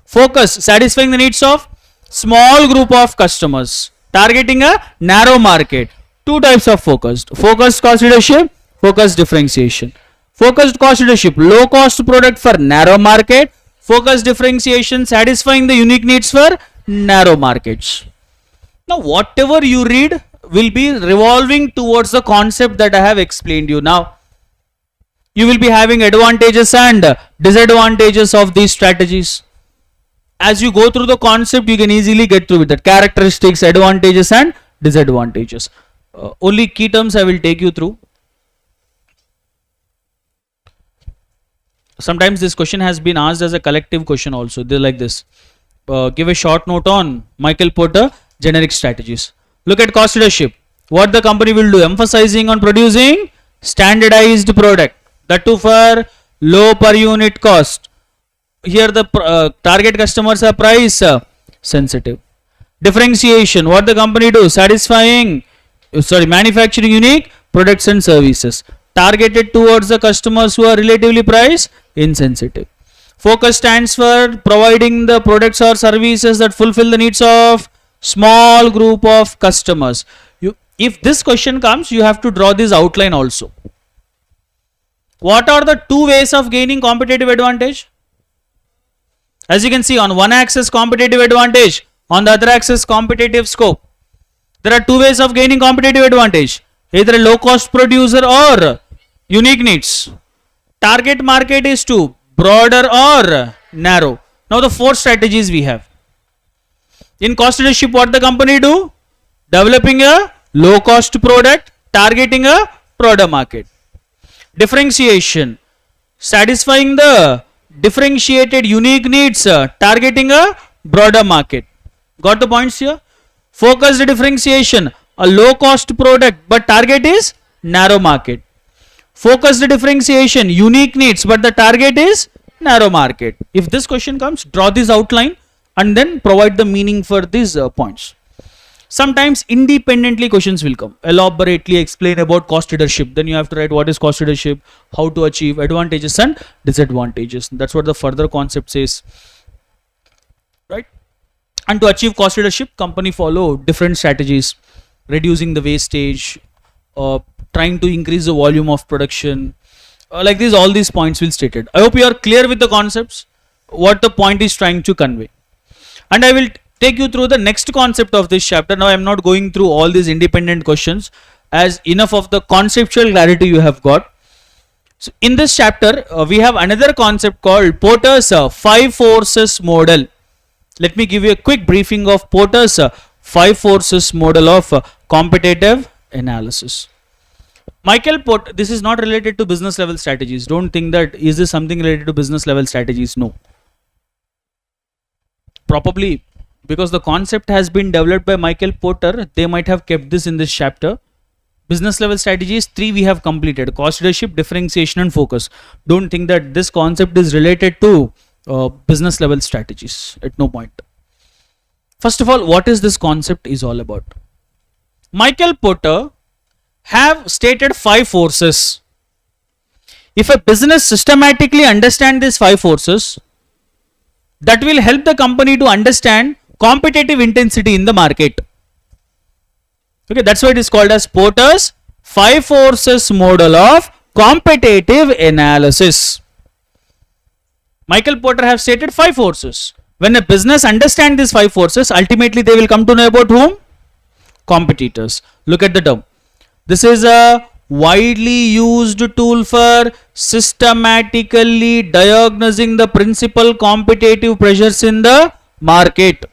Focus. Satisfying the needs of small group of customers, targeting a narrow market. 2 types of focused. Focused cost leadership, focused differentiation. Focused cost leadership, low cost product for narrow market. Focused differentiation, satisfying the unique needs for narrow markets. Now whatever you read will be revolving towards the concept that I have explained you. Now you will be having advantages and disadvantages of these strategies. As you go through the concept, you can easily get through with that. Characteristics, advantages and disadvantages. Only key terms I will take you through. Sometimes this question has been asked as a collective question also. They're like this. Give a short note on Michael Porter generic strategies. Look at cost leadership. What the company will do? Emphasizing on producing standardized product. That too for low per unit cost. Here the target customers are price sensitive. Differentiation. What the company do? Manufacturing unique products and services, targeted towards the customers who are relatively price insensitive. Focus stands for providing the products or services that fulfill the needs of small group of customers. If this question comes, you have to draw this outline also. What are the 2 ways of gaining competitive advantage? As you can see, on one axis competitive advantage, on the other axis competitive scope. There are 2 ways of gaining competitive advantage. Either a low cost producer or unique needs. Target market is to broader or narrow. Now the 4 strategies we have. In cost leadership, what the company do? Developing a low cost product, targeting a broader market. Differentiation. Satisfying the differentiated unique needs, targeting a broader market. Got the points here? Focused differentiation, a low cost product but target is narrow market. Focused differentiation, unique needs but the target is narrow market. If this question comes, draw this outline and then provide the meaning for these points. Sometimes independently questions will come. Elaborately explain about cost leadership. Then you have to write what is cost leadership, how to achieve advantages and disadvantages. That's what the further concept says. Right? And to achieve cost leadership, company follow different strategies. Reducing the wastage, trying to increase the volume of production. Like this, all these points will stated. I hope you are clear with the concepts, what the point is trying to convey. And I will take you through the next concept of this chapter. Now I am not going through all these independent questions, as enough of the conceptual clarity you have got. So in this chapter, we have another concept called Porter's 5 forces model. Let me give you a quick briefing of Porter's 5 forces model of competitive analysis. Michael Porter, this is not related to business level strategies. Don't think that is this something related to business level strategies. No. Probably because the concept has been developed by Michael Porter, they might have kept this in this chapter. Business level strategies 3 we have completed: cost leadership, differentiation and focus. Don't think that this concept is related to business level strategies at no point. First of all, what is this concept is all about? Michael Porter have stated 5 forces. If a business systematically understand these 5 forces, that will help the company to understand competitive intensity in the market. Okay, that's why it is called as Porter's 5 forces model of competitive analysis. Michael Porter have stated 5 forces. When a business understands these 5 forces, ultimately they will come to know about whom? Competitors. Look at the term. This is a widely used tool for systematically diagnosing the principal competitive pressures in the market.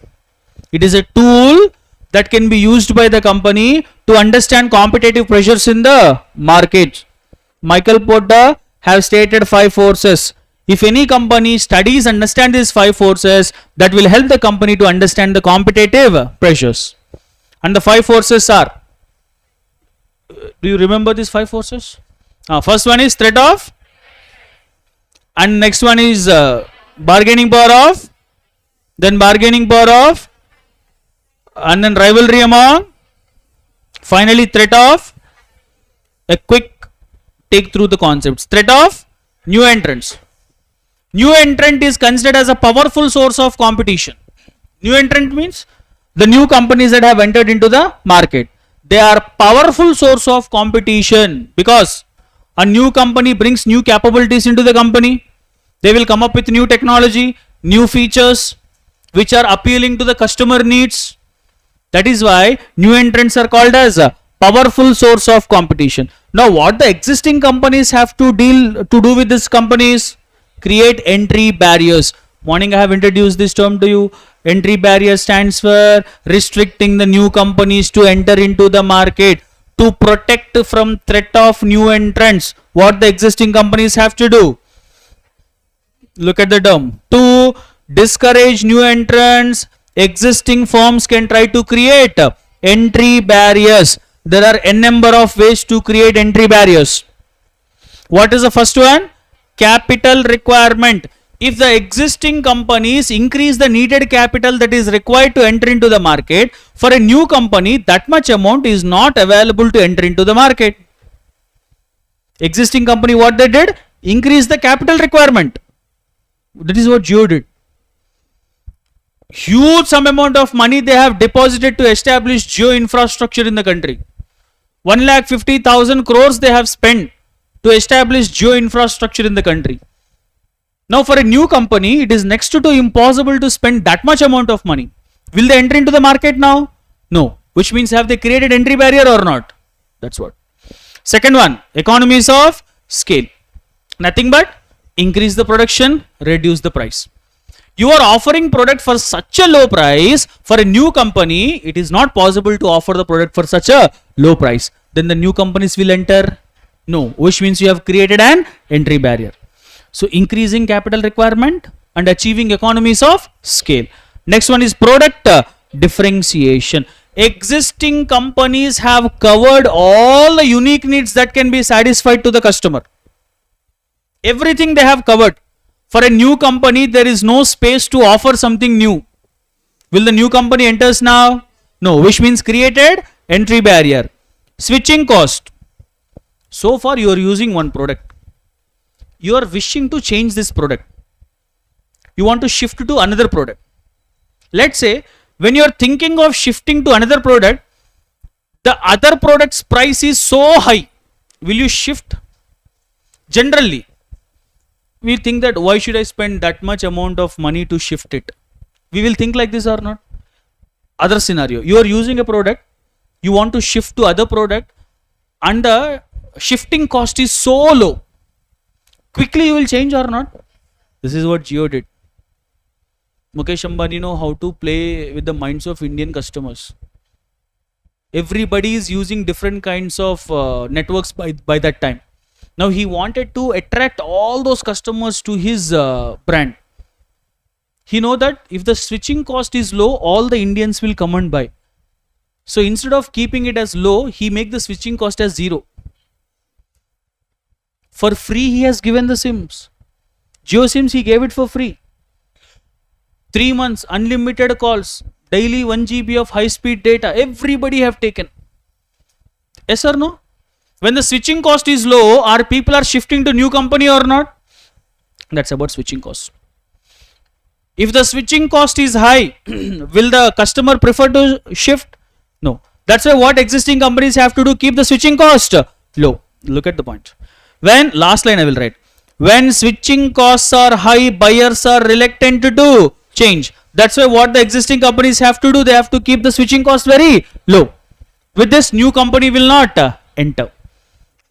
It is a tool that can be used by the company to understand competitive pressures in the market. Michael Porter have stated 5 forces. If any company studies, understand these 5 forces, that will help the company to understand the competitive pressures. And the 5 forces are, do you remember these 5 forces? First one is threat of, and next one is bargaining power of, then bargaining power of, and then rivalry among, finally threat of. A quick take through the concepts. Threat of new entrants. New entrant is considered as a powerful source of competition. New entrant means the new companies that have entered into the market. They are powerful source of competition because a new company brings new capabilities into the company. They will come up with new technology, new features which are appealing to the customer needs. That is why new entrants are called as a powerful source of competition. Now what the existing companies have to do with these companies? Create entry barriers. Morning I have introduced this term to you. Entry barrier stands for restricting the new companies to enter into the market. To protect from threat of new entrants, what the existing companies have to do? Look at the term. To discourage new entrants, existing firms can try to create entry barriers. There are n number of ways to create entry barriers. What is the first one? Capital requirement. If the existing companies increase the needed capital that is required to enter into the market, for a new company that much amount is not available to enter into the market. Existing company, what they did? Increase the capital requirement. That is what Jio did. Huge some amount of money they have deposited to establish Jio infrastructure in the country. 1,50,000 crores they have spent to establish Jio infrastructure in the country. Now for a new company, it is next to impossible to spend that much amount of money. Will they enter into the market now? No. Which means have they created entry barrier or not? That's what. Second one, economies of scale. Nothing but increase the production, reduce the price. You are offering product for such a low price. For a new company, it is not possible to offer the product for such a low price. Then the new companies will enter? No. Which means you have created an entry barrier. So increasing capital requirement and achieving economies of scale. Next one is product differentiation. Existing companies have covered all the unique needs that can be satisfied to the customer. Everything they have covered. For a new company, there is no space to offer something new. Will the new company enters now? No. Which means created entry barrier. Switching cost. So far you are using one product. You are wishing to change this product. You want to shift to another product. Let's say when you are thinking of shifting to another product, the other product's price is so high. Will you shift? Generally, we think that why should I spend that much amount of money to shift it? We will think like this or not? Other scenario, you are using a product, you want to shift to other product, and the shifting cost is so low. Quickly you will change or not? This is what Jio did. Mukesh Ambani know how to play with the minds of Indian customers. Everybody is using different kinds of networks by that time. Now he wanted to attract all those customers to his brand. He know that if the switching cost is low, all the Indians will come and buy. So instead of keeping it as low, he make the switching cost as 0. For free he has given the SIMs. Jio SIMs he gave it for free. 3 months, unlimited calls, daily 1 GB of high speed data, everybody have taken. Yes or no? When the switching cost is low, our people are shifting to new company or not? That's about switching cost. If the switching cost is high, will the customer prefer to shift? No. That's why what existing companies have to do, keep the switching cost low. Look at the point. When, last line I will write, when switching costs are high, buyers are reluctant to change. That's why what the existing companies have to do, they have to keep the switching cost very low. With this, new company will not enter.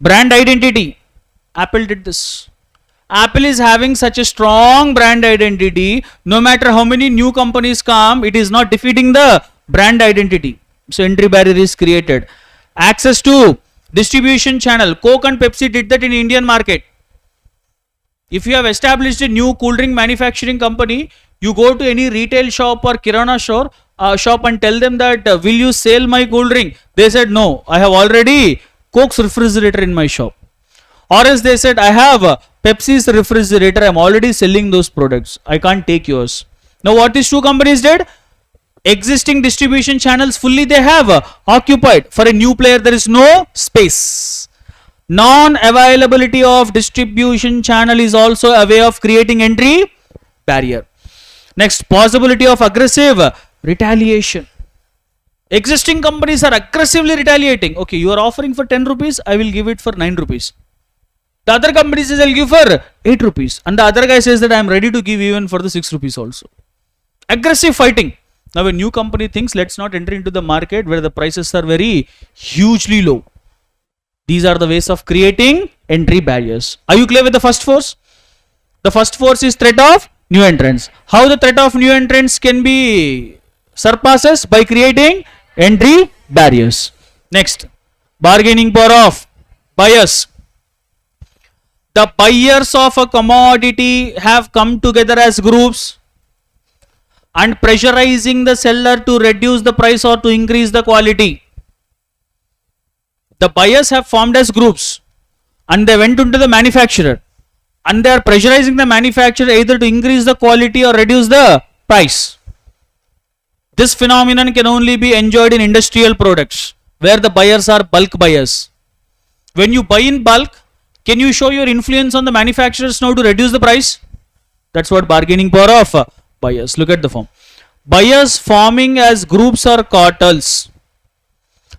Brand identity. Apple did this. Apple is having such a strong brand identity, no matter how many new companies come, it is not defeating the brand identity. So entry barrier is created. Access to distribution channel. Coke and Pepsi did that in Indian market. If you have established a new cool drink manufacturing company, you go to any retail shop or kirana shop and tell them that will you sell my cool drink? They said no, I have already Coke's refrigerator in my shop. Or else they said I have Pepsi's refrigerator, I am already selling those products, I can't take yours. Now what these two companies did? Existing distribution channels fully they have occupied. For a new player there is no space. Non-availability of distribution channel is also a way of creating entry barrier. Next, possibility of aggressive retaliation. Existing companies are aggressively retaliating. Okay, you are offering for 10 rupees, I will give it for 9 rupees. The other company says I will give for 8 rupees. And the other guy says that I am ready to give even for the 6 rupees also. Aggressive fighting. Now a new company thinks let's not enter into the market where the prices are very hugely low. These are the ways of creating entry barriers. Are you clear with the first force? The first force is threat of new entrants. How the threat of new entrants can be surpasses? By creating entry barriers. Next, bargaining power of buyers. The buyers of a commodity have come together as groups and pressurizing the seller to reduce the price or to increase the quality. The buyers have formed as groups and they went into the manufacturer and they are pressurizing the manufacturer either to increase the quality or reduce the price. This phenomenon can only be enjoyed in industrial products where the buyers are bulk buyers. When you buy in bulk, can you show your influence on the manufacturers now to reduce the price? That's what bargaining power of buyers. Look at the form. Buyers forming as groups or cartels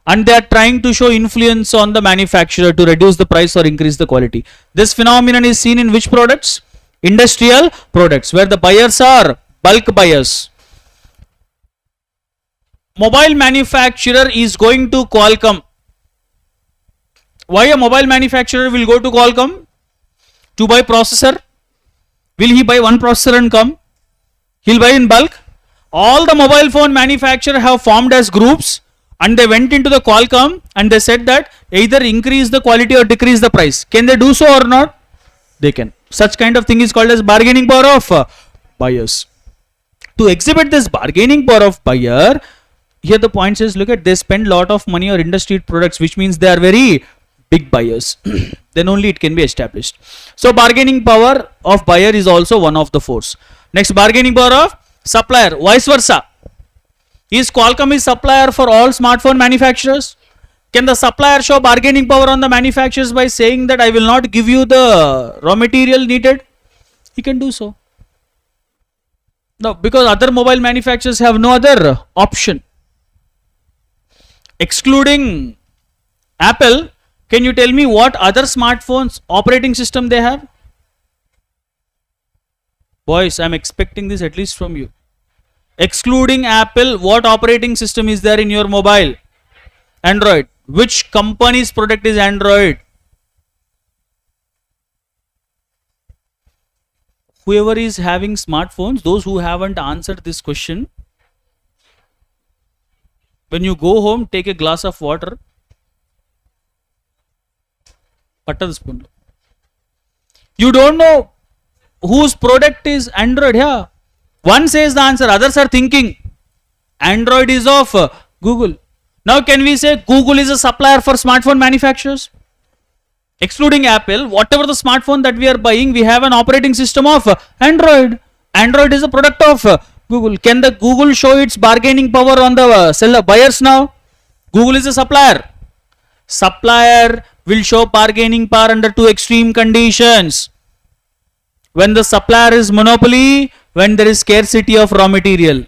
and they are trying to show influence on the manufacturer to reduce the price or increase the quality. This phenomenon is seen in which products? Industrial products where the buyers are bulk buyers. Mobile manufacturer is going to Qualcomm. Why a mobile manufacturer will go to Qualcomm? To buy processor. Will he buy one processor and come? He'll buy in bulk. All the mobile phone manufacturers have formed as groups and they went into the Qualcomm and they said that either increase the quality or decrease the price. Can they do so or not? They can. Such kind of thing is called as bargaining power of buyers. To exhibit this bargaining power of buyer, here the point is, look at, they spend lot of money on industry products, which means they are very big buyers. Then only it can be established. So bargaining power of buyer is also one of the force. Next, bargaining power of supplier, vice versa. Is Qualcomm is supplier for all smartphone manufacturers? Can the supplier show bargaining power on the manufacturers by saying that I will not give you the raw material needed? He can do so. No, because other mobile manufacturers have no other option. Excluding Apple, can you tell me what other smartphones operating system they have? Boys, I am expecting this at least from you. Excluding Apple, what operating system is there in your mobile? Android. Which company's product is Android? Whoever is having smartphones, those who haven't answered this question, when you go home, take a glass of water. Butter spoon. You don't know whose product is Android here. One says the answer, others are thinking Android is of Google. Now can we say Google is a supplier for smartphone manufacturers? Excluding Apple, whatever the smartphone that we are buying, we have an operating system of Android. Android is a product of Google. Can the Google show its bargaining power on the seller buyers now? Google is a supplier. Supplier will show bargaining power under two extreme conditions. When the supplier is monopoly, when there is scarcity of raw material.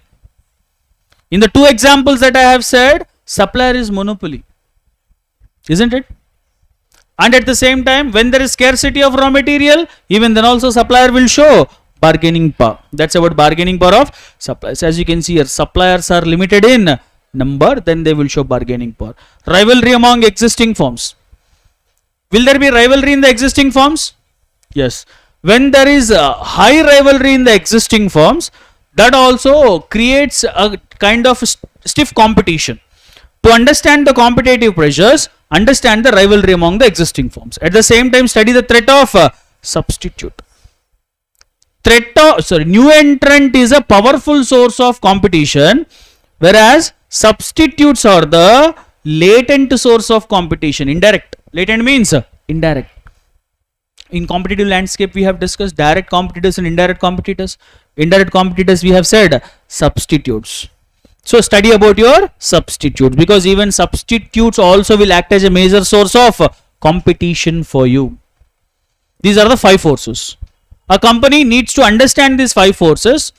In the two examples that I have said, supplier is monopoly, isn't it? And at the same time, when there is scarcity of raw material, even then also supplier will show bargaining power. That's about bargaining power of suppliers. As you can see here, suppliers are limited in number, then they will show bargaining power. Rivalry among existing firms. Will there be rivalry in the existing firms? Yes. When there is a high rivalry in the existing firms, that also creates a kind of stiff competition. To understand the competitive pressures, understand the rivalry among the existing firms. At the same time, study the threat of substitute. New entrant is a powerful source of competition, whereas substitutes are the latent source of competition. Indirect. Latent means indirect. In competitive landscape, we have discussed direct competitors and indirect competitors. Indirect competitors, we have said substitutes. So study about your substitutes, because even substitutes also will act as a major source of competition for you. These are the 5 forces. A company needs to understand these 5 forces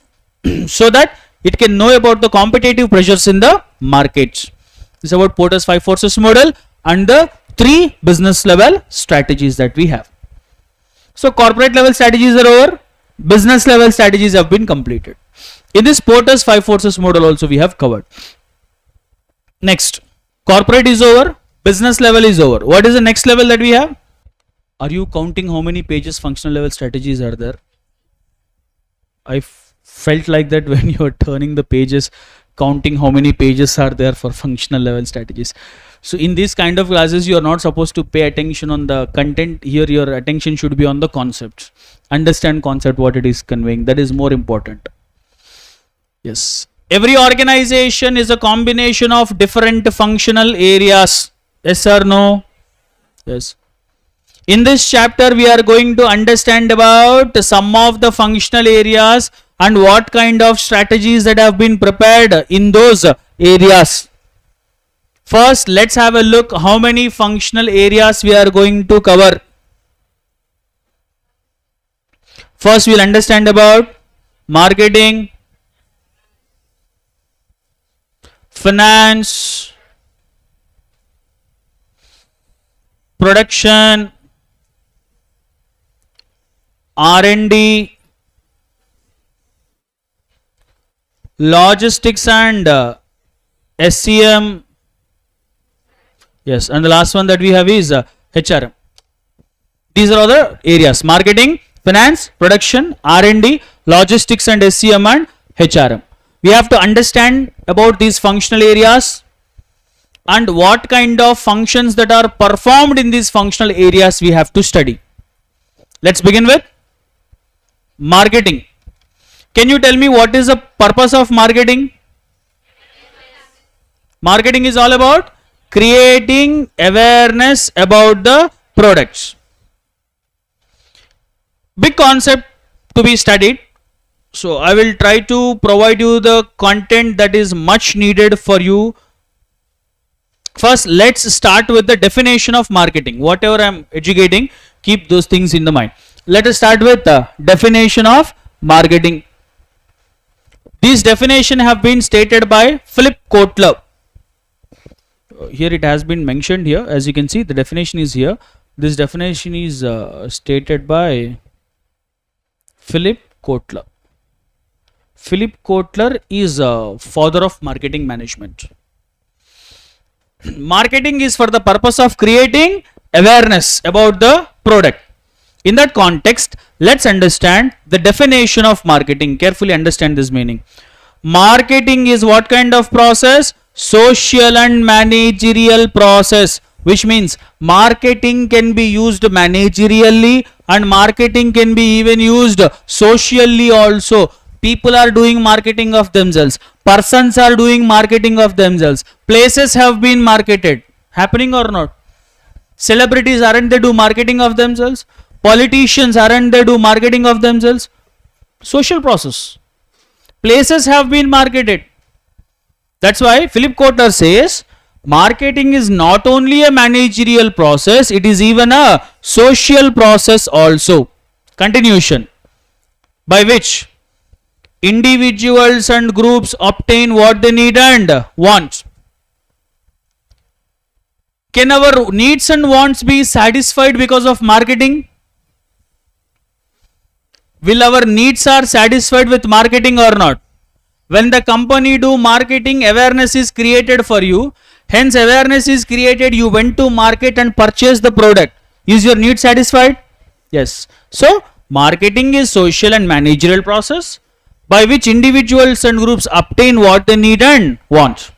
so that it can know about the competitive pressures in the markets. This is about Porter's 5 forces model and the 3 business level strategies that we have. So corporate level strategies are over, business level strategies have been completed. In this Porter's 5 forces model also we have covered. Next, corporate is over, business level is over. What is the next level that we have? Are you counting how many pages functional level strategies are there? I felt like that when you are turning the pages, counting how many pages are there for functional level strategies. So in these kind of classes, you are not supposed to pay attention on the content. Here your attention should be on the concepts. Understand concept, what it is conveying. That is more important. Yes. Every organization is a combination of different functional areas. Yes or no? Yes. In this chapter, we are going to understand about some of the functional areas and what kind of strategies that have been prepared in those areas. First, let's have a look how many functional areas we are going to cover. First, we'll understand about marketing, finance, production, R&D, logistics and SCM. Yes, and the last one that we have is HRM. These are all the areas: marketing, finance, production, R&D, logistics and SCM and HRM. We have to understand about these functional areas and what kind of functions that are performed in these functional areas we have to study. Let's begin with marketing. Can you tell me what is the purpose of marketing? Marketing is all about creating awareness about the products. Big concept to be studied. So I will try to provide you the content that is much needed for you. First, let's start with the definition of marketing. Whatever I am educating, keep those things in the mind. Let us start with the definition of marketing. These definitions have been stated by Philip Kotler. Here it has been mentioned here. As you can see, the definition is here. This definition is stated by Philip Kotler. Philip Kotler is a father of marketing management. Marketing is for the purpose of creating awareness about the product. In that context, let's understand the definition of marketing. Carefully understand this meaning. Marketing is what kind of process? Social and managerial process, which means marketing can be used managerially and marketing can be even used socially also. People are doing marketing of themselves. Persons are doing marketing of themselves. Places have been marketed. Happening or not? Celebrities, aren't they do marketing of themselves? Politicians, aren't they do marketing of themselves? Social process. Places have been marketed. That's why Philip Kotler says marketing is not only a managerial process, it is even a social process also. Continuation. By which individuals and groups obtain what they need and want. Can our needs and wants be satisfied because of marketing? Will our needs are satisfied with marketing or not? When the company do marketing, awareness is created for you. Hence awareness is created, you went to market and purchase the product. Is your need satisfied? Yes. So marketing is social and managerial process by which individuals and groups obtain what they need and want.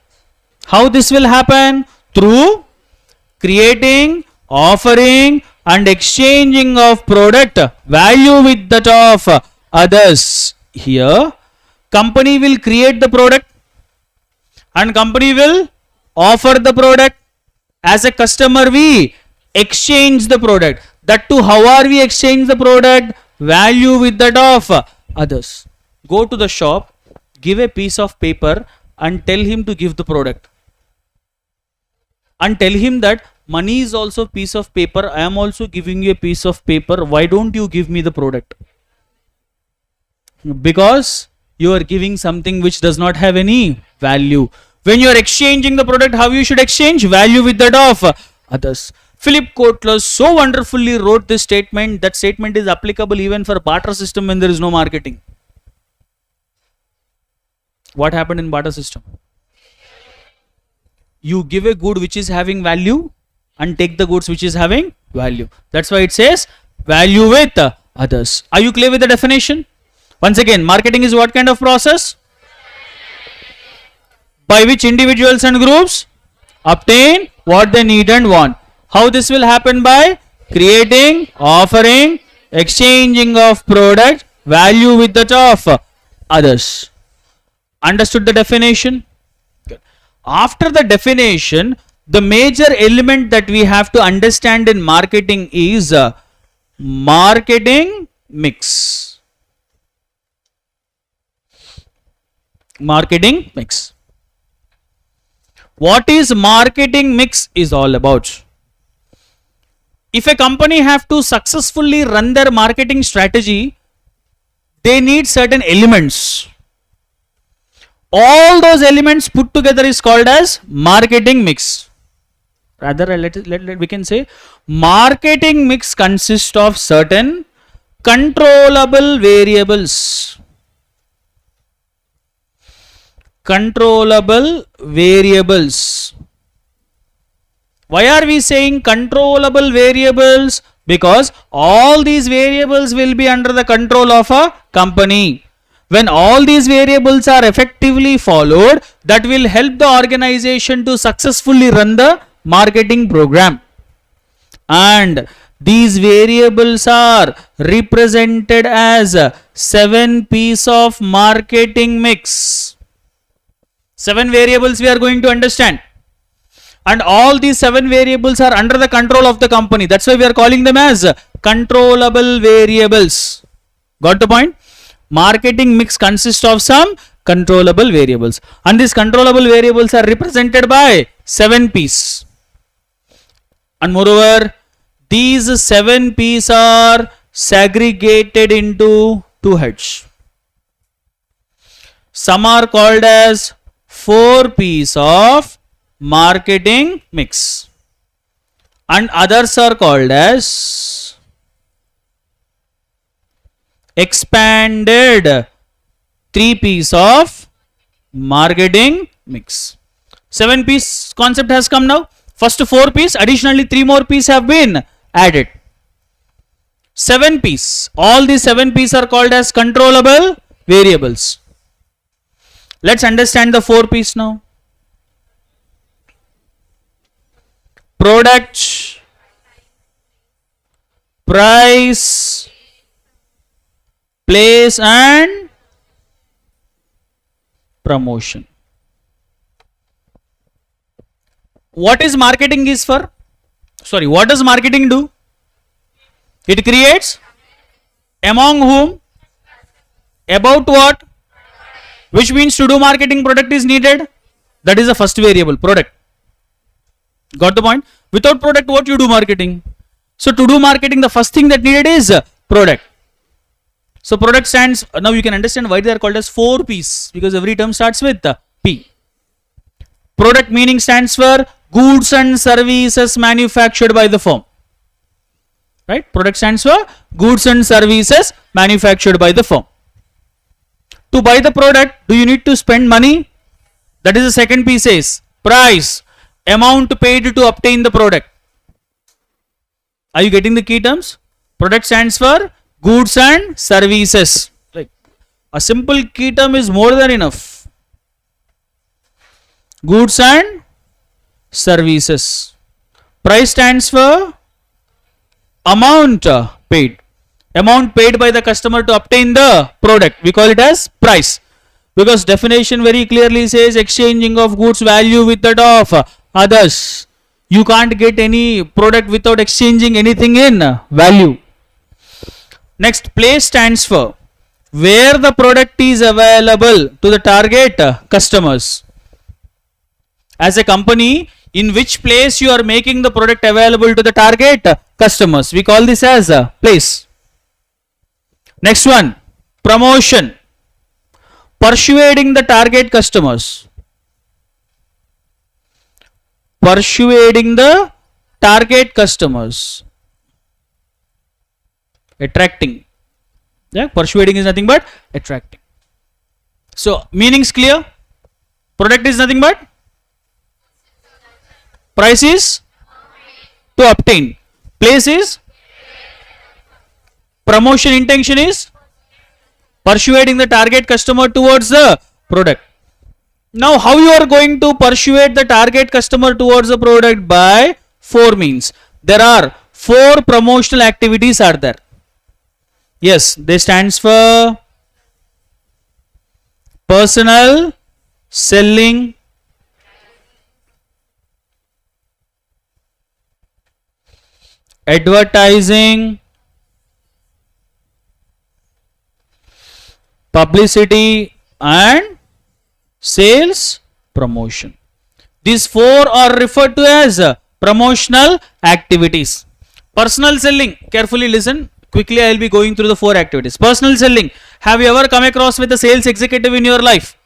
How this will happen? Through creating, offering and exchanging of product value with that of others. Here company will create the product and company will offer the product. As a customer we exchange the product. That too, how are we exchange the product? Value with that of others. Go to the shop, give a piece of paper and tell him to give the product. And tell him that money is also piece of paper, I am also giving you a piece of paper, why don't you give me the product? Because you are giving something which does not have any value. When you are exchanging the product, how you should exchange? Value with that of others. Philip Kotler so wonderfully wrote this statement. That statement is applicable even for barter system when there is no marketing. What happened in barter system? You give a good which is having value and take the goods which is having value. That's why it says value with others. Are you clear with the definition? Once again, marketing is what kind of process? By which individuals and groups obtain what they need and want. How this will happen? By creating, offering, exchanging of product, value with that of others. Understood the definition? Good. After the definition, the major element that we have to understand in marketing is marketing mix. Marketing mix. What is marketing mix is all about? If a company have to successfully run their marketing strategy, they need certain elements. All those elements put together is called as marketing mix. Rather, we can say marketing mix consists of certain controllable variables. Controllable variables. Why are we saying controllable variables? Because all these variables will be under the control of a company. When all these variables are effectively followed, that will help the organization to successfully run the marketing program. And these variables are represented as 7 pieces of marketing mix. 7 variables we are going to understand. And all these 7 variables are under the control of the company. That's why we are calling them as controllable variables. Got the point? Marketing mix consists of some controllable variables. And these controllable variables are represented by 7 P's. And moreover, these 7 P's are segregated into 2 heads. Some are called as 4 P's of marketing mix. And others are called as expanded 3 P's of marketing mix. 7 P's concept has come now. First 4 P's, additionally 3 more P's have been added. 7 P's. All these 7 P's are called as controllable variables. Let's understand the 4 P's now. Product, price, place and promotion. What is marketing is for? Sorry, what does marketing do? It creates among whom, about what, which means to do marketing product is needed. That is the first variable, product. Got the point? Without product, what you do marketing? So to do marketing, the first thing that needed is product. So product stands, now you can understand why they are called as 4 P's, because every term starts with P. Product meaning stands for goods and services manufactured by the firm. Right? Product stands for goods and services manufactured by the firm. To buy the product, do you need to spend money? That is the second P says. Price, amount paid to obtain the product. Are you getting the key terms? Product stands for goods and services. Like a simple key term is more than enough. Goods and services. Price stands for amount paid. Amount paid by the customer to obtain the product. We call it as price. Because definition very clearly says exchanging of goods value with that of others. You can't get any product without exchanging anything in value. Next, place stands for where the product is available to the target customers. As a company, in which place you are making the product available to the target customers. We call this as a place. Next one, promotion. Persuading the target customers. Persuading the target customers. Attracting. Yeah, persuading is nothing but attracting. So, meanings clear? Product is nothing but price is to obtain. Place is promotion intention is persuading the target customer towards the product. Now, how you are going to persuade the target customer towards the product? By 4 means. There are 4 promotional activities are there. Yes, they stands for personal selling, advertising, publicity and sales promotion. These 4 are referred to as promotional activities. Personal selling, carefully listen, quickly I will be going through the 4 activities. Personal selling, have you ever come across with a sales executive in your life?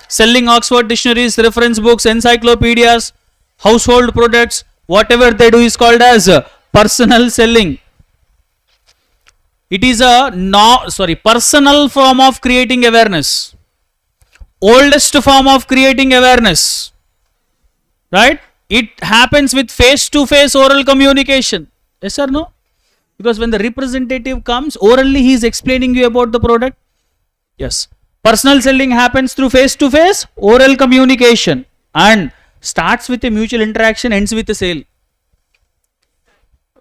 Selling Oxford dictionaries, reference books, encyclopedias, household products, whatever they do is called as personal selling. It is a personal form of creating awareness. Oldest form of creating awareness. Right? It happens with face-to-face oral communication. Yes or no? Because when the representative comes, orally he is explaining you about the product. Yes. Personal selling happens through face-to-face oral communication and starts with a mutual interaction, ends with a sale.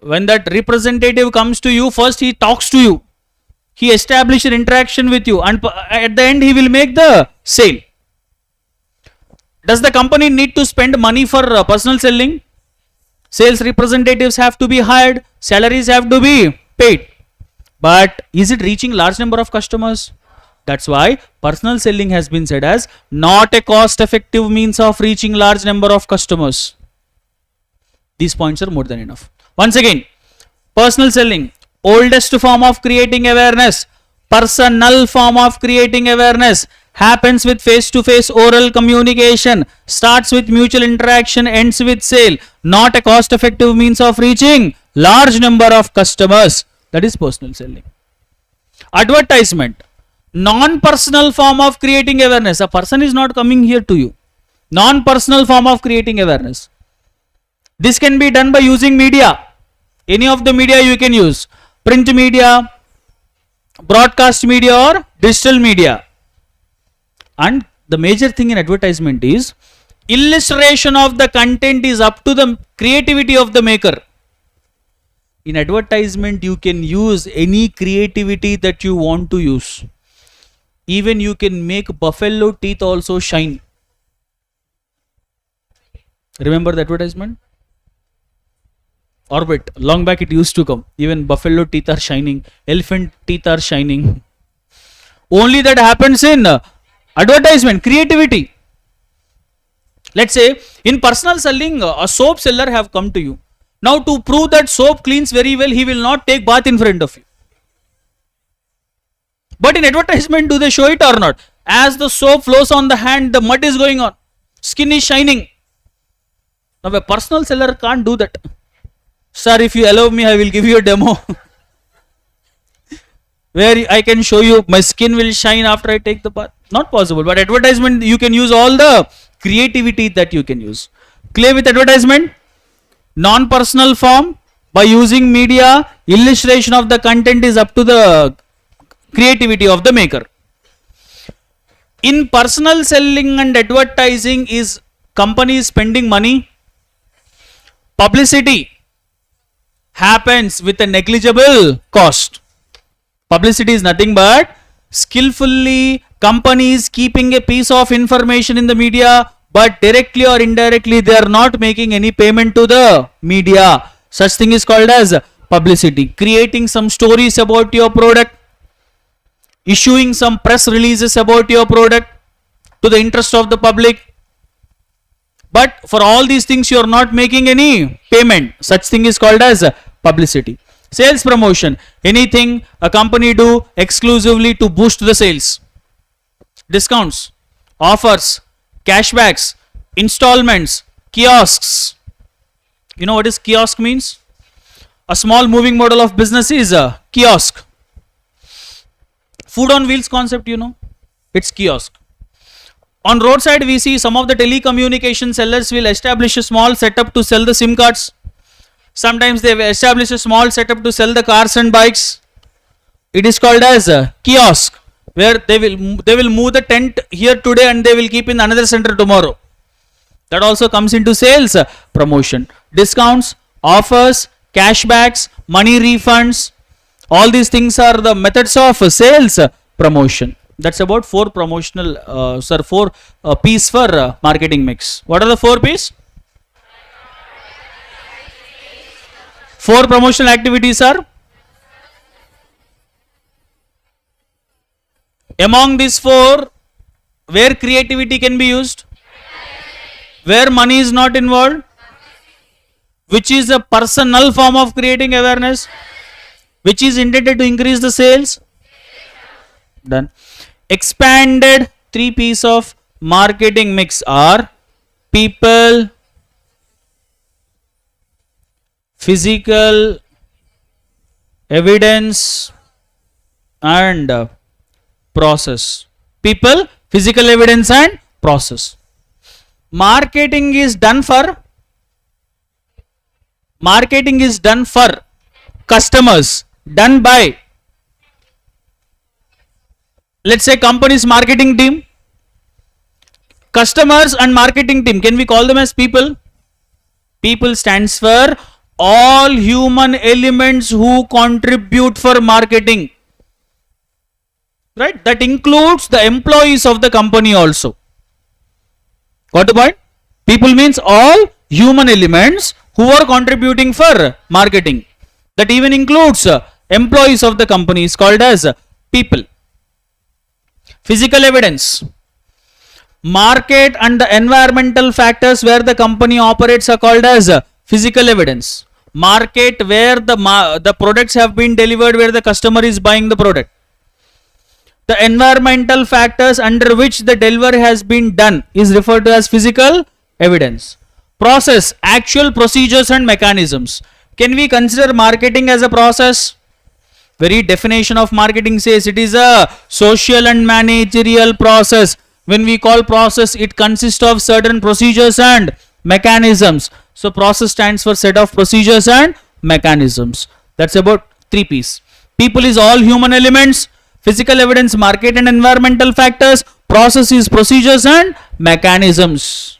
When that representative comes to you, first he talks to you. He establishes an interaction with you and at the end he will make the sale. Does the company need to spend money for personal selling? Sales representatives have to be hired, salaries have to be paid. But is it reaching large number of customers? That's why personal selling has been said as not a cost effective means of reaching large number of customers. These points are more than enough. Once again, personal selling, oldest form of creating awareness, personal form of creating awareness, happens with face-to-face oral communication, starts with mutual interaction, ends with sale, not a cost-effective means of reaching large number of customers. That is personal selling. Advertisement. Non-personal form of creating awareness. A person is not coming here to you. Non-personal form of creating awareness. This can be done by using media. Any of the media you can use. Print media, broadcast media or digital media. And the major thing in advertisement is illustration of the content is up to the creativity of the maker. In advertisement you can use any creativity that you want to use. Even you can make buffalo teeth also shine. Remember the advertisement? Orbit. Long back it used to come. Even buffalo teeth are shining. Elephant teeth are shining. Only that happens in advertisement. Creativity. Let's say in personal selling, a soap seller have come to you. Now to prove that soap cleans very well, he will not take bath in front of you. But in advertisement, do they show it or not? As the soap flows on the hand, the mud is going on. Skin is shining. Now a personal seller can't do that. Sir, if you allow me, I will give you a demo. Where I can show you my skin will shine after I take the bath. Not possible. But advertisement, you can use all the creativity that you can use. Clear with advertisement? Non-personal form. By using media, illustration of the content is up to the creativity of the maker. In personal selling and advertising is companies spending money. Publicity happens with a negligible cost. Publicity is nothing but skillfully companies keeping a piece of information in the media, but directly or indirectly they are not making any payment to the media. Such thing is called as publicity. Creating some stories about your product, issuing some press releases about your product to the interest of the public. But for all these things you are not making any payment. Such thing is called as publicity. Sales promotion. Anything a company do exclusively to boost the sales. Discounts, offers, cashbacks, installments, kiosks. You know what is kiosk means? A small moving model of business is a kiosk. Food on wheels concept, you know, it's kiosk. On roadside we see some of the telecommunication sellers will establish a small setup to sell the SIM cards. Sometimes they establish a small setup to sell the cars and bikes. It is called as a kiosk, where they will move the tent here today and they will keep in another center tomorrow. That also comes into sales promotion. Discounts, offers, cashbacks, money refunds. All these things are the methods of sales promotion. That's about four promotional, four P's for marketing mix. What are the 4 P's? 4 promotional activities are? Among these 4, where creativity can be used? Where money is not involved? Which is a personal form of creating awareness? Which is intended to increase the sales? Done. Expanded 3 P's of marketing mix are people, physical evidence and process. People, physical evidence and process. Marketing is done for customers, done by, let's say, company's marketing team. Customers and marketing team, can we call them as people? People stands for all human elements who contribute for marketing. Right? That includes the employees of the company also. Got the point? People means all human elements who are contributing for marketing. That even includes employees of the company is called as people. Physical evidence. Market and the environmental factors where the company operates are called as physical evidence. Market where the products have been delivered, where the customer is buying the product. The environmental factors under which the delivery has been done is referred to as physical evidence. Process, actual procedures and mechanisms. Can we consider marketing as a process? Very definition of marketing says it is a social and managerial process. When we call process, it consists of certain procedures and mechanisms. So process stands for set of procedures and mechanisms. That's about 3 P's. People is all human elements. Physical evidence, market and environmental factors. Process is procedures and mechanisms.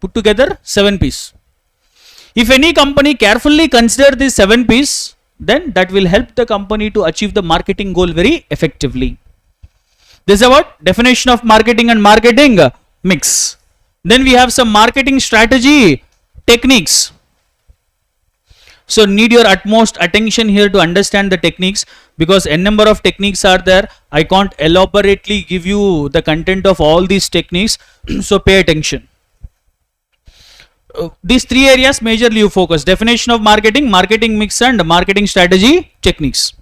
Put together 7 P's. If any company carefully consider these 7 P's, then that will help the company to achieve the marketing goal very effectively. This is about definition of marketing and marketing mix. Then we have some marketing strategy techniques. So need your utmost attention here to understand the techniques, because n number of techniques are there. I can't elaborately give you the content of all these techniques. So pay attention. These 3 areas majorly you focus: definition of marketing, marketing mix and marketing strategy techniques.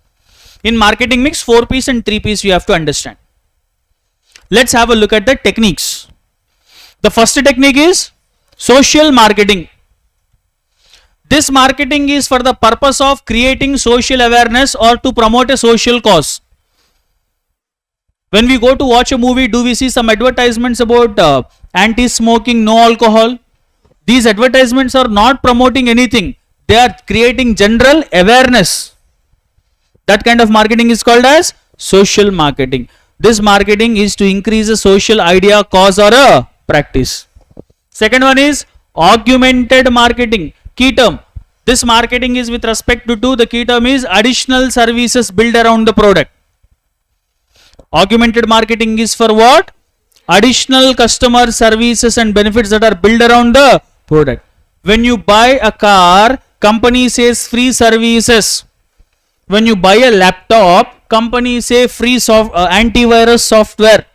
In marketing mix, 4 P's and 3 P's you have to understand. Let's have a look at the techniques. The first technique is social marketing. This marketing is for the purpose of creating social awareness or to promote a social cause. When we go to watch a movie, do we see some advertisements about anti-smoking, no alcohol? These advertisements are not promoting anything. They are creating general awareness. That kind of marketing is called as social marketing. This marketing is to increase a social idea, cause or a practice. Second one is augmented marketing. Key term. This marketing is with respect to the key term is additional services built around the product. Augmented marketing is for what? Additional customer services and benefits that are built around the product. When you buy a car, company says free services. When you buy a laptop, company say free antivirus software.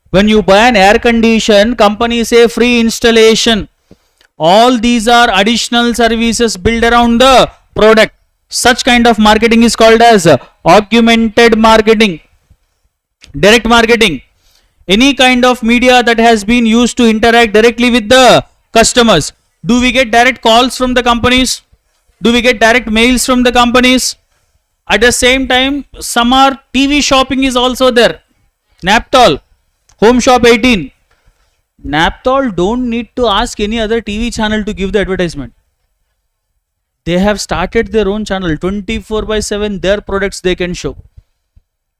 When you buy an air condition, company say free installation. All these are additional services built around the product. Such kind of marketing is called as augmented marketing. Direct marketing. Any kind of media that has been used to interact directly with the customers. Do we get direct calls from the companies? Do we get direct mails from the companies? At the same time, some are TV shopping is also there. Naptol, Home Shop 18. Naptol don't need to ask any other TV channel to give the advertisement. They have started their own channel, 24/7, their products they can show,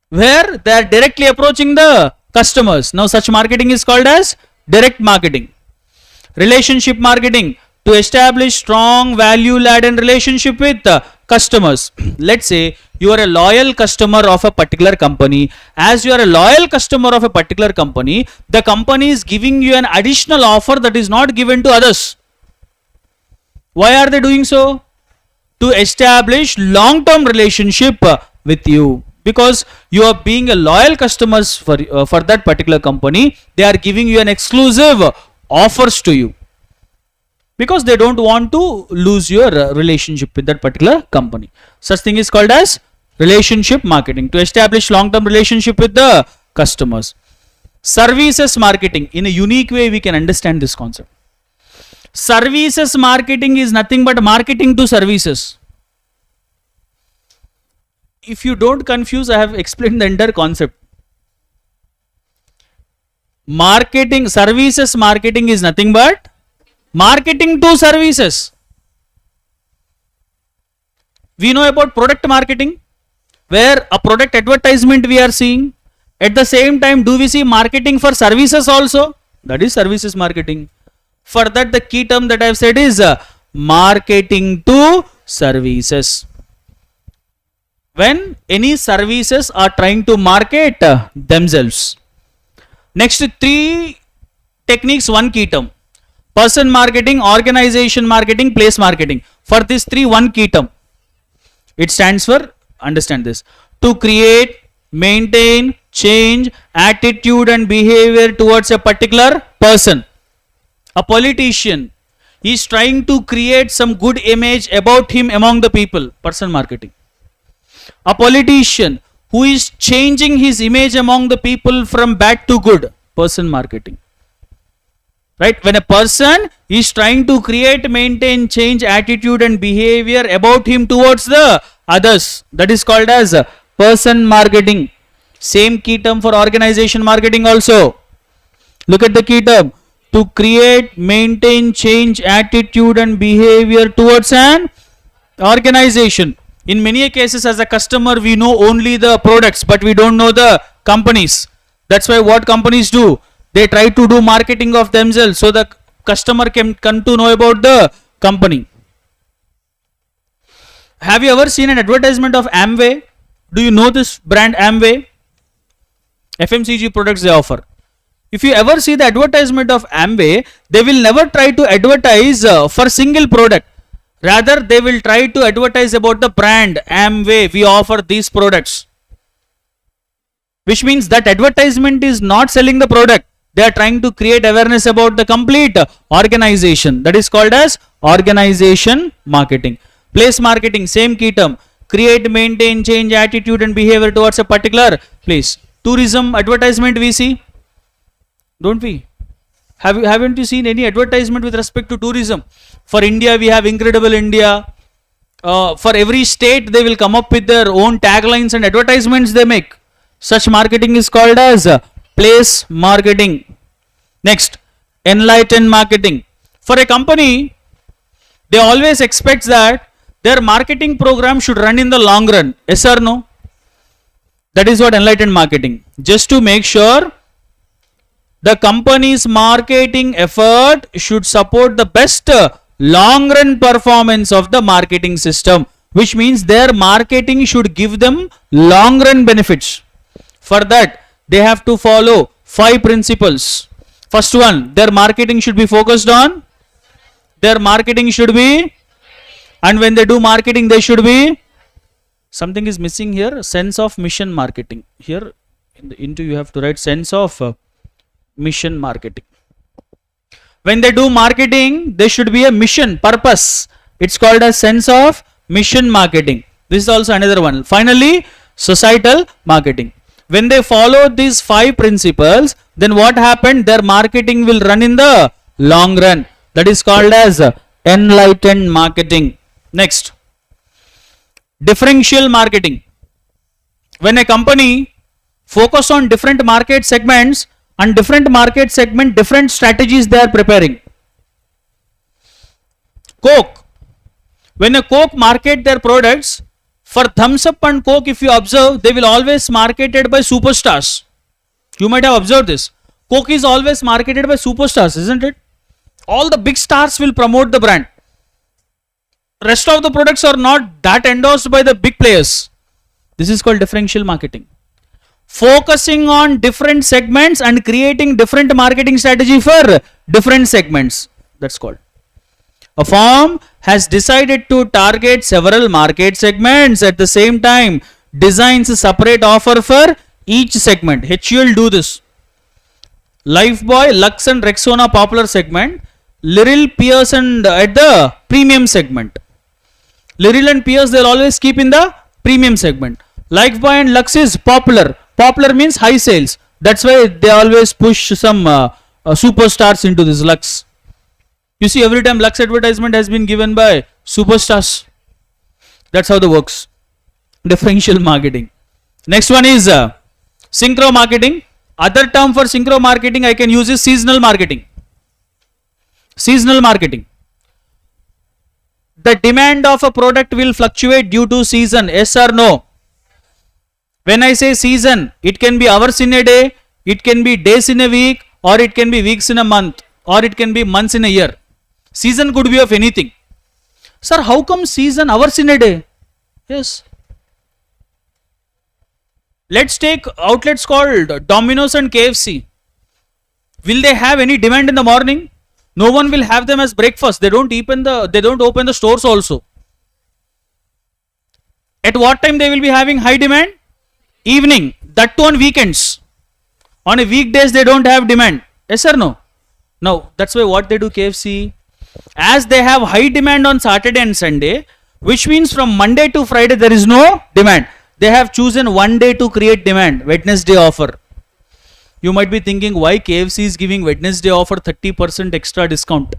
where they are directly approaching the customers. Now such marketing is called as direct marketing. Relationship marketing, to establish strong value laden relationship with customers. Let's say you are a loyal customer of a particular company. As you are a loyal customer of a particular company, the company is giving you an additional offer that is not given to others. Why are they doing so? To establish long-term relationship with you. Because you are being a loyal customers for that particular company, they are giving you an exclusive offers to you. Because they don't want to lose your relationship with that particular company. Such thing is called as relationship marketing, to establish long-term relationship with the customers. Services marketing, in a unique way we can understand this concept. Services marketing is nothing but marketing to services. If you don't confuse, I have explained the entire concept. Marketing, services marketing is nothing but marketing to services. We know about product marketing, where a product advertisement we are seeing. At the same time, do we see marketing for services also? That is services marketing. For that, the key term that I have said is marketing to services. When any services are trying to market themselves. Next 3 techniques, 1 key term. Person marketing, organization marketing, place marketing. For these 3, 1 key term. It stands for, understand this, to create, maintain, change attitude and behavior towards a particular person. A politician is trying to create some good image about him among the people. Person marketing. A politician who is changing his image among the people from bad to good. Person marketing. Right? When a person is trying to create, maintain, change attitude and behavior about him towards the others. That is called as person marketing. Same key term for organization marketing also. Look at the key term. To create, maintain, change attitude and behavior towards an organization. In many cases as a customer we know only the products but we don't know the companies. That's why what companies do, they try to do marketing of themselves so the customer can come to know about the company. Have you ever seen an advertisement of Amway? Do you know this brand Amway? FMCG products they offer. If you ever see the advertisement of Amway, they will never try to advertise for single product. Rather, they will try to advertise about the brand Amway. We offer these products. Which means that advertisement is not selling the product. They are trying to create awareness about the complete organization. That is called as organization marketing. Place marketing, same key term. Create, maintain, change attitude and behavior towards a particular place. Tourism advertisement we see. Don't we? Haven't you seen any advertisement with respect to tourism? For India, we have Incredible India. For every state, they will come up with their own taglines and advertisements they make. Such marketing is called as place marketing. Next, enlightened marketing. For a company, they always expect that their marketing program should run in the long run. Yes or no? That is what enlightened marketing. Just to make sure the company's marketing effort should support the best long run performance of the marketing system, which means their marketing should give them long run benefits. For that, they have to follow 5 principles. First one, their marketing should be focused on. Their marketing should be, and when they do marketing, they should be. Something is missing here. Sense of mission marketing. Here, into you have to write sense of mission marketing. When they do marketing, there should be a mission, purpose. It's called a sense of mission marketing. This is also another one. Finally, societal marketing. When they follow these 5 principles, then what happened? Their marketing will run in the long run. That is called as enlightened marketing. Next, differential marketing. When a company focus on different market segments and different market segment, different strategies they are preparing. Coke. When a Coke market their products, for Thumbs Up and Coke, if you observe, they will always marketed by superstars. You might have observed this. Coke is always marketed by superstars, isn't it? All the big stars will promote the brand. Rest of the products are not that endorsed by the big players. This is called differential marketing. Focusing on different segments and creating different marketing strategy for different segments. That's called. A firm has decided to target several market segments at the same time, designs a separate offer for each segment. HUL do this. Lifebuoy, Lux and Rexona popular segment, Liril, Pierce and at the premium segment. Liril and Pierce they'll always keep in the premium segment. Lifebuoy and Lux is popular. Popular means high sales. That's why they always push some superstars into this Lux. You see, every time Lux advertisement has been given by superstars. That's how it works. Differential marketing. Next one is synchro marketing. Other term for synchro marketing I can use is seasonal marketing. Seasonal marketing. The demand of a product will fluctuate due to season. Yes or no? When I say season, it can be hours in a day, it can be days in a week, or it can be weeks in a month, or it can be months in a year. Season could be of anything. Sir, how come season hours in a day? Yes. Let's take outlets called Domino's and KFC. Will they have any demand in the morning? No one will have them as breakfast. They don't open the stores also. At what time they will be having high demand? Evening. That too on weekends. On a weekdays they don't have demand. Yes or no? No. That's why what they do KFC, as they have high demand on Saturday and Sunday, which means from Monday to Friday there is no demand. They have chosen one day to create demand, Wednesday offer. You might be thinking why KFC is giving Wednesday offer 30% extra discount.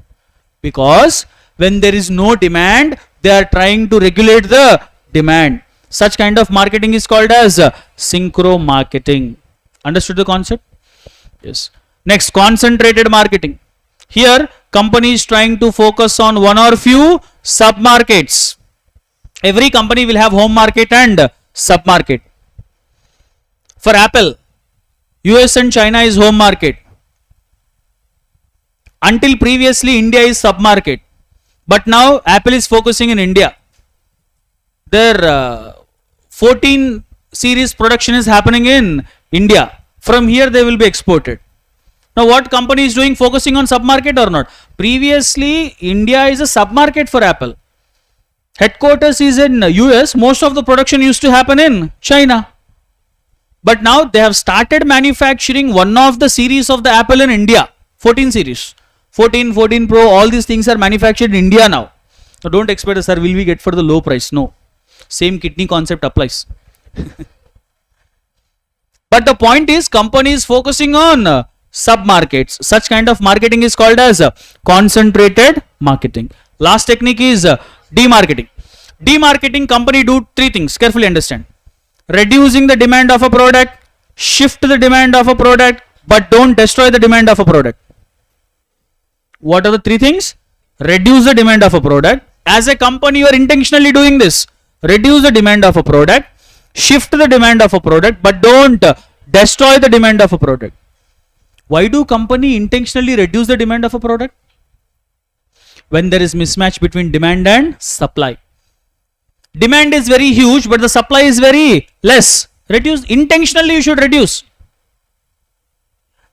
Because when there is no demand, they are trying to regulate the demand. Such kind of marketing is called as synchro marketing. Understood the concept? Yes. Next, concentrated marketing. Here, company is trying to focus on one or few sub-markets. Every company will have home market and sub-market. For Apple, US and China is home market. Until previously, India is sub-market. But now, Apple is focusing in India. Their 14 series production is happening in India. From here, they will be exported. Now, what company is doing, focusing on sub-market or not? Previously, India is a sub-market for Apple. Headquarters is in US. Most of the production used to happen in China. But now, they have started manufacturing one of the series of the Apple in India. 14 series. 14, 14 Pro, all these things are manufactured in India now. So, don't expect, sir, will we get for the low price? No. Same kidney concept applies. But the point is, company is focusing on sub-markets. Such kind of marketing is called as concentrated marketing. Last technique is demarketing. Demarketing, company do three things. Carefully understand. Reducing the demand of a product, shift the demand of a product, but don't destroy the demand of a product. What are the three things? Reduce the demand of a product. As a company, you are intentionally doing this. Reduce the demand of a product, shift the demand of a product, but don't destroy the demand of a product. Why do company intentionally reduce the demand of a product? When there is mismatch between demand and supply. Demand is very huge, but the supply is very less. Reduce, intentionally you should reduce.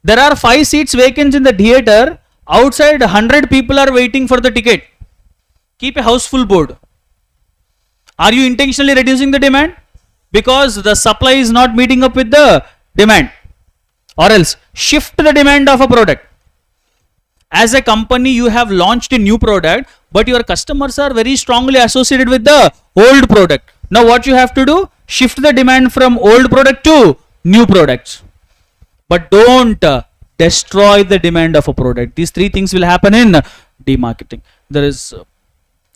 There are 5 seats vacant in the theater. Outside 100 people are waiting for the ticket. Keep a house full board. Are you intentionally reducing the demand? Because the supply is not meeting up with the demand. Or else shift the demand of a product. As a company, you have launched a new product, but your customers are very strongly associated with the old product. Now what you have to do? Shift the demand from old product to new products. But don't destroy the demand of a product. These three things will happen in demarketing. There is,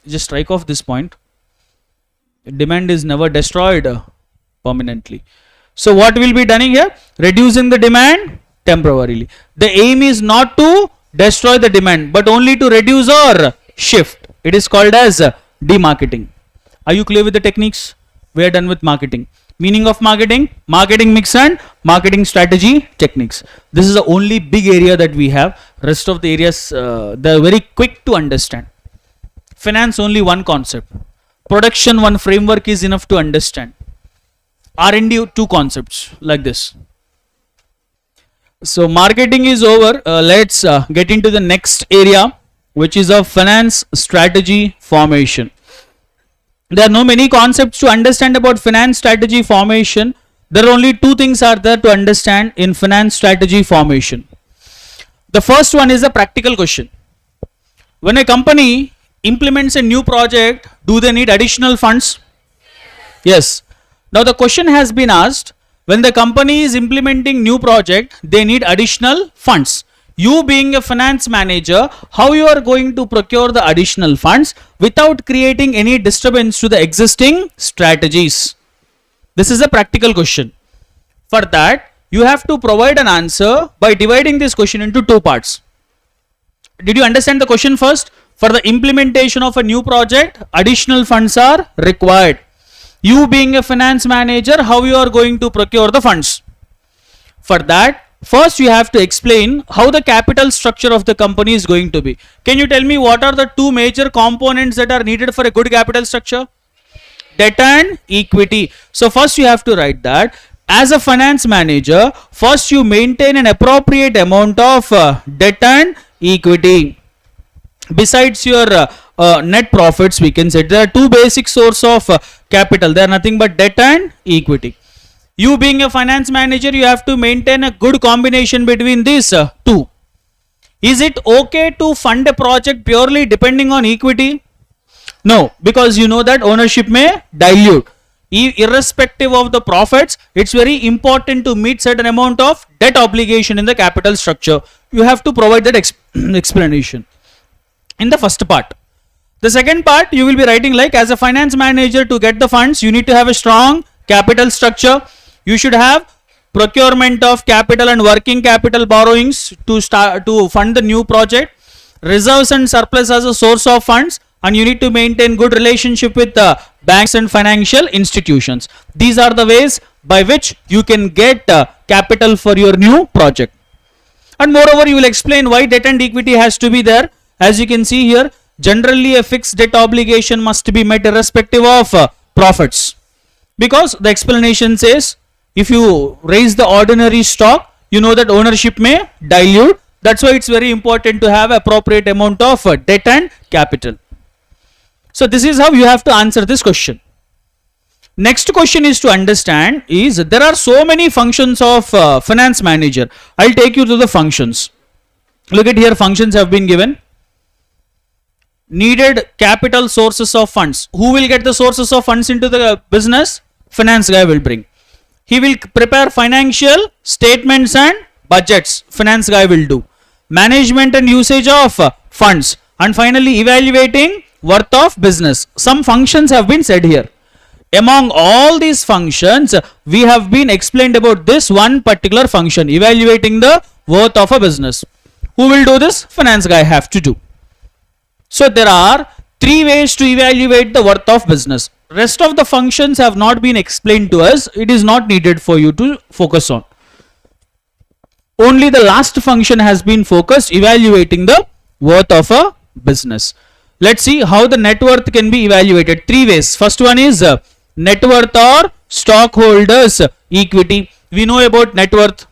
just strike off this point. Demand is never destroyed permanently. So what will be done here? Reducing the demand temporarily. The aim is not to destroy the demand, but only to reduce or shift. It is called as demarketing. Are you clear with the techniques? We are done with marketing. Meaning of marketing, marketing mix and marketing strategy techniques. This is the only big area that we have. Rest of the areas, they are very quick to understand. Finance, only one concept. Production, one framework is enough to understand. R&D, 2 concepts like this. So marketing is over. Let's get into the next area, which is a finance strategy formation. There are no many concepts to understand about finance strategy formation. There are only 2 things are there to understand in finance strategy formation. The first one is a practical question. When a company implements a new project, do they need additional funds? Yes. Now the question has been asked, when the company is implementing new project, they need additional funds. You being a finance manager, how you are going to procure the additional funds without creating any disturbance to the existing strategies? This is a practical question. For that, you have to provide an answer by dividing this question into 2 parts. Did you understand the question first? For the implementation of a new project, additional funds are required. You being a finance manager, how you are going to procure the funds? For that, first you have to explain how the capital structure of the company is going to be. Can you tell me what are the 2 major components that are needed for a good capital structure? Debt and equity. So first you have to write that. As a finance manager, first you maintain an appropriate amount of debt and equity. Besides your net profits, we can say there are 2 basic sources of capital. They are nothing but debt and equity. You being a finance manager, you have to maintain a good combination between these 2. Is it okay to fund a project purely depending on equity? No, because you know that ownership may dilute. Irrespective of the profits, it's very important to meet certain amount of debt obligation in the capital structure. You have to provide that explanation in the first part. The second part you will be writing like, as a finance manager, to get the funds you need to have a strong capital structure. You should have procurement of capital and working capital borrowings to fund the new project, reserves and surplus as a source of funds, and you need to maintain good relationship with the banks and financial institutions. These are the ways by which you can get capital for your new project. And moreover, you will explain why debt and equity has to be there. As you can see here, generally a fixed debt obligation must be met irrespective of profits, because the explanation says if you raise the ordinary stock, you know that ownership may dilute. That's why it's very important to have appropriate amount of debt and capital. So this is how you have to answer this question. Next question is to understand is, there are so many functions of finance manager. I'll take you to the functions. Look at here, functions have been given. Needed capital sources of funds. Who will get the sources of funds into the business? Finance guy will bring. He will prepare financial statements and budgets. Finance guy will do. Management and usage of funds. And finally evaluating worth of business. Some functions have been said here. Among all these functions, we have been explained about this one particular function, evaluating the worth of a business. Who will do this? Finance guy have to do. So there are three ways to evaluate the worth of business. Rest of the functions have not been explained to us. It is not needed for you to focus on. Only the last function has been focused, evaluating the worth of a business. Let's see how the net worth can be evaluated. Three ways. First one is net worth or stockholders equity. We know about net worth.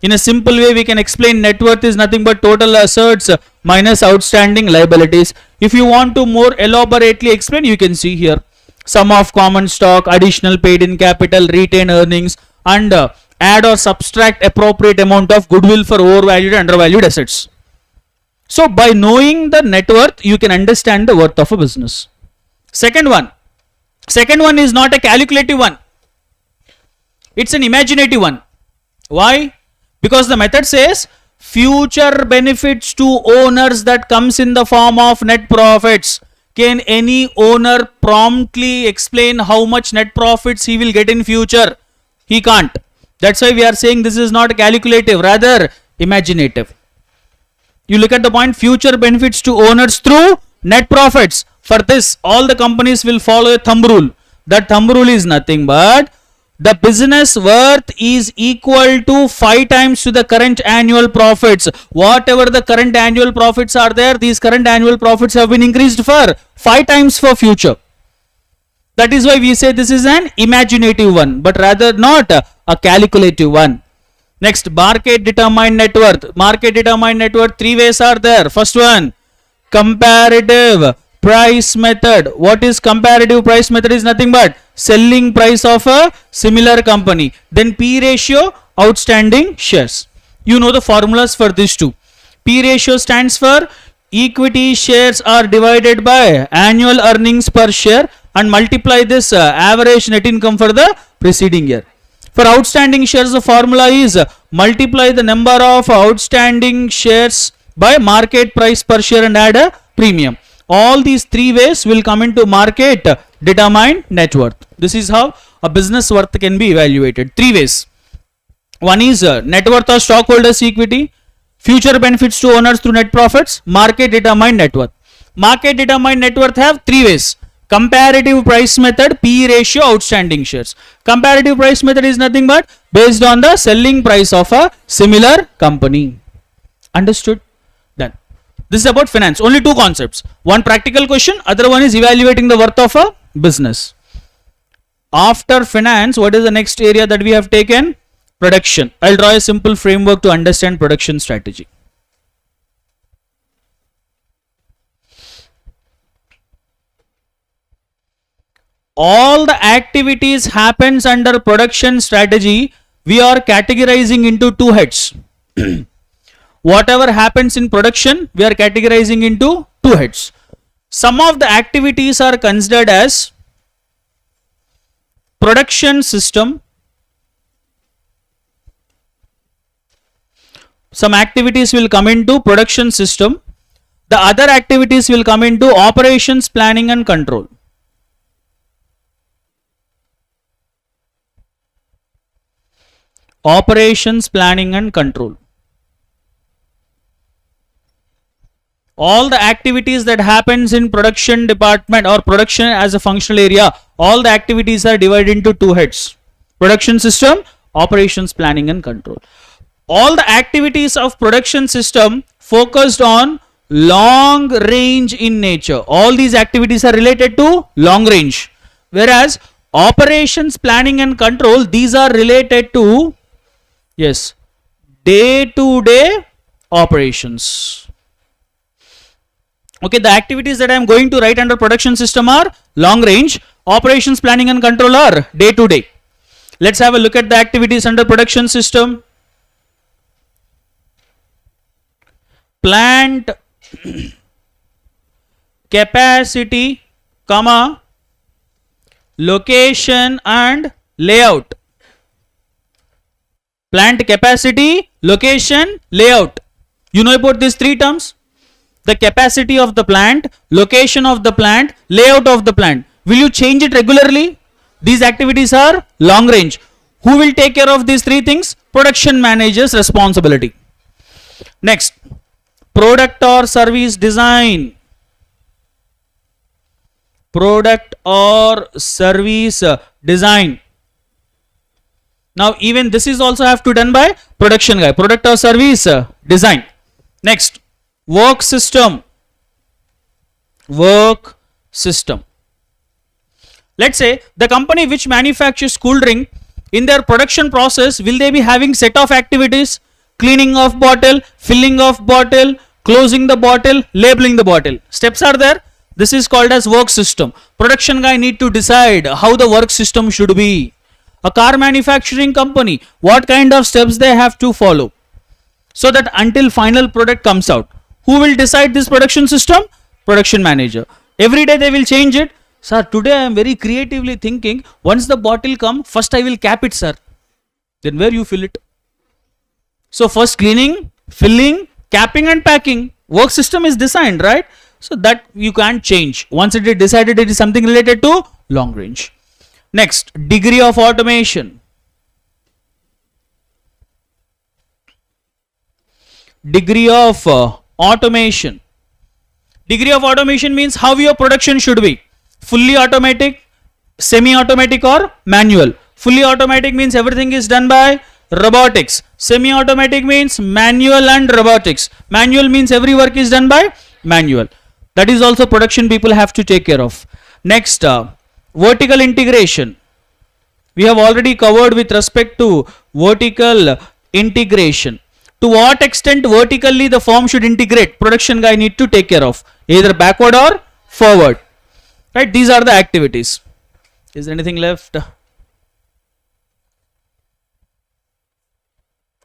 In a simple way, we can explain net worth is nothing but total assets minus outstanding liabilities. If you want to more elaborately explain, you can see here sum of common stock, additional paid in capital, retained earnings, and add or subtract appropriate amount of goodwill for overvalued and undervalued assets. So by knowing the net worth, you can understand the worth of a business. Second one is not a calculative one. It's an imaginative one. Why? Because the method says future benefits to owners that comes in the form of net profits. Can any owner promptly explain how much net profits he will get in future? He can't. That's why we are saying this is not calculative, rather imaginative. You look at the point, future benefits to owners through net profits. For this, all the companies will follow a thumb rule. That thumb rule is nothing but the business worth is equal to 5 times to the current annual profits. Whatever the current annual profits are there, these current annual profits have been increased for 5 times for future. That is why we say this is an imaginative one, but rather not a calculative one. Next, market determined net worth. Market determined net worth, three ways are there. First one, comparative price method. What is comparative price method? Is nothing but selling price of a similar company. Then P ratio, outstanding shares. You know the formulas for these two. P ratio stands for equity shares are divided by annual earnings per share and multiply this average net income for the preceding year. For outstanding shares, the formula is multiply the number of outstanding shares by market price per share and add a premium. All these three ways will come into market determined net worth. This is how a business worth can be evaluated. Three ways. One is net worth of stockholders equity, future benefits to owners through net profits, market determined net worth. Market determined net worth have three ways. Comparative price method, P ratio, outstanding shares. Comparative price method is nothing but based on the selling price of a similar company. Understood? Done. This is about finance. Only two concepts. One practical question, other one is evaluating the worth of a business. After finance, what is the next area that we have taken? Production. I'll draw a simple framework to understand production strategy. All the activities happens under production strategy, we are categorizing into two heads. Whatever happens in production, we are categorizing into two heads. Some of the activities are considered as production system. Some activities will come into production system. The other activities will come into operations, planning and control. Operations, planning and control. All the activities that happens in production department or production as a functional area, all the activities are divided into two heads: production system, operations, planning and control. All the activities of production system focused on long range in nature. All these activities are related to long range, whereas operations, planning and control, these are related to, yes, day to day operations. Okay, the activities that I am going to write under production system are long range, operations, planning and control are day to day. Let's have a look at the activities under production system. Plant capacity, comma, location and layout. Plant capacity, location, layout. You know about these three terms? The capacity of the plant, location of the plant, layout of the plant. Will you change it regularly? These activities are long range. Who will take care of these three things? Production manager's responsibility. Next, product or service design. Product or service design. Now even this is also have to done by production guy. Product or service design. Next, work system. Work system. Let's say the company which manufactures cool drink, in their production process, will they be having set of activities? Cleaning of bottle, filling of bottle, closing the bottle, labeling the bottle. Steps are there. This is called as work system. Production guy need to decide how the work system should be. A car manufacturing company, what kind of steps they have to follow, so that until final product comes out. Who will decide this production system? Production manager. Every day they will change it. Sir, today I am very creatively thinking, once the bottle come, first I will cap it, sir. Then where you fill it? So first cleaning, filling, capping and packing. Work system is designed, right? So that you can't change. Once it is decided, it is something related to long range. Next, degree of automation. Degree of automation. Degree of automation means how your production should be. Fully automatic, semi-automatic or manual. Fully automatic means everything is done by robotics. Semi-automatic means manual and robotics. Manual means every work is done by manual. That is also production people have to take care of. Next, vertical integration. We have already covered with respect to vertical integration. To what extent vertically the firm should integrate, production guy need to take care of, either backward or forward. Right? These are the activities. Is there anything left?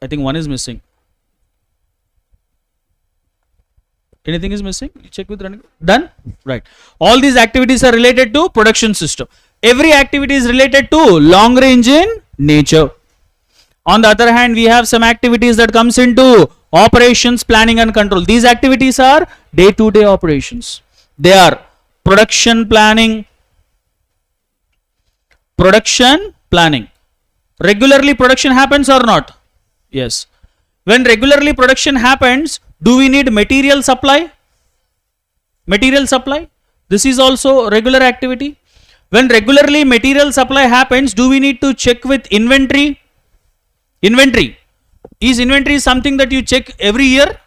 I think one is missing. Anything is missing? Check with running. Done? Right. All these activities are related to production system. Every activity is related to long range in nature. On the other hand, we have some activities that comes into operations, planning and control. These activities are day-to-day operations. They are production planning. Production planning. Regularly production happens or not? Yes. When regularly production happens, do we need material supply? Material supply. This is also regular activity. When regularly material supply happens, do we need to check with inventory? Inventory. Is inventory something that you check every year?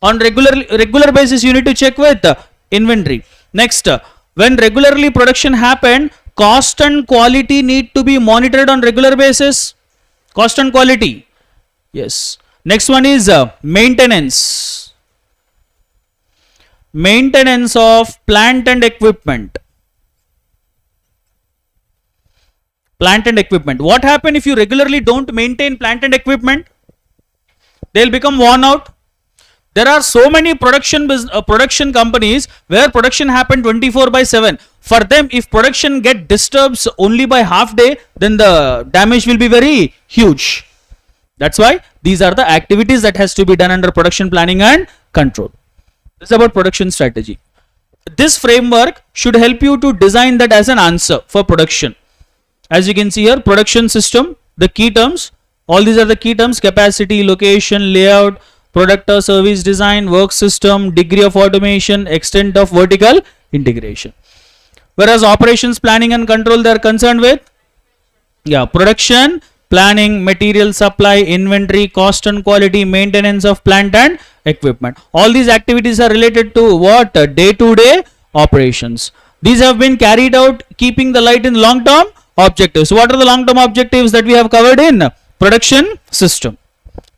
On regular basis you need to check with inventory. Next, when regularly production happen, cost and quality need to be monitored on regular basis. Cost and quality. Yes. Next one is maintenance. Maintenance of plant and equipment. Plant and equipment. What happens if you regularly don't maintain plant and equipment? They will become worn out. There are so many production companies where production happen 24/7. For them, if production get disturbs only by half day, then the damage will be very huge. That's why these are the activities that has to be done under production planning and control. This is about production strategy. This framework should help you to design that as an answer for production. As you can see here, production system, the key terms, all these are the key terms: capacity, location, layout, product or service design, work system, degree of automation, extent of vertical integration. Whereas operations planning and control, they are concerned with production, planning, material supply, inventory, cost and quality, maintenance of plant and equipment. All these activities are related to what? Day-to-day operations. These have been carried out keeping the light in long-term objectives. So what are the long-term objectives that we have covered in production system?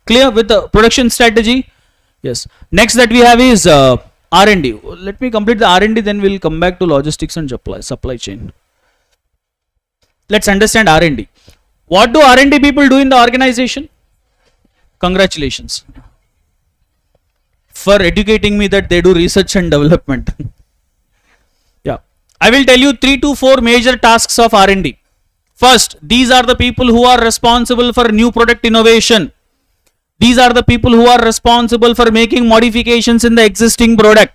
Clear with the production strategy? Yes. Next that we have is R&D. Let me complete the R&D, then we'll come back to logistics and supply chain. Let's understand R&D. What do R&D people do in the organization? Congratulations for educating me that they do research and development. Yeah, I will tell you 3 to 4 major tasks of R&D. First, these are the people who are responsible for new product innovation. These are the people who are responsible for making modifications in the existing product.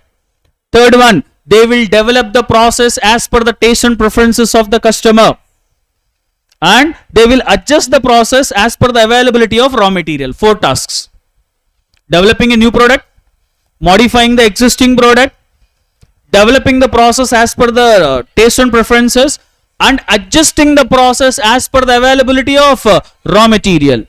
Third one, they will develop the process as per the taste and preferences of the customer. And they will adjust the process as per the availability of raw material. 4 tasks. Developing a new product, modifying the existing product, developing the process as per the taste and preferences, and adjusting the process as per the availability of raw material.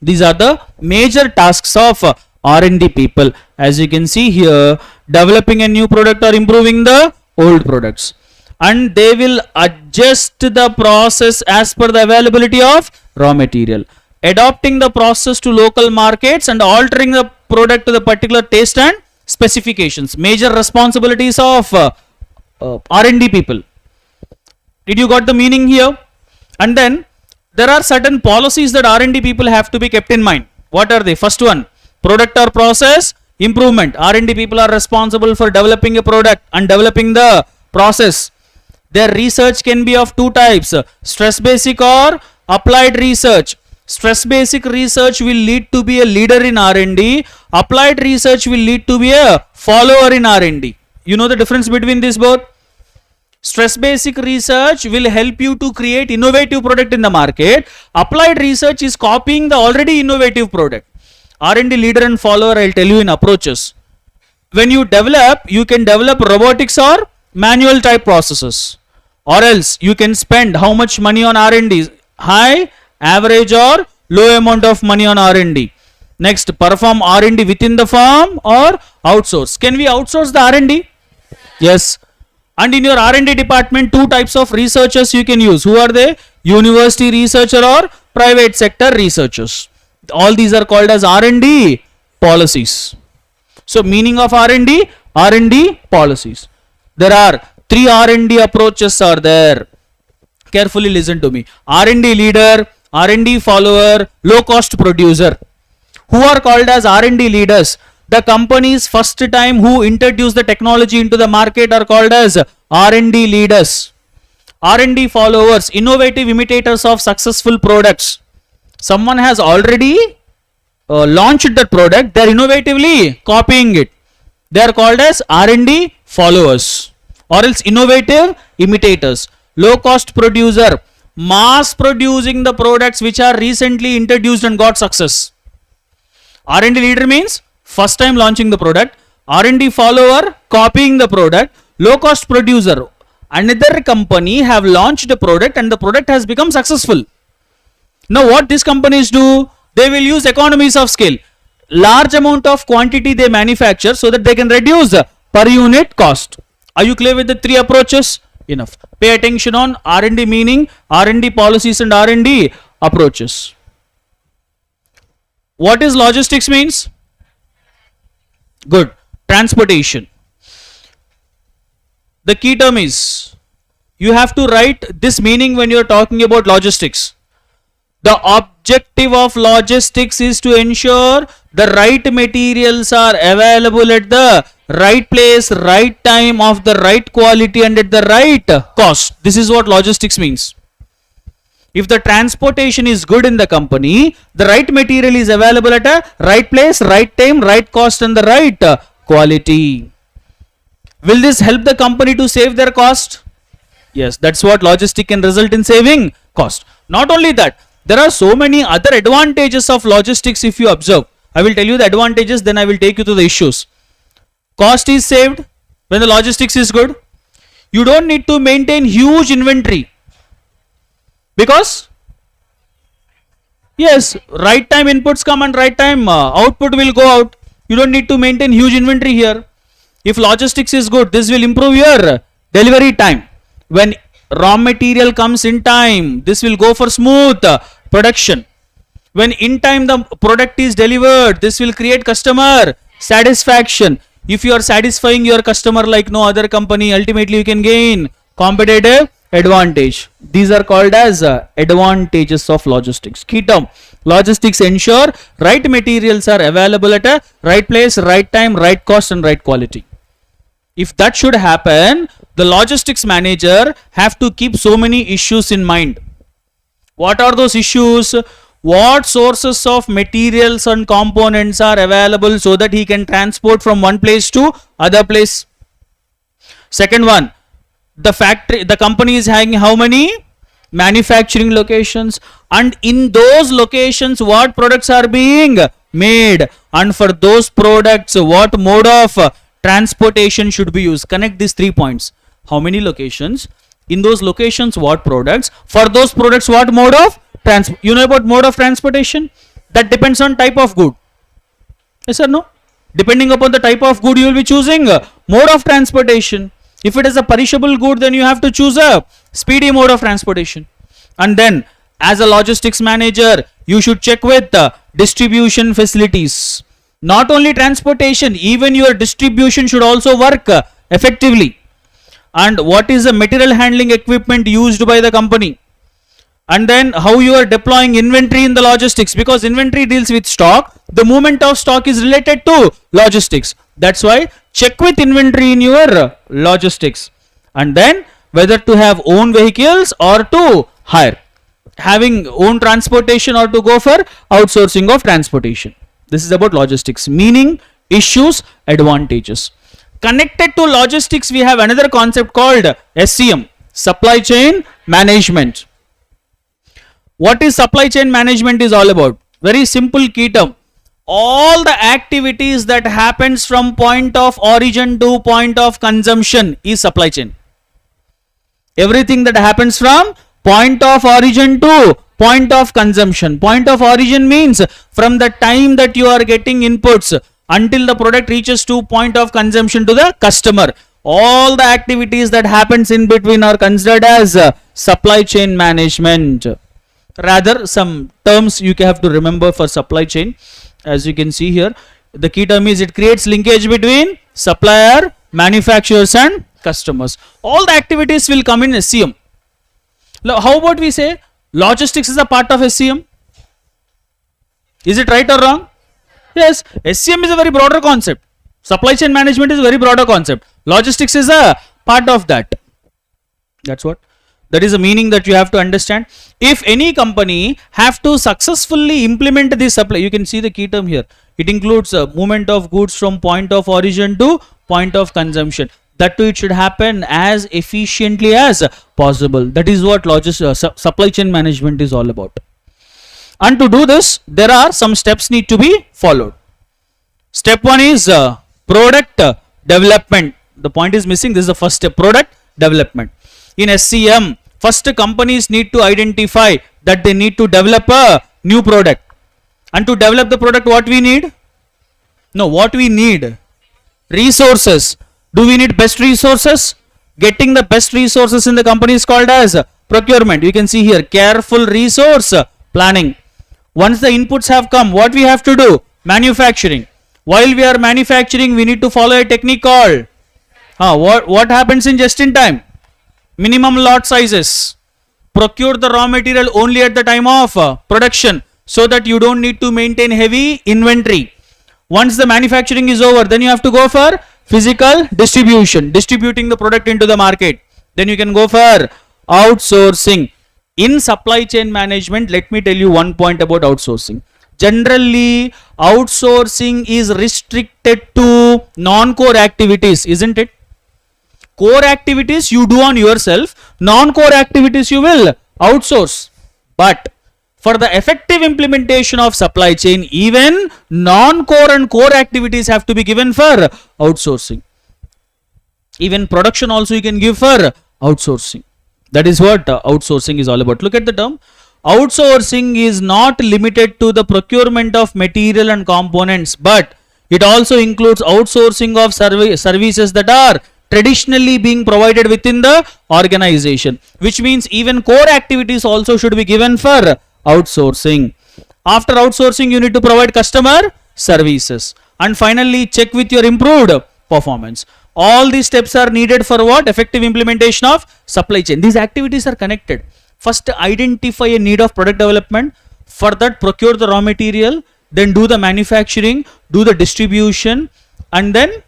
These are the major tasks of R&D people. As you can see here, developing a new product or improving the old products. And they will adjust the process as per the availability of raw material. Adopting the process to local markets and altering the product to the particular taste and specifications. Major responsibilities of R&D people. Did you got the meaning here? And then there are certain policies that R&D people have to be kept in mind. What are they? First one, product or process improvement. R&D people are responsible for developing a product and developing the process. Their research can be of 2 types, stress basic or applied research. Stress basic research will lead to be a leader in R&D. Applied research will lead to be a follower in R&D. You know the difference between these both? Stress basic research will help you to create innovative product in the market. Applied research is copying the already innovative product. R&D leader and follower, I'll tell you in approaches. When you develop, you can develop robotics or manual type processes. Or else you can spend how much money on R&D? High, average or low amount of money on R&D. Next, perform R&D within the firm or outsource. Can we outsource the R&D? Yes. And in your R&D department, 2 types of researchers you can use. Who are they? University researcher or private sector researchers. All these are called as R&D policies. So meaning of R&D? R&D policies. There are 3 R&D approaches are there. Carefully listen to me. R&D leader, R&D follower, low cost producer. Who are called as R&D leaders? The companies first time who introduce the technology into the market are called as R&D leaders. R&D followers, innovative imitators of successful products. Someone has already launched that product, they are innovatively copying it. They are called as R&D followers or else innovative imitators. Low cost producer, mass producing the products which are recently introduced and got success. R&D leader means first time launching the product. R&D follower, copying the product. Low cost producer, another company have launched a product and the product has become successful. Now what these companies do? They will use economies of scale. Large amount of quantity they manufacture so that they can reduce per unit cost. Are you clear with the 3 approaches? Enough. Pay attention on R&D meaning, R&D policies and R&D approaches. What is logistics means? Good. Transportation. The key term is, you have to write this meaning when you are talking about logistics. The objective of logistics is to ensure the right materials are available at the right place, right time, of the right quality and at the right cost. This is what logistics means. If the transportation is good in the company, the right material is available at a right place, right time, right cost and the right quality. Will this help the company to save their cost? Yes, that's what logistics can result in saving cost. Not only that, there are so many other advantages of logistics if you observe. I will tell you the advantages, then I will take you to the issues. Cost is saved when the logistics is good. You don't need to maintain huge inventory because yes, right time inputs come and right time output will go out. You don't need to maintain huge inventory here. If logistics is good, this will improve your delivery time. When raw material comes in time, this will go for smooth production. When in time the product is delivered, this will create customer satisfaction. If you are satisfying your customer like no other company, ultimately you can gain competitive advantage. These are called as advantages of logistics. Key term: logistics ensure right materials are available at a right place, right time, right cost and right quality. If that should happen, the logistics manager have to keep so many issues in mind. What are those issues? What sources of materials and components are available so that he can transport from one place to other place? Second one, the company is having how many manufacturing locations, and in those locations what products are being made, and for those products what mode of transportation should be used. Connect these 3 points. How many locations, in those locations what products, for those products what mode of transport. You know about mode of transportation? That depends on type of good. Yes or no? Depending upon the type of good, you will be choosing mode of transportation. If it is a perishable good, then you have to choose a speedy mode of transportation. And then as a logistics manager, you should check with distribution facilities. Not only transportation, even your distribution should also work effectively. And what is the material handling equipment used by the company? And then how you are deploying inventory in the logistics, because inventory deals with stock. The movement of stock is related to logistics. That's why check with inventory in your logistics. And then whether to have own vehicles or to hire, having own transportation or to go for outsourcing of transportation. This is about logistics. Meaning, issues, advantages. Connected to logistics, we have another concept called SCM, supply chain management. What is supply chain management is all about? Very simple key term. All the activities that happens from point of origin to point of consumption is supply chain. Everything that happens from point of origin to point of consumption. Point of origin means from the time that you are getting inputs until the product reaches to point of consumption to the customer. All the activities that happens in between are considered as supply chain management. Rather, some terms you have to remember for supply chain. As you can see here, the key term is it creates linkage between supplier, manufacturers and customers. All the activities will come in SCM. Now, how about we say logistics is a part of SCM? Is it right or wrong? Yes, SCM is a very broader concept. Supply chain management is a very broader concept. Logistics is a part of that. That's what. That is a meaning that you have to understand. If any company have to successfully implement this supply, you can see the key term here. It includes movement of goods from point of origin to point of consumption. That too, it should happen as efficiently as possible. That is what supply chain management is all about. And to do this, there are some steps need to be followed. Step 1 is product development. The point is missing. This is the first step, product development. In SCM, first companies need to identify that they need to develop a new product. And to develop the product, what we need? No, what we need? Resources. Do we need best resources? Getting the best resources in the company is called as procurement. You can see here, careful resource planning. Once the inputs have come, what we have to do? Manufacturing. While we are manufacturing, we need to follow a technique called what happens in just in time? Minimum lot sizes. Procure the raw material only at the time of production so that you don't need to maintain heavy inventory. Once the manufacturing is over, then you have to go for physical distribution, distributing the product into the market. Then you can go for outsourcing. In supply chain management, let me tell you one point about outsourcing. Generally, outsourcing is restricted to non-core activities, isn't it? Core activities you do on yourself, non-core activities you will outsource. But for the effective implementation of supply chain, even non-core and core activities have to be given for outsourcing. Even production also you can give for outsourcing. That is what outsourcing is all about. Look at the term. Outsourcing is not limited to the procurement of material and components, but it also includes outsourcing of services that are traditionally being provided within the organization, which means even core activities also should be given for outsourcing. After outsourcing, you need to provide customer services, and finally check with your improved performance. All these steps are needed for what? Effective implementation of supply chain. These activities are connected. First, identify a need of product development. For that, procure the raw material, then do the manufacturing, do the distribution, and then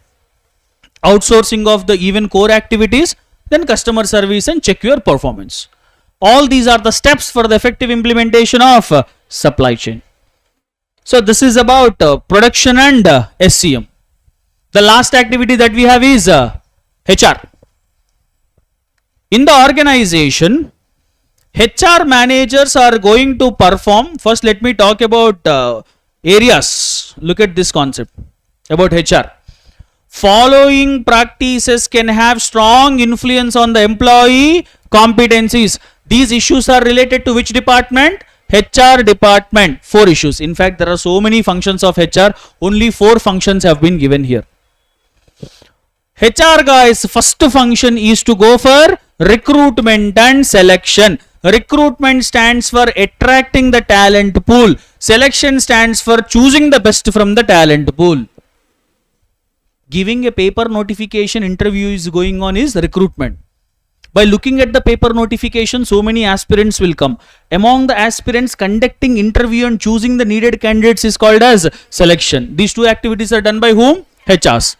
outsourcing of the even core activities, then customer service, and check your performance. All these are the steps for the effective implementation of supply chain. So this is about production and SCM. The last activity that we have is HR. In the organization, HR managers are going to perform. First, let me talk about areas. Look at this concept about HR. Following practices can have strong influence on the employee competencies. These issues are related to which department? HR department. 4 issues. In fact, there are so many functions of HR. Only 4 functions have been given here. HR guys, first function is to go for recruitment and selection. Recruitment stands for attracting the talent pool. Selection stands for choosing the best from the talent pool. Giving a paper notification interview is going on is recruitment. By looking at the paper notification, so many aspirants will come. Among the aspirants, conducting interview and choosing the needed candidates is called as selection. These 2 activities are done by whom? HRs.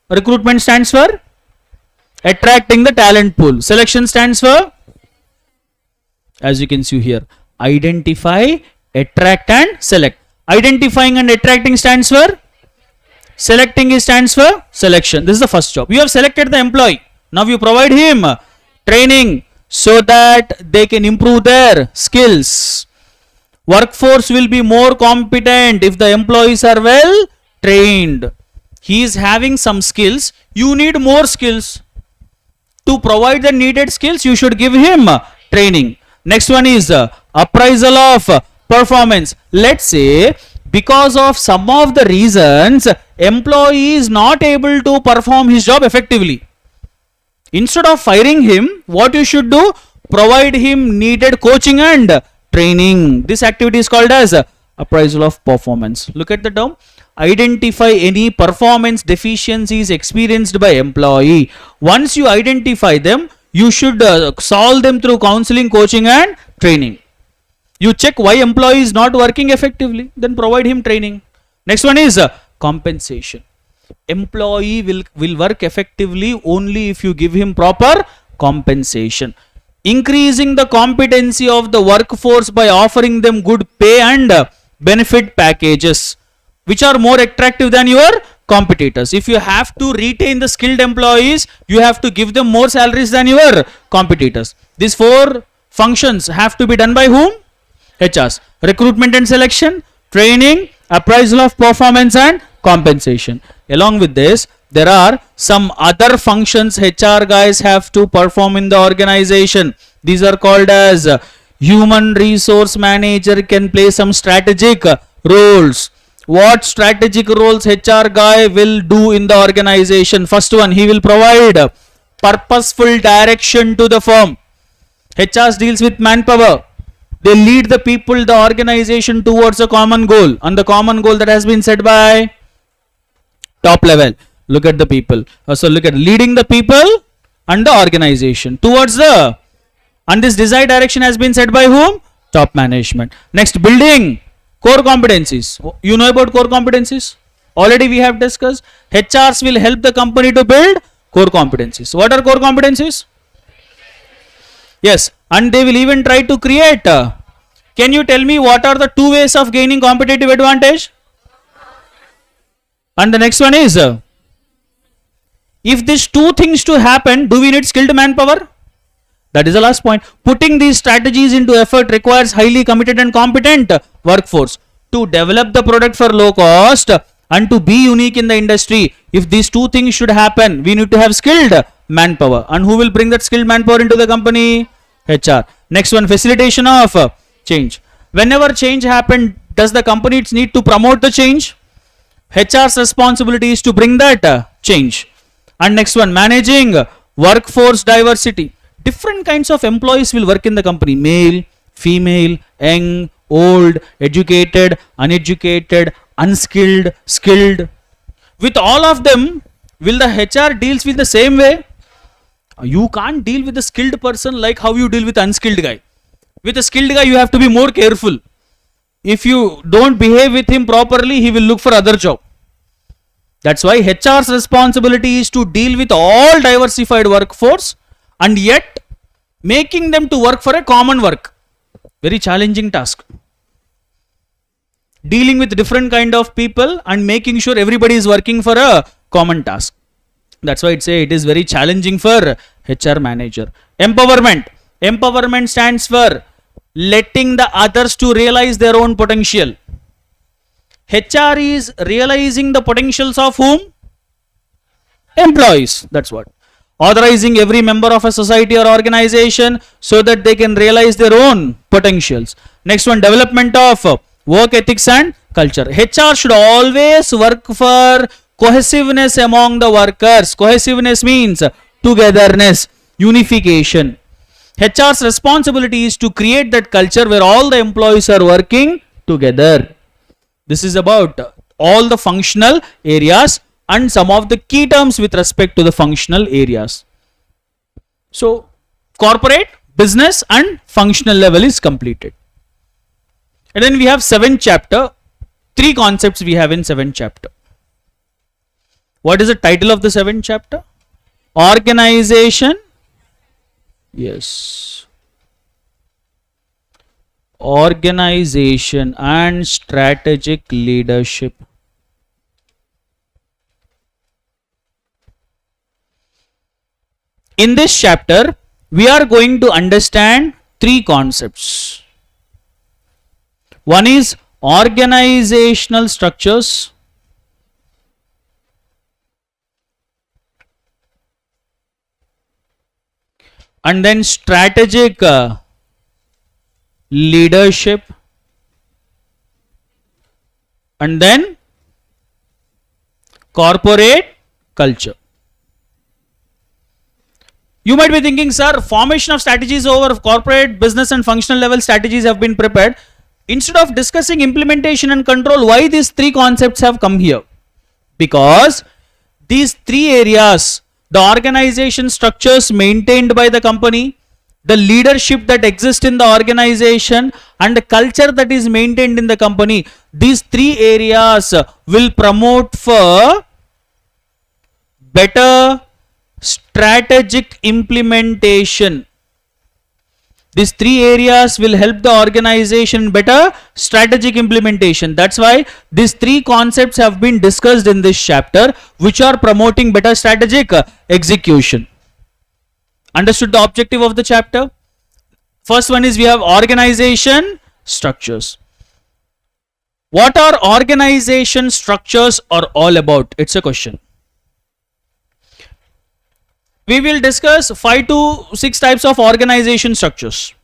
Recruitment stands for attracting the talent pool. Selection stands for, as you can see here, identify, attract and select. Identifying and attracting stands for, selecting stands for selection. This is the first job. You have selected the employee. Now you provide him training so that they can improve their skills. Workforce will be more competent if the employees are well trained. He is having some skills. You need more skills. To provide the needed skills, you should give him training. Next one is appraisal of performance. Let's say because of some of the reasons, employee is not able to perform his job effectively. Instead of firing him, what you should do? Provide him needed coaching and training. This activity is called as appraisal of performance. Look at the term. Identify any performance deficiencies experienced by employee. Once you identify them, you should solve them through counseling, coaching and training. You check why employee is not working effectively, then provide him training. Next one is compensation. Employee will work effectively only if you give him proper compensation. Increasing the competency of the workforce by offering them good pay and benefit packages, which are more attractive than your competitors. If you have to retain the skilled employees, you have to give them more salaries than your competitors. These 4 functions have to be done by whom? HRs. Recruitment and selection, training, appraisal of performance and compensation. Along with this, there are some other functions HR guys have to perform in the organization. These are called as human resource manager can play some strategic roles. What strategic roles HR guy will do in the organization? First one, he will provide purposeful direction to the firm. HRs deals with manpower. They lead the people, the organization towards a common goal, and the common goal that has been set by top level. Look at the people. So look at leading the people and the organization towards the, and this desired direction has been set by whom? Top management. Next, building core competencies. You know about core competencies? Already we have discussed. HRs will help the company to build core competencies. What are core competencies? Yes, and they will even try to create Can you tell me what are the two ways of gaining competitive advantage? And the next one is, if these two things to happen, do we need skilled manpower? That is the last point. Putting these strategies into effort requires highly committed and competent workforce. To develop the product for low cost and to be unique in the industry, if these two things should happen, we need to have skilled manpower. And who will bring that skilled manpower into the company? HR. Next one, facilitation of change. Whenever change happens, does the company need to promote the change? HR's responsibility is to bring that change. And next one, managing workforce diversity. Different kinds of employees will work in the company. Male, female, young, old, educated, uneducated, unskilled, skilled. With all of them, will the HR deals with the same way? You can't deal with a skilled person like how you deal with unskilled guy. With a skilled guy, you have to be more careful. If you don't behave with him properly, he will look for other job. That's why HR's responsibility is to deal with all diversified workforce and yet making them to work for a common work. Very challenging task. Dealing with different kind of people and making sure everybody is working for a common task. That's why it is very challenging for HR manager. Empowerment. Empowerment stands for letting the others to realize their own potential. HR is realizing the potentials of whom? Employees. That's what. Authorizing every member of a society or organization so that they can realize their own potentials. Next one, development of work ethics and culture. HR should always work for cohesiveness among the workers. Cohesiveness means togetherness, unification. HR's responsibility is to create that culture where all the employees are working together. This is about all the functional areas and some of the key terms with respect to the functional areas. So, corporate, business and functional level is completed. And then we have 7th chapter. 3 concepts we have in 7th chapter. What is the title of the 7th chapter? Organization. Yes. Organization and strategic leadership. In this chapter, we are going to understand 3 concepts. One is organizational structures. And then strategic leadership. And then corporate culture. You might be thinking, sir, formation of strategies over corporate, business and functional level strategies have been prepared. Instead of discussing implementation and control, why these 3 concepts have come here? Because these 3 areas, the organization structures maintained by the company, the leadership that exists in the organization and the culture that is maintained in the company, these 3 areas will promote for better strategic implementation. These 3 areas will help the organization better strategic implementation. That's why these 3 concepts have been discussed in this chapter, which are promoting better strategic execution. Understood the objective of the chapter? First one is we have organization structures. What are organization structures are all about? It's a question. We will discuss 5 to 6 types of organization structures,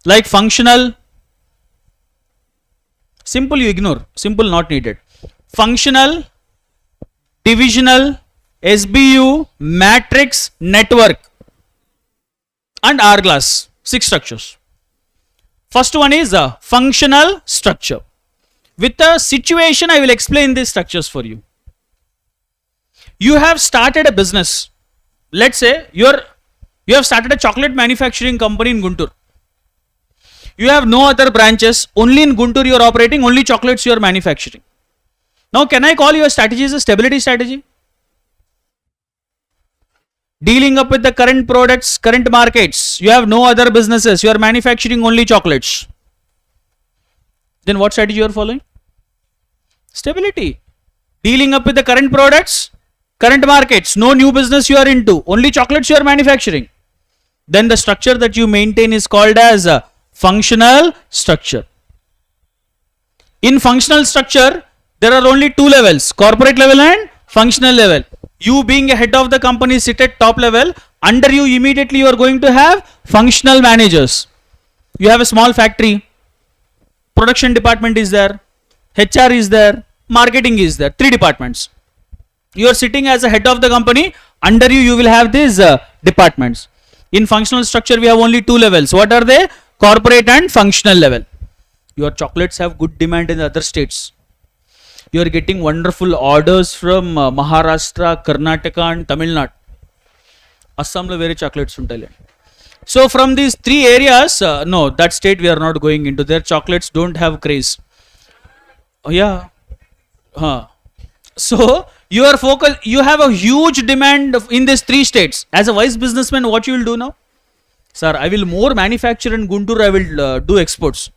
like functional. Simple you ignore, simple not needed. Functional, divisional, SBU, matrix, network and hourglass. 6 structures. First one is a functional structure. With the situation, I will explain these structures for you. You have started a business. Let's say you have started a chocolate manufacturing company in Guntur. You have no other branches, only in Guntur you are operating, only chocolates you are manufacturing. Now can I call your strategy as a stability strategy? Dealing up with the current products, current markets, you have no other businesses, you are manufacturing only chocolates. Then what strategy you are following? Stability. Dealing up with the current products, current markets, no new business you are into, only chocolates you are manufacturing. Then the structure that you maintain is called as a functional structure. In functional structure, there are only two levels, corporate level and functional level. You being a head of the company sit at top level, under you immediately you are going to have functional managers. You have a small factory, production department is there, HR is there, marketing is there, 3 departments. You are sitting as a head of the company, under you will have these departments. In functional structure we have only 2 levels. What are they? Corporate and functional level. Your chocolates have good demand in the other states. You are getting wonderful orders from Maharashtra, Karnataka and Tamil Nadu. Assam lo vere chocolates untayi. So from these 3 areas, no, that state we are not going into. Their chocolates don't have craze. Oh, yeah. So you are focused, you have a huge demand in these 3 states. As a vice businessman, what you will do now? Sir, I will more manufacture in Guntur, I will do exports.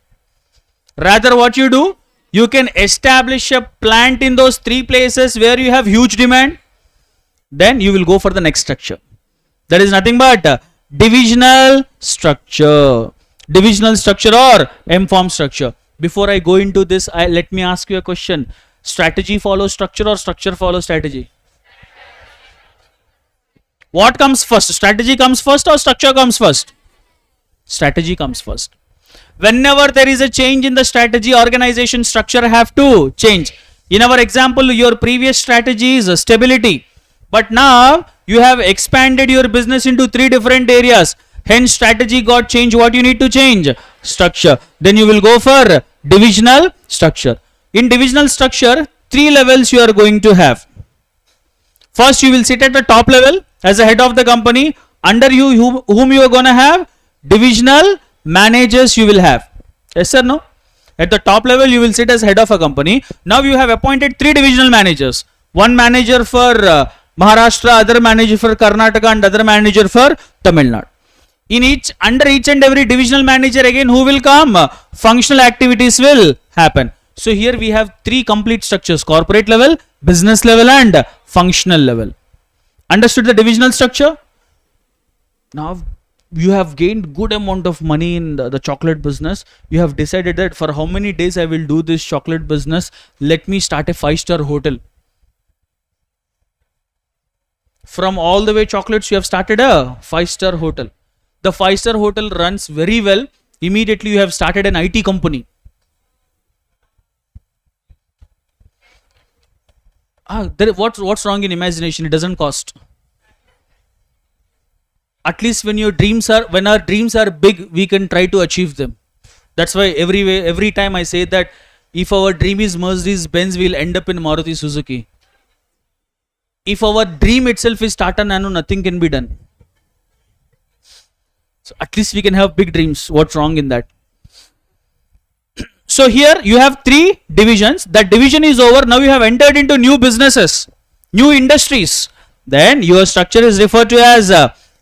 Rather what you do? You can establish a plant in those 3 places where you have huge demand. Then you will go for the next structure. That is nothing but divisional structure. Divisional structure or M-form structure. Before I go into this, let me ask you a question. Strategy follows structure or structure follows strategy? What comes first? Strategy comes first or structure comes first? Strategy comes first. Whenever there is a change in the strategy, organization structure have to change. In our example, your previous strategy is stability. But now you have expanded your business into 3 different areas. Hence strategy got changed. What you need to change? Structure. Then you will go for divisional structure. In divisional structure, 3 levels you are going to have. First, you will sit at the top level as a head of the company. Under you, whom you are going to have? Divisional managers you will have. Yes or no? At the top level, you will sit as head of a company. Now you have appointed 3 divisional managers. One manager for Maharashtra, other manager for Karnataka and other manager for Tamil Nadu. Under each and every divisional manager again, who will come? Functional activities will happen. So here we have 3 complete structures: corporate level, business level and functional level. Understood the divisional structure? Now you have gained good amount of money in the chocolate business. You have decided that for how many days I will do this chocolate business. Let me start a 5-star hotel. From all the way chocolates, you have started a 5-star hotel. The 5-star hotel runs very well. Immediately you have started an IT company. What's wrong in imagination? It doesn't cost. At least when our dreams are big, we can try to achieve them. That's why every time I say that if our dream is Mercedes Benz, we'll end up in Maruti Suzuki. If our dream itself is Tata Nano, nothing can be done. So at least we can have big dreams. What's wrong in that? So here you have 3 divisions. That division is over. Now you have entered into new businesses, new industries. Then your structure is referred to as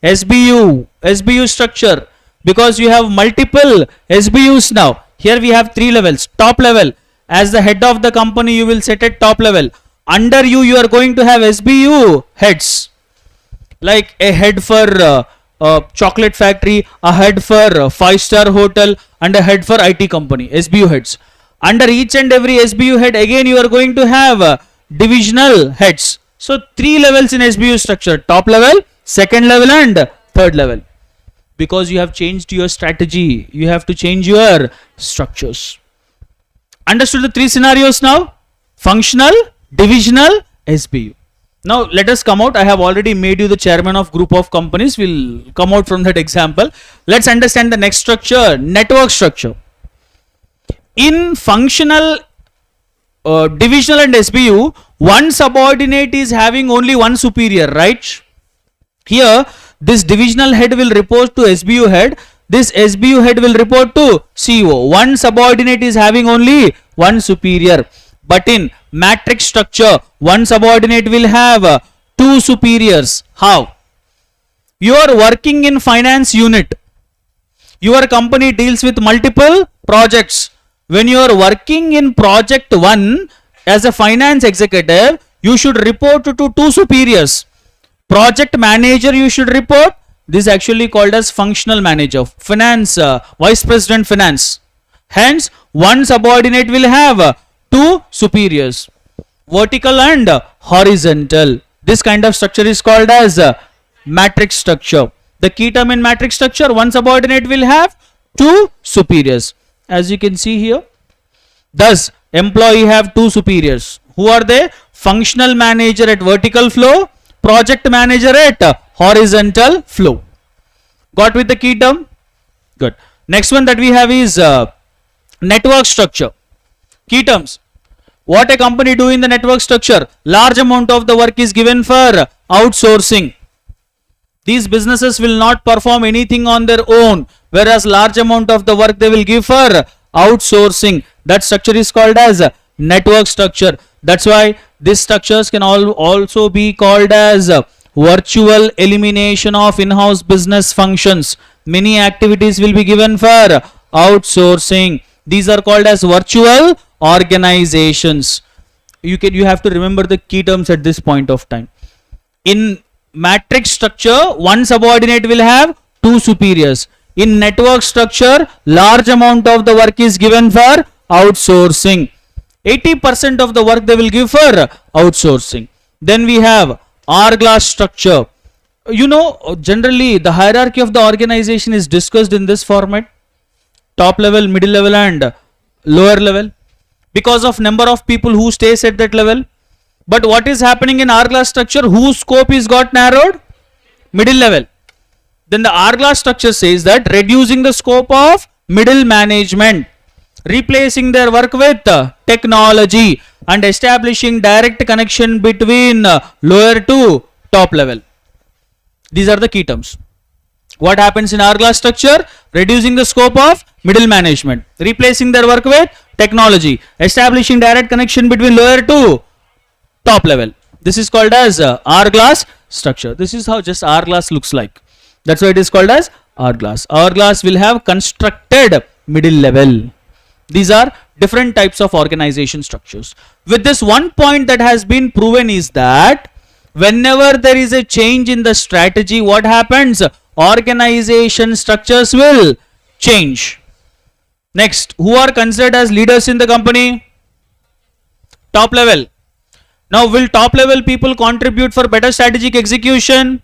SBU structure, because you have multiple SBUs now. Here we have 3 levels. Top level, as the head of the company, you will sit at top level. Under you, you are going to have SBU heads, like a head for chocolate factory, a head for 5-star hotel and a head for IT company, SBU heads. Under each and every SBU head, again you are going to have divisional heads. So 3 levels in SBU structure: top level, second level and third level. Because you have changed your strategy, you have to change your structures. Understood the 3 scenarios now? Functional, divisional, SBU. Now let us come out. I have already made you the chairman of group of companies. We'll come out from that example. Let's understand the next structure, network structure. In functional, divisional and SBU, one subordinate is having only one superior, right? Here, this divisional head will report to SBU head. This SBU head will report to CEO. One subordinate is having only one superior. But in matrix structure, one subordinate will have 2 superiors. How? You are working in finance unit. Your company deals with multiple projects. when you are working in project 1 as a finance executive, you should report to 2 superiors. Project manager you should report. This is actually called as functional manager, finance, vice president finance. Hence, one subordinate will have 2 superiors, vertical and horizontal. This kind of structure is called as matrix structure. The key term in matrix structure, one subordinate will have 2 superiors. As you can see here, thus employee have 2 superiors. Who are they? Functional manager at vertical flow, project manager at horizontal flow. Got with the key term? Good. Next one that we have is network structure. Key terms. What a company do in the network structure? Large amount of the work is given for outsourcing. These businesses will not perform anything on their own, whereas large amount of the work they will give for outsourcing. That structure is called as network structure. That's why these structures can also be called as virtual elimination of in-house business functions. Many activities will be given for outsourcing. These are called as virtual organizations. You have to remember the key terms at this point of time. In matrix structure, one subordinate will have 2 superiors. In network structure, large amount of the work is given for outsourcing. 80% of the work they will give for outsourcing. Then we have hourglass structure. You know, generally the hierarchy of the organization is discussed in this format: top level, middle level and lower level, because of number of people who stays at that level. But what is happening in hourglass structure? Whose scope is got narrowed? Middle level. Then the hourglass structure says that reducing the scope of middle management, replacing their work with technology and establishing direct connection between lower to top level. These are the key terms. What happens in hourglass structure? Reducing the scope of middle management, replacing their work with technology, establishing direct connection between lower to top level. This is called as hourglass structure. This is how just hourglass looks like. That's why it is called as hourglass. Hourglass will have constructed middle level. These are different types of organization structures. With this, one point that has been proven is that whenever there is a change in the strategy, what happens? Organization structures will change. Next, who are considered as leaders in the company? Top level. Now, will top level people contribute for better strategic execution?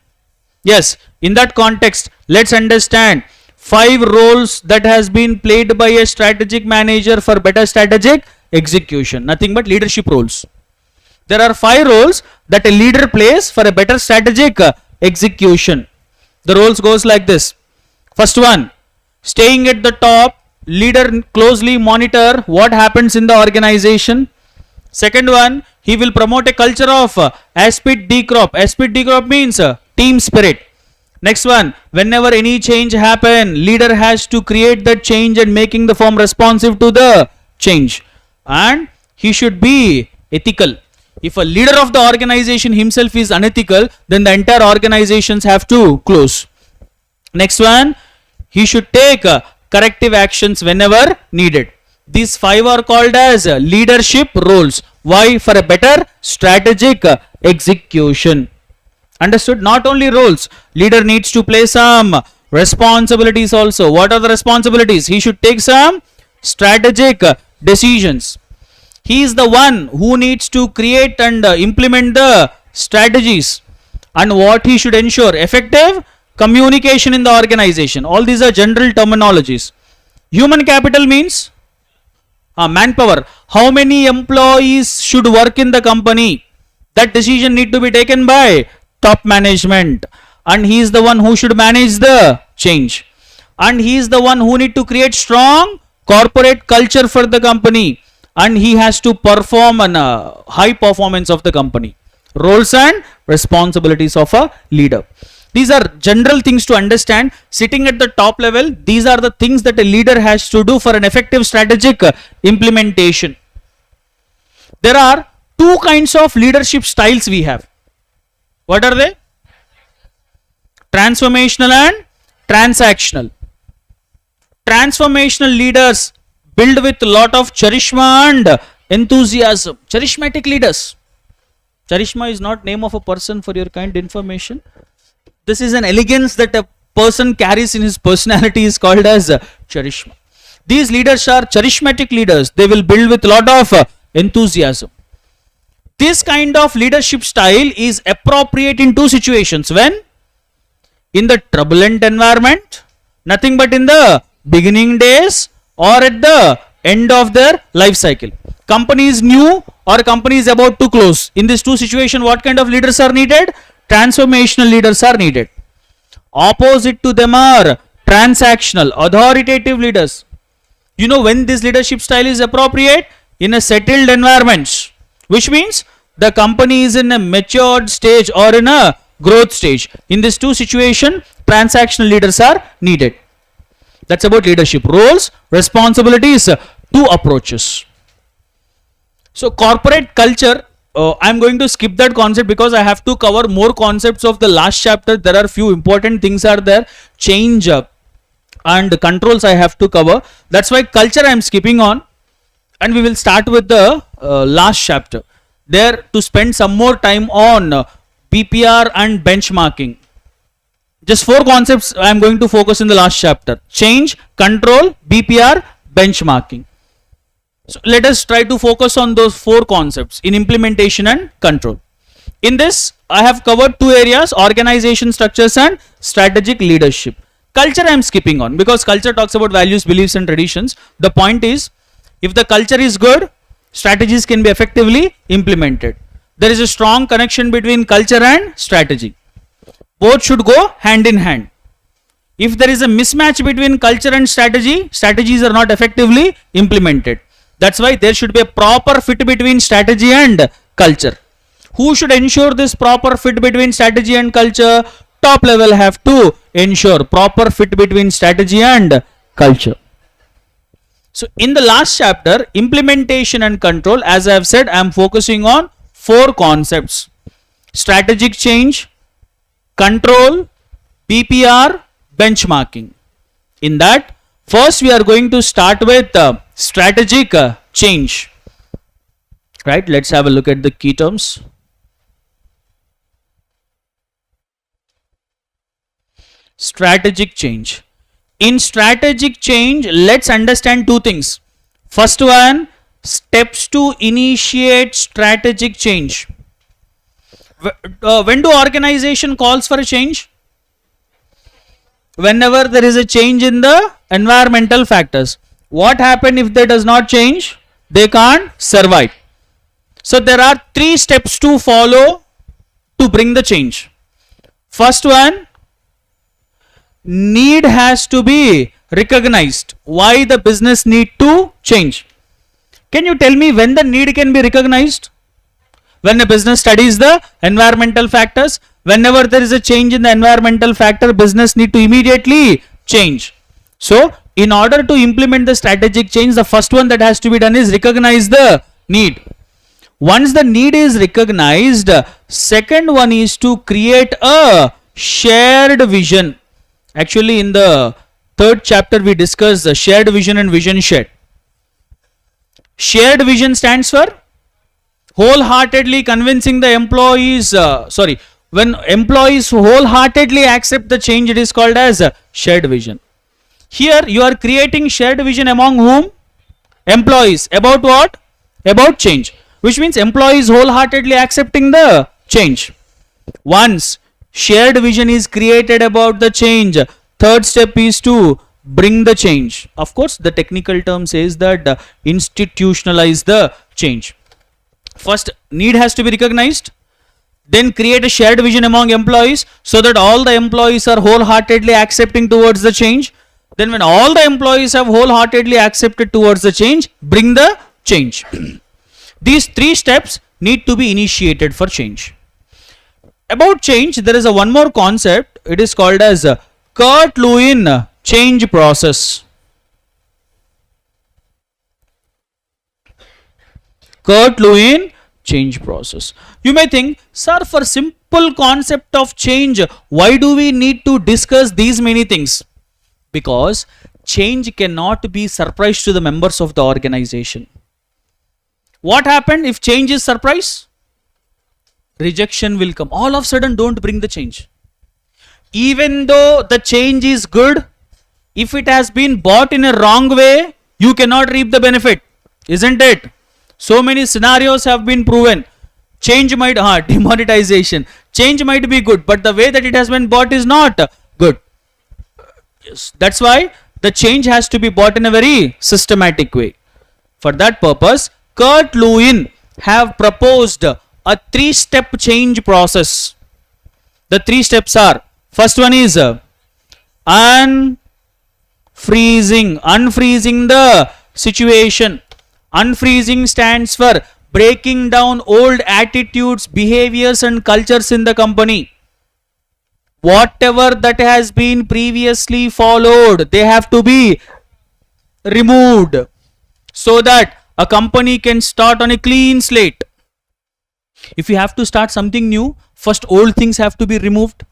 Yes. In that context, let's understand 5 roles that has been played by a strategic manager for better strategic execution. Nothing but leadership roles. There are 5 roles that a leader plays for a better strategic execution. The roles goes like this. First one, staying at the top, leader closely monitor what happens in the organization. Second one, he will promote a culture of aspid decrop. Aspid decrop means team spirit. Next one, whenever any change happen, leader has to create that change and making the firm responsive to the change. And he should be ethical. If a leader of the organization himself is unethical, then the entire organizations have to close. Next one, he should take corrective actions whenever needed. These 5 are called as leadership roles. Why? For a better strategic execution. Understood? Not only roles, leader needs to play some responsibilities also. What are the responsibilities? He should take some strategic decisions. He is the one who needs to create and implement the strategies. And what he should ensure? Effective communication in the organization. All these are general terminologies. Human capital means manpower. How many employees should work in the company? That decision need to be taken by top management. And he is the one who should manage the change. And he is the one who need to create strong corporate culture for the company. And he has to perform an high performance of the company. Roles and responsibilities of a leader. These are general things to understand. Sitting at the top level, these are the things that a leader has to do for an effective strategic implementation. There are 2 kinds of leadership styles we have. What are they? Transformational and transactional. Transformational leaders build with lot of charisma and enthusiasm. Charismatic leaders. Charisma is not name of a person, for your kind information. This is an elegance that a person carries in his personality, is called as charisma. These leaders are charismatic leaders. They will build with lot of enthusiasm. This kind of leadership style is appropriate in two situations. When? In the turbulent environment, nothing but in the beginning days or at the end of their life cycle. Company is new or company is about to close. In these two situations, what kind of leaders are needed? Transformational leaders are needed. Opposite to them are transactional, authoritative leaders. You know when this leadership style is appropriate? In a settled environment, which means the company is in a matured stage or in a growth stage. In these two situations, transactional leaders are needed. That's about leadership. Roles, responsibilities, two approaches. So corporate culture, I'm going to skip that concept because I have to cover more concepts of the last chapter. There are few important things are there. Change and controls I have to cover. That's why culture I am skipping on. And we will start with the last chapter. There to spend some more time on BPR and benchmarking. Just four concepts I am going to focus in the last chapter. Change, control, BPR, benchmarking. So let us try to focus on those four concepts in implementation and control. In this, I have covered two areas: organization structures and strategic leadership. Culture I am skipping on because culture talks about values, beliefs and traditions. The point is, if the culture is good, strategies can be effectively implemented. There is a strong connection between culture and strategy. Both should go hand in hand. If there is a mismatch between culture and strategy, strategies are not effectively implemented. That's why there should be a proper fit between strategy and culture. Who should ensure this proper fit between strategy and culture? Top level have to ensure proper fit between strategy and culture. So in the last chapter, implementation and control, as I have said, I am focusing on four concepts: strategic change, control, BPR, benchmarking. In that, first we are going to start with strategic change. Right, let's have a look at the key terms. Strategic change. In strategic change, let's understand two things. First one, steps to initiate strategic change. When do organization calls for a change? Whenever there is a change in the environmental factors. What happens if they does not change? They can't survive. So there are three steps to follow to bring the change. First one, need has to be recognized. Why the business need to change? Can you tell me when the need can be recognized? When a business studies the environmental factors. Whenever there is a change in the environmental factor, business need to immediately change. So in order to implement the strategic change, the first one that has to be done is recognize the need. Once the need is recognized, second one is to create a shared vision. Actually, in the third chapter, we discussed the shared vision and vision shared. Shared vision stands for wholeheartedly convincing the employees, when employees wholeheartedly accept the change, it is called as shared vision. Here you are creating shared vision among whom? Employees. About what? About change. Which means employees wholeheartedly accepting the change. Once shared vision is created about the change, third step is to bring the change. Of course, the technical term says that institutionalize the change. First, need has to be recognized. Then create a shared vision among employees so that all the employees are wholeheartedly accepting towards the change. Then when all the employees have wholeheartedly accepted towards the change, bring the change. These three steps need to be initiated for change. About change, there is a one more concept. It is called as Kurt-Lewin change process. Kurt-Lewin change process. You may think, sir, for simple concept of change, why do we need to discuss these many things? Because change cannot be surprise to the members of the organization. What happened if change is surprise? Rejection will come. All of a sudden, don't bring the change. Even though the change is good, if it has been bought in a wrong way, you cannot reap the benefit, isn't it? So many scenarios have been proven. Change might, demonetization. Change might be good, but the way that it has been bought is not good. Yes, that's why the change has to be bought in a very systematic way. For that purpose, Kurt Lewin have proposed a 3-step change process. The 3 steps are, first one is unfreezing the situation. Unfreezing stands for breaking down old attitudes, behaviors and cultures in the company. Whatever that has been previously followed, they have to be removed so that a company can start on a clean slate. If you have to start something new, first old things have to be removed.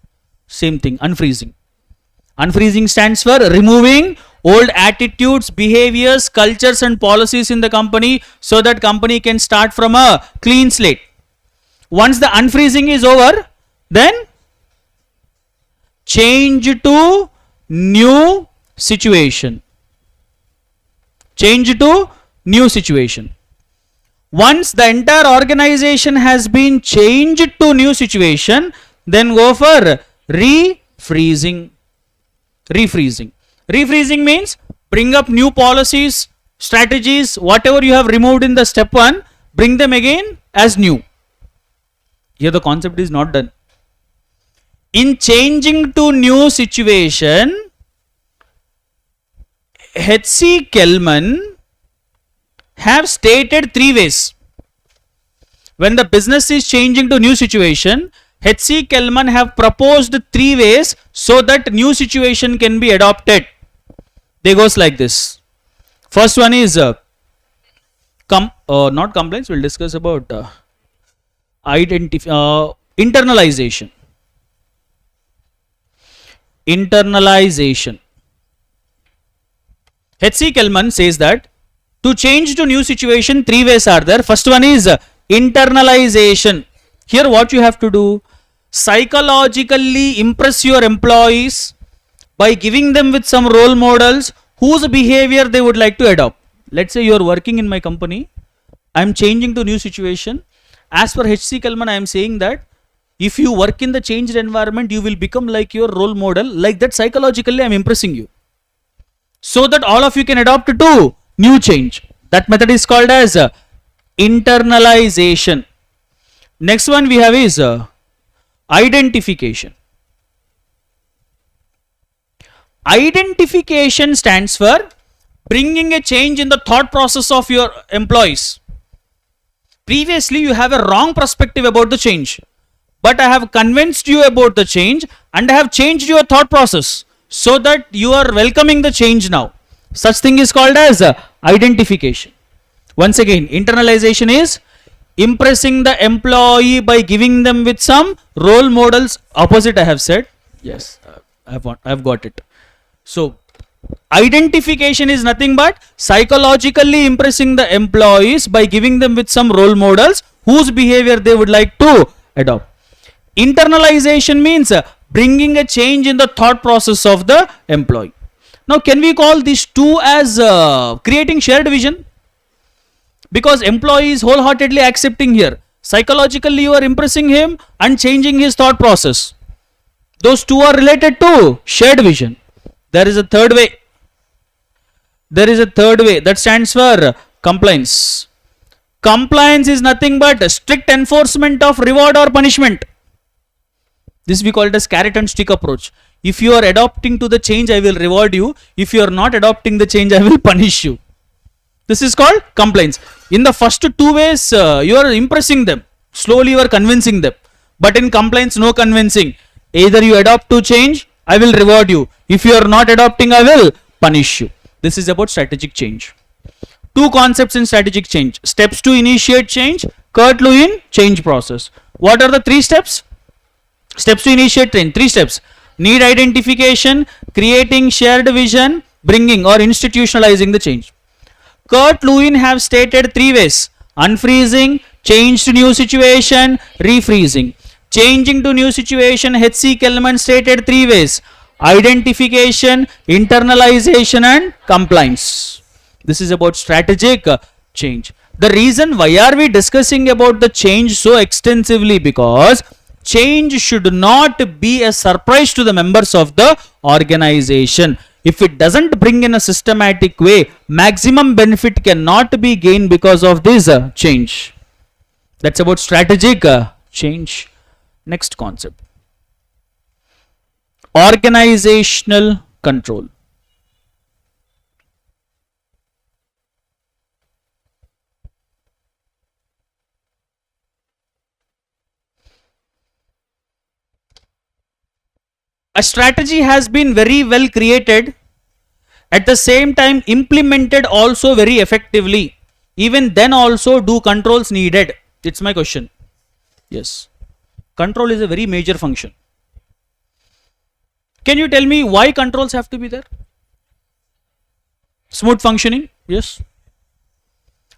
Same thing, unfreezing. Unfreezing stands for removing old attitudes, behaviors, cultures and policies in the company so that company can start from a clean slate. Once the unfreezing is over, then change to new situation. Change to new situation. Once the entire organization has been changed to new situation, then go for refreezing. Refreezing. Refreezing means bring up new policies, strategies, whatever you have removed in the step 1, bring them again as new. Here the concept is not done. In changing to new situation, H.C. Kellman have stated 3 ways. When the business is changing to new situation, H.C. Kellman have proposed 3 ways so that new situation can be adopted. They goes like this. First one is not compliance. We'll discuss about internalization. Internalization. H.C. Kellman says that to change to new situation, 3 ways are there. First one is internalization. Here what you have to do, psychologically impress your employees by giving them with some role models whose behavior they would like to adopt. Let's say you are working in my company, I am changing to new situation. As per H.C. Kellman, I am saying that if you work in the changed environment, you will become like your role model. Like that, psychologically I am impressing you, so that all of you can adopt to new change. That method is called as internalization. Next one we have is identification. Identification stands for bringing a change in the thought process of your employees. Previously you have a wrong perspective about the change, but I have convinced you about the change and I have changed your thought process so that you are welcoming the change now. Such thing is called as identification. Once again, internalization is impressing the employee by giving them with some role models. Opposite I have said. Yes, I have got it. So identification is nothing but psychologically impressing the employees by giving them with some role models whose behavior they would like to adopt. Internalization means bringing a change in the thought process of the employee. Now can we call these two as creating shared vision? Because employee is wholeheartedly accepting here. Psychologically you are impressing him and changing his thought process. Those two are related to shared vision. There is a third way. There is a third way that stands for compliance. Compliance is nothing but strict enforcement of reward or punishment. This we call it as carrot and stick approach. If you are adopting to the change, I will reward you. If you are not adopting the change, I will punish you. This is called compliance. In the first 2 ways, you are impressing them. Slowly you are convincing them. But in compliance, no convincing. Either you adopt to change, I will reward you. If you are not adopting, I will punish you. This is about strategic change. 2 concepts in strategic change. Steps to initiate change, Kurt Lewin change process. What are the 3 steps? Steps to initiate change, 3 steps. Need identification, creating shared vision, bringing or institutionalizing the change. Kurt Lewin have stated 3 ways: unfreezing, change to new situation, refreezing. Changing to new situation, H.C. Kellman stated 3 ways: identification, internalization and compliance. This is about strategic change. The reason why are we discussing about the change so extensively, because change should not be a surprise to the members of the organization. If it doesn't bring in a systematic way, maximum benefit cannot be gained because of this change. That's about strategic change. Next concept: organizational control. A strategy has been very well created, at the same time implemented also very effectively. Even then also, do controls needed? It's my question. Yes. Control is a very major function. Can you tell me why controls have to be there? Smooth functioning, yes.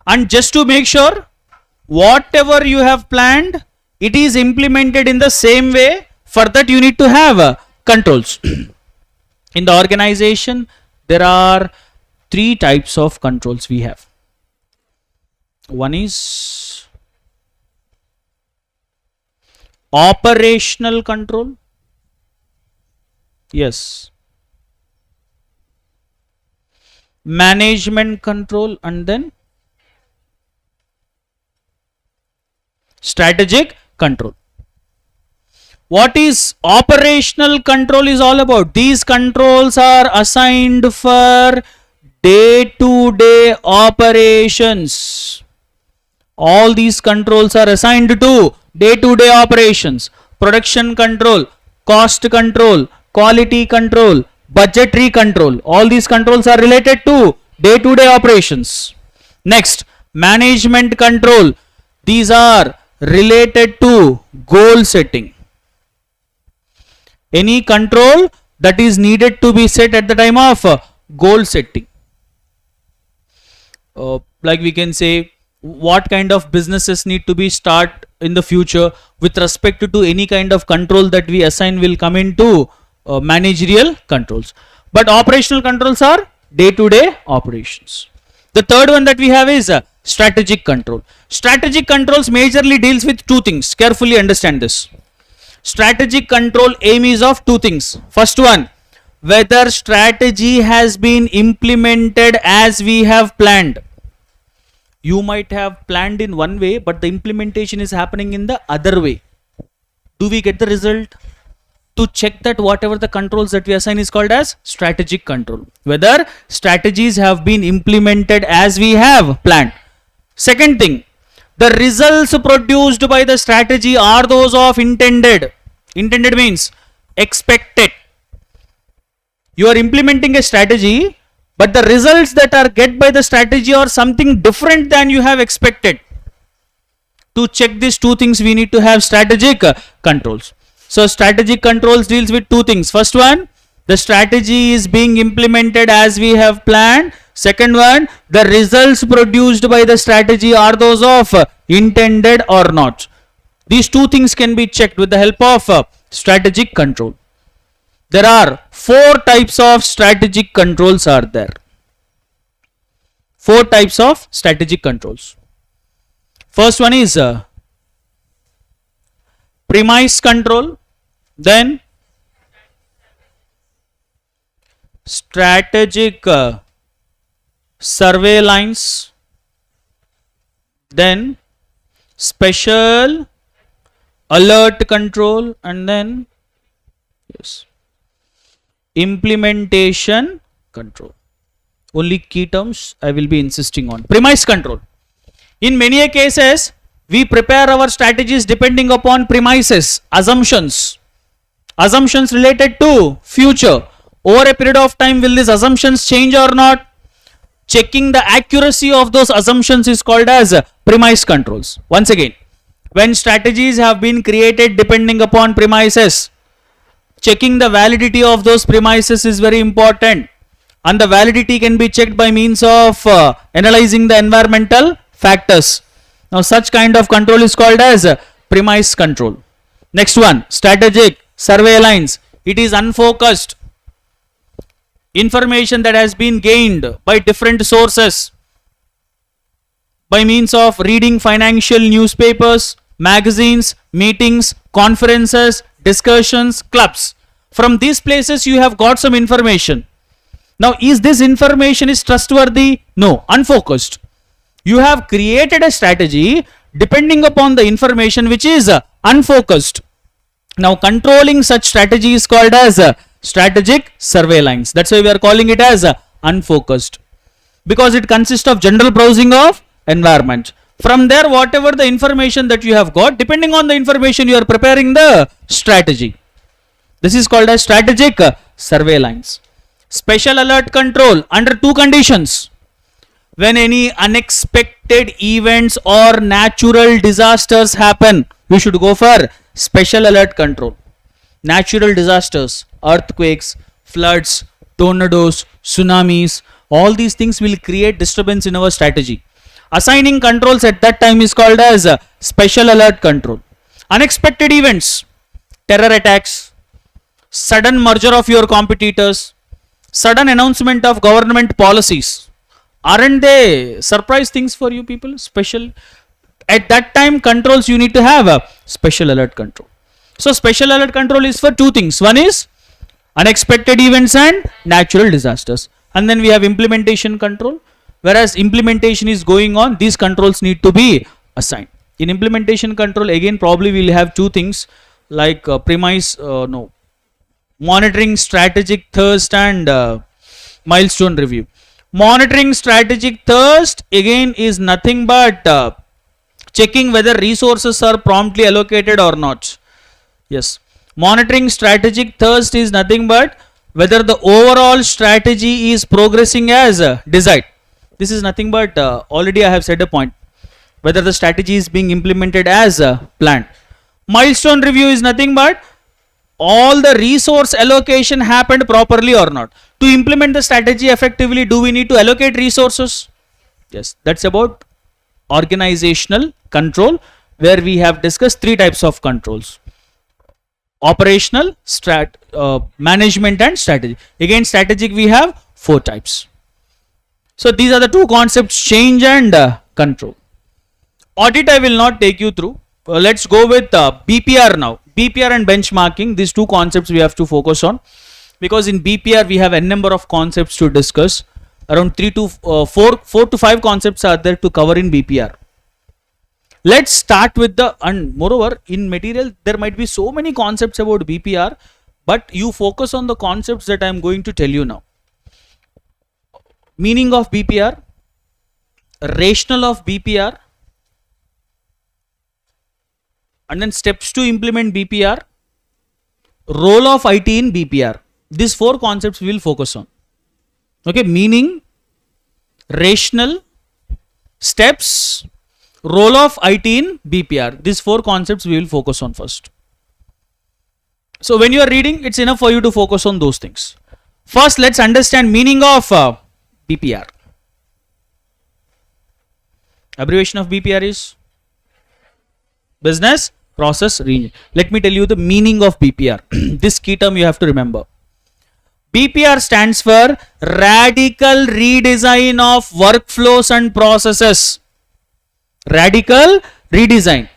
And just to make sure whatever you have planned, it is implemented in the same way. For that you need to have controls. In the organization, there are 3 types of controls we have. One is operational control. Yes. Management control, and then strategic control. What is operational control is all about? These controls are assigned for day-to-day operations. All these controls are assigned to day-to-day operations. Production control, cost control, quality control, budgetary control. All these controls are related to day-to-day operations. Next, management control. These are related to goal setting. Any control that is needed to be set at the time of goal setting. Like we can say, what kind of businesses need to be start in the future with respect to any kind of control that we assign will come into managerial controls. But operational controls are day-to-day operations. The third one that we have is strategic control. Strategic controls majorly deals with 2 things. Carefully understand this. Strategic control aim is of 2 things. First one, whether strategy has been implemented as we have planned. You might have planned in one way, but the implementation is happening in the other way. Do we get the result? To check that whatever the controls that we assign is called as strategic control. Whether strategies have been implemented as we have planned. Second thing, the results produced by the strategy are those of intended. Intended means expected. You are implementing a strategy, but the results that are get by the strategy are something different than you have expected. To check these 2 things, we need to have strategic controls. So strategic controls deals with 2 things. First one, the strategy is being implemented as we have planned. Second one, the results produced by the strategy are those of intended or not. These 2 things can be checked with the help of strategic control. There are 4 types of strategic controls are there. 4 types of strategic controls. First one is premise control, then strategic surveillance, then special alert control, and then implementation control. Only key terms I will be insisting on. Premise control. In many cases, we prepare our strategies depending upon premises, assumptions related to future. Over a period of time, will these assumptions change or not? Checking the accuracy of those assumptions is called as premise controls. Once again, when strategies have been created depending upon premises, checking the validity of those premises is very important. and the validity can be checked by means of analyzing the environmental factors. Now such kind of control is called as premise control. Next one, strategic surveillance. It is unfocused information that has been gained by different sources by means of reading financial newspapers, magazines, meetings, conferences, discussions, clubs. From these places you have got some information. Now is this information is trustworthy? No, unfocused. You have created a strategy depending upon the information which is unfocused. Now controlling such strategy is called as strategic surveillance. That's why we are calling it as unfocused, because it consists of general browsing of environment. From there, whatever the information that you have got, depending on the information, you are preparing the strategy. This is called as strategic surveillance. Special alert control under two conditions. When any unexpected events or natural disasters happen, we should go for special alert control. Natural disasters, earthquakes, floods, tornadoes, tsunamis, all these things will create disturbance in our strategy. Assigning controls at that time is called as special alert control. Unexpected events, terror attacks, sudden merger of your competitors, sudden announcement of government policies. Aren't they surprise things for you people? Special. At that time, controls you need to have a special alert control. So special alert control is for two things. One is unexpected events and natural disasters. And then we have implementation control. Whereas implementation is going on, these controls need to be assigned. In implementation control, again probably we will have two things like monitoring strategic thirst and milestone review. Monitoring strategic thirst again is nothing but checking whether resources are promptly allocated or not. Yes, monitoring strategic thirst is nothing but whether the overall strategy is progressing as desired. This is nothing but already I have said a point, whether the strategy is being implemented as planned. Milestone review is nothing but all the resource allocation happened properly or not. To implement the strategy effectively, do we need to allocate resources? Yes, that's about organizational control, where we have discussed three types of controls: operational, management and strategy. Again strategic we have four types. So these are the two concepts, change and control. Audit I will not take you through. Let's go with BPR now. BPR and benchmarking, these two concepts we have to focus on, because in BPR we have a number of concepts to discuss. Around 4 to 5 concepts are there to cover in BPR. Let's start with and moreover in material there might be so many concepts about BPR, but you focus on the concepts that I am going to tell you now. Meaning of BPR, rationale of BPR, and then steps to implement BPR, role of IT in BPR. These four concepts we will focus on. Okay, meaning, rationale, steps, role of IT in BPR. These four concepts we will focus on first. So when you are reading, it's enough for you to focus on those things. First, let's understand meaning of BPR. Abbreviation of BPR is business process reengineering. Let me tell you the meaning of BPR. This key term you have to remember. BPR stands for radical redesign of workflows and processes. Radical redesign.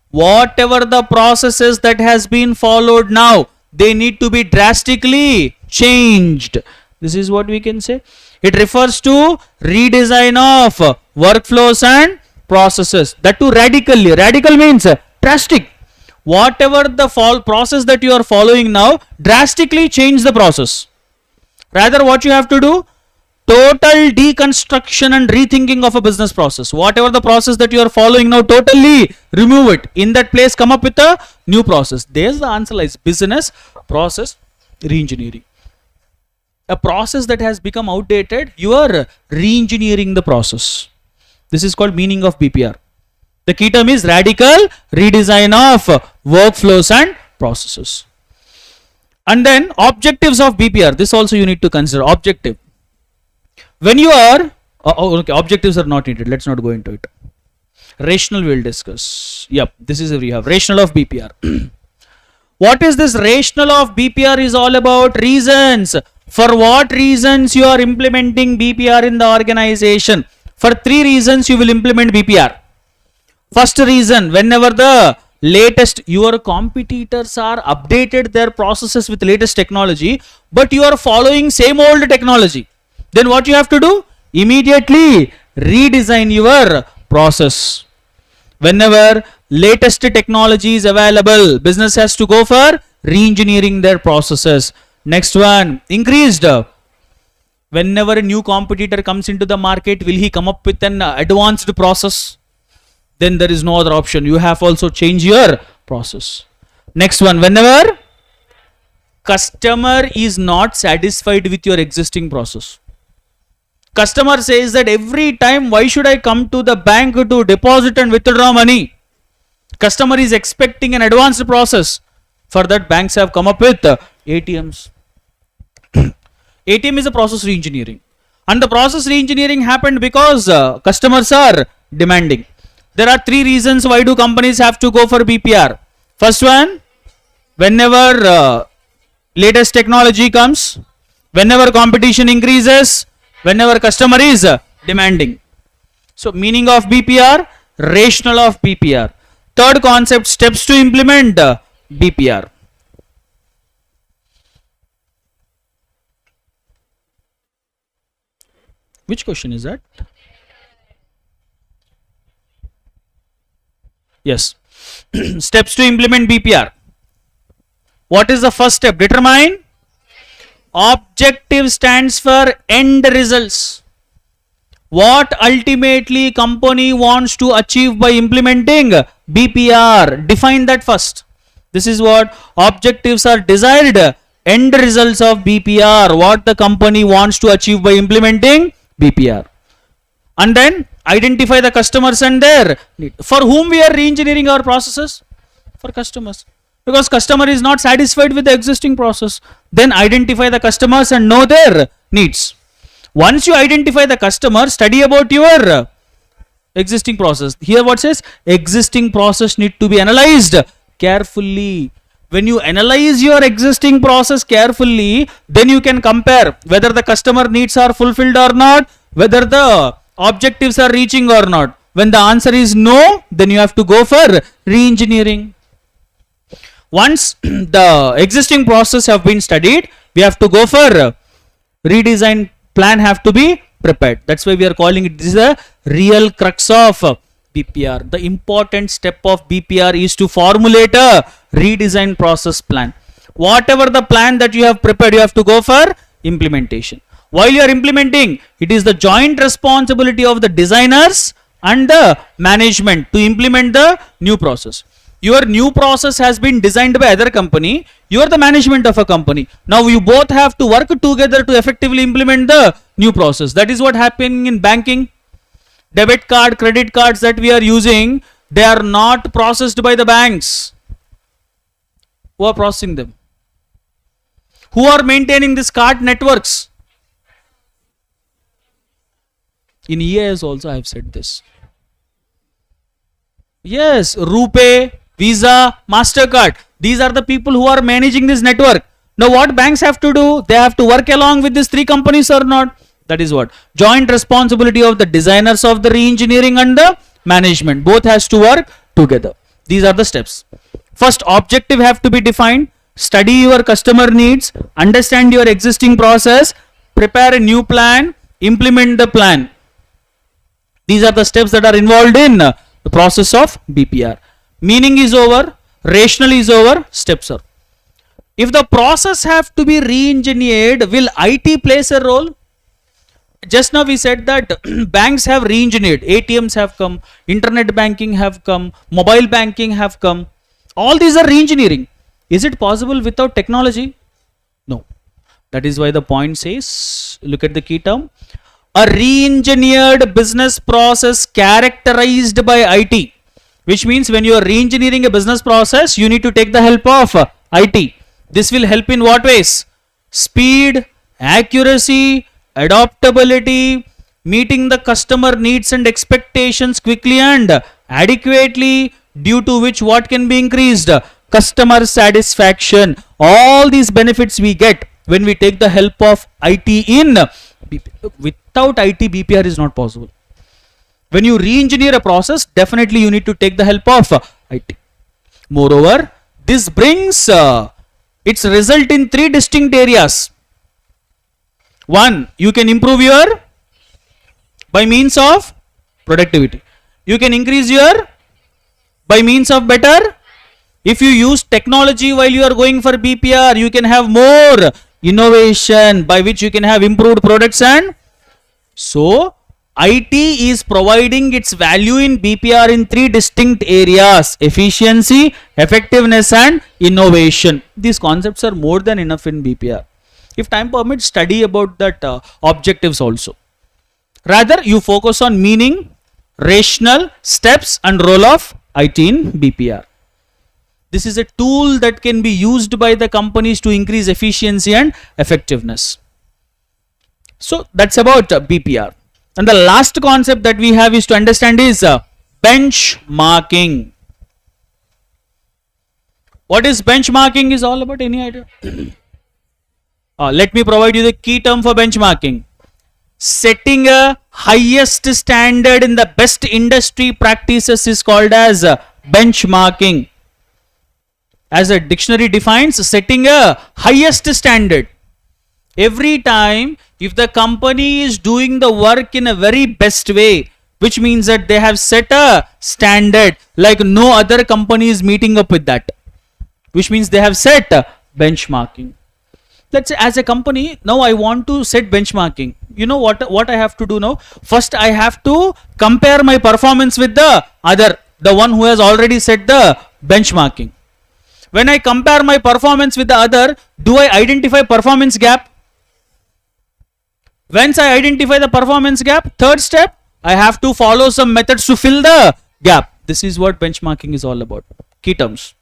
Whatever the processes that has been followed now, they need to be drastically changed. This is what we can say. It refers to redesign of workflows and processes. That too radically. Radical means drastic. Whatever the process that you are following now, drastically change the process. Rather, what you have to do? Total deconstruction and rethinking of a business process. Whatever the process that you are following now, totally remove it. In that place, come up with a new process. There's the answer lies. Business process reengineering. A process that has become outdated, you are re-engineering the process. This is called meaning of BPR. The key term is radical redesign of workflows and processes. And then objectives of BPR. This also you need to consider. Objective. When you are, okay, objectives are not needed. Let's not go into it. Rational we'll discuss. Yep, this is we have rational of BPR. What is this rational of BPR is all about? Reasons. For what reasons you are implementing BPR in the organization? For 3 reasons you will implement BPR. First reason, whenever the latest, your competitors are updated their processes with latest technology, but you are following same old technology, then what you have to do? Immediately redesign your process. Whenever latest technology is available, business has to go for re-engineering their processes. Next one, increased. Whenever a new competitor comes into the market, will he come up with an advanced process? Then there is no other option. You have also change your process. Next one, whenever customer is not satisfied with your existing process. Customer says that every time, why should I come to the bank to deposit and withdraw money? Customer is expecting an advanced process. For that, banks have come up with ATMs. ATM is a process re-engineering. And the process re-engineering happened because customers are demanding. There are 3 reasons why do companies have to go for BPR. First one, whenever latest technology comes, whenever competition increases, whenever customer is demanding. So meaning of BPR, rational of BPR. Third concept, steps to implement BPR. Which question is that? Yes. Steps to implement BPR. What is the first step? Determine. Objective stands for end results. What ultimately company wants to achieve by implementing BPR? Define that first. This is what objectives are, desired end results of BPR. What the company wants to achieve by implementing BPR. And then identify the customers and their need. For whom we are re-engineering our processes? For customers. Because customer is not satisfied with the existing process. Then identify the customers and know their needs. Once you identify the customer, study about your existing process. Here what says? Existing process need to be analyzed carefully. When you analyze your existing process carefully, then you can compare whether the customer needs are fulfilled or not, whether the objectives are reaching or not. When the answer is no, then you have to go for re-engineering. Once the existing process have been studied, we have to go for redesign plan have to be prepared. That's why we are calling it, this is a real crux of BPR. The important step of BPR is to formulate a redesign process plan. Whatever the plan that you have prepared, you have to go for implementation. While you are implementing, it is the joint responsibility of the designers and the management to implement the new process. Your new process has been designed by other company. You are the management of a company. Now you both have to work together to effectively implement the new process. That is what happening in banking. Debit card, credit cards that we are using, they are not processed by the banks. Who are processing them? Who are maintaining these card networks? In EIS also I have said this. Yes, RuPay, Visa, MasterCard. These are the people who are managing this network. Now what banks have to do? They have to work along with these 3 companies or not? That is what? Joint responsibility of the designers of the re-engineering and the management. Both has to work together. These are the steps. First, objective have to be defined. Study your customer needs. Understand your existing process. Prepare a new plan. Implement the plan. These are the steps that are involved in the process of BPR. Meaning is over. Rational is over. Steps are. If the process have to be re-engineered, will IT plays a role? Just now we said that banks have re-engineered. ATMs have come. Internet banking have come. Mobile banking have come. All these are re-engineering. Is it possible without technology? No. That is why the point says, look at the key term. A re-engineered business process characterized by IT. Which means when you are re-engineering a business process, you need to take the help of IT. This will help in what ways? Speed, accuracy, adaptability, meeting the customer needs and expectations quickly and adequately, due to which what can be increased? Customer satisfaction. All these benefits we get when we take the help of IT in BPR. Without IT, BPR is not possible. When you re-engineer a process, definitely you need to take the help of IT. Moreover, this brings its result in three distinct areas. One, you can improve your by means of productivity. You can increase your by means of better. If you use technology while you are going for BPR, you can have more innovation by which you can have improved products. And so IT is providing its value in BPR in three distinct areas: efficiency, effectiveness and innovation. These concepts are more than enough in BPR. If time permits, study about that objectives also. Rather, you focus on meaning, rational, steps and role of IT in BPR. This is a tool that can be used by the companies to increase efficiency and effectiveness. So that's about BPR. And the last concept that we have is to understand is benchmarking. What is benchmarking is all about? Any idea? Let me provide you the key term for benchmarking. Setting a highest standard in the best industry practices is called as benchmarking. As a dictionary defines, setting a highest standard. Every time if the company is doing the work in a very best way, which means that they have set a standard like no other company is meeting up with that, which means they have set benchmarking. Let's say as a company, now I want to set benchmarking. You know what I have to do now? First I have to compare my performance with the other, the one who has already set the benchmarking. When I compare my performance with the other, do I identify performance gap? Once I identify the performance gap, third step, I have to follow some methods to fill the gap. This is what benchmarking is all about. Key terms.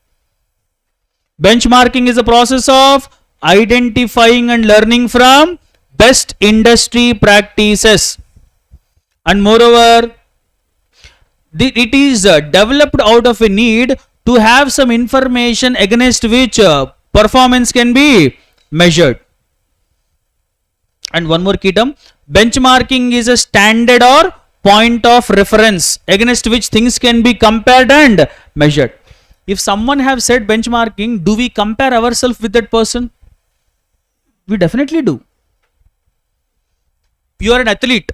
Benchmarking is a process of identifying and learning from best industry practices. And moreover, it is developed out of a need to have some information against which performance can be measured. And one more key term, benchmarking is a standard or point of reference against which things can be compared and measured. If someone have said benchmarking, do we compare ourselves with that person? We definitely do. You are an athlete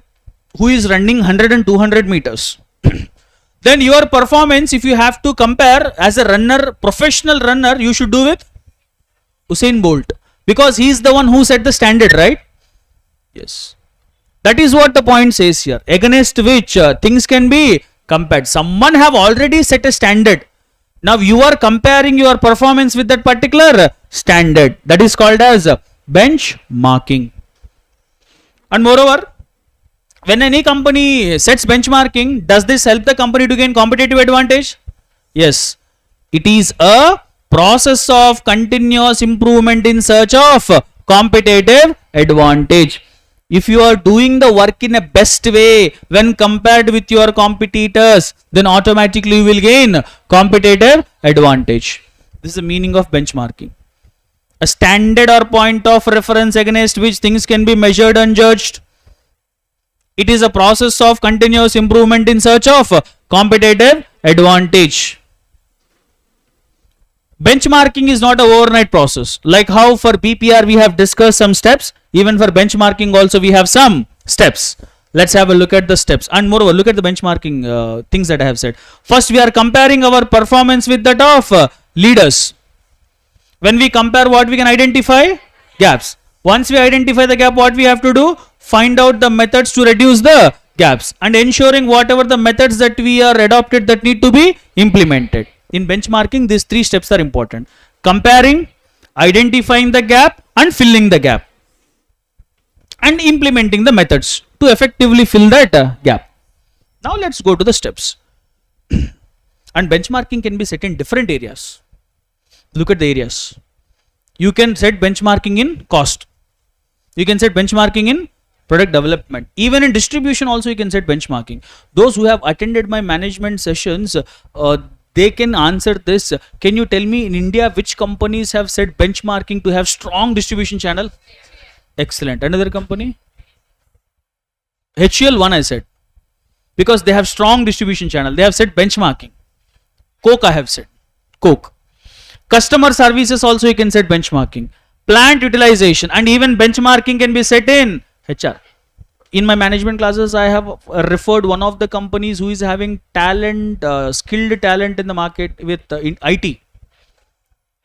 who is running 100 and 200 meters. Then your performance, if you have to compare as a runner, professional runner, you should do with Usain Bolt, because he is the one who set the standard, right? Yes. That is what the point says here, against which things can be compared. Someone have already set a standard. Now you are comparing your performance with that particular standard. That is called as benchmarking. And moreover, when any company sets benchmarking, does this help the company to gain competitive advantage? Yes. It is a process of continuous improvement in search of competitive advantage. If you are doing the work in a best way when compared with your competitors, then automatically you will gain competitive advantage. This is the meaning of benchmarking. A standard or point of reference against which things can be measured and judged. It is a process of continuous improvement in search of competitive advantage. Benchmarking is not an overnight process. Like how for BPR we have discussed some steps, even for benchmarking also we have some steps. Let's have a look at the steps. And moreover, look at the benchmarking things that I have said. First, we are comparing our performance with that of leaders. When we compare, what we can identify? Gaps. Once we identify the gap, what we have to do? Find out the methods to reduce the gaps and ensuring whatever the methods that we are adopted that need to be implemented. In benchmarking, these three steps are important: comparing, identifying the gap and filling the gap, and implementing the methods to effectively fill that gap. Now let's go to the steps. And benchmarking can be set in different areas. Look at the areas. You can set benchmarking in cost. You can set benchmarking in Product development. Even in distribution also you can set benchmarking. Those who have attended my management sessions, they can answer this. Can you tell me in India which companies have set benchmarking to have strong distribution channel? Excellent. Another company? HUL one I said. Because they have strong distribution channel. They have set benchmarking. Coke I have said. Coke. Customer services also you can set benchmarking. Plant utilization and even benchmarking can be set in HR. In my management classes, I have referred one of the companies who is having talent, skilled talent in the market with in IT.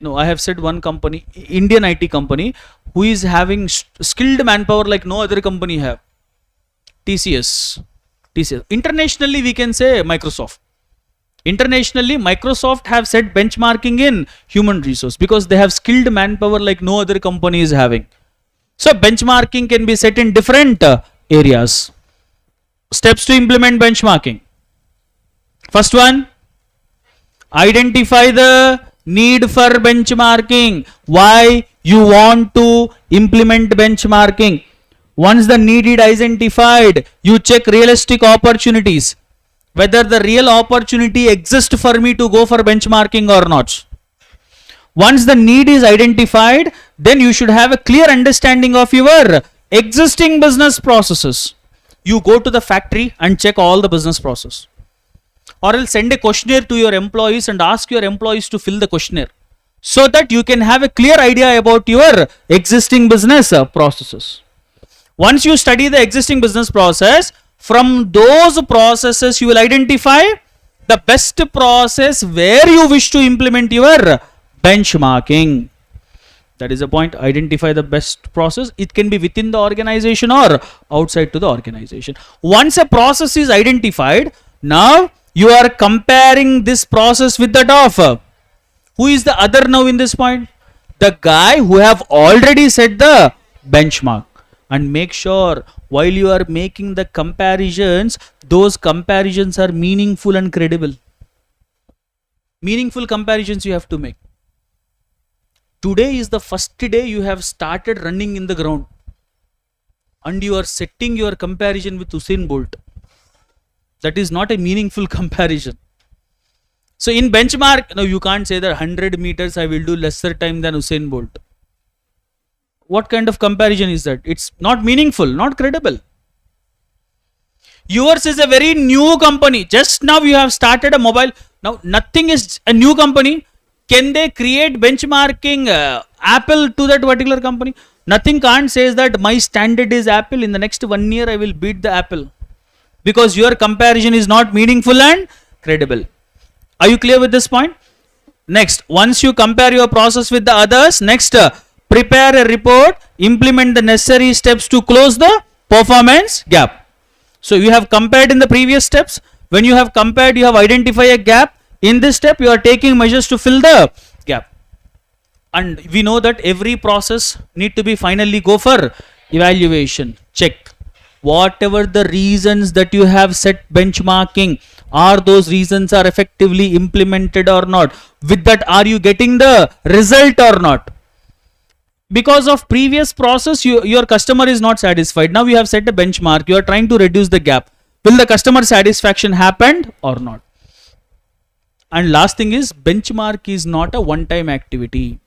No, I have said one company, Indian IT company, who is having skilled manpower like no other company have. TCS. Internationally, we can say Microsoft. Internationally, Microsoft have set benchmarking in human resource because they have skilled manpower like no other company is having. So benchmarking can be set in different areas. Steps to implement benchmarking. First one, identify the need for benchmarking. Why you want to implement benchmarking? Once the need is identified, you check realistic opportunities. Whether the real opportunity exists for me to go for benchmarking or not. Once the need is identified, then you should have a clear understanding of your existing business processes. You go to the factory and check all the business process. Or else send a questionnaire to your employees and ask your employees to fill the questionnaire. So that you can have a clear idea about your existing business processes. Once you study the existing business process, from those processes you will identify the best process where you wish to implement your benchmarking. That is the point. Identify the best process. It can be within the organization or outside to the organization. Once a process is identified, now you are comparing this process with that of who is the other now in this point? The guy who have already set the benchmark. And make sure while you are making the comparisons, those comparisons are meaningful and credible. Meaningful comparisons you have to make. Today is the first day you have started running in the ground. And you are setting your comparison with Usain Bolt. That is not a meaningful comparison. So in benchmark, no, you can't say that 100 meters I will do lesser time than Usain Bolt. What kind of comparison is that? It's not meaningful, not credible. Yours is a very new company. Just now you have started a mobile. Now nothing is a new company. Can they create benchmarking Apple to that particular company? Nothing can't say that my standard is Apple. In the next 1 year I will beat the Apple. Because your comparison is not meaningful and credible. Are you clear with this point? Next, once you compare your process with the others, next prepare a report, implement the necessary steps to close the performance gap. So you have compared in the previous steps. When you have compared, you have identified a gap. In this step, you are taking measures to fill the gap. And we know that every process need to be finally go for evaluation. Check. Whatever the reasons that you have set benchmarking, are those reasons are effectively implemented or not? With that, are you getting the result or not? Because of previous process, your customer is not satisfied. Now you have set a benchmark. You are trying to reduce the gap. Will the customer satisfaction happen or not? And last thing is, benchmark is not a one-time activity.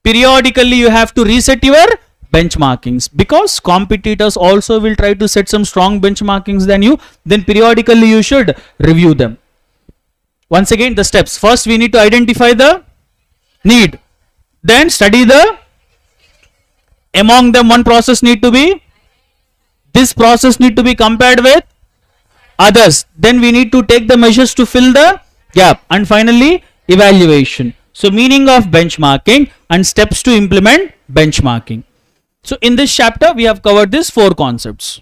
Periodically, you have to reset your benchmarkings because competitors also will try to set some strong benchmarkings than you. Then periodically, you should review them. Once again, the steps. First, we need to identify the need. Then study the among them one process need to be, this process need to be compared with others. Then we need to take the measures to fill the gap. And finally, evaluation. So meaning of benchmarking and steps to implement benchmarking. So in this chapter, we have covered these 4 concepts.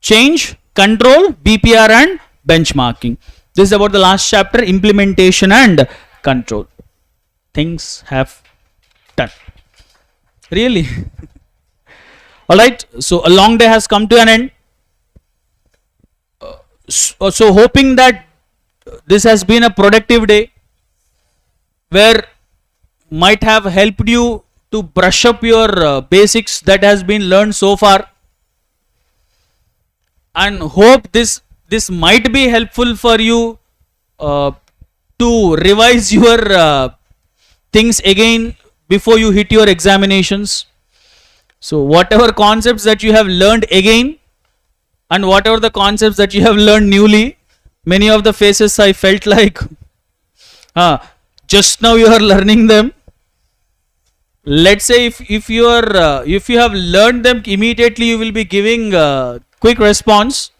Change, control, BPR and benchmarking. This is about the last chapter, implementation and control. Things have done. Really? Alright, so a long day has come to an end. So hoping that this has been a productive day where might have helped you to brush up your basics that has been learned so far. and hope this might be helpful for you to revise your things again before you hit your examinations. So whatever concepts that you have learned again, and whatever the concepts that you have learned newly, many of the faces I felt like just now you are learning them. Let's say if you have learned them immediately, you will be giving quick response,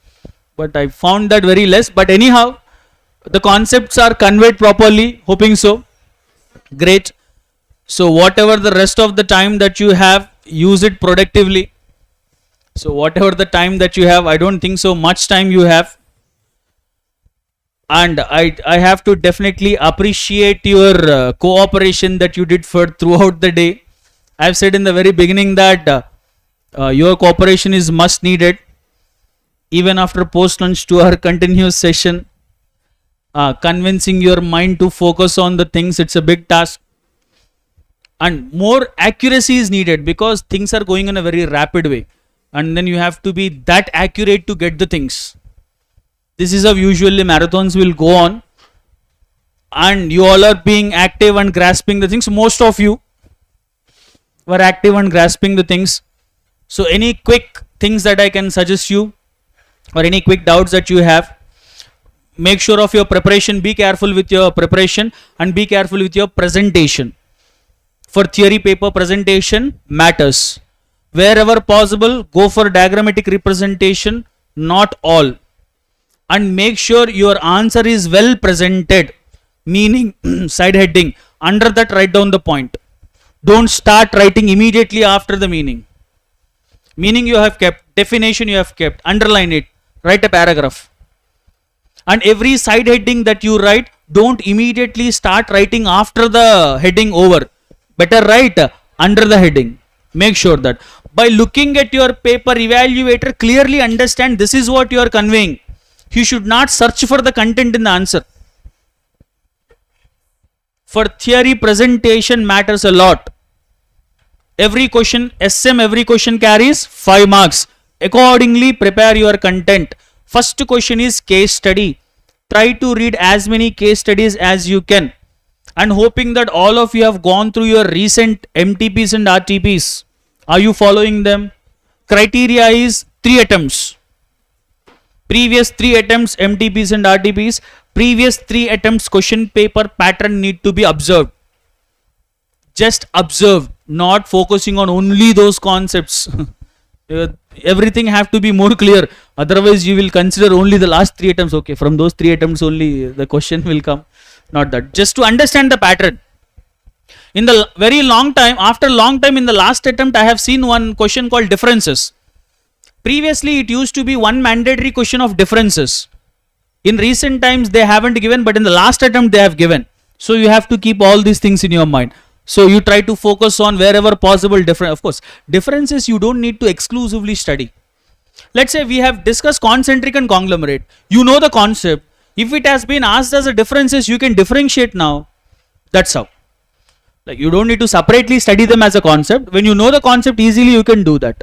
but I found that very less. But anyhow, the concepts are conveyed properly, hoping so. Great. So whatever the rest of the time that you have, use it productively. So whatever the time that you have, I don't think so much time you have, and I have to definitely appreciate your cooperation that you did for throughout the day. I have said in the very beginning that your cooperation is much needed. Even after post lunch to our continuous session, convincing your mind to focus on the things, it's a big task, and more accuracy is needed because things are going in a very rapid way, and then you have to be that accurate to get the things. This is how usually marathons will go on, and you all are being active and grasping the things. Most of you were active and grasping the things. So any quick things that I can suggest you, or any quick doubts that you have, make sure of your preparation. Be careful with your preparation and be careful with your presentation. For theory paper, presentation matters. Wherever possible, go for diagrammatic representation, not all. And make sure your answer is well presented, meaning side heading. Under that, write down the point. Don't start writing immediately after the meaning. Meaning you have kept, definition you have kept, underline it, write a paragraph. And every side heading that you write, don't immediately start writing after the heading over. Better write under the heading. Make sure that by looking at your paper, evaluator clearly understand this is what you are conveying. You should not search for the content in the answer. For theory, presentation matters a lot. Every question, SM, every question carries 5 marks. Accordingly, prepare your content. First question is case study. Try to read as many case studies as you can, and hoping that all of you have gone through your recent MTPs and RTPs. Are you following them? Criteria is 3 attempts. Previous 3 attempts MTPs and RTPs, previous 3 attempts question paper pattern need to be observed. Just observe, not focusing on only those concepts. Everything have to be more clear. Otherwise, you will consider only the last 3 attempts. Okay, from those 3 attempts only the question will come. Not that. Just to understand the pattern. In the very long time, after long time, in the last attempt, I have seen one question called differences. Previously, it used to be one mandatory question of differences. In recent times, they haven't given, but in the last attempt, they have given. So you have to keep all these things in your mind. So you try to focus on wherever possible different. Of course, differences you don't need to exclusively study. Let's say we have discussed concentric and conglomerate. You know the concept. If it has been asked as a differences, you can differentiate now. That's how. Like you don't need to separately study them as a concept. When you know the concept easily, you can do that.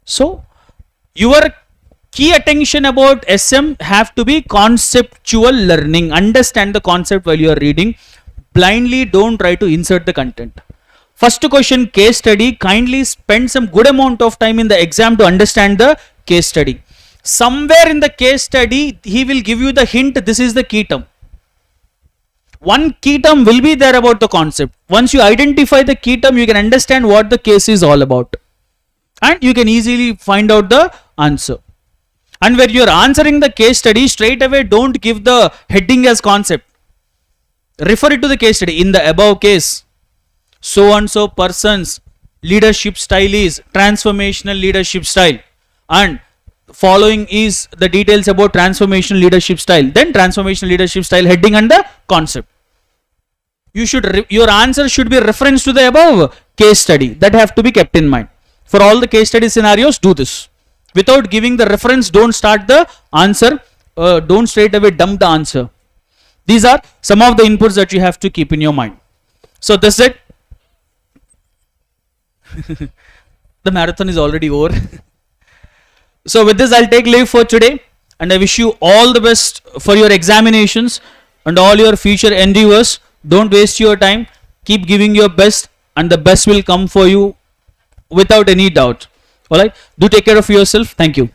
So your key attention about SM have to be conceptual learning. Understand the concept while you are reading. Blindly don't try to insert the content. First question, case study. Kindly spend some good amount of time in the exam to understand the case study. Somewhere in the case study, he will give you the hint, this is the key term. One key term will be there about the concept. Once you identify the key term, you can understand what the case is all about. And you can easily find out the answer. And when you are answering the case study, straight away don't give the heading as concept. Refer it to the case study. In the above case, so and so person's leadership style is transformational leadership style, and following is the details about transformational leadership style. Then transformational leadership style heading and the concept. You should your answer should be reference to the above case study. That have to be kept in mind. For all the case study scenarios, do this. Without giving the reference, don't start the answer. Don't straight away dump the answer. These are some of the inputs that you have to keep in your mind. So that's it. The marathon is already over. So with this, I'll take leave for today, and I wish you all the best for your examinations and all your future endeavors. Don't waste your time. Keep giving your best, and the best will come for you without any doubt. All right. Do take care of yourself. Thank you.